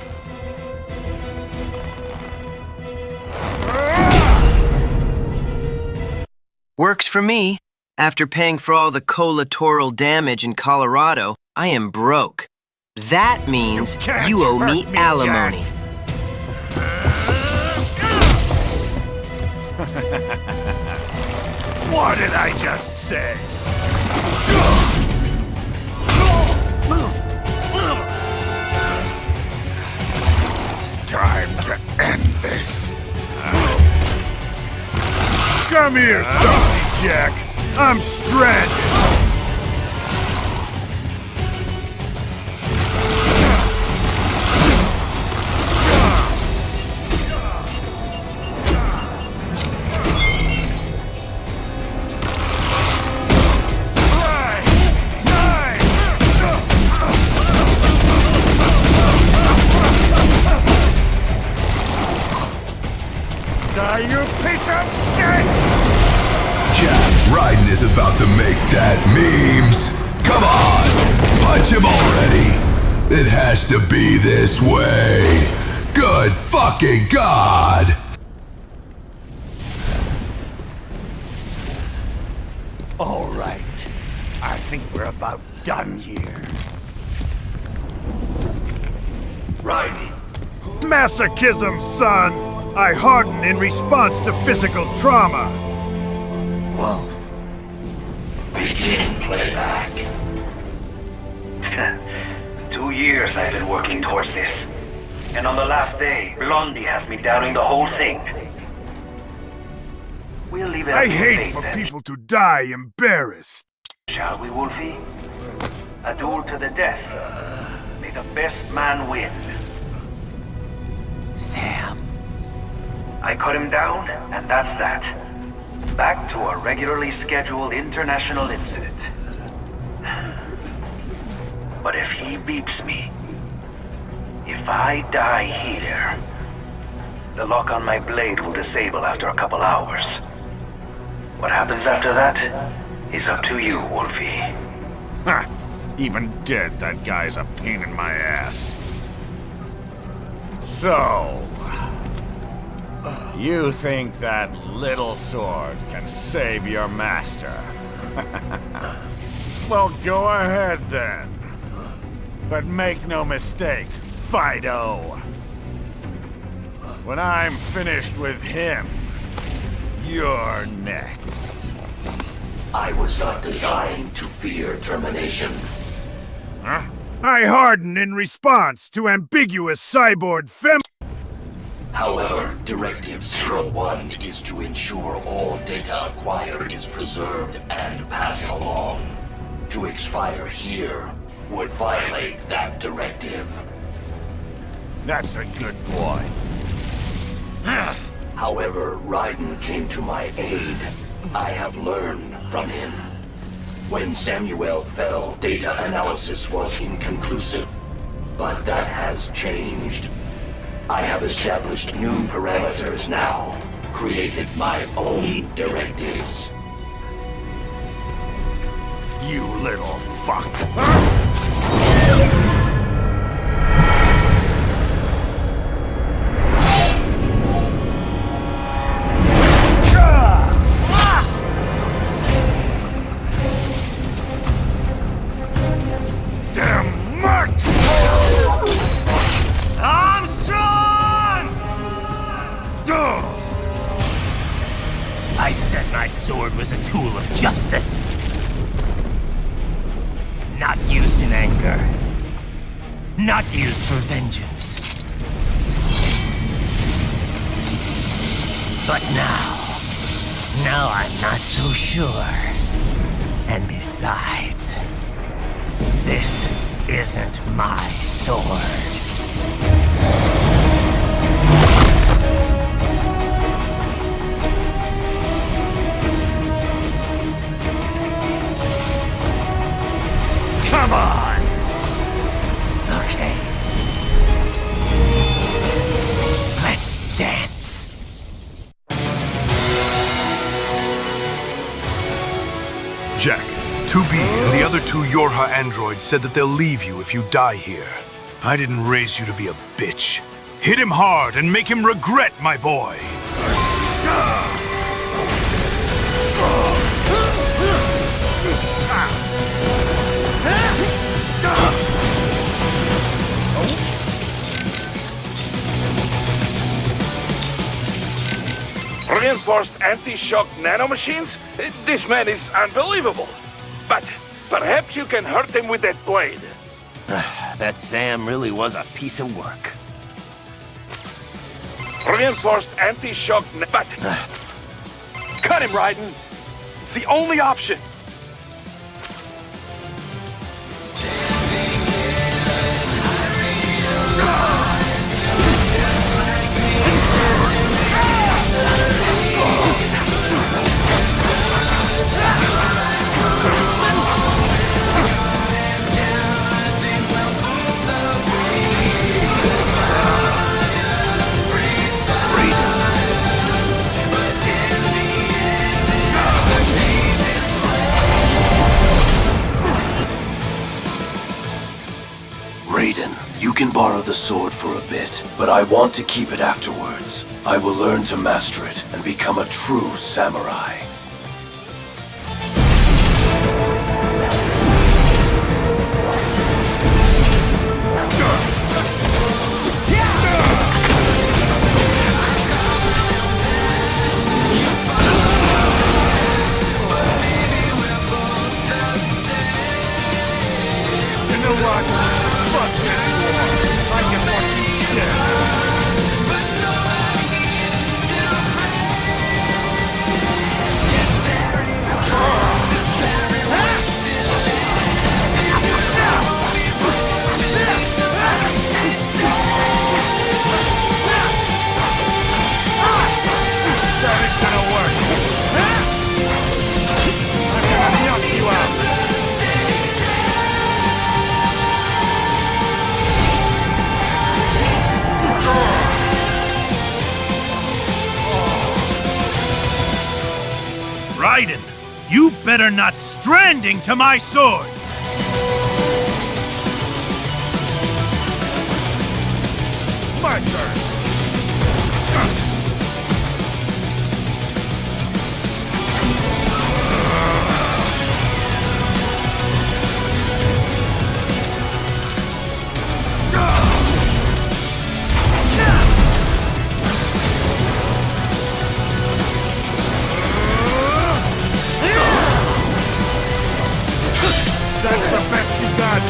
[SPEAKER 4] Works for me. After paying for all the collateral damage in Colorado, I am broke. That means you owe me alimony.
[SPEAKER 15] What did I just say? Time to end this. Come here, Saucy Jack. I'm stranded. Die, you piece of shit!
[SPEAKER 19] Jack Raiden is about to make that memes. Come on, punch him already. It has to be this way. Good fucking God.
[SPEAKER 15] All right. I think we're about done here. Raiden. Masochism, son. I harden in response to physical trauma.
[SPEAKER 20] Wolf. Begin playback.
[SPEAKER 21] 2 years I've been working towards this. And on the last day, Blondie has me doubting the whole thing. We'll leave it
[SPEAKER 15] I
[SPEAKER 21] at
[SPEAKER 15] hate
[SPEAKER 21] fate,
[SPEAKER 15] for
[SPEAKER 21] then.
[SPEAKER 15] people to die embarrassed.
[SPEAKER 21] Shall we, Wolfie? A duel to the death. May the best man win.
[SPEAKER 17] Sam.
[SPEAKER 21] I cut him down, and that's that. Back to a regularly scheduled international incident. But if he beats me, if I die here, the lock on my blade will disable after a couple hours. What happens after that is up to you, Wolfie.
[SPEAKER 15] Ha! Even dead, that guy's a pain in my ass. So... you think that little sword can save your master? Well, go ahead then. But make no mistake, Fido. When I'm finished with him, you're next.
[SPEAKER 20] I was not designed to fear termination.
[SPEAKER 15] Huh? I harden in response to ambiguous cyborg fem...
[SPEAKER 20] However, Directive 01 is to ensure all data acquired is preserved and passed along. To expire here would violate that directive.
[SPEAKER 15] That's a good boy.
[SPEAKER 20] However, Raiden came to my aid. I have learned from him. When Samuel fell, data analysis was inconclusive. But that has changed. I have established new parameters now, created my own directives.
[SPEAKER 15] You little fuck. Damn much!
[SPEAKER 17] Armstrong! I said my sword was a tool of justice. Not used in anger. Not used for vengeance. But now I'm not so sure. And besides, this isn't my sword.
[SPEAKER 15] Come on!
[SPEAKER 17] Okay. Let's dance.
[SPEAKER 1] Jack, 2B and the other 2 Yorha androids said that they'll leave you if you die here. I didn't raise you to be a bitch. Hit him hard and make him regret, my boy.
[SPEAKER 3] Reinforced anti-shock nanomachines? This man is unbelievable. But perhaps you can hurt him with that blade.
[SPEAKER 17] That Sam really was a piece of work.
[SPEAKER 3] Reinforced anti-shock but... Cut him, Raiden. It's the only option.
[SPEAKER 20] Raiden, you can borrow the sword for a bit, but I want to keep it afterwards. I will learn to master it and become a true samurai.
[SPEAKER 13] better not stranding to my sword!
[SPEAKER 15] My turn. That's the best you got.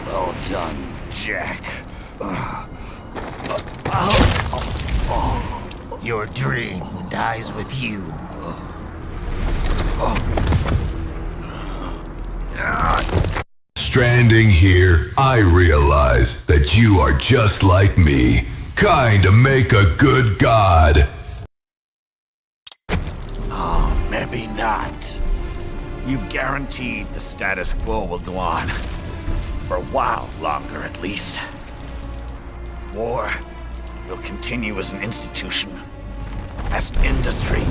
[SPEAKER 17] Well done, Jack. Your dream dies with you.
[SPEAKER 19] Stranding here, I realize that you are just like me. Kinda make a good god.
[SPEAKER 15] Oh, maybe not. You've guaranteed the status quo will go on. For a while longer, at least. War will continue as an institution. As an industry.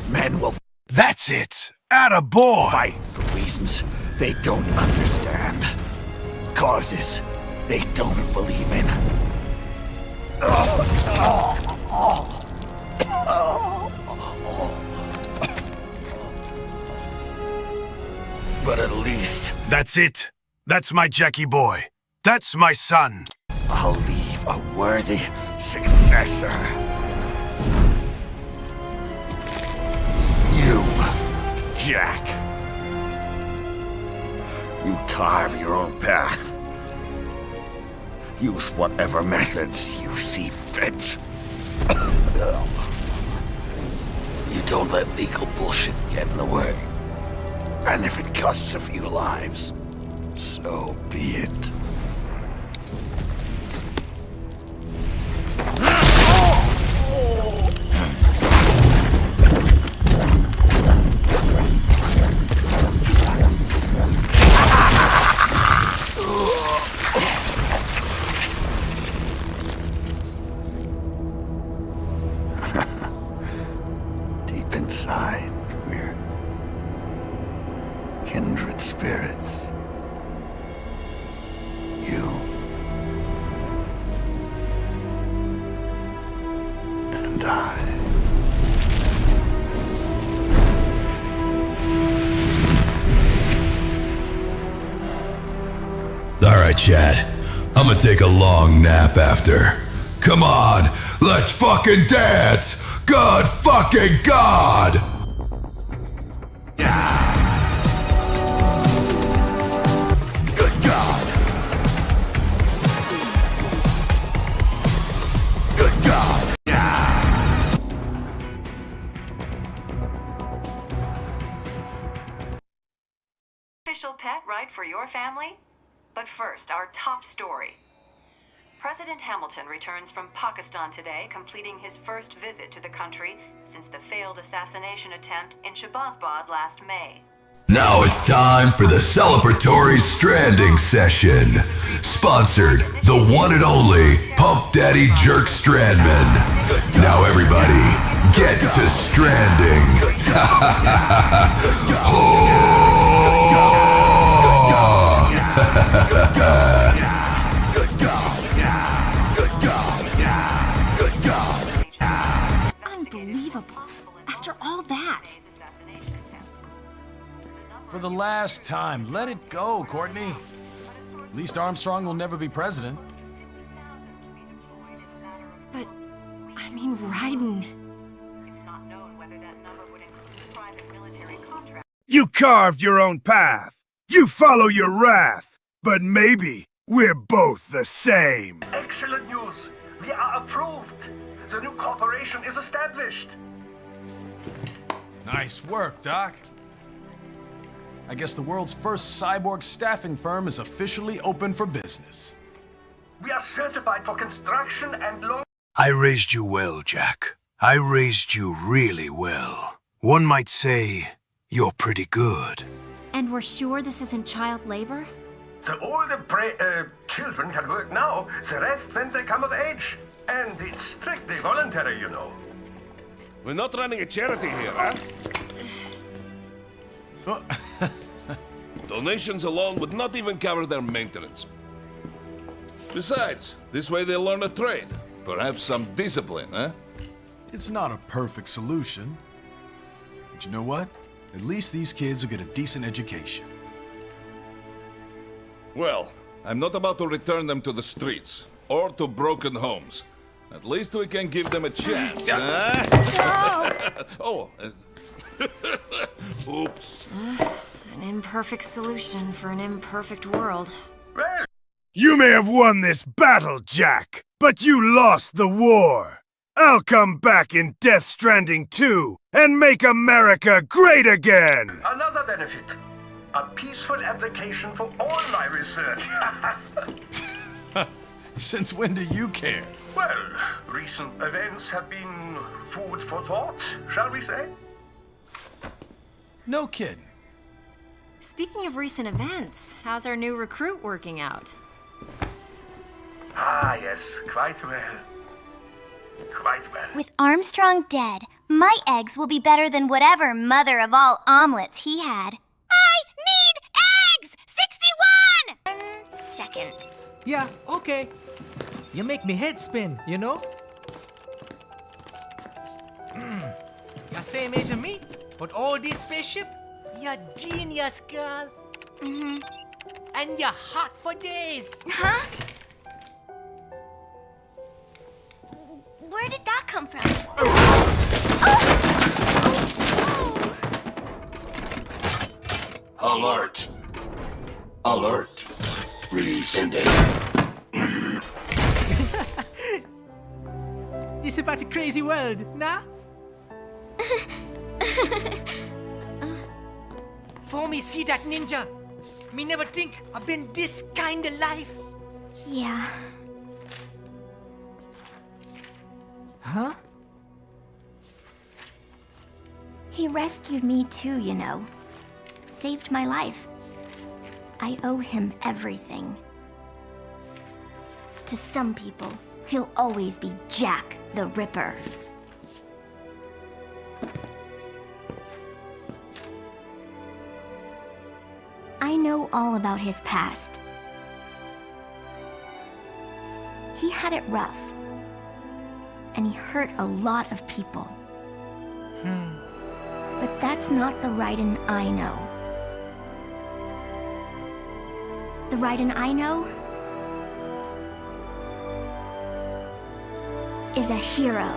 [SPEAKER 15] Men will...
[SPEAKER 1] That's it! Attaboy!
[SPEAKER 15] Fight for reasons they don't understand. Causes they don't believe in. But at least...
[SPEAKER 1] That's it. That's my Jackie boy. That's my son.
[SPEAKER 15] I'll leave a worthy successor. You, Jack. You carve your own path. Use whatever methods you see fit. You don't let legal bullshit get in the way. And if it costs a few lives, so be it. Deep inside, we're kindred spirits. You and I.
[SPEAKER 19] Alright, Chad. I'm gonna take a long nap after. Come on, let's fucking dance! Good fucking God!
[SPEAKER 15] Good God! Good God!
[SPEAKER 5] provide for your family? But first, our top story. President Hamilton returns from Pakistan today, completing his first visit to the country since the failed assassination attempt in Shahbazbad last May.
[SPEAKER 19] Now it's time for the celebratory stranding session. Sponsored, the one and only Pump Daddy Jerk Strandman. Now everybody, get to stranding.
[SPEAKER 9] Unbelievable. After all that.
[SPEAKER 8] For the last time, let it go, Courtney. At least Armstrong will never be president.
[SPEAKER 9] But, I mean, Raiden.
[SPEAKER 1] You carved your own path. You follow your wrath. But maybe we're both the same.
[SPEAKER 20] Excellent news! We are approved! The new corporation is established!
[SPEAKER 8] Nice work, Doc. I guess the world's first cyborg staffing firm is officially open for business.
[SPEAKER 20] We are certified for construction and long...
[SPEAKER 1] I raised you well, Jack. I raised you really well. One might say you're pretty good.
[SPEAKER 9] And we're sure this isn't child labor?
[SPEAKER 20] The older children can work now, the rest when they come of age. And it's strictly voluntary, you know.
[SPEAKER 11] We're not running a charity here, huh? Donations alone would not even cover their maintenance. Besides, this way they'll learn a trade. Perhaps some discipline, huh?
[SPEAKER 8] It's not a perfect solution. But you know what? At least these kids will get a decent education.
[SPEAKER 11] Well, I'm not about to return them to the streets or to broken homes. At least we can give them a chance, huh? Oh, oops.
[SPEAKER 9] An imperfect solution for an imperfect world.
[SPEAKER 1] You may have won this battle, Jack, but you lost the war. I'll come back in Death Stranding 2 and make America great again!
[SPEAKER 20] Another benefit. A peaceful application for all my research.
[SPEAKER 8] Since when do you care?
[SPEAKER 20] Well, recent events have been food for thought, shall we say?
[SPEAKER 8] No kidding.
[SPEAKER 9] Speaking of recent events, how's our new recruit working out?
[SPEAKER 20] Ah, yes, quite well. Quite well.
[SPEAKER 14] With Armstrong dead, my eggs will be better than whatever mother of all omelets he had. I need eggs! 61! 1 second.
[SPEAKER 24] Yeah, okay. You make me head spin, you know? You're same age as me, but all this spaceship, you're genius, girl.
[SPEAKER 14] Mm-hmm.
[SPEAKER 24] And you're hot for days.
[SPEAKER 14] Huh? Where did that come from?
[SPEAKER 20] Alert. Alert. Resending.
[SPEAKER 24] This about a crazy world, nah? For me see that ninja, me never think I've been this kind of life.
[SPEAKER 14] Yeah.
[SPEAKER 24] Huh?
[SPEAKER 14] He rescued me too, you know. Saved my life. I owe him everything. To some people, he'll always be Jack the Ripper. I know all about his past. He had it rough. And he hurt a lot of people. But that's not the Raiden I know. The Raiden I know is a hero.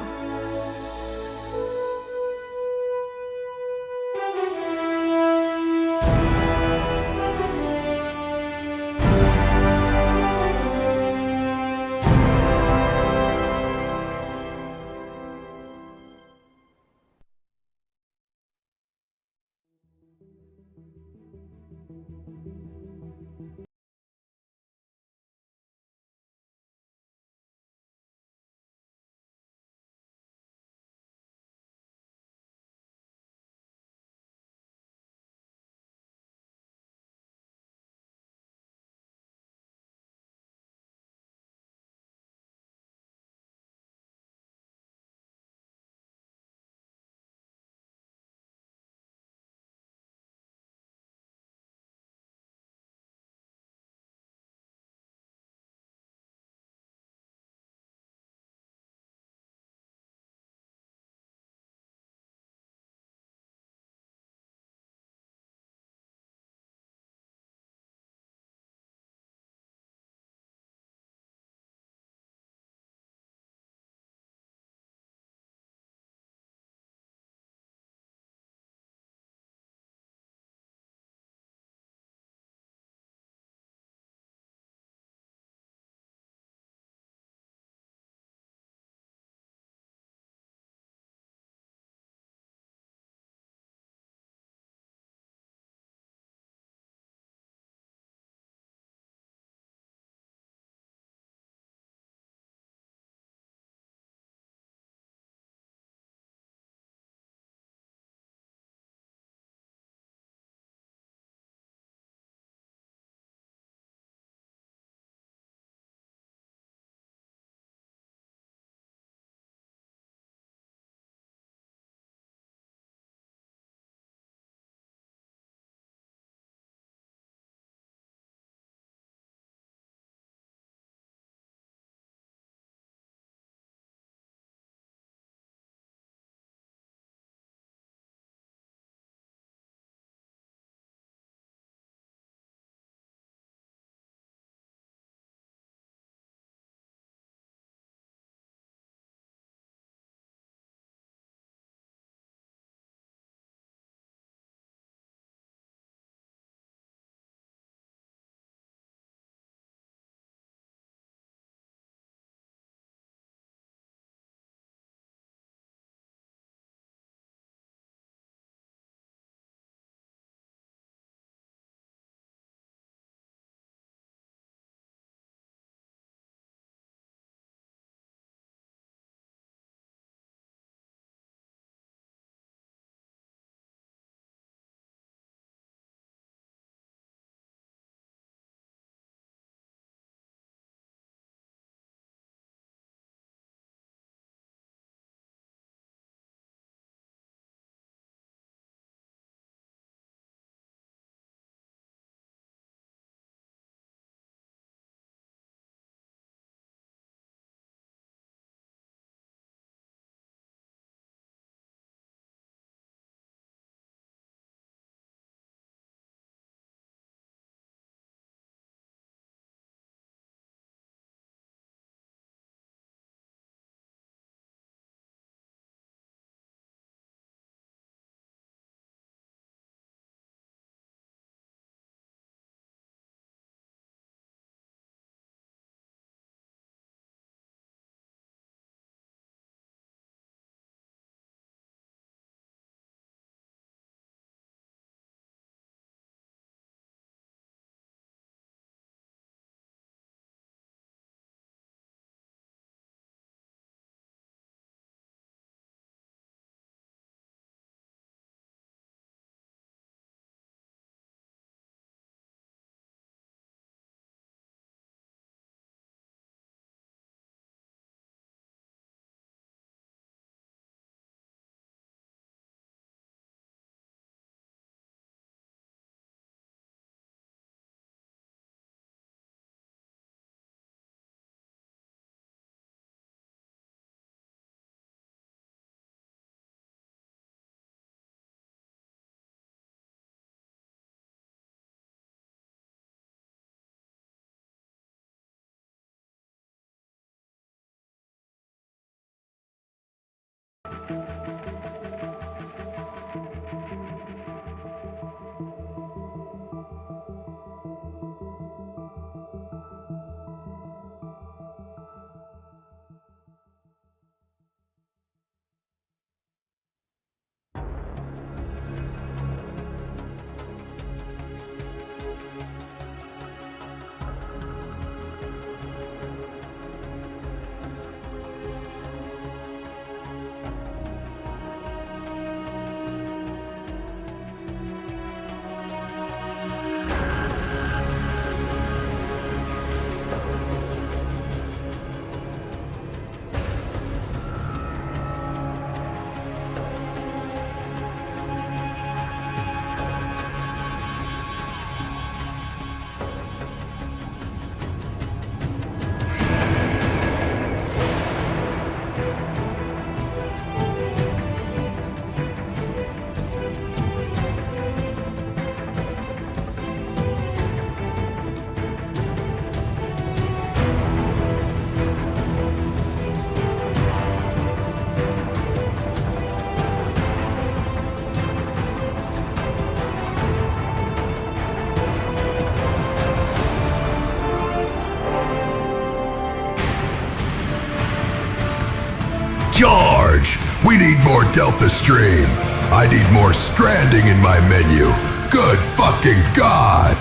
[SPEAKER 19] Charge! We need more Delta Stream. I need more stranding in my menu. Good fucking God!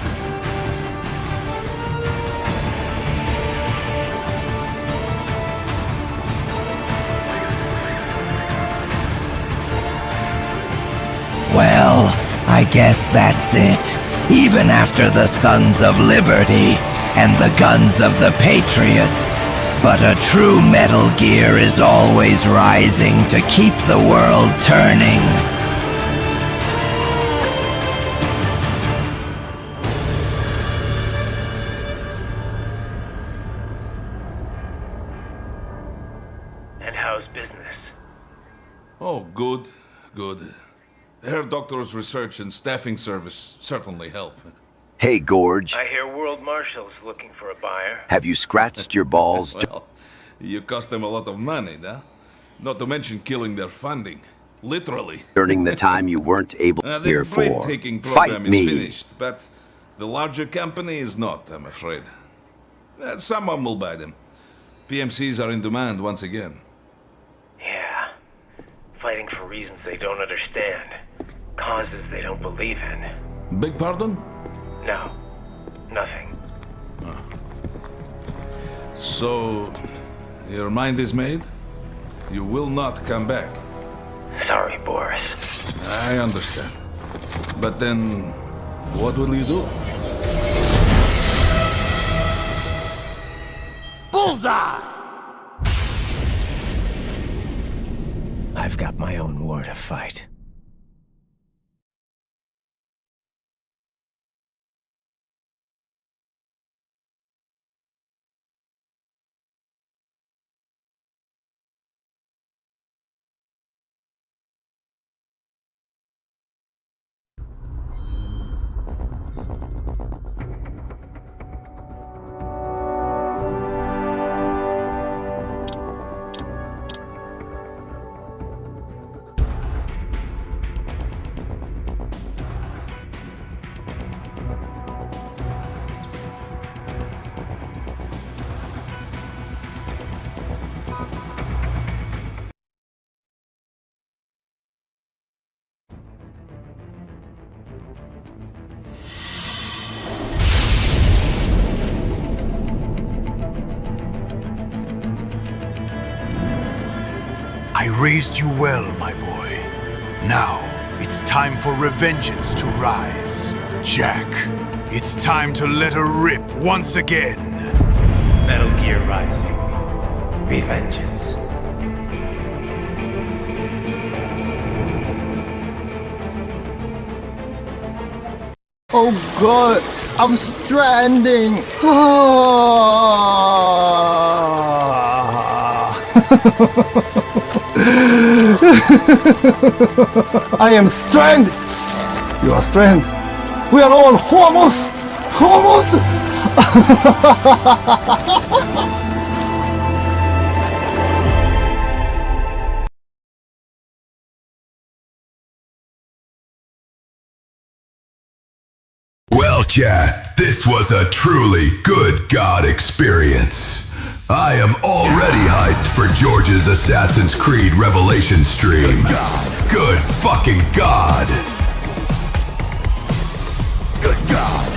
[SPEAKER 2] Well, I guess that's it. Even after the Sons of Liberty and the guns of the Patriots. But a true Metal Gear is always rising to keep the world turning.
[SPEAKER 21] And how's business?
[SPEAKER 11] Oh, good, good. Herr Doctor's research and staffing service certainly help.
[SPEAKER 16] Hey, Gorge.
[SPEAKER 21] I hear World Marshal's looking for a buyer.
[SPEAKER 16] Have you scratched your balls?
[SPEAKER 11] Well, you cost them a lot of money, huh? Not to mention killing their funding. Literally.
[SPEAKER 16] During the time you weren't able to
[SPEAKER 11] The
[SPEAKER 16] here for.
[SPEAKER 11] breathtaking program
[SPEAKER 16] Fight
[SPEAKER 11] is
[SPEAKER 16] me.
[SPEAKER 11] finished, but the larger company is not, I'm afraid. Someone will buy them. PMCs are in demand once again.
[SPEAKER 21] Yeah. Fighting for reasons they don't understand. Causes they don't believe in.
[SPEAKER 11] Beg pardon?
[SPEAKER 21] No. Nothing.
[SPEAKER 11] So, your mind is made? You will not come back.
[SPEAKER 21] Sorry, Boris.
[SPEAKER 11] I understand. But then, what will you do?
[SPEAKER 2] Bullseye! I've got my own war to fight.
[SPEAKER 1] I raised you well, my boy. Now, it's time for Revengeance to rise. Jack, it's time to let her rip once again.
[SPEAKER 17] Metal Gear Rising. Revengeance.
[SPEAKER 22] Oh god, I'm stranding! I am stranded! You are stranded! We are all homos! Homos!
[SPEAKER 19] Chat, this was a truly good God experience. I am already hyped for George's Assassin's Creed Revelation stream. Good fucking God. Good God.